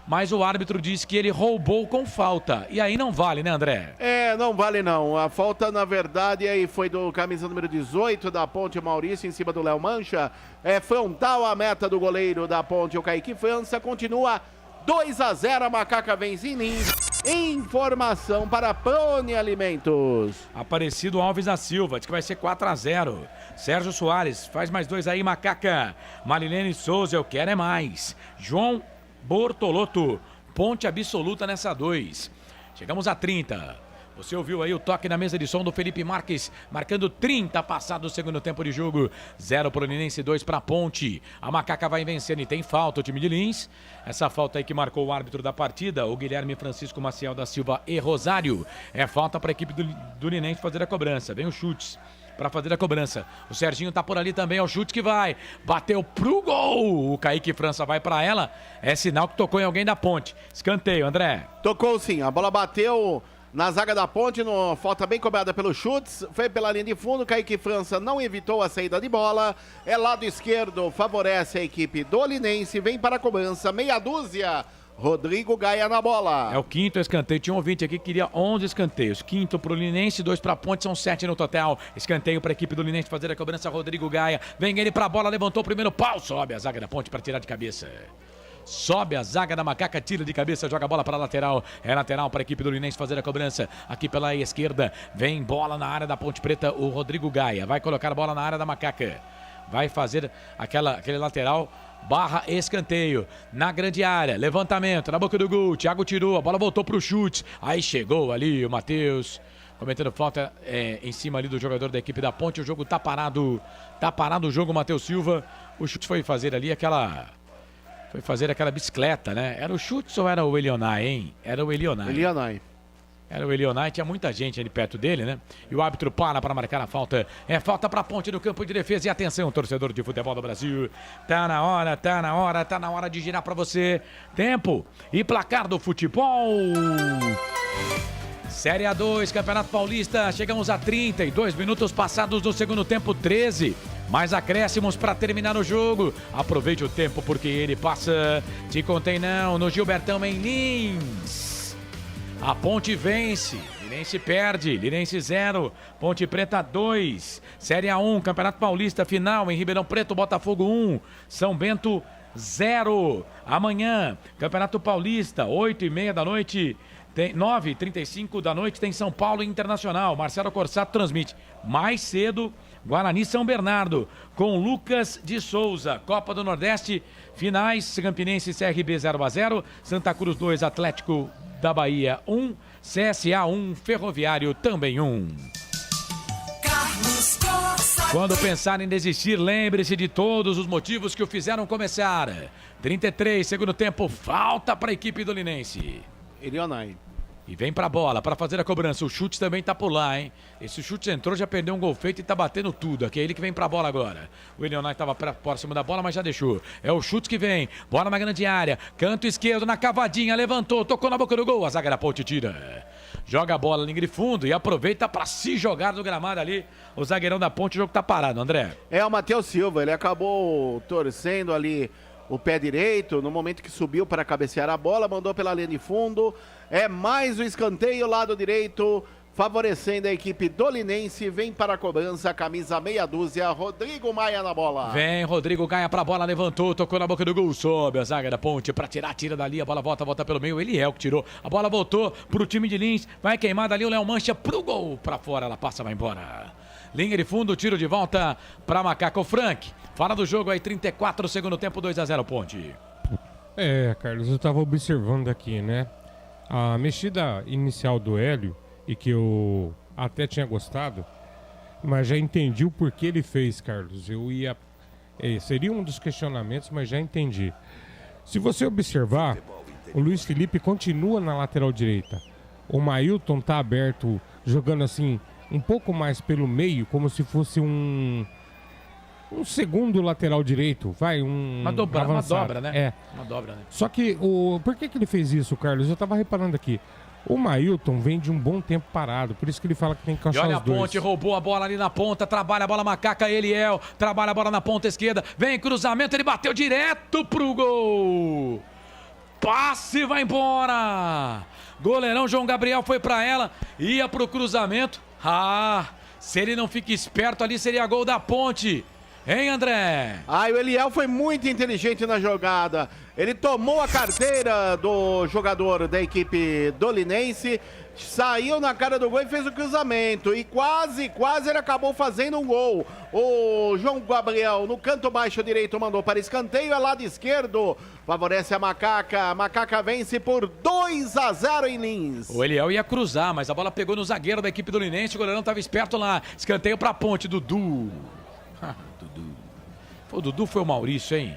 Mas o árbitro disse que ele roubou com falta. E aí não vale, né, André? Não vale não. A falta, na verdade, aí foi do camisa número 18 da Ponte, Maurício, em cima do Léo Mancha. É frontal a meta do goleiro da Ponte, o Kaique França. Continua 2-0, a Macaca vence em Lins. Informação para Prone Alimentos. Aparecido Alves da Silva, diz que vai ser 4-0. Sérgio Soares, faz mais 2 aí, Macaca. Marilene Souza, eu quero é mais. João Bortolotto, ponte absoluta nessa 2. Chegamos a 30. Você ouviu aí o toque na mesa de som do Felipe Marques, marcando 30 passados do segundo tempo de jogo. 0 para o Linense, 2 para a Ponte. A Macaca vai vencendo e tem falta o time de Lins. Essa falta aí que marcou o árbitro da partida, o Guilherme Francisco Maciel da Silva e Rosário. É falta para a equipe do Linense fazer a cobrança. Vem os chutes para fazer a cobrança. O Serginho tá por ali também, é o chute que vai. Bateu pro gol. O Kaique França vai para ela. É sinal que tocou em alguém da Ponte. Escanteio, André. Tocou sim, a bola bateu na zaga da Ponte, falta bem cobrada pelos chutes, foi pela linha de fundo, Kaique França não evitou a saída de bola, é lado esquerdo, favorece a equipe do Linense, vem para a cobrança, meia dúzia, Rodrigo Gaia na bola. É o quinto escanteio, tinha um ouvinte aqui que queria 11 escanteios, quinto pro Linense, 2 pra Ponte, são 7 no total, escanteio pra equipe do Linense fazer a cobrança, Rodrigo Gaia, vem ele pra bola, levantou o primeiro pau, sobe a zaga da Ponte para tirar de cabeça. Sobe a zaga da Macaca, tira de cabeça, joga a bola para a lateral. É lateral para a equipe do Linense fazer a cobrança. Aqui pela esquerda, vem bola na área da Ponte Preta, o Rodrigo Gaia. Vai colocar a bola na área da Macaca. Vai fazer aquele lateral, barra escanteio. Na grande área, levantamento, na boca do gol. Thiago tirou, a bola voltou para o chute. Aí chegou ali o Matheus, cometendo falta em cima ali do jogador da equipe da Ponte. O jogo tá parado. Tá parado o jogo, Matheus Silva. O chute foi fazer ali Foi fazer aquela bicicleta, né? Era o Schutz ou era o Elionai, hein? Era o Elionai. Era o Elionai, tinha muita gente ali perto dele, né? E o árbitro para marcar a falta. É falta para a Ponte no campo de defesa. E atenção, torcedor de futebol do Brasil. Tá na hora de girar para você. Tempo e placar do futebol. Série A2, Campeonato Paulista. Chegamos a 32 minutos passados do segundo tempo, 13. Mais acréscimos para terminar o jogo. Aproveite o tempo porque ele passa. Te contei não, no Gilbertão em Lins. A Ponte vence, Linense perde, Linense 0, Ponte Preta 2. Série A1, Campeonato Paulista, final em Ribeirão Preto, Botafogo 1, São Bento 0. Amanhã, Campeonato Paulista, 8h30 da noite, 9h35 da noite tem São Paulo Internacional. Marcelo Corsato transmite. Mais cedo, Guarani São Bernardo, com Lucas de Souza. Copa do Nordeste, finais, Campinense CRB 0-0, Santa Cruz 2, Atlético da Bahia 1, CSA 1, Ferroviário também 1. Quando pensar em desistir, lembre-se de todos os motivos que o fizeram começar. 33, segundo tempo, falta para a equipe do Linense. Elionai. E vem pra bola, pra fazer a cobrança. O chute também tá por lá, hein? Esse chute entrou, já perdeu um gol feito e tá batendo tudo. Aqui é ele que vem pra bola agora. O Elionai tava próximo da bola, mas já deixou. É o chute que vem. Bola na grande área. Canto esquerdo na cavadinha. Levantou, tocou na boca do gol. A zaga da Ponte tira. Joga a bola, linha de fundo e aproveita pra se jogar no gramado ali. O zagueirão da Ponte, o jogo tá parado, André. É o Matheus Silva, ele acabou torcendo ali o pé direito, no momento que subiu para cabecear a bola, mandou pela linha de fundo. É mais o escanteio, lado direito, favorecendo a equipe do Linense. Vem para a cobrança, camisa meia dúzia, Rodrigo Maia na bola. Vem, Rodrigo Gaia pra bola, levantou, tocou na boca do gol, sobe a zaga da Ponte pra tirar, tira dali, a bola volta pelo meio, ele é o que tirou. A bola voltou pro time de Lins, vai queimar dali o Léo Mancha pro gol, pra fora, ela passa, vai embora. Linha de fundo, tiro de volta pra Macaco Frank. Fala do jogo aí, 34, segundo tempo, 2-0 Ponte. Carlos, eu tava observando aqui, né? A mexida inicial do Hélio, e que eu até tinha gostado, mas já entendi o porquê ele fez, Carlos. Seria um dos questionamentos, mas já entendi. Se você observar, o Luiz Felipe continua na lateral direita. O Mailton tá aberto, jogando assim, um pouco mais pelo meio, como se fosse um segundo lateral direito, uma dobra, né? Uma dobra, né? Só que, por que ele fez isso, Carlos? Eu tava reparando aqui. O Mailton vem de um bom tempo parado, por isso que ele fala que tem que E encaixar olha os a dois. Ponte, roubou a bola ali na ponta, trabalha a bola Macaca, Eliel, trabalha a bola na ponta esquerda, vem cruzamento, ele bateu direto pro gol. Passe, vai embora. Goleirão João Gabriel foi pra ela, ia pro cruzamento. Se ele não fica esperto ali, seria gol da Ponte. Hein, André? O Eliel foi muito inteligente na jogada. Ele tomou a carteira do jogador da equipe do Linense, saiu na cara do gol e fez o cruzamento. E quase ele acabou fazendo um gol. O João Gabriel, no canto baixo direito, mandou para escanteio. É lado esquerdo, favorece a Macaca. A Macaca vence por 2-0 em Lins. O Eliel ia cruzar, mas a bola pegou no zagueiro da equipe do Linense. O goleirão estava esperto lá. Escanteio pra Ponte, Dudu. O Dudu foi o Maurício, hein?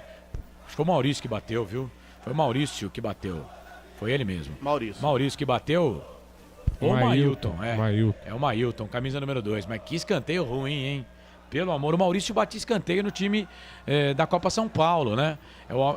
Acho que foi o Maurício que bateu, viu? Foi o Maurício que bateu. Foi ele mesmo. Maurício que bateu. Ou o Mailton, É o Mailton, camisa número 2. Mas que escanteio ruim, hein? Pelo amor, o Maurício batia escanteio no time da Copa São Paulo, né?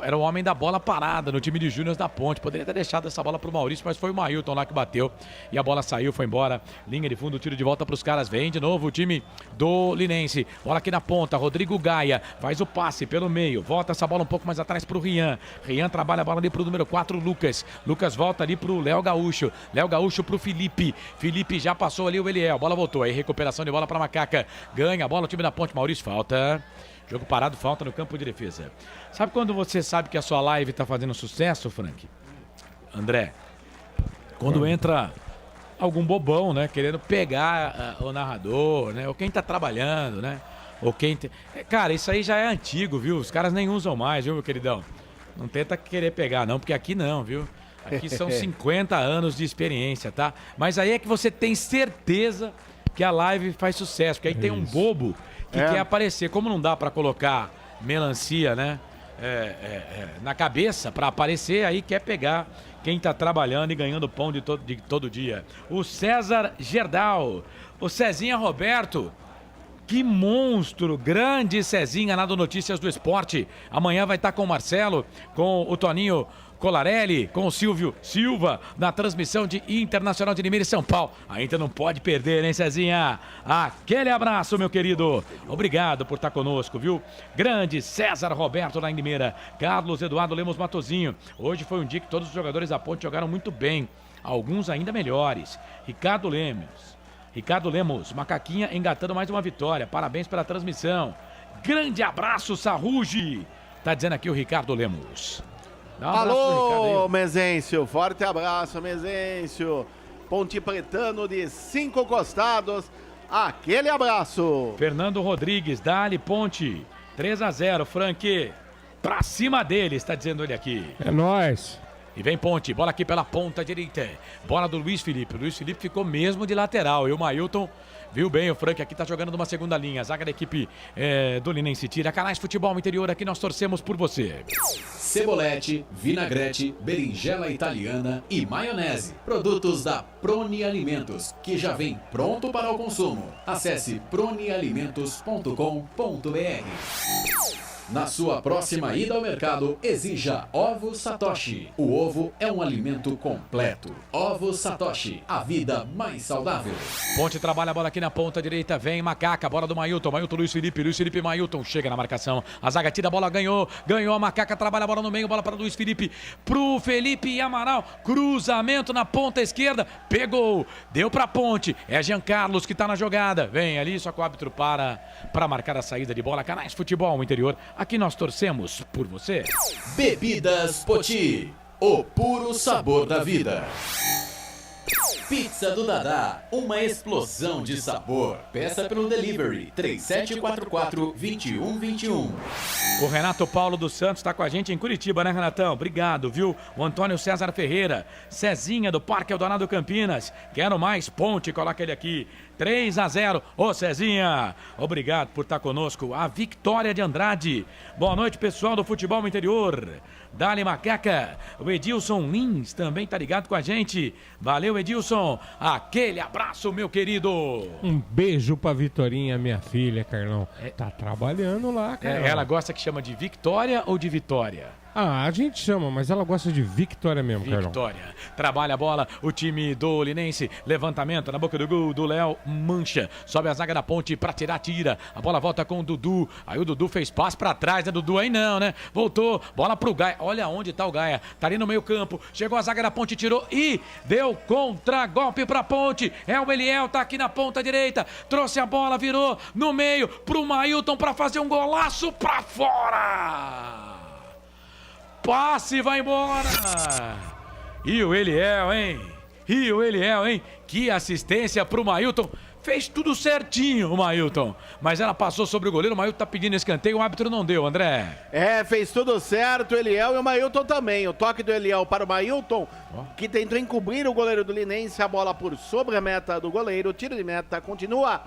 Era o homem da bola parada no time de Júnior da Ponte. Poderia ter deixado essa bola pro Maurício, mas foi o Mailton lá que bateu. E a bola saiu, foi embora. Linha de fundo, tiro de volta pros caras. Vem de novo o time do Linense. Bola aqui na ponta, Rodrigo Gaia faz o passe pelo meio. Volta essa bola um pouco mais atrás pro Rian. Rian trabalha a bola ali pro número 4, Lucas. Lucas volta ali pro Léo Gaúcho. Léo Gaúcho pro Felipe. Felipe já passou ali o Eliel. Bola voltou. Aí recuperação de bola pra Macaca. Ganha a bola o time da Ponte. Maurício, falta. Jogo parado, falta no campo de defesa. Sabe quando você sabe que a sua live tá fazendo sucesso, Frank? André, quando entra algum bobão, né? Querendo pegar o narrador, né? Ou quem tá trabalhando, né? Ou quem... Cara, isso aí já é antigo, viu? Os caras nem usam mais, viu, meu queridão? Não tenta querer pegar, não, porque aqui não, viu? Aqui são 50 anos de experiência, tá? Mas aí é que você tem certeza que a live faz sucesso, porque aí tem um bobo que quer aparecer. Como não dá pra colocar melancia, né? Na cabeça pra aparecer, aí quer pegar quem tá trabalhando e ganhando pão de todo dia. O César Gerdau, o Cezinha Roberto, que monstro, grande Cezinha lá do Notícias do Esporte. Amanhã vai estar com o Marcelo, com o Toninho Colarelli, com o Silvio Silva, na transmissão de Internacional de Limeira e São Paulo. A Inter não pode perder, hein, Cezinha? Aquele abraço, meu querido. Obrigado por estar conosco, viu? Grande César Roberto lá em Limeira. Carlos Eduardo Lemos Matozinho. Hoje foi um dia que todos os jogadores da Ponte jogaram muito bem. Alguns ainda melhores. Ricardo Lemos, Macaquinha engatando mais uma vitória. Parabéns pela transmissão. Grande abraço, Sarrugi. Tá dizendo aqui o Ricardo Lemos. Alô, Mezencio, forte abraço, Mezencio. Ponte Pretano de 5 costados, aquele abraço. Fernando Rodrigues, dali Ponte, 3-0, Frank, pra cima dele, está dizendo ele aqui. É nóis. E vem Ponte, bola aqui pela ponta direita, bola do Luiz Felipe. Luiz Felipe ficou mesmo de lateral, e o Mailton viu bem, o Frank aqui tá jogando numa segunda linha. Zaga da equipe do Linense tira. Canais Futebol Interior, aqui nós torcemos por você. Cebolete, vinagrete, berinjela italiana e maionese. Produtos da Proni Alimentos, que já vem pronto para o consumo. Acesse pronialimentos.com.br. Na sua próxima ida ao mercado, exija Ovo Satoshi. O ovo é um alimento completo. Ovo Satoshi, a vida mais saudável. Ponte trabalha a bola aqui na ponta direita, vem Macaca, bola do Mailton, Luiz Felipe, Mailton, chega na marcação, a zaga tira a bola, ganhou a Macaca, trabalha a bola no meio, bola para Luiz Felipe, pro Felipe Amaral, cruzamento na ponta esquerda, pegou, deu pra Ponte, é Jean Carlos que tá na jogada, vem ali, só que o árbitro para marcar a saída de bola. Canais Futebol Interior, aqui nós torcemos por você. Bebidas Poti, o puro sabor da vida. Pizza do Dadá, uma explosão de sabor. Peça pelo delivery 3744-2121. O Renato Paulo dos Santos está com a gente em Curitiba, né, Renatão? Obrigado, viu? O Antônio César Ferreira, Cezinha do Parque Eldorado Campinas. Quero mais Ponte, coloca ele aqui. 3-0. Ô, Cezinha, obrigado por estar conosco. A Vitória de Andrade. Boa noite, pessoal do Futebol Interior. Dali Macaca. O Edilson Lins também tá ligado com a gente. Valeu, Edilson. Aquele abraço, meu querido. Um beijo pra Vitorinha, minha filha, Carlão. Tá trabalhando lá, Carlão. Ela gosta que chama de Victória ou de Vitória? A gente chama, mas ela gosta de Victória mesmo, Carlão. Victória. Trabalha a bola, o time do Linense. Levantamento na boca do gol do Léo Mancha. Sobe a zaga da Ponte pra tirar, tira. A bola volta com o Dudu. Aí o Dudu fez passe pra trás, né? Dudu aí não, né? Voltou, bola pro Gaia. Olha onde tá o Gaia. Tá ali no meio campo. Chegou a zaga da Ponte, tirou e deu contra-golpe pra Ponte. É o Eliel, tá aqui na ponta direita. Trouxe a bola, virou no meio pro Mailton pra fazer um golaço pra fora. Passe, vai embora! E o Eliel, hein? Que assistência pro Mailton. Fez tudo certinho o Mailton. Mas ela passou sobre o goleiro, o Mailton tá pedindo escanteio, o árbitro não deu, André. Fez tudo certo, o Eliel e o Mailton também. O toque do Eliel para o Mailton, que tentou encobrir o goleiro do Linense, a bola por sobre a meta do goleiro, tiro de meta, continua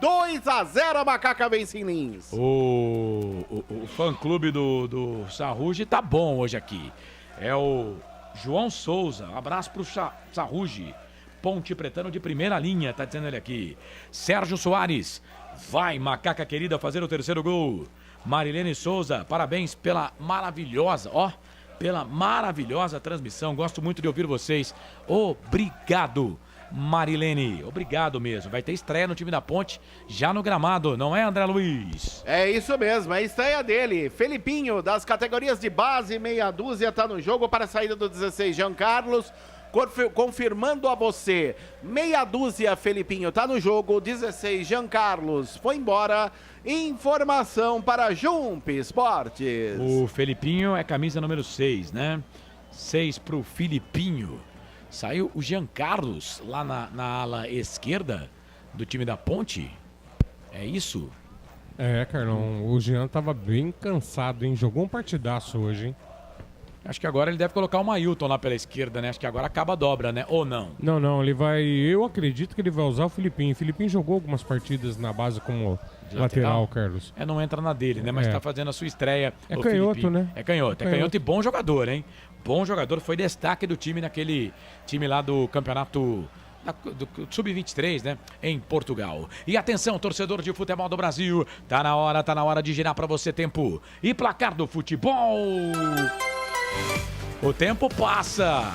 2-0, a Macaca vence em Lins. O fã-clube do Sarrugi tá bom hoje aqui. É o João Souza. Um abraço pro Sarrugi. Ponte Pretano de primeira linha, tá dizendo ele aqui. Sérgio Soares. Vai, Macaca querida, fazer o terceiro gol. Marilene Souza, parabéns pela maravilhosa, pela maravilhosa transmissão. Gosto muito de ouvir vocês. Obrigado, Marilene, obrigado mesmo. Vai ter estreia no time da Ponte, já no gramado, não é, André Luiz? É isso mesmo, é a estreia dele. Felipinho, das categorias de base, meia dúzia, tá no jogo para a saída do 16, Jean Carlos. Confirmando a você, meia dúzia, Felipinho, tá no jogo, 16, Jean Carlos, foi embora. Informação para Jump Esportes. O Felipinho é camisa número 6, né? 6 pro Filipinho. Saiu o Jean Carlos lá na ala esquerda do time da Ponte. É isso? Carlão, o Jean tava bem cansado, hein? Jogou um partidaço hoje, hein? Acho que agora ele deve colocar o Mailton lá pela esquerda, né? Acho que agora acaba a dobra, né? Ou não? Não, ele vai... Eu acredito que ele vai usar o Filipinho. O Filipinho jogou algumas partidas na base como lateral, Carlos. Não entra na dele, né? Mas tá fazendo a sua estreia. É canhoto, Filipinho. né? É canhoto e bom jogador, hein? Bom jogador, foi destaque do time naquele time lá do campeonato do Sub-23, né? Em Portugal. E atenção, torcedor de futebol do Brasil. Tá na hora de girar pra você tempo. E placar do futebol. O tempo passa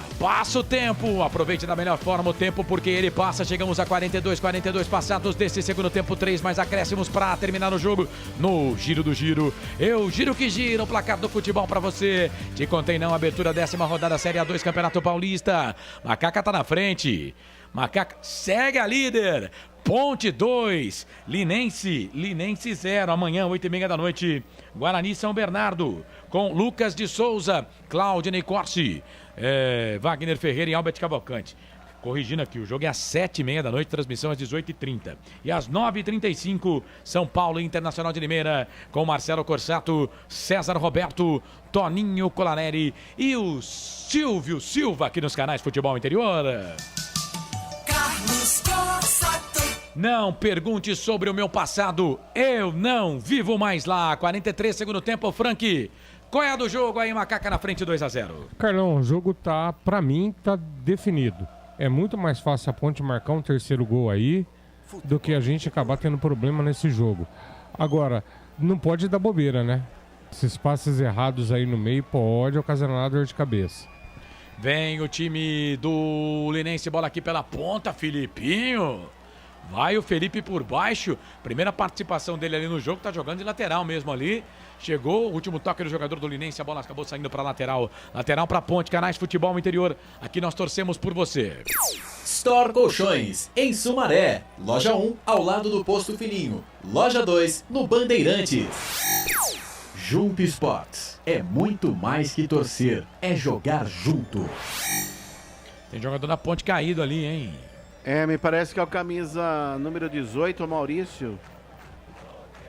o tempo, aproveite da melhor forma o tempo porque ele passa, chegamos a 42 passados desse segundo tempo, 3 mais acréscimos para terminar o jogo no Giro do Giro, eu giro que gira, o placar do futebol para você, te contei não, abertura 10ª rodada Série A2 Campeonato Paulista, Macaca tá na frente, Macaca segue a líder, Ponte 2, Linense 0, amanhã 8h30 da noite, Guarani São Bernardo, com Lucas de Souza, Claudinei Corsi, Wagner Ferreira e Albert Cavalcante. Corrigindo aqui, o jogo é às 7h30 da noite, transmissão às 18h30. E às 9h35, São Paulo Internacional de Limeira, com Marcelo Corsato, César Roberto, Toninho Colaneri e o Silvio Silva aqui nos canais Futebol Interior. Carlos Corsato. Não pergunte sobre o meu passado, eu não vivo mais lá. 43 segundo tempo, Frank. Qual é a do jogo aí, Macaca na frente 2-0? Carlão, o jogo pra mim, tá definido. É muito mais fácil a Ponte marcar um terceiro gol aí do que a gente acabar tendo problema nesse jogo. Agora, não pode dar bobeira, né? Esses passes errados aí no meio pode ocasionar dor de cabeça. Vem o time do Linense, bola aqui pela ponta, Filipinho. Vai o Felipe por baixo. Primeira participação dele ali no jogo, tá jogando de lateral mesmo ali. Chegou o último toque do jogador do Linense, a bola acabou saindo para lateral. Lateral para Ponte, canais Futebol Interior. Aqui nós torcemos por você. Store Colchões, em Sumaré. Loja 1, ao lado do Posto Fininho. Loja 2, no Bandeirantes. Jump Sports. É muito mais que torcer, é jogar junto. Tem jogador da Ponte caído ali, hein? Me parece que é o camisa número 18, o Maurício.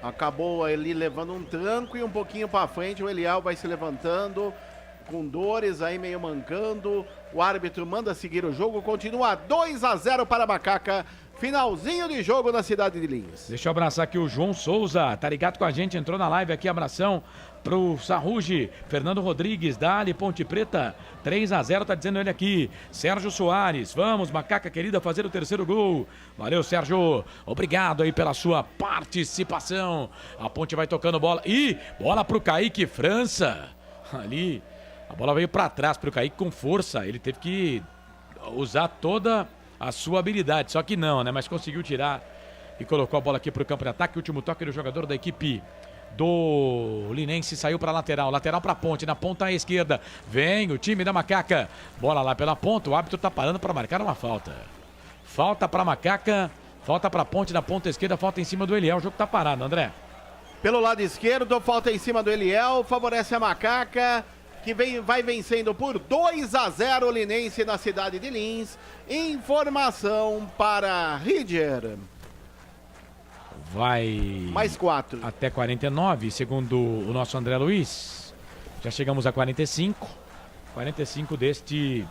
Acabou ali levando um tranco e um pouquinho para frente. O Eliel vai se levantando com dores aí, meio mancando. O árbitro manda seguir o jogo. Continua 2-0 para a Macaca. Finalzinho de jogo na cidade de Lins. Deixa eu abraçar aqui o João Souza, tá ligado com a gente, entrou na live aqui, abração pro Sarrugi, Fernando Rodrigues, Dali, Ponte Preta, 3-0, tá dizendo ele aqui, Sérgio Soares, vamos, Macaca querida, fazer o terceiro gol, valeu Sérgio, obrigado aí pela sua participação, a Ponte vai tocando bola, e bola pro Kaique França, Ali, a bola veio para trás pro Kaique com força. Ele teve que usar toda a sua habilidade. Só que não, né? Mas conseguiu tirar e colocou a bola aqui pro campo de ataque. Último toque do jogador da equipe do Linense, saiu para lateral para ponte, na ponta esquerda. Vem o time da Macaca. Bola lá pela ponta. O árbitro tá parando para marcar uma falta. Falta para Macaca. Falta para ponte na ponta esquerda. Falta em cima do Eliel. O jogo tá parado, André. Pelo lado esquerdo, falta em cima do Eliel, favorece a Macaca, que vai vencendo por 2-0 o Linense na cidade de Lins. Informação para Ridger. Vai mais 4. Até 49, segundo o nosso André Luiz. Já chegamos a 45. 45 deste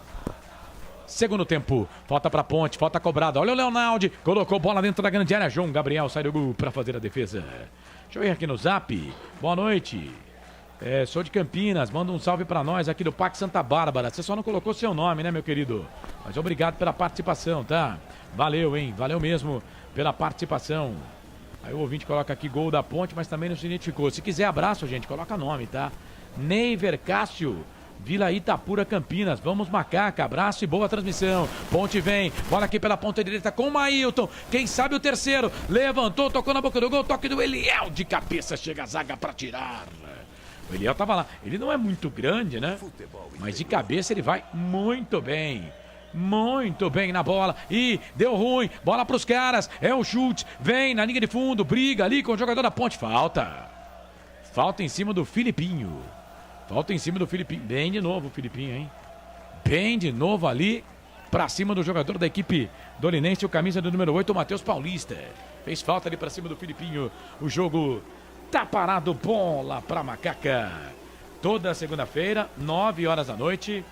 segundo tempo. Falta para ponte, falta cobrada. Olha o Leonardo, colocou bola dentro da grande área. João Gabriel sai do gol para fazer a defesa. Deixa eu ir aqui no Zap. Boa noite. Sou de Campinas. Manda um salve pra nós aqui do Parque Santa Bárbara. Você só não colocou seu nome, né, meu querido? Mas obrigado pela participação, tá? Valeu, hein? Valeu mesmo pela participação. Aí o ouvinte coloca aqui gol da ponte, mas também não se identificou. Se quiser abraço, gente, coloca nome, tá? Neiver Cássio, Vila Itapura, Campinas. Vamos, Macaca. Abraço e boa transmissão. Ponte vem. Bola aqui pela ponta direita com o Mailton. Quem sabe o terceiro. Levantou, tocou na boca do gol. Toque do Eliel. De cabeça chega a zaga pra tirar. O Eliel tava lá. Ele não é muito grande, né? Mas de cabeça ele vai muito bem. Muito bem na bola. E deu ruim. Bola pros caras. É o chute. Vem na linha de fundo. Briga ali com o jogador da ponte. Falta. Falta em cima do Filipinho. Falta em cima do Filipinho. Bem de novo o Filipinho, hein? Bem de novo ali. Pra cima do jogador da equipe do Linense. O camisa do número 8, o Matheus Paulista. Fez falta ali pra cima do Filipinho. O jogo tá parado. Bola pra Macaca. Toda segunda-feira, 9 horas da noite.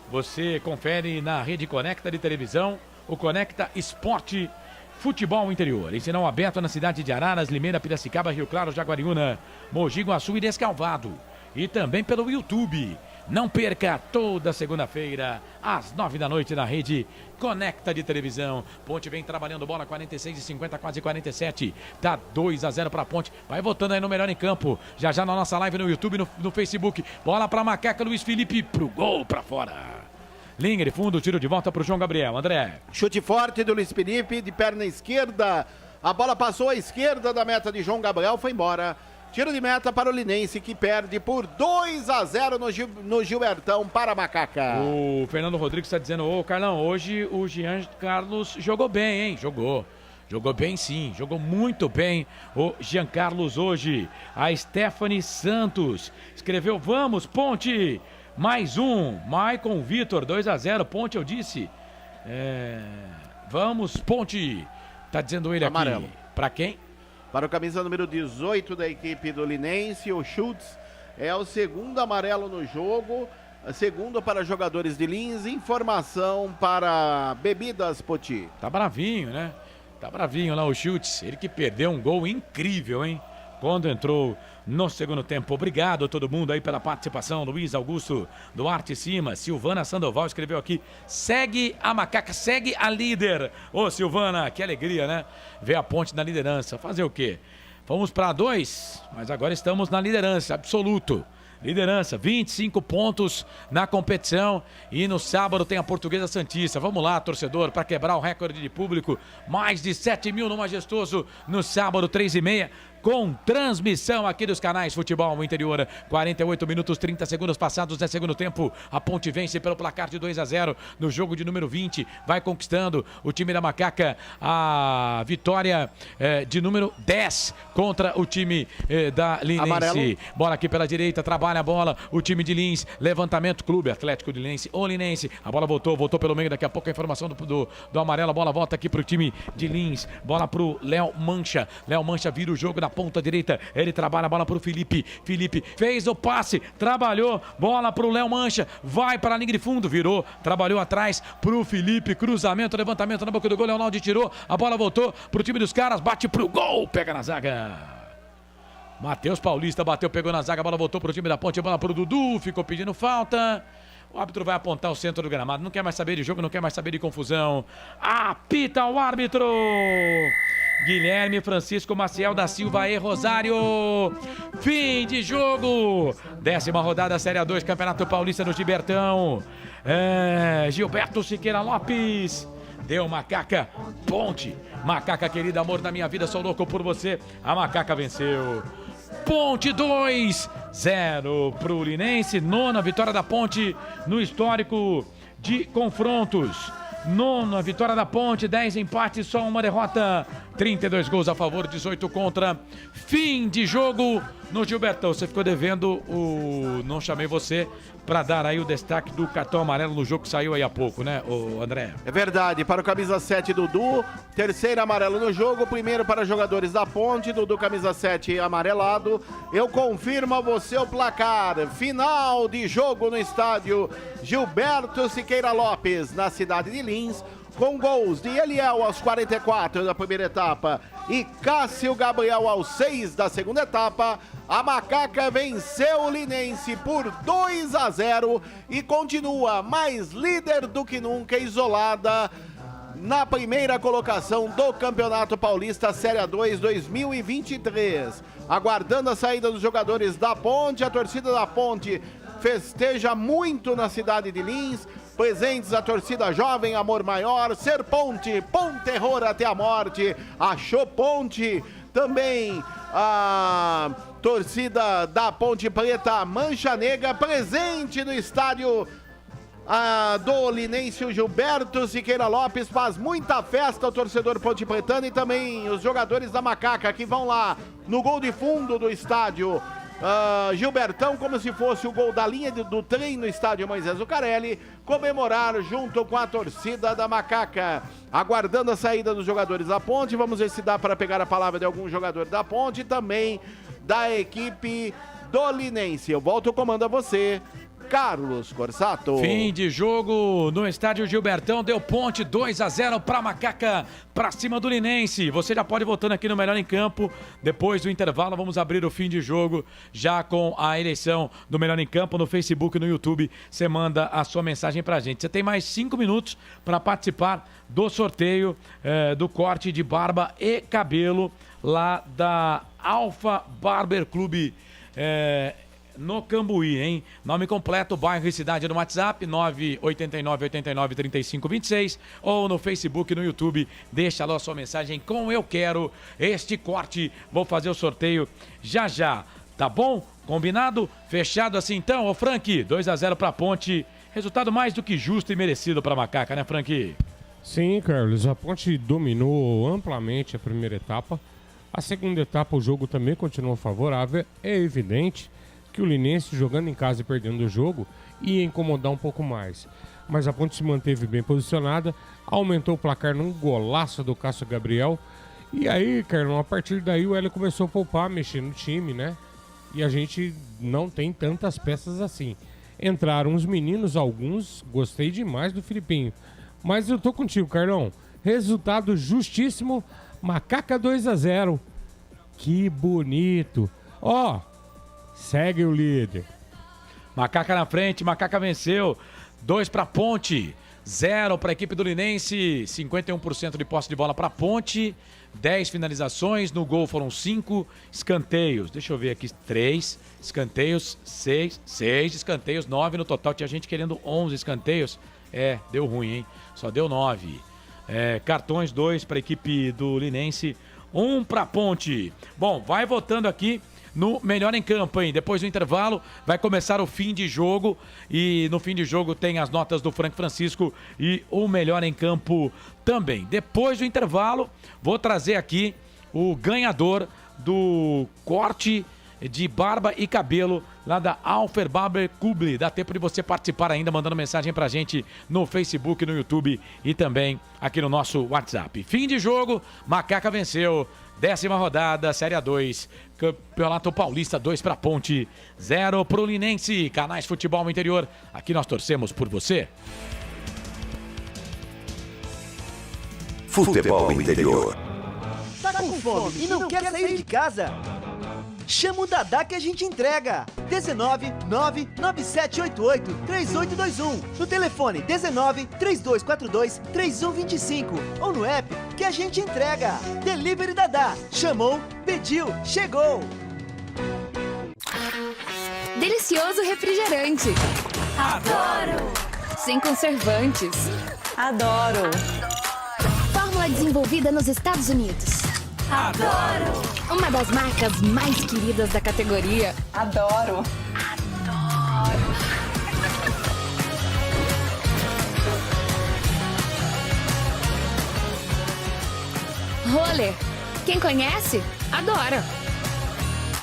Você confere na Rede Conecta de televisão. O Conecta Esporte Futebol Interior. Em sinal aberto na cidade de Araras, Limeira, Piracicaba, Rio Claro, Jaguariúna, Mogi Guaçu e Descalvado. E também pelo YouTube. Não perca toda segunda-feira, às 9 da noite, na Rede Conecta de televisão. Ponte vem trabalhando bola, 46:50, quase 47. Tá 2-0 pra Ponte. Vai votando aí no Melhor em Campo. Já já na nossa live no YouTube, no Facebook. Bola pra Macaca, Luiz Felipe, pro gol, pra fora. Linha de fundo, tiro de volta pro João Gabriel. André. Chute forte do Luiz Felipe, de perna esquerda. A bola passou à esquerda da meta de João Gabriel, foi embora. Tiro de meta para o Linense, que perde por 2-0 no Gilbertão para a Macaca. O Fernando Rodrigues está dizendo, ô Carlão, hoje o Jean Carlos jogou bem, hein? Jogou bem sim, jogou muito bem o Jean Carlos hoje. A Stephanie Santos escreveu, vamos Ponte, mais um. Maicon Vitor, 2-0, Ponte eu disse. Vamos Ponte, tá dizendo ele amarelo. Aqui. Para quem? Para o camisa número 18 da equipe do Linense, o Schultz é o segundo amarelo no jogo, segundo para jogadores de Lins. Informação para Bebidas Poti. Tá bravinho, né? Tá bravinho lá o Schultz, ele que perdeu um gol incrível, hein? Quando entrou no segundo tempo. Obrigado a todo mundo aí pela participação. Luiz Augusto Duarte Cima, Silvana Sandoval escreveu aqui, segue a Macaca, segue a líder. Ô Silvana, que alegria, né? Ver a Ponte na liderança. Fazer o quê? Fomos para 2, mas agora estamos na liderança, absoluto. Liderança, 25 pontos na competição. E no sábado tem a Portuguesa Santista. Vamos lá, torcedor, para quebrar o recorde de público. Mais de 7 mil no Majestoso. No sábado, 3h30. Com transmissão aqui dos canais Futebol Interior. 48 minutos, 30 segundos passados no segundo tempo. A Ponte vence pelo placar de 2-0 no jogo de número 20. Vai conquistando o time da Macaca a vitória de número 10 contra o time da Linense. Amarelo. Bola aqui pela direita, trabalha a bola. O time de Lins, levantamento, Clube Atlético de Linense, o Linense. A bola voltou pelo meio. Daqui a pouco a informação do amarelo. A bola volta aqui pro time de Lins. Bola pro Léo Mancha. Léo Mancha vira o jogo da ponta direita, ele trabalha a bola pro Felipe. Felipe fez o passe, trabalhou, bola pro Léo Mancha, vai para a linha de fundo, virou, trabalhou atrás pro Felipe, cruzamento, levantamento na boca do gol, Leonardo tirou, a bola voltou pro time dos caras, bate pro gol, pega na zaga. Matheus Paulista bateu, pegou na zaga, a bola voltou pro time da Ponte, a bola pro Dudu, ficou pedindo falta. O árbitro vai apontar o centro do gramado, não quer mais saber de jogo, não quer mais saber de confusão. Apita o árbitro! Guilherme Francisco Maciel da Silva e Rosário. Fim de jogo. 10ª rodada, Série A2, Campeonato Paulista no Gibertão. Gilberto Siqueira Lopes. Deu Macaca, Ponte. Macaca querida, amor da minha vida, sou louco por você. A Macaca venceu. Ponte 2-0 pro Linense. 9ª vitória da Ponte no histórico de confrontos. 9ª vitória da Ponte, 10 empates, só uma derrota. 32 gols a favor, 18 contra. Fim de jogo no Gilbertão. Você ficou devendo o... Não chamei você para dar aí o destaque do cartão amarelo no jogo que saiu aí há pouco, né, o André? É verdade, para o camisa 7, Dudu, 3º amarelo no jogo, 1º para jogadores da Ponte, Dudu camisa 7 amarelado. Eu confirmo a você o placar, final de jogo no estádio Gilberto Siqueira Lopes, na cidade de Lins, com gols de Eliel aos 44 da primeira etapa e Cássio Gabriel aos 6 da segunda etapa. A Macaca venceu o Linense por 2-0 e continua mais líder do que nunca, isolada na primeira colocação do Campeonato Paulista Série A2 2023. Aguardando a saída dos jogadores da Ponte, a torcida da Ponte festeja muito na cidade de Lins. Presentes a torcida jovem, amor maior, ser Ponte, Ponterror até a morte, achou Ponte. Também a torcida da Ponte Preta, Mancha Negra, presente no estádio do Linense, o Gilberto Siqueira Lopes, faz muita festa o torcedor ponte pretano e também os jogadores da Macaca que vão lá no gol de fundo do estádio Gilbertão, como se fosse o gol da linha do trem no estádio Moisés Zucarelli, comemorar junto com a torcida da Macaca. Aguardando a saída dos jogadores da Ponte, vamos ver se dá para pegar a palavra de algum jogador da Ponte e também da equipe do Linense. Eu volto o comando a você, Carlos Corsato. Fim de jogo no estádio Gilbertão, deu Ponte 2-0 para Macaca, para cima do Linense. Você já pode ir votando aqui no Melhor em Campo. Depois do intervalo vamos abrir o fim de jogo já com a eleição do Melhor em Campo no Facebook e no YouTube. Você manda a sua mensagem pra gente. Você tem mais 5 minutos para participar do sorteio do corte de barba e cabelo lá da Alfa Barber Clube no Cambuí, hein? Nome completo, bairro e cidade no WhatsApp, 989-89-3526 ou no Facebook e no YouTube. Deixa lá a sua mensagem com eu quero este corte. Vou fazer o sorteio já já, tá bom? Combinado? Fechado assim então, ô Frank, 2-0 pra Ponte. Resultado mais do que justo e merecido pra Macaca, né, Frank? Sim, Carlos, a Ponte dominou amplamente a primeira etapa. A segunda etapa o jogo também continuou favorável. É evidente que o Linense, jogando em casa e perdendo o jogo, ia incomodar um pouco mais. Mas a Ponte se manteve bem posicionada, aumentou o placar num golaço do Cássio Gabriel. E aí, Carlão, a partir daí o Hélio começou a poupar, mexer no time, né? E a gente não tem tantas peças assim. Entraram os meninos, alguns, gostei demais do Filipinho. Mas eu tô contigo, Carlão. Resultado justíssimo, Macaca 2-0. Que bonito. Ó, segue o líder. Macaca na frente, Macaca venceu. 2 para Ponte, 0 para a equipe do Linense. 51% de posse de bola para Ponte. 10 finalizações, no gol foram 5 escanteios. Deixa eu ver aqui, 3 escanteios, 6 escanteios, 9 no total. Tinha gente querendo 11 escanteios. Deu ruim, hein? Só deu 9. Cartões, 2 para a equipe do Linense, 1 para Ponte. Bom, vai votando aqui no Melhor em Campo, hein? Depois do intervalo vai começar o fim de jogo e no fim de jogo tem as notas do Frank Francisco e o Melhor em Campo também. Depois do intervalo vou trazer aqui o ganhador do corte de barba e cabelo lá da Alfa Barber Clube. Dá tempo de você participar ainda mandando mensagem pra gente no Facebook, no YouTube e também aqui no nosso WhatsApp. Fim de jogo, Macaca venceu. 10ª rodada, Série A2, Campeonato Paulista, 2 para Ponte, 0 pro Linense. Canais Futebol Interior, aqui nós torcemos por você. Futebol Interior. Tá com fome e não quer sair de casa? Chama o Dadá que a gente entrega. 19 99788 3821. No telefone 19 3242 3125 ou no app que a gente entrega. Delivery Dadá. Chamou, pediu, chegou. Delicioso refrigerante. Adoro! Sem conservantes. Adoro! Fórmula desenvolvida nos Estados Unidos. Adoro! Uma das marcas mais queridas da categoria. Adoro! Roller. Quem conhece, adora.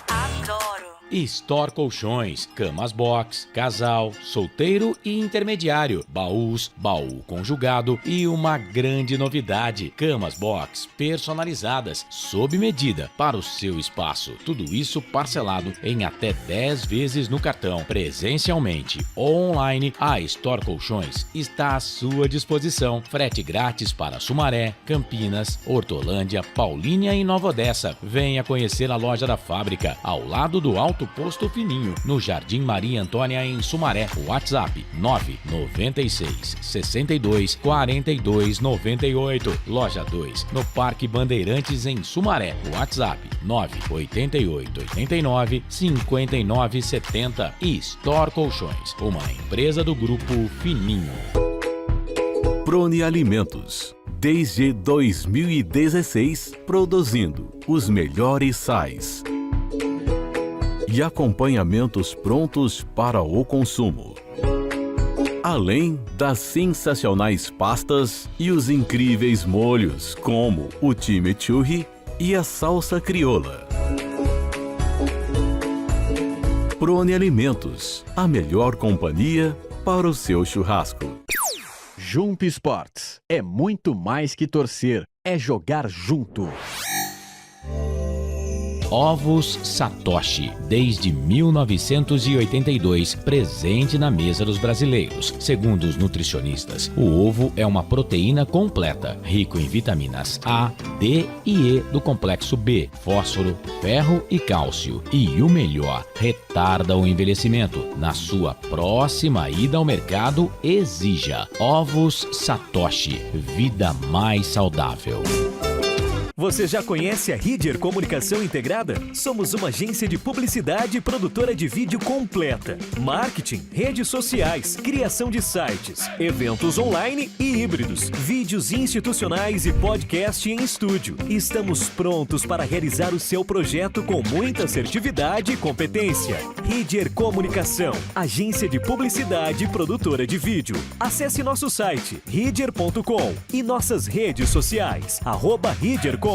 Adoro. Store Colchões, camas box, casal, solteiro e intermediário, baús, baú conjugado e uma grande novidade, camas box personalizadas, sob medida para o seu espaço. Tudo isso parcelado em até 10 vezes no cartão, presencialmente ou online. A Store Colchões está à sua disposição. Frete grátis para Sumaré, Campinas, Hortolândia, Paulínia e Nova Odessa. Venha conhecer a loja da fábrica, ao lado do Alto Posto Fininho, no Jardim Maria Antônia, em Sumaré. WhatsApp 996 62 42 98. Loja 2, no Parque Bandeirantes, em Sumaré. WhatsApp 988 89 59 70. E Store Colchões, uma empresa do Grupo Fininho. Prone Alimentos. Desde 2016, produzindo os melhores sais e acompanhamentos prontos para o consumo. Além das sensacionais pastas e os incríveis molhos, como o chimichurri e a salsa crioula. Prone Alimentos, a melhor companhia para o seu churrasco. Jump Sports é muito mais que torcer, é jogar junto. Ovos Satoshi, desde 1982, presente na mesa dos brasileiros. Segundo os nutricionistas, o ovo é uma proteína completa, rico em vitaminas A, D e E do complexo B, fósforo, ferro e cálcio. E o melhor, retarda o envelhecimento. Na sua próxima ida ao mercado, exija Ovos Satoshi, vida mais saudável. Você já conhece a Ridger Comunicação Integrada? Somos uma agência de publicidade e produtora de vídeo completa. Marketing, redes sociais, criação de sites, eventos online e híbridos, vídeos institucionais e podcast em estúdio. Estamos prontos para realizar o seu projeto com muita assertividade e competência. Ridger Comunicação, agência de publicidade e produtora de vídeo. Acesse nosso site, ridger.com, e nossas redes sociais, @ridger.com.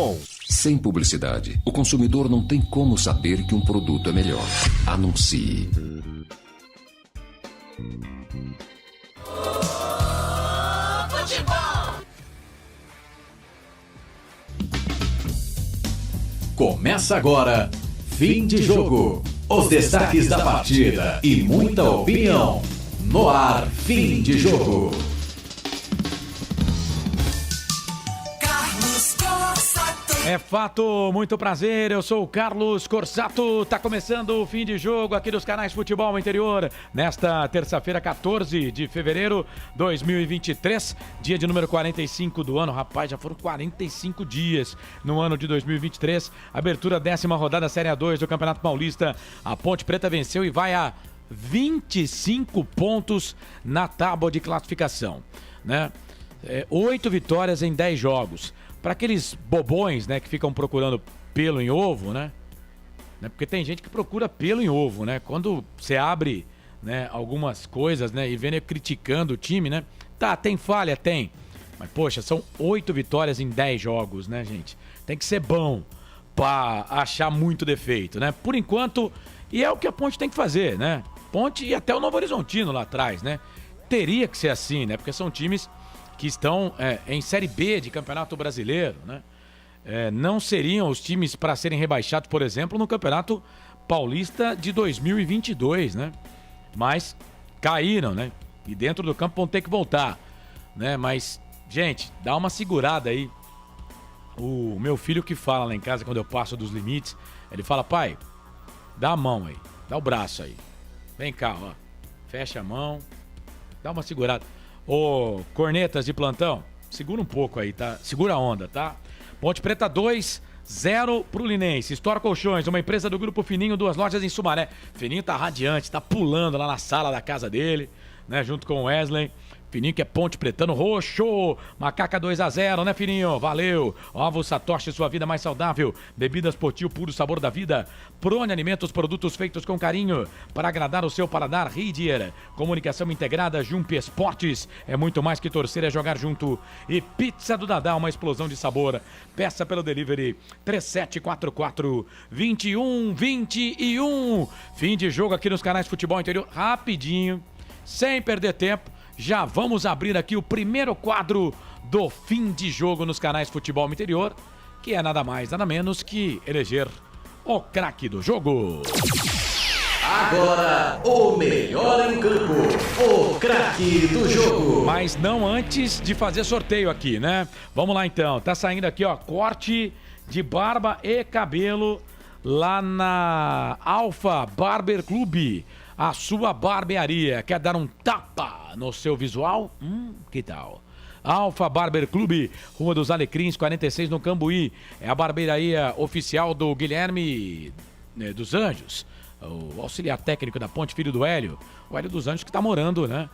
Sem publicidade, o consumidor não tem como saber que um produto é melhor. Anuncie. Começa agora, Fim de Jogo. Os destaques da partida e muita opinião. No ar, Fim de Jogo. É fato, muito prazer, eu sou o Carlos Corsato, tá começando o Fim de Jogo aqui dos canais Futebol Interior, nesta terça-feira, 14 de fevereiro de 2023, dia de número 45 do ano. Rapaz, já foram 45 dias no ano de 2023, abertura 10ª rodada Série A2 do Campeonato Paulista. A Ponte Preta venceu e vai a 25 pontos na tábua de classificação, né? 8 vitórias em 10 jogos. Para aqueles bobões, né, que ficam procurando pelo em ovo, né? Porque tem gente que procura pelo em ovo, né? Quando você abre, né, algumas coisas, né, e vem criticando o time, né? Tá, tem falha? Tem. Mas, poxa, são 8 vitórias em 10 jogos, né, gente? Tem que ser bom para achar muito defeito, né? Por enquanto, e é o que a Ponte tem que fazer, né? Ponte e até o Novo Horizontino lá atrás, né? Teria que ser assim, né? Porque são times que estão em Série B de Campeonato Brasileiro, né? Não seriam os times para serem rebaixados, por exemplo, no Campeonato Paulista de 2022, né? Mas caíram, né? E dentro do campo vão ter que voltar, né? Mas, gente, dá uma segurada aí. O meu filho que fala lá em casa, quando eu passo dos limites, ele fala: pai, dá a mão aí, dá o braço aí. Vem cá, ó. Fecha a mão, dá uma segurada. Ô, cornetas de plantão, Segura um pouco aí, tá? Segura a onda, tá? Ponte Preta 2-0 pro Linense. Store Colchões, uma empresa do Grupo Fininho, 2 lojas em Sumaré. Fininho tá radiante, tá pulando lá na sala da casa dele, né? Junto com o Wesley. Fininho que é Ponte Pretano roxo. Macaca 2-0, né, Fininho? Valeu. Ovos Satoshi, sua vida mais saudável. Bebidas Potil, puro sabor da vida. Prone Alimentos, produtos feitos com carinho para agradar o seu paladar. Ridier, comunicação integrada. Jump Esportes, é muito mais que torcer, é jogar junto. E Pizza do Dadá, uma explosão de sabor. Peça pelo delivery 3744-2121. Fim de jogo aqui nos canais Futebol Interior. Rapidinho, sem perder tempo. Já vamos abrir aqui o primeiro quadro do fim de jogo nos canais Futebol Interior, que é nada mais, nada menos que eleger o craque do jogo. Agora, o melhor em campo, o craque do jogo. Mas não antes de fazer sorteio aqui, né? Vamos lá então, tá saindo aqui, ó, corte de barba e cabelo lá na Alfa Barber Clube. A sua barbearia. Quer dar um tapa no seu visual? Que tal? Alfa Barber Clube, Rua dos Alecrins, 46 no Cambuí. É a barbearia oficial do Guilherme dos Anjos, o auxiliar técnico da Ponte, filho do Hélio. O Hélio dos Anjos que tá morando, né?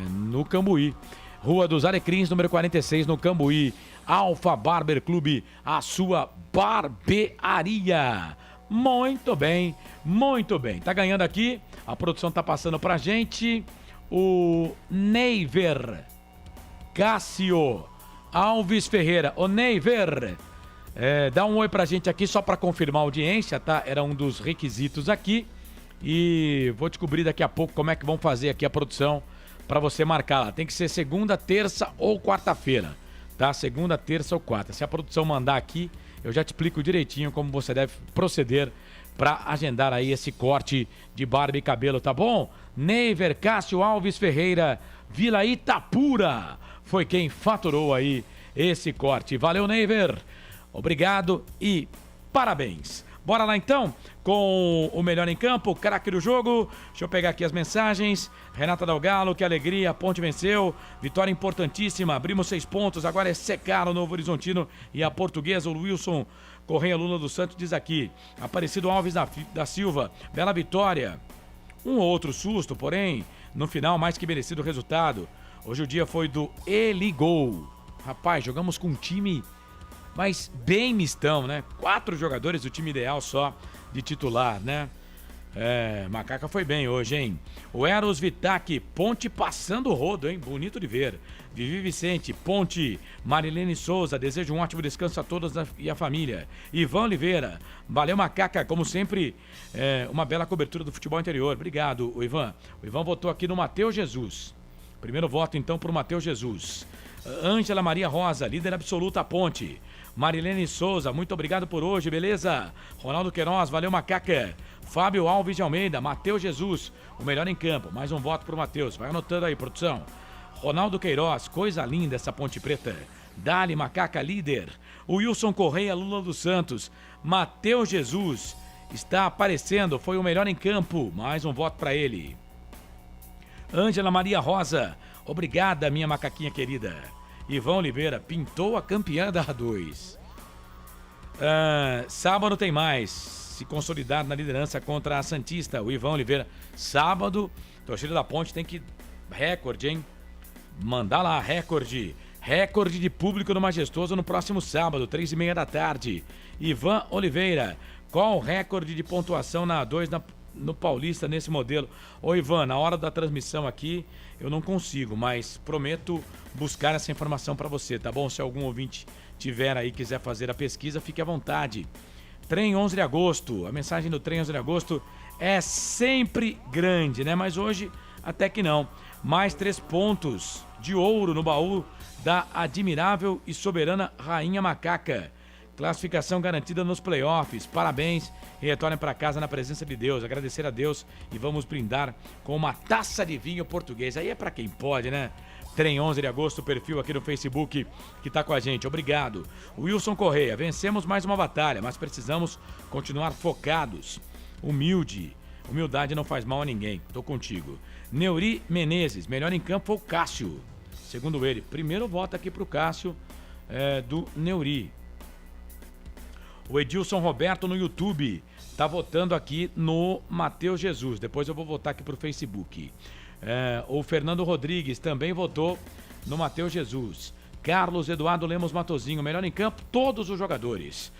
No Cambuí. Rua dos Alecrins, número 46 no Cambuí. Alfa Barber Clube, a sua barbearia. Muito bem, muito bem. Tá ganhando aqui, a produção tá passando pra gente o Neiver Cássio Alves Ferreira. Ô Neiver, dá um oi pra gente aqui só pra confirmar a audiência, tá? Era um dos requisitos aqui e vou descobrir daqui a pouco como é que vão fazer aqui a produção pra você marcar lá. Tem que ser segunda, terça ou quarta-feira, tá? Segunda, terça ou quarta. Se a produção mandar aqui, eu já te explico direitinho como você deve proceder para agendar aí esse corte de barba e cabelo, tá bom? Neiver Cássio Alves Ferreira, Vila Itapura, foi quem faturou aí esse corte. Valeu, Neiver. Obrigado e parabéns. Bora lá então com o melhor em campo, o craque do jogo. Deixa eu pegar aqui as mensagens. Renata Dalgalo, que alegria, a Ponte venceu. Vitória importantíssima, abrimos 6 pontos. Agora é secar o Novo Horizontino e a Portuguesa. O Wilson Correia Lula dos Santos diz aqui. Aparecido Alves da Silva, bela vitória. Um ou outro susto, porém, no final mais que merecido o resultado. Hoje o dia foi do Eligol. Rapaz, jogamos com um time... mas bem mistão, né? 4 jogadores do time ideal só de titular, né? Macaca foi bem hoje, hein? O Eros Vitac, Ponte passando o rodo, hein? Bonito de ver. Vivi Vicente, Ponte, Marilene Souza, desejo um ótimo descanso a todos e a família. Ivan Oliveira, valeu Macaca, como sempre, uma bela cobertura do futebol interior. Obrigado, o Ivan. O Ivan votou aqui no Matheus Jesus. Primeiro voto, então, pro Matheus Jesus. Ângela Maria Rosa, líder absoluta Ponte. Marilene Souza, muito obrigado por hoje, beleza? Ronaldo Queiroz, valeu Macaca. Fábio Alves de Almeida, Matheus Jesus, o melhor em campo. Mais um voto pro Matheus, vai anotando aí, produção. Ronaldo Queiroz, coisa linda essa Ponte Preta. Dali Macaca, líder. O Wilson Correia, Lula dos Santos. Matheus Jesus está aparecendo, foi o melhor em campo. Mais um voto para ele. Ângela Maria Rosa, obrigada, minha macaquinha querida. Ivan Oliveira, pintou a campeã da A2. Sábado tem mais. Se consolidar na liderança contra a Santista. O Ivan Oliveira. Sábado, torcida da Ponte tem que... recorde, hein? Mandar lá, recorde. Recorde de público no Majestoso no próximo sábado, 3h30 da tarde. Ivan Oliveira, qual o recorde de pontuação na A2 no Paulista nesse modelo? Ô Ivan, na hora da transmissão aqui eu não consigo, mas prometo buscar essa informação para você, tá bom? Se algum ouvinte tiver aí, quiser fazer a pesquisa, fique à vontade. Trem 11 de agosto, a mensagem do Trem 11 de agosto é sempre grande, né? Mas hoje até que não. Mais 3 pontos de ouro no baú da admirável e soberana Rainha Macaca. Classificação garantida nos playoffs. Parabéns e retornem para casa na presença de Deus. Agradecer a Deus e vamos brindar com uma taça de vinho português. Aí é para quem pode, né? Trem 11 de agosto, perfil aqui no Facebook que tá com a gente. Obrigado. Wilson Correia, vencemos mais uma batalha, mas precisamos continuar focados. Humildade não faz mal a ninguém. Tô contigo. Neuri Menezes, melhor em campo foi o Cássio. segundo ele. Primeiro voto aqui pro Cássio, do Neuri. O Edilson Roberto no YouTube tá votando aqui no Matheus Jesus. Depois eu vou votar aqui pro Facebook. O Fernando Rodrigues também votou no Matheus Jesus. Carlos Eduardo Lemos Matozinho, melhor em campo, todos os jogadores.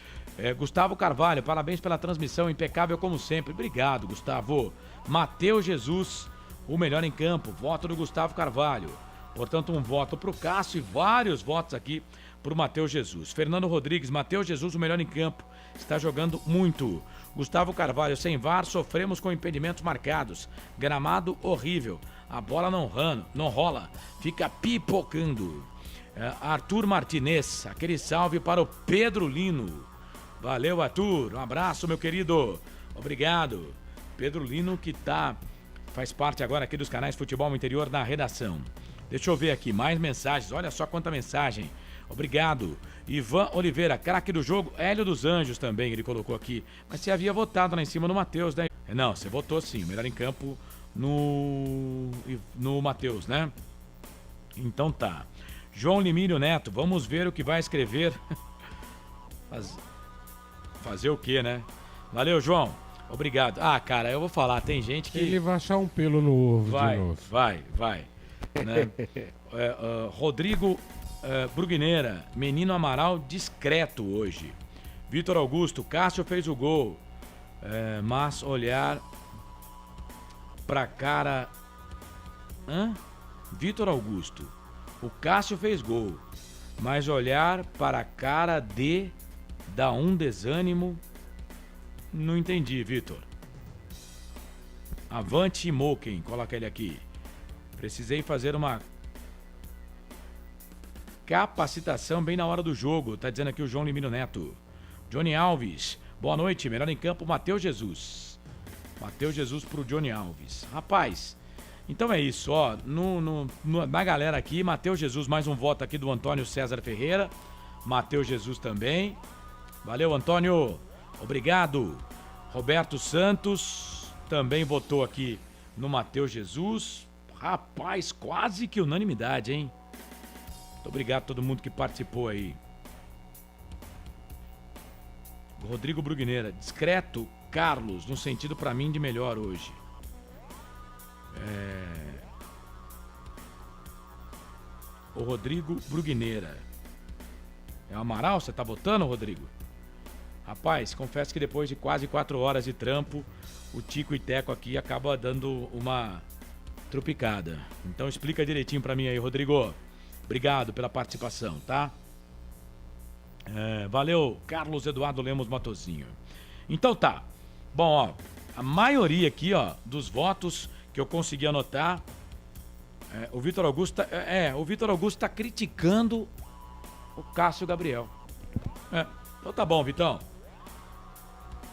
Gustavo Carvalho, parabéns pela transmissão, impecável como sempre. Obrigado, Gustavo. Matheus Jesus, o melhor em campo, voto do Gustavo Carvalho. Portanto, um voto pro Cássio e vários votos aqui pro Matheus Jesus. Fernando Rodrigues, Matheus Jesus, o melhor em campo, está jogando muito. Gustavo Carvalho, sem VAR, sofremos com impedimentos marcados. Gramado horrível, a bola não rola, fica pipocando. Arthur Martinez, aquele salve para o Pedro Lino. Valeu, Arthur, um abraço, meu querido, obrigado. Pedro Lino que faz parte agora aqui dos canais Futebol Interior na redação. Deixa eu ver aqui, mais mensagens, olha só quanta mensagem. Obrigado. Ivan Oliveira, craque do jogo, Hélio dos Anjos também, ele colocou aqui. Mas você havia votado lá em cima no Matheus, né? Não, você votou sim, o melhor em campo no Matheus, né? Então tá. João Limírio Neto, vamos ver o que vai escrever. Fazer o quê, né? Valeu, João. Obrigado. Cara, eu vou falar, tem gente que... Ele vai achar um pelo no ovo de novo. Vai. Né? Rodrigo Brugneira, Menino Amaral discreto hoje. Vitor Augusto, Cássio fez o gol, mas olhar pra cara... Vitor Augusto, o Cássio fez gol, mas olhar para a cara dá um desânimo. Não entendi, Vitor. Avante Moken, coloca ele aqui. Precisei fazer uma capacitação bem na hora do jogo, tá dizendo aqui o João Limino Neto. Johnny Alves, boa noite, melhor em campo, Matheus Jesus. Matheus Jesus pro Johnny Alves. Rapaz, então é isso, ó, na galera aqui, Matheus Jesus, mais um voto aqui do Antônio César Ferreira. Matheus Jesus também. Valeu, Antônio. Obrigado. Roberto Santos também votou aqui no Matheus Jesus. Rapaz, quase que unanimidade, hein? Muito obrigado a todo mundo que participou aí. Rodrigo Brugneira, discreto, Carlos, no sentido pra mim de melhor hoje. O Rodrigo Brugneira. É o Amaral, você tá votando, Rodrigo? Rapaz, confesso que depois de quase 4 horas de trampo, o Tico e Teco aqui acaba dando uma trupicada. Então explica direitinho pra mim aí, Rodrigo. Obrigado pela participação, tá? Valeu, Carlos Eduardo Lemos Matozinho. Então tá. Bom, ó, a maioria aqui, ó, dos votos que eu consegui anotar, o Vitor Augusto tá criticando o Cássio Gabriel. Então tá bom, Vitão.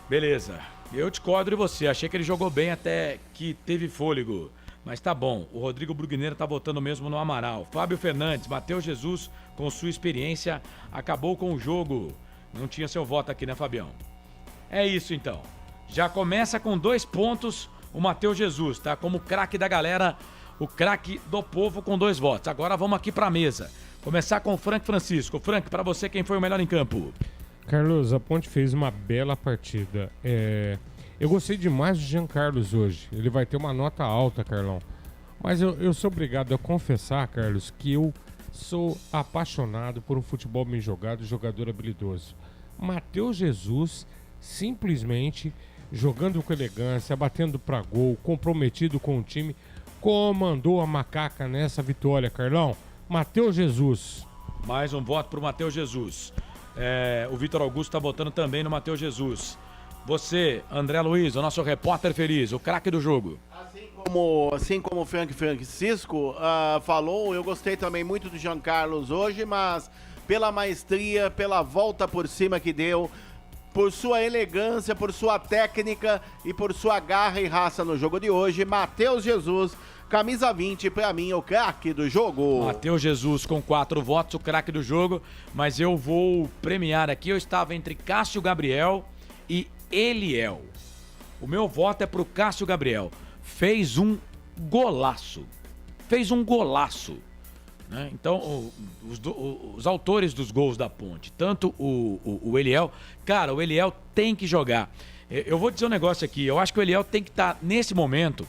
Beleza. Eu discordo de você. Achei que ele jogou bem até que teve fôlego. Mas tá bom. O Rodrigo Brugneira tá votando mesmo no Amaral. Fábio Fernandes, Matheus Jesus, com sua experiência, acabou com o jogo. Não tinha seu voto aqui, né, Fabião? É isso, então. Já começa com 2 pontos o Matheus Jesus, tá? Como craque da galera, o craque do povo com 2 votos. Agora vamos aqui pra mesa. Começar com o Frank Francisco. Frank, pra você, quem foi o melhor em campo? Carlos, a Ponte fez uma bela partida. Eu gostei demais do Jean Carlos hoje. Ele vai ter uma nota alta, Carlão. Mas eu sou obrigado a confessar, Carlos, que eu sou apaixonado por um futebol bem jogado, jogador habilidoso. Matheus Jesus, simplesmente jogando com elegância, batendo pra gol, comprometido com o time, comandou a macaca nessa vitória, Carlão. Matheus Jesus. Mais um voto pro Matheus Jesus. O Vitor Augusto tá votando também no Matheus Jesus. Você, André Luiz, o nosso repórter feliz, o craque do jogo. Assim como o Frank Francisco falou, eu gostei também muito do Jean Carlos hoje, mas pela maestria, pela volta por cima que deu, por sua elegância, por sua técnica e por sua garra e raça no jogo de hoje, Matheus Jesus, camisa 20, pra mim, o craque do jogo. Matheus Jesus com 4 votos, o craque do jogo, mas eu vou premiar aqui, eu estava entre Cássio Gabriel e Eliel. O meu voto é pro Cássio Gabriel. Fez um golaço. né? Então, os autores dos gols da Ponte, tanto o Eliel, cara, o Eliel tem que jogar. Eu vou dizer um negócio aqui, eu acho que o Eliel tem que estar, nesse momento,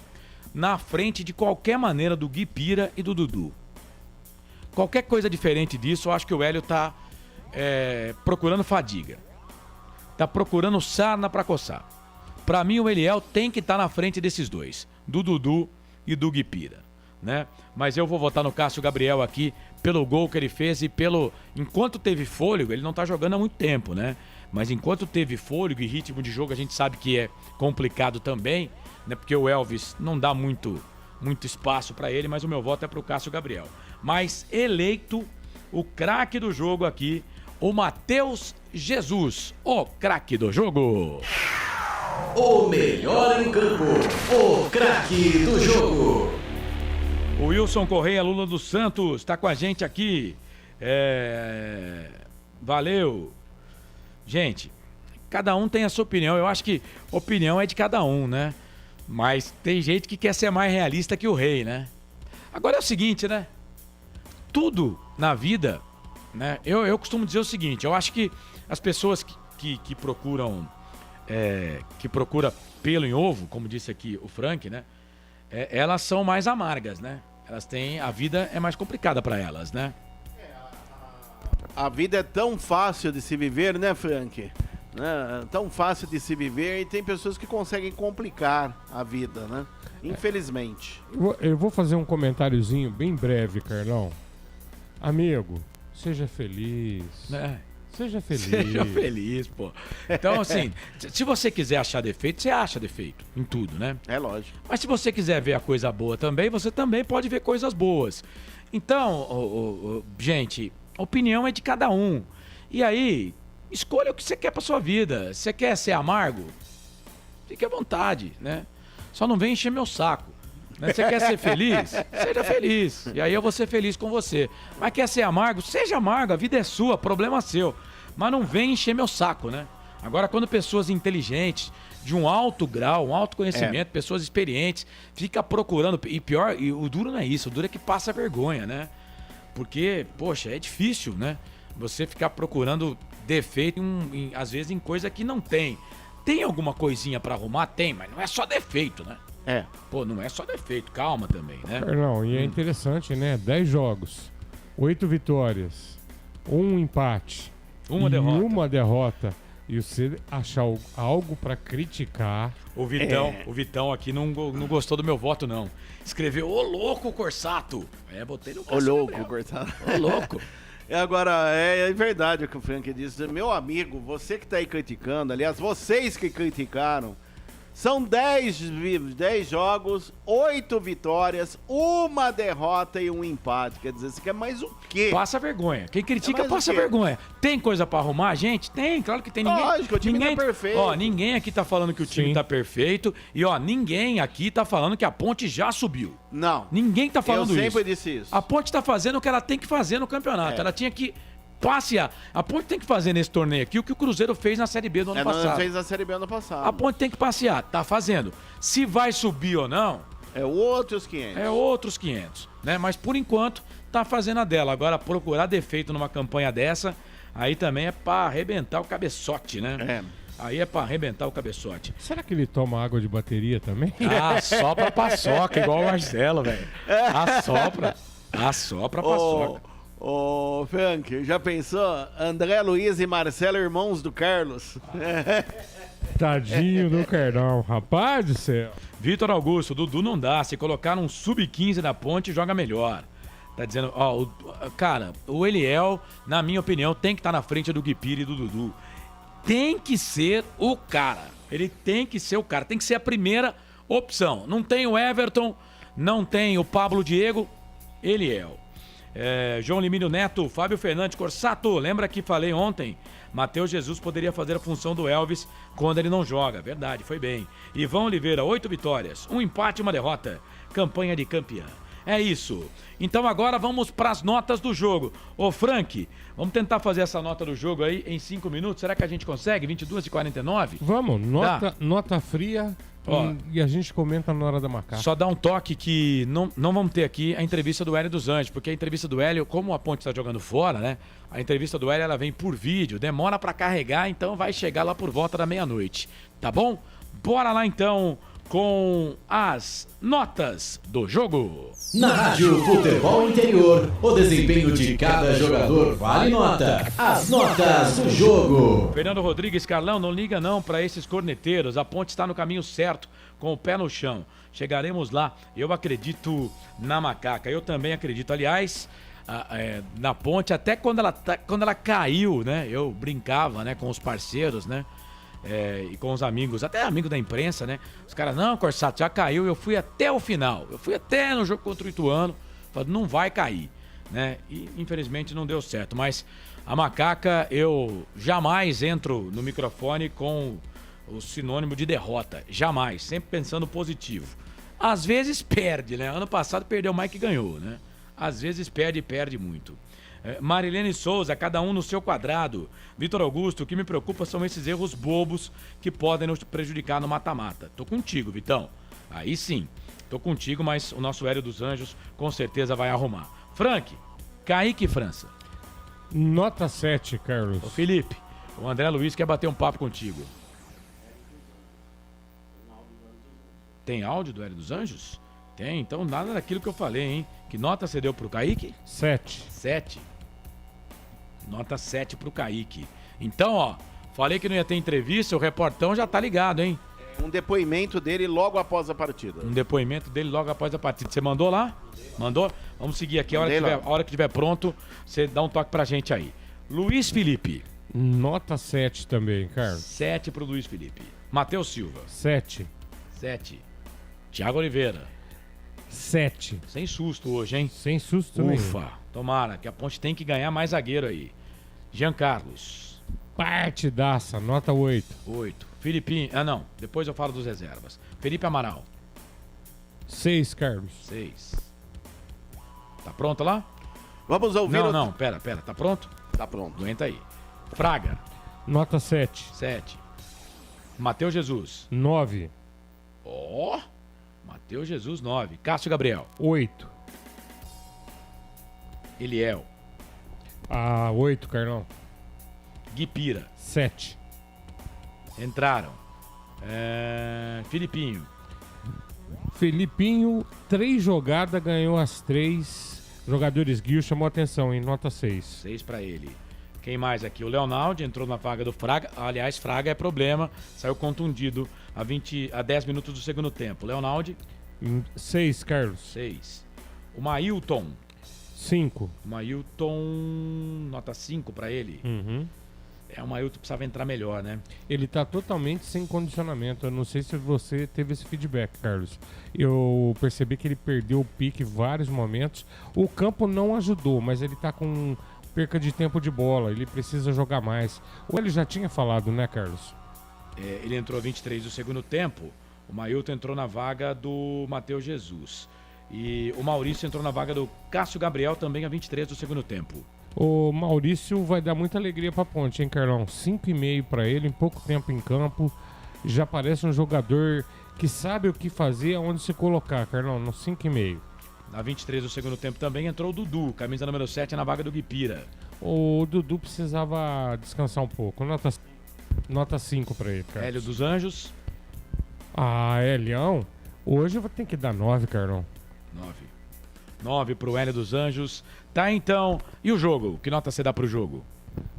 na frente de qualquer maneira do Gui Pira e do Dudu. Qualquer coisa diferente disso, eu acho que o Hélio tá procurando fadiga. Tá procurando sarna pra coçar. Pra mim, o Eliel tem que estar na frente desses dois, do Dudu e do Gui Pira, né? Mas eu vou votar no Cássio Gabriel aqui pelo gol que ele fez e pelo... Enquanto teve fôlego, ele não tá jogando há muito tempo, né? Mas enquanto teve fôlego e ritmo de jogo, a gente sabe que é complicado também, né? Porque o Elvis não dá muito espaço pra ele, mas o meu voto é pro Cássio Gabriel. Mas eleito o craque do jogo aqui, o Matheus Jesus, o craque do jogo. O melhor em campo, o craque do jogo. O Wilson Correia, Lula dos Santos, tá com a gente aqui. Valeu. Gente, cada um tem a sua opinião. Eu acho que opinião é de cada um, né? Mas tem gente que quer ser mais realista que o rei, né? Agora é o seguinte, né? Tudo na vida, né? Eu costumo dizer o seguinte, eu acho que as pessoas que procuram pelo em ovo, como disse aqui o Frank, né? Elas são mais amargas, né? Elas têm... A vida é mais complicada para elas, né? A vida é tão fácil de se viver, né, Frank? Tão fácil de se viver e tem pessoas que conseguem complicar a vida, né? Infelizmente. Eu vou fazer um comentáriozinho bem breve, Carlão. Amigo, seja feliz. Seja feliz. Seja feliz, pô. Então, assim, se você quiser achar defeito, você acha defeito em tudo, né? É lógico. Mas se você quiser ver a coisa boa também, você também pode ver coisas boas. Então, gente, a opinião é de cada um. E aí, escolha o que você quer pra sua vida. Você quer ser amargo? Fique à vontade, né? Só não vem encher meu saco. Né? Você quer ser feliz? Seja feliz. E aí eu vou ser feliz com você. Mas quer ser amargo? Seja amargo. A vida é sua, problema seu. Mas não vem encher meu saco, né? Agora, quando pessoas inteligentes, de um alto grau, um alto conhecimento, pessoas experientes, fica procurando... E pior, e o duro não é isso. O duro é que passa vergonha, né? Porque, poxa, é difícil, né? Você ficar procurando defeito, às vezes, em coisa que não tem. Tem alguma coisinha pra arrumar? Tem, mas não é só defeito, né? Pô, não é só defeito, calma também, né? Não, e é interessante, né? 10 jogos, 8 vitórias, 1 empate, uma derrota. E você achar algo pra criticar. O Vitão aqui não gostou do meu voto, não. Escreveu, ô louco, Corsato. Botei no Cássio louco, Gabriel. Corsato. Ô louco. Agora, é verdade o que o Frank disse. Meu amigo, você que tá aí criticando, aliás, vocês que criticaram, são 10 jogos, 8 vitórias, 1 derrota e 1 empate. Quer dizer, você quer mais o quê? Passa vergonha. Quem critica, passa vergonha. Tem coisa pra arrumar, gente? Tem, claro que tem. Lógico, o time ninguém tá perfeito. Ó, ninguém aqui tá falando que o time tá perfeito. E, ó, ninguém aqui tá falando que a Ponte já subiu. Não. Ninguém tá falando isso. Eu sempre disse isso. A Ponte tá fazendo o que ela tem que fazer no campeonato. Ela tinha que passear. A Ponte tem que fazer nesse torneio aqui o que o Cruzeiro fez na Série B do ano passado. Fez na Série B ano passado. A Ponte tem que passear. Tá fazendo. Se vai subir ou não... É outros 500. É outros 500, né? Mas por enquanto tá fazendo a dela. Agora procurar defeito numa campanha dessa, aí também é pra arrebentar o cabeçote, né? Aí é pra arrebentar o cabeçote. Será que ele toma água de bateria também? Assopra a paçoca, igual o Marcelo, velho. Assopra a paçoca. Ô, Frank, já pensou? André Luiz e Marcelo, irmãos do Carlos. Tadinho do Carlão, rapaz do céu. Vitor Augusto, Dudu não dá. Se colocar um sub-15 da Ponte, joga melhor. Tá dizendo, cara, o Eliel, na minha opinião, tem que estar na frente do Gui Pira e do Dudu. Tem que ser o cara. Ele tem que ser o cara. Tem que ser a primeira opção. Não tem o Everton, não tem o Pablo Diego, Eliel. João Limírio Neto, Fábio Fernandes, Corsato, lembra que falei ontem? Matheus Jesus poderia fazer a função do Elvis quando ele não joga. Verdade, foi bem. Ivão Oliveira, 8 vitórias, 1 empate e 1 derrota. Campanha de campeão. É isso. Então agora vamos para as notas do jogo. Ô Frank, vamos tentar fazer essa nota do jogo aí em 5 minutos. Será que a gente consegue? 22h49? Vamos, nota fria Ó, E a gente comenta na hora da macaca. Só dá um toque que não vamos ter aqui a entrevista do Hélio dos Anjos, porque a entrevista do Hélio, como a Ponte está jogando fora, né? A entrevista do Hélio ela vem por vídeo, demora para carregar, então vai chegar lá por volta da meia-noite, tá bom? Bora lá então com as notas do jogo. Na Rádio Futebol Interior, o desempenho de cada jogador vale nota. As notas do jogo. Fernando Rodrigues, Carlão, não liga não para esses corneteiros. A Ponte está no caminho certo, com o pé no chão. Chegaremos lá. Eu acredito na macaca. Eu também acredito. Aliás, na Ponte, até quando ela caiu, né? Eu brincava, né, com os parceiros, né? E com os amigos, até amigos da imprensa, né? Os caras, não, Corsato, já caiu. Eu fui até o final. Eu fui até no jogo contra o Ituano. Falei, não vai cair, né? E infelizmente não deu certo. Mas a macaca, eu jamais entro no microfone com o sinônimo de derrota. Jamais. Sempre pensando positivo. Às vezes perde, né? Ano passado perdeu mais que ganhou, né? Às vezes perde e perde muito. Marilene Souza, cada um no seu quadrado. Vitor Augusto, o que me preocupa são esses erros bobos que podem nos prejudicar no mata-mata. Tô contigo, Vitão. Aí sim, tô contigo, mas o nosso Hélio dos Anjos com certeza vai arrumar. Frank, Kaique França. Nota 7, Carlos. Ô Felipe, o André Luiz quer bater um papo contigo. Tem áudio do Hélio dos Anjos? Tem, então nada daquilo que eu falei, hein? Que nota você deu pro Kaique? 7. 7. Nota 7 pro Kaique. Então, ó, falei que não ia ter entrevista, o reportão já tá ligado, hein? Um depoimento dele logo após a partida. Um depoimento dele logo após a partida. Você mandou lá? Mandou? Vamos seguir aqui. A hora que tiver pronto, você dá um toque pra gente aí. Luiz Felipe. Nota 7 também, Carlos. 7 pro Luiz Felipe. Matheus Silva. 7. 7. Thiago Oliveira. 7. Sem susto hoje, hein? Sem susto nenhum. Ufa, tomara, que a Ponte tem que ganhar mais zagueiro aí. Jean Carlos. Partidaça, nota 8. 8. Filipinho, não, depois eu falo dos reservas. Felipe Amaral. 6, Carlos. 6. Tá pronto lá? Vamos ouvir. Não, pera, tá pronto? Tá pronto. Aguenta aí. Fraga. Nota 7. 7. Matheus Jesus. 9. Ó, Matheus Jesus, 9. Cássio Gabriel. 8. Eliel. 8, Carlão. Guipira. 7. Entraram. Filipinho. Felipinho, 3 jogadas, ganhou as 3. Jogadores Guil chamou atenção, em nota 6. 6 pra ele. Quem mais aqui? O Leonardo entrou na vaga do Fraga. Aliás, Fraga é problema. Saiu contundido a 10 minutos do segundo tempo. Leonardo. 6, Carlos. 6. O Mailton. 5. O Mailton, nota 5 pra ele. Uhum. O Mailton precisava entrar melhor, né? Ele tá totalmente sem condicionamento. Eu não sei se você teve esse feedback, Carlos. Eu percebi que ele perdeu o pique em vários momentos. O campo não ajudou, mas ele tá com perca de tempo de bola. Ele precisa jogar mais. Ou ele já tinha falado, né, Carlos? Ele entrou 23 do segundo tempo. O Mailton entrou na vaga do Matheus Jesus. E o Maurício entrou na vaga do Cássio Gabriel, também a 23 do segundo tempo. O Maurício vai dar muita alegria pra Ponte, hein, Carlão? 5,5 pra ele, em pouco tempo em campo. Já parece um jogador que sabe o que fazer, aonde se colocar, Carlão, no 5,5. Na 23 do segundo tempo também entrou o Dudu, camisa número 7 na vaga do Guipira. O Dudu precisava descansar um pouco. Nota 5 pra ele, Carlos. Hélio dos Anjos. Elião. Hoje eu vou ter que dar 9, Carlão. 9 pro Hélio dos Anjos. Tá, então. E o jogo? Que nota você dá pro jogo?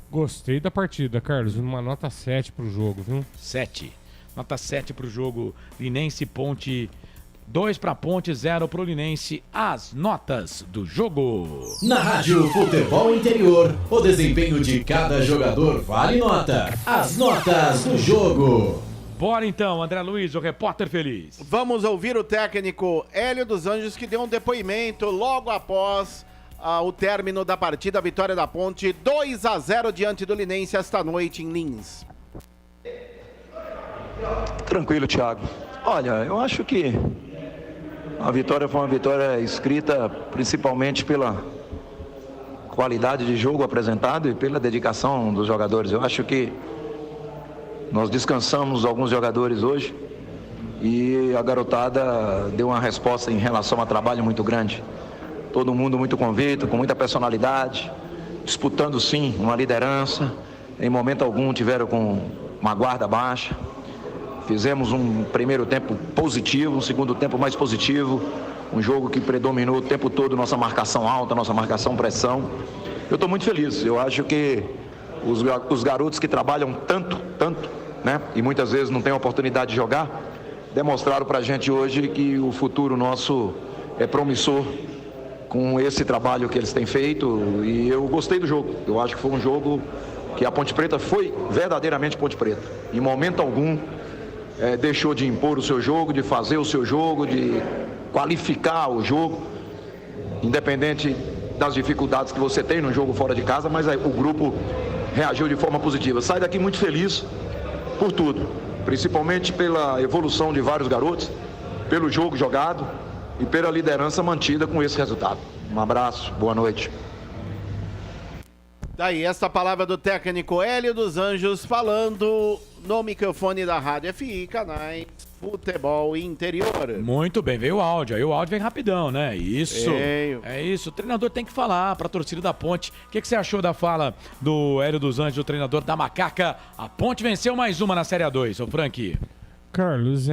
Gostei da partida, Carlos. Uma nota 7 pro jogo, viu? 7. Nota 7 pro jogo. Linense Ponte. 2 pra Ponte, 0 pro Linense. As notas do jogo. Na Rádio Futebol Interior, o desempenho de cada jogador vale nota. As notas do jogo. Bora então, André Luiz, o repórter feliz. Vamos ouvir o técnico Hélio dos Anjos, que deu um depoimento logo após o término da partida, a vitória da Ponte, 2-0 diante do Linense esta noite em Lins. Tranquilo, Thiago. Olha, eu acho que a vitória foi uma vitória escrita principalmente pela qualidade de jogo apresentado e pela dedicação dos jogadores. Eu acho que nós descansamos alguns jogadores hoje e a garotada deu uma resposta em relação ao trabalho muito grande. Todo mundo muito convicto, com muita personalidade, disputando sim uma liderança. Em momento algum tiveram com uma guarda baixa. Fizemos um primeiro tempo positivo, um segundo tempo mais positivo. Um jogo que predominou o tempo todo nossa marcação alta, nossa marcação pressão. Eu estou muito feliz. Eu acho que os garotos que trabalham tanto, né? E muitas vezes não têm a oportunidade de jogar, demonstraram para a gente hoje que o futuro nosso é promissor com esse trabalho que eles têm feito. E eu gostei do jogo. Eu acho que foi um jogo que a Ponte Preta foi verdadeiramente Ponte Preta. Em momento algum deixou de impor o seu jogo, de fazer o seu jogo, de qualificar o jogo, independente das dificuldades que você tem no jogo fora de casa, mas o grupo reagiu de forma positiva. Sai daqui muito feliz por tudo, principalmente pela evolução de vários garotos, pelo jogo jogado e pela liderança mantida com esse resultado. Um abraço, boa noite. Daí essa palavra do técnico Hélio dos Anjos falando no microfone da Rádio FI, canais Futebol Interior. Muito bem, veio o áudio. Aí o áudio vem rapidão, né? Isso. É isso. O treinador tem que falar pra torcida da Ponte. O que você achou da fala do Hélio dos Anjos, o treinador da Macaca? A Ponte venceu mais uma na Série A2, ô Frank. Carlos,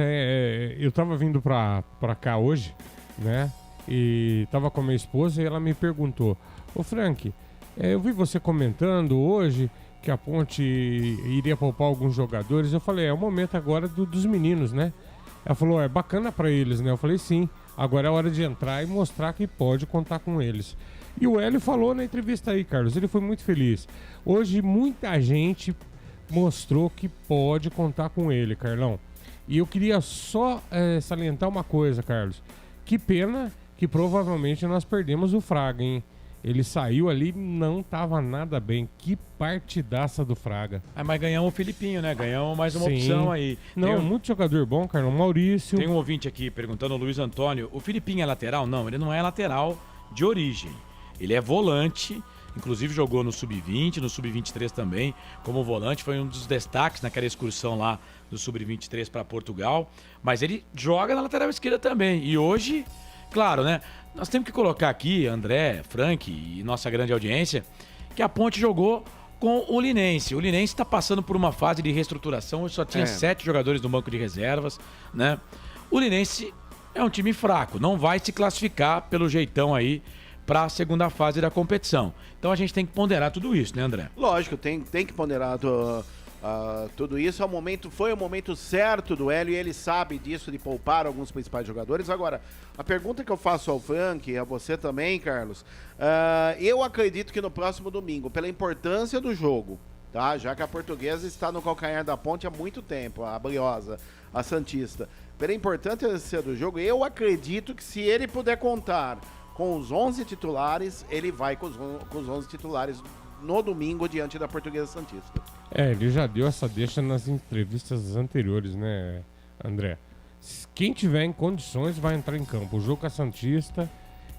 eu tava vindo pra cá hoje, né? E tava com a minha esposa e ela me perguntou: ô Frank, eu vi você comentando hoje que a Ponte iria poupar alguns jogadores. Eu falei, é o momento agora dos meninos, né? Ela falou, é bacana pra eles, né? Eu falei, sim, agora é hora de entrar e mostrar que pode contar com eles. E o Hélio falou na entrevista aí, Carlos, ele foi muito feliz. Hoje muita gente mostrou que pode contar com ele, Carlão. E eu queria só salientar uma coisa, Carlos. Que pena que provavelmente nós perdemos o Fraga, hein? Ele saiu ali, não tava nada bem. Que partidaça do Fraga. Mas ganhamos o Filipinho, né? Ganhamos mais uma opção aí. Não, muito jogador bom, Carlão. Maurício. Tem um ouvinte aqui perguntando, o Luiz Antônio, o Filipinho é lateral? Não, ele não é lateral de origem. Ele é volante, inclusive jogou no Sub-20, no Sub-23 também, como volante. Foi um dos destaques naquela excursão lá do Sub-23 para Portugal. Mas ele joga na lateral esquerda também. E hoje, claro, né? Nós temos que colocar aqui, André, Frank e nossa grande audiência, que a Ponte jogou com o Linense. O Linense está passando por uma fase de reestruturação, só tinha 7 jogadores no banco de reservas, né? O Linense é um time fraco, não vai se classificar pelo jeitão aí para a segunda fase da competição. Então a gente tem que ponderar tudo isso, né, André? Lógico, tem que ponderar tudo isso. Foi o momento certo do Hélio e ele sabe disso, de poupar alguns principais jogadores. Agora, a pergunta que eu faço ao Frank e a você também, Carlos, eu acredito que no próximo domingo, pela importância do jogo, tá? Já que a Portuguesa está no calcanhar da Ponte há muito tempo, a Briosa, a Santista, pela importância do jogo, eu acredito que se ele puder contar com os 11 titulares, ele vai com os 11 titulares no domingo diante da Portuguesa Santista. Ele já deu essa deixa nas entrevistas anteriores, né, André? Quem tiver em condições vai entrar em campo. O jogo com a Santista,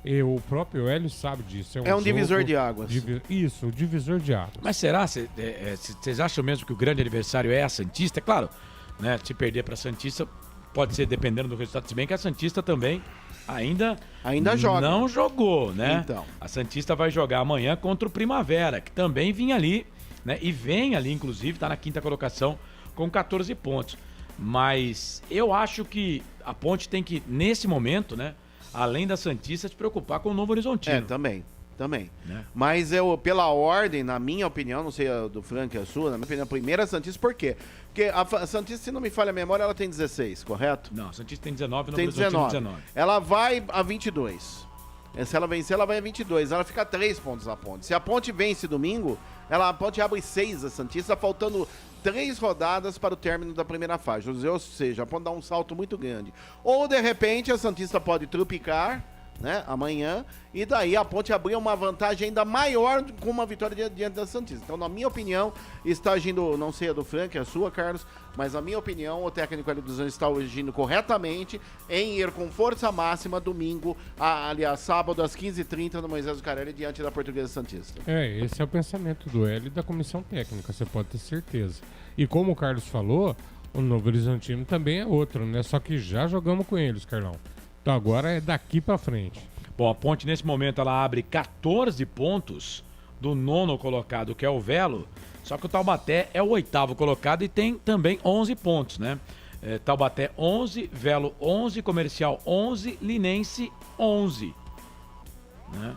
e o próprio Hélio sabe disso. É um divisor de águas. Isso, o divisor de águas. Mas será? Vocês acham mesmo que o grande adversário é a Santista? É claro, né? Se perder para a Santista, pode ser dependendo do resultado. Se bem que a Santista também ainda joga. Não jogou, né? Então. A Santista vai jogar amanhã contra o Primavera, que também vinha ali, né? E vem ali, inclusive, tá na 5ª colocação com 14 pontos. Mas eu acho que a Ponte tem que, nesse momento, né? Além da Santista, se preocupar com o Novo Horizontino. Também. Né? Mas pela ordem, na minha opinião, não sei a do Frank e a sua, na minha opinião, a primeira Santista, por quê? Porque a Santista, se não me falha a memória, ela tem 16, correto? Não, a Santista tem 19, tem 19. Ela vai a 22. Se ela vencer, ela vai a 22. Ela fica 3 pontos a Ponte. Se a Ponte vence domingo, a Ponte abre 6 a Santista, faltando 3 rodadas para o término da primeira fase. Ou seja, a Ponte dá um salto muito grande. Ou, de repente, a Santista pode trupicar, né, amanhã, e daí a Ponte abrir uma vantagem ainda maior com uma vitória diante da Santista. Então, na minha opinião, está agindo, não sei a do Frank, a sua, Carlos, mas na minha opinião, o técnico Hélio dos Anjos está agindo corretamente em ir com força máxima domingo, aliás, sábado às 15h30 no Moisés Zucarelli, diante da Portuguesa Santista. Esse é o pensamento do Hélio e da comissão técnica, você pode ter certeza. E como o Carlos falou, O Novo Horizontino também é outro, né? Só que já jogamos com eles, Carlão. Então agora é daqui pra frente. Bom, a Ponte nesse momento ela abre 14 pontos do 9º colocado, que é o Velo. Só que o Taubaté é o 8º colocado e tem também 11 pontos, né? Taubaté 11, Velo 11, Comercial 11, Linense 11. Né?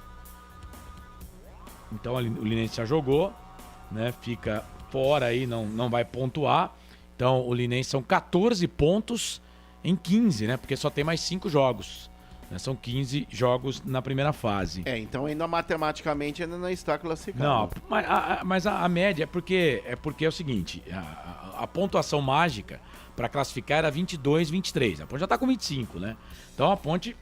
Então o Linense já jogou, né? Fica fora aí, não vai pontuar. Então o Linense são 14 pontos em 15, né? Porque só tem mais 5 jogos. Né? São 15 jogos na primeira fase. Então ainda matematicamente ainda não está classificado. Não, mas a média é porque é o seguinte, a pontuação mágica para classificar era 22, 23. A Ponte já está com 25, né? Então a Ponte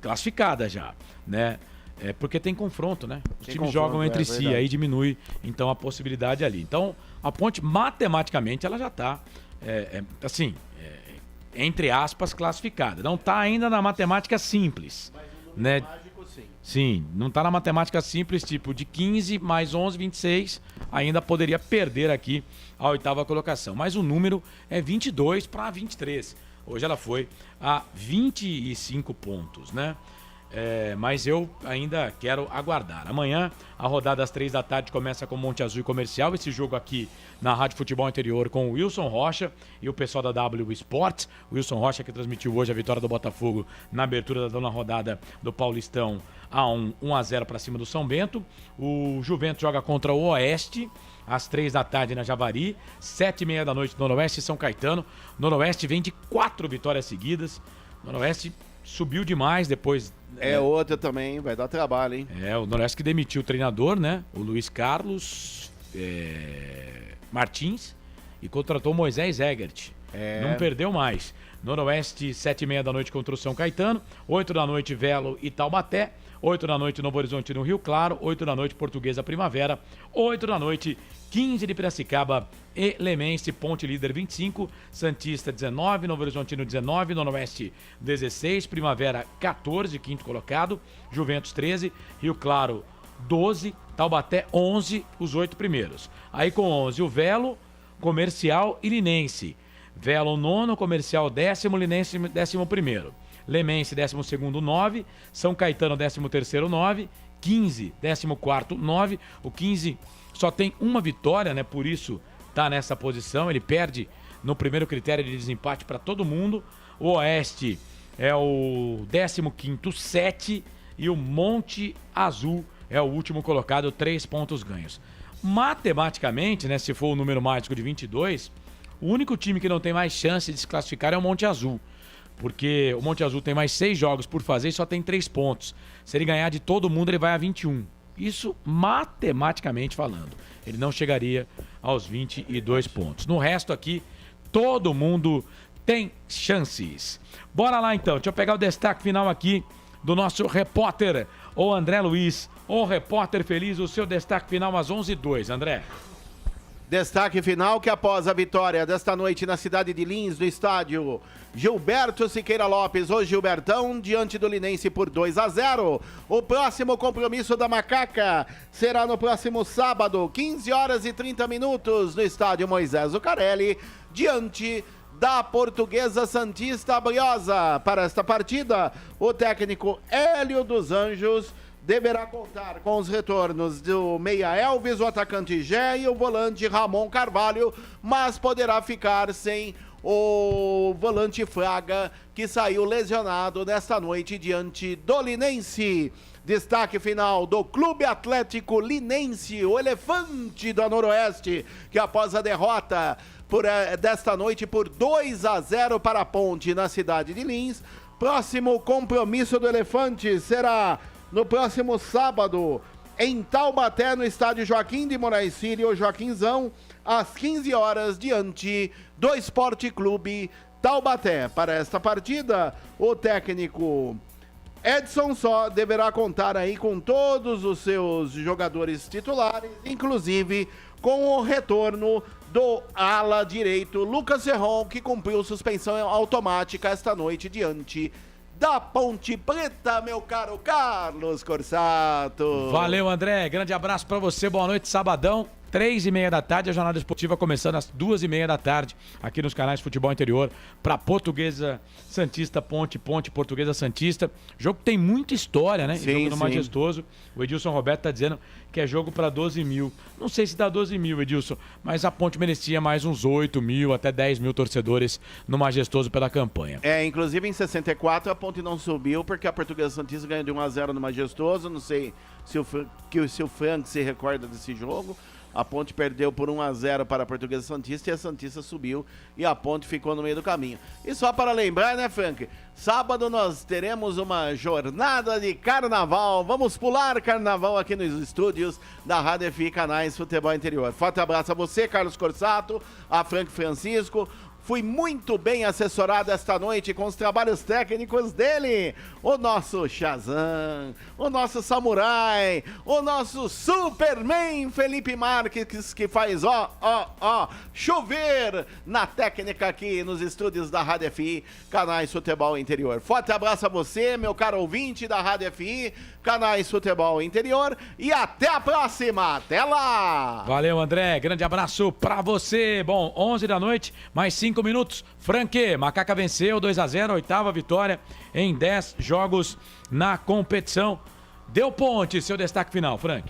classificada já, né? É porque tem confronto, né? Os times jogam entre si, aí diminui então a possibilidade ali. Então a Ponte matematicamente ela já está entre aspas classificada. Não está ainda na matemática simples, né? Mágico, sim. Sim, não está na matemática simples, tipo de 15 mais 11, 26, ainda poderia perder aqui a 8ª colocação. Mas o número é 22 para 23. Hoje ela foi a 25 pontos, né? Mas eu ainda quero aguardar. Amanhã, a rodada às 3 da tarde começa com Monte Azul e Comercial. Esse jogo aqui na Rádio Futebol Interior com o Wilson Rocha e o pessoal da W Sports. O Wilson Rocha que transmitiu hoje a vitória do Botafogo na abertura da nona rodada do Paulistão a 1-0 para cima do São Bento. O Juventus joga contra o Oeste às 3 da tarde na Javari. 7h30 da noite no Noroeste e São Caetano. Noroeste vem de 4 vitórias seguidas. Noroeste subiu demais depois. Outra também, vai dar trabalho, hein? O Noroeste que demitiu o treinador, né? O Luiz Carlos Martins e contratou o Moisés Egert. Não perdeu mais. Noroeste, 7h30 da noite contra o São Caetano. 8 da noite, Velo e Taubaté. 8 da noite, Novo Horizonte no Rio Claro. 8 da noite, Portuguesa Primavera. 8 da noite, 15 de Piracicaba e Lemense, Ponte Líder 25, Santista 19, Novo Horizontino 19, Noroeste 16, Primavera 14, 5º colocado, Juventus 13, Rio Claro 12, Taubaté 11, os 8 primeiros. Aí com 11 o Velo, Comercial e Linense. Velo 9, Comercial 10º, Linense 11º. Lemense 12º 9, São Caetano 13º 9, 15 14º 9, o 15 só tem uma vitória, né? Por isso tá nessa posição, ele perde no primeiro critério de desempate para todo mundo. O Oeste é o 15º 7 e o Monte Azul é o último colocado, 3 pontos ganhos. Matematicamente, né, se for o número mágico de 22, o único time que não tem mais chance de se classificar é o Monte Azul. Porque o Monte Azul tem mais 6 jogos por fazer e só tem 3 pontos. Se ele ganhar de todo mundo, ele vai a 21. Isso matematicamente falando. Ele não chegaria aos 22 pontos. No resto aqui, todo mundo tem chances. Bora lá então, deixa eu pegar o destaque final aqui do nosso repórter, o André Luiz. O repórter feliz, o seu destaque final às 11h02, André. Destaque final que após a vitória desta noite na cidade de Lins, no estádio Gilberto Siqueira Lopes, o Gilbertão, diante do Linense por 2-0. O próximo compromisso da Macaca será no próximo sábado, 15h30, no estádio Moisés Zucarelli, diante da Portuguesa Santista Briosa. Para esta partida, o técnico Hélio dos Anjos deverá contar com os retornos do meia Elvis, o atacante Gé e o volante Ramon Carvalho, mas poderá ficar sem o volante Fraga, que saiu lesionado nesta noite diante do Linense. Destaque final do Clube Atlético Linense, o elefante da Noroeste, que após a derrota desta noite por 2-0 para a Ponte na cidade de Lins, próximo compromisso do elefante será no próximo sábado, em Taubaté, no estádio Joaquim de Moraes Filho, o Joaquinzão, às 15h, diante do Esporte Clube Taubaté. Para esta partida, o técnico Edson Só deverá contar aí com todos os seus jogadores titulares, inclusive com o retorno do ala direito Lucas Serron, que cumpriu suspensão automática esta noite diante da Ponte Preta, meu caro Carlos Corsato. Valeu, André. Grande abraço pra você. Boa noite, sabadão. 3h30 da tarde, a jornada esportiva começando às 2h30 da tarde, aqui nos canais Futebol Interior, para Portuguesa Santista, Ponte Portuguesa Santista. Jogo que tem muita história, né? Sim, jogo no Majestoso. O Edilson Roberto tá dizendo que é jogo para 12 mil. Não sei se dá 12 mil, Edilson, mas a Ponte merecia mais uns 8 mil, até 10 mil torcedores no Majestoso pela campanha. Inclusive em 64 a Ponte não subiu porque a Portuguesa Santista ganhou de 1-0 no Majestoso. Não sei se o Frank se recorda desse jogo. A Ponte perdeu por 1-0 para a Portuguesa Santista e a Santista subiu e a Ponte ficou no meio do caminho. E só para lembrar, né, Frank? Sábado nós teremos uma jornada de carnaval. Vamos pular carnaval aqui nos estúdios da Rádio FI Canais Futebol Interior. Forte abraço a você, Carlos Corsato, a Frank Francisco. Fui muito bem assessorado esta noite com os trabalhos técnicos dele. O nosso Shazam, o nosso Samurai, o nosso Superman Felipe Marques, que faz chover na técnica aqui nos estúdios da Rádio FI, Canais Futebol Interior. Forte abraço a você, meu caro ouvinte da Rádio FI, Canais Futebol Interior, e até a próxima. Até lá! Valeu, André. Grande abraço pra você. Bom, 11 da noite, mais 5 minutos. Franque, Macaca venceu 2-0, oitava vitória em 10 jogos na competição. Deu Ponte, seu destaque final, Frank.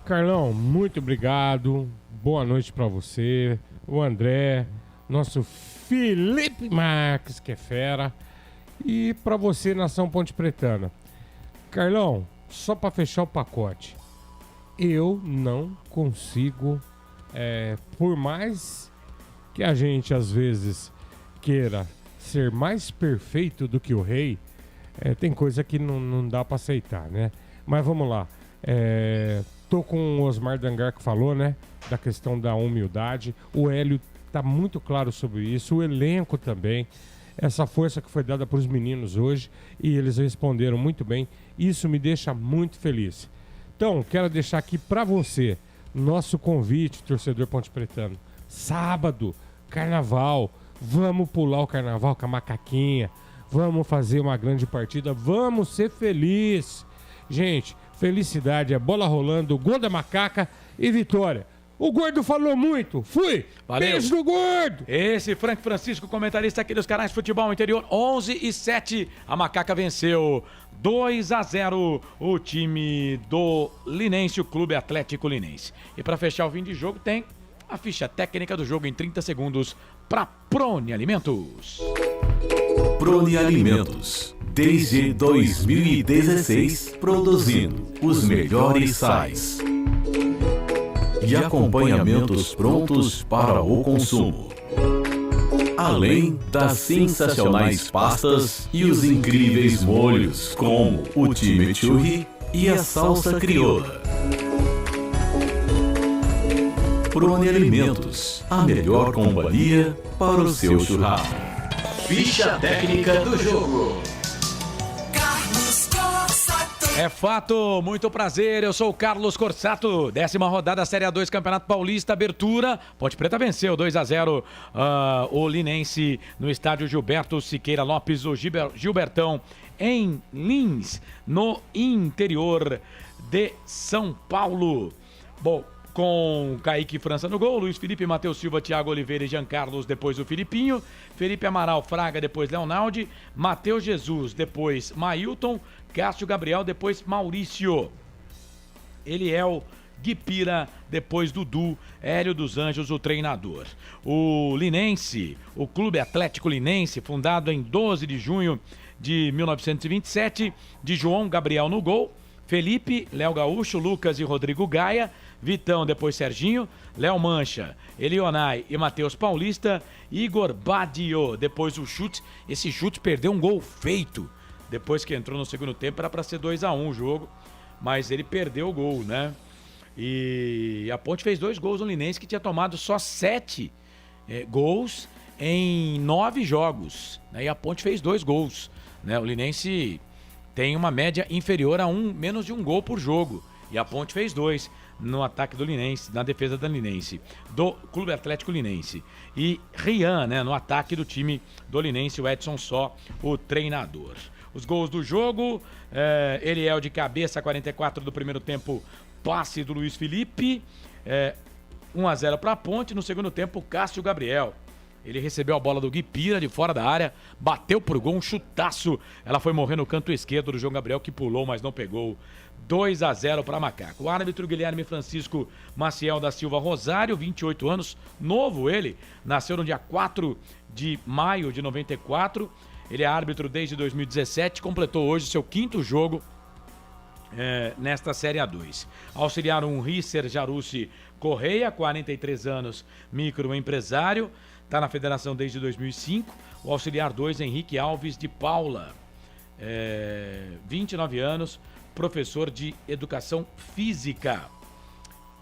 Carlão, muito obrigado. Boa noite pra você, o André, nosso Felipe Marques, que é fera, e pra você, Nação Ponte Pretana. Carlão, só pra fechar o pacote, eu não consigo, por mais que a gente às vezes queira ser mais perfeito do que o rei, tem coisa que não dá pra aceitar, né? Mas vamos lá. Tô com o Osmar Dangar que falou, né? Da questão da humildade. O Hélio tá muito claro sobre isso. O elenco também. Essa força que foi dada para os meninos hoje. E eles responderam muito bem. Isso me deixa muito feliz. Então, quero deixar aqui para você nosso convite, torcedor Ponte Pretano. Sábado, carnaval. Vamos pular o carnaval com a macaquinha. Vamos fazer uma grande partida. Vamos ser felizes. Gente, felicidade é bola rolando, gol da macaca e vitória. O Gordo falou muito. Fui. Valeu. Beijo do Gordo. Esse Frank Francisco, comentarista aqui dos canais Futebol Interior, 11-7. A Macaca venceu 2-0 o time do Linense, o Clube Atlético Linense. E para fechar o fim de jogo tem a ficha técnica do jogo em 30 segundos para Prone Alimentos. Prone Alimentos. Desde 2016, produzindo os melhores sais e acompanhamentos prontos para o consumo. Além das sensacionais pastas e os incríveis molhos, como o chimichurri e a salsa crioula. Prone Alimentos, a melhor companhia para o seu churrasco. Ficha técnica do jogo. É fato, muito prazer, eu sou o Carlos Corsato, 10ª rodada Série A2 Campeonato Paulista, abertura, Ponte Preta venceu 2-0 o Linense no estádio Gilberto Siqueira Lopes, o Gilbertão em Lins, no interior de São Paulo. Bom, com Kaique França no gol, Luiz Felipe, Matheus Silva, Thiago Oliveira e Jean Carlos, depois o Filipinho, Felipe Amaral, Fraga, depois Leonaldi, Matheus Jesus, depois Mailton, Cássio Gabriel, depois Maurício, Eliel, Guipira, depois Dudu, Hélio dos Anjos, o treinador. O Linense, o Clube Atlético Linense, fundado em 12 de junho de 1927, de João Gabriel no gol, Felipe, Léo Gaúcho, Lucas e Rodrigo Gaia, Vitão, depois Serginho, Léo Mancha, Elionai e Matheus Paulista, Igor Badio, depois o chute, esse chute perdeu um gol feito, depois que entrou no segundo tempo era para ser 2-1 o jogo, mas ele perdeu o gol, né? E a Ponte fez 2 gols no Linense, que tinha tomado só 7 gols em 9 jogos, né? E a Ponte fez 2 gols, né? O Linense tem uma média inferior a menos de um gol por jogo, e a Ponte fez 2 no ataque do Linense, na defesa do Linense, do Clube Atlético Linense. E Rian, né, no ataque do time do Linense, o Edson Só, o treinador. Os gols do jogo, Eliel de cabeça, 44 do primeiro tempo, passe do Luiz Felipe, 1-0 para a Ponte. No segundo tempo, Cássio Gabriel. Ele recebeu a bola do Gui Pira de fora da área, bateu pro gol, um chutaço. Ela foi morrer no canto esquerdo do João Gabriel, que pulou, mas não pegou. 2-0 para Macaco. O árbitro Guilherme Francisco Maciel da Silva Rosário, 28 anos, novo ele, nasceu no dia 4 de maio de 94. Ele é árbitro desde 2017, completou hoje seu 5º jogo nesta Série A2. Auxiliar 1, Risser Jarucci Correia, 43 anos, microempresário, está na federação desde 2005. O auxiliar 2, Henrique Alves de Paula, 29 anos, professor de educação física.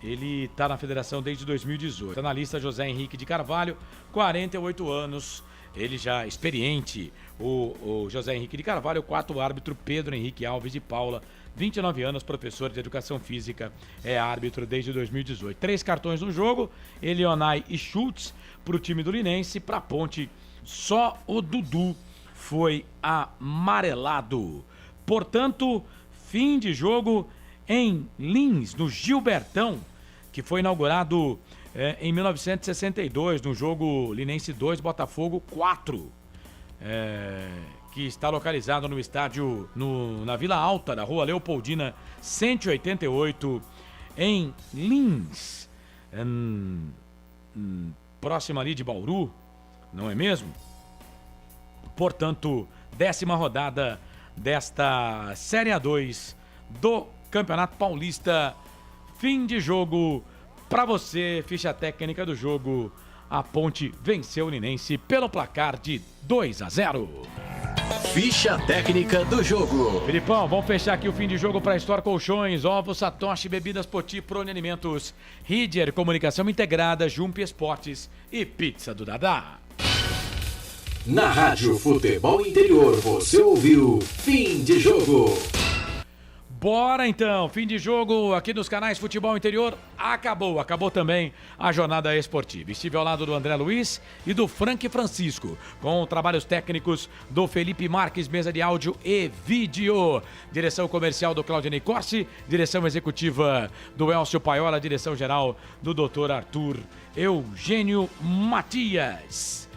Ele está na federação desde 2018. Está na lista José Henrique de Carvalho, 48 anos, ele já experiente. O José Henrique de Carvalho, o 4º árbitro Pedro Henrique Alves de Paula, 29 anos, professor de educação física, é árbitro desde 2018. 3 cartões no jogo, Elionai e Schultz para o time do Linense. Para a Ponte, só o Dudu foi amarelado. Portanto, fim de jogo em Lins, no Gilbertão, que foi inaugurado em 1962, no jogo Linense 2, Botafogo 4, que está localizado no estádio, na Vila Alta, da Rua Leopoldina, 188, em Lins, próximo ali de Bauru, não é mesmo? Portanto, 10ª rodada desta Série A2 do Campeonato Paulista. Fim de jogo para você, ficha técnica do jogo. A Ponte venceu o Linense pelo placar de 2-0. Ficha técnica do jogo. Filipão, vamos fechar aqui o fim de jogo para Store Colchões, Ovos Satoshi, Bebidas Poti, Prone Alimentos, Ridger, Comunicação Integrada, Jump Esportes e Pizza do Dadá. Na Rádio Futebol Interior, você ouviu Fim de Jogo. Bora então, fim de jogo aqui nos canais Futebol Interior. Acabou também a jornada esportiva. Estive ao lado do André Luiz e do Frank Francisco, com trabalhos técnicos do Felipe Marques, mesa de áudio e vídeo. Direção comercial do Claudinei Corsi, direção executiva do Elcio Paiola, direção geral do Dr. Arthur Eugênio Matias.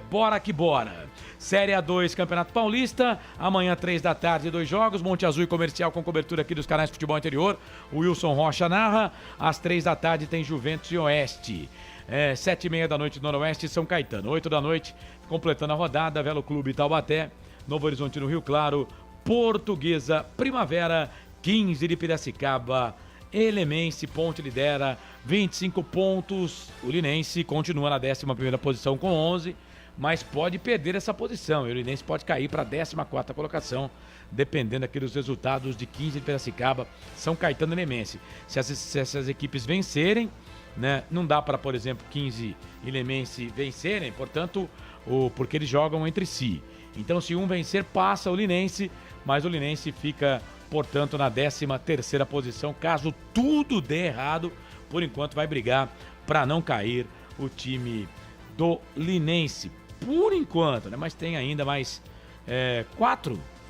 Bora que bora. Série A2, Campeonato Paulista. Amanhã, 3 da tarde, 2 jogos. Monte Azul e Comercial com cobertura aqui dos canais Futebol Interior. O Wilson Rocha narra. Às 3 da tarde tem Juventus e Oeste. 7h30 da noite, Noroeste, São Caetano. 8 da noite, completando a rodada, Velo Clube Taubaté, Novo Horizonte no Rio Claro, Portuguesa, Primavera, 15 de Piracicaba, Elemense, Ponte lidera, 25 pontos. O Linense continua na 11ª posição com 11, mas pode perder essa posição. O Linense pode cair para a 14ª colocação, dependendo aqui dos resultados de 15 de Piracicaba, São Caetano e Elemense. Se essas equipes vencerem, né, não dá para, por exemplo, 15 e Elemense vencerem, portanto, porque eles jogam entre si. Então, se um vencer, passa o Linense, mas o Linense fica, portanto, na 13ª posição. Caso tudo dê errado, por enquanto vai brigar para não cair o time do Linense. Por enquanto, né? Mas tem ainda mais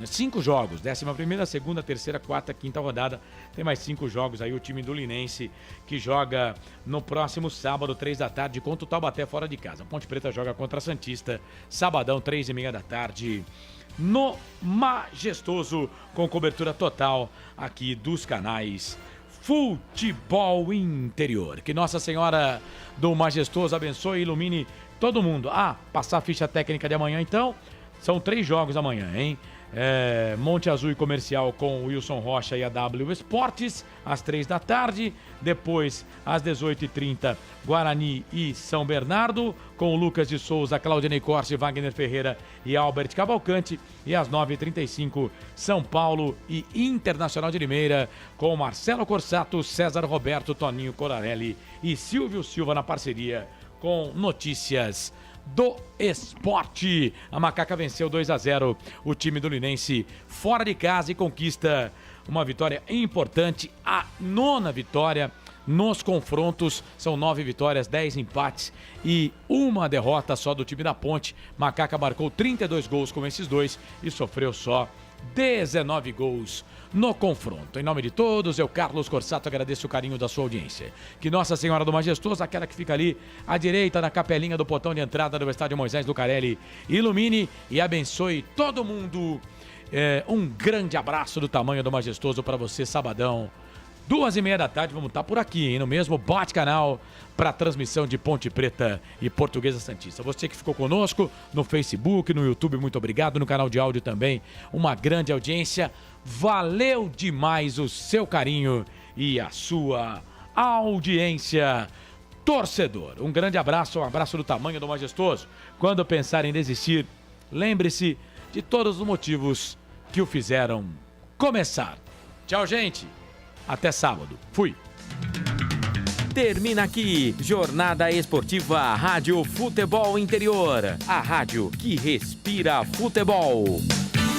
5 jogos. 11ª, 2ª, 3ª, 4ª, 5ª rodada. Tem mais 5 jogos aí. O time do Linense que joga no próximo sábado, 3 da tarde, contra o Taubaté fora de casa. Ponte Preta joga contra a Santista, sabadão, 3h30 da tarde, no Majestoso, com cobertura total aqui dos canais Futebol Interior. Que Nossa Senhora do Majestoso abençoe e ilumine todo mundo. Passar a ficha técnica de amanhã então. São 3 jogos amanhã, hein? Monte Azul e Comercial com o Wilson Rocha e a W Esportes, às 3 da tarde. Depois, às 18h30, Guarani e São Bernardo, com o Lucas de Souza, Claudinei Corsi, Wagner Ferreira e Albert Cavalcante. E às 9h35, São Paulo e Internacional de Limeira, com Marcelo Corsato, César Roberto, Toninho Corarelli e Silvio Silva na parceria com Notícias do Esporte. A Macaca venceu 2-0 o time do Linense fora de casa e conquista uma vitória importante, a 9ª vitória nos confrontos. São 9 vitórias, 10 empates e 1 derrota só do time da Ponte. Macaca marcou 32 gols com esses dois e sofreu só 19 gols no confronto. Em nome de todos, eu, Carlos Corsato, agradeço o carinho da sua audiência. Que Nossa Senhora do Majestoso, aquela que fica ali à direita na capelinha do portão de entrada do estádio Moisés Lucarelli, ilumine e abençoe todo mundo. Um grande abraço do tamanho do Majestoso para você, sabadão. 2h30 da tarde, vamos estar por aqui, hein, no mesmo bate-canal para a transmissão de Ponte Preta e Portuguesa Santista. Você que ficou conosco no Facebook, no YouTube, muito obrigado. No canal de áudio também, uma grande audiência. Valeu demais o seu carinho e a sua audiência, torcedor. Um grande abraço, um abraço do tamanho do Majestoso. Quando pensar em desistir, lembre-se de todos os motivos que o fizeram começar. Tchau, gente. Até sábado. Fui. Termina aqui Jornada Esportiva Rádio Futebol Interior. A rádio que respira futebol.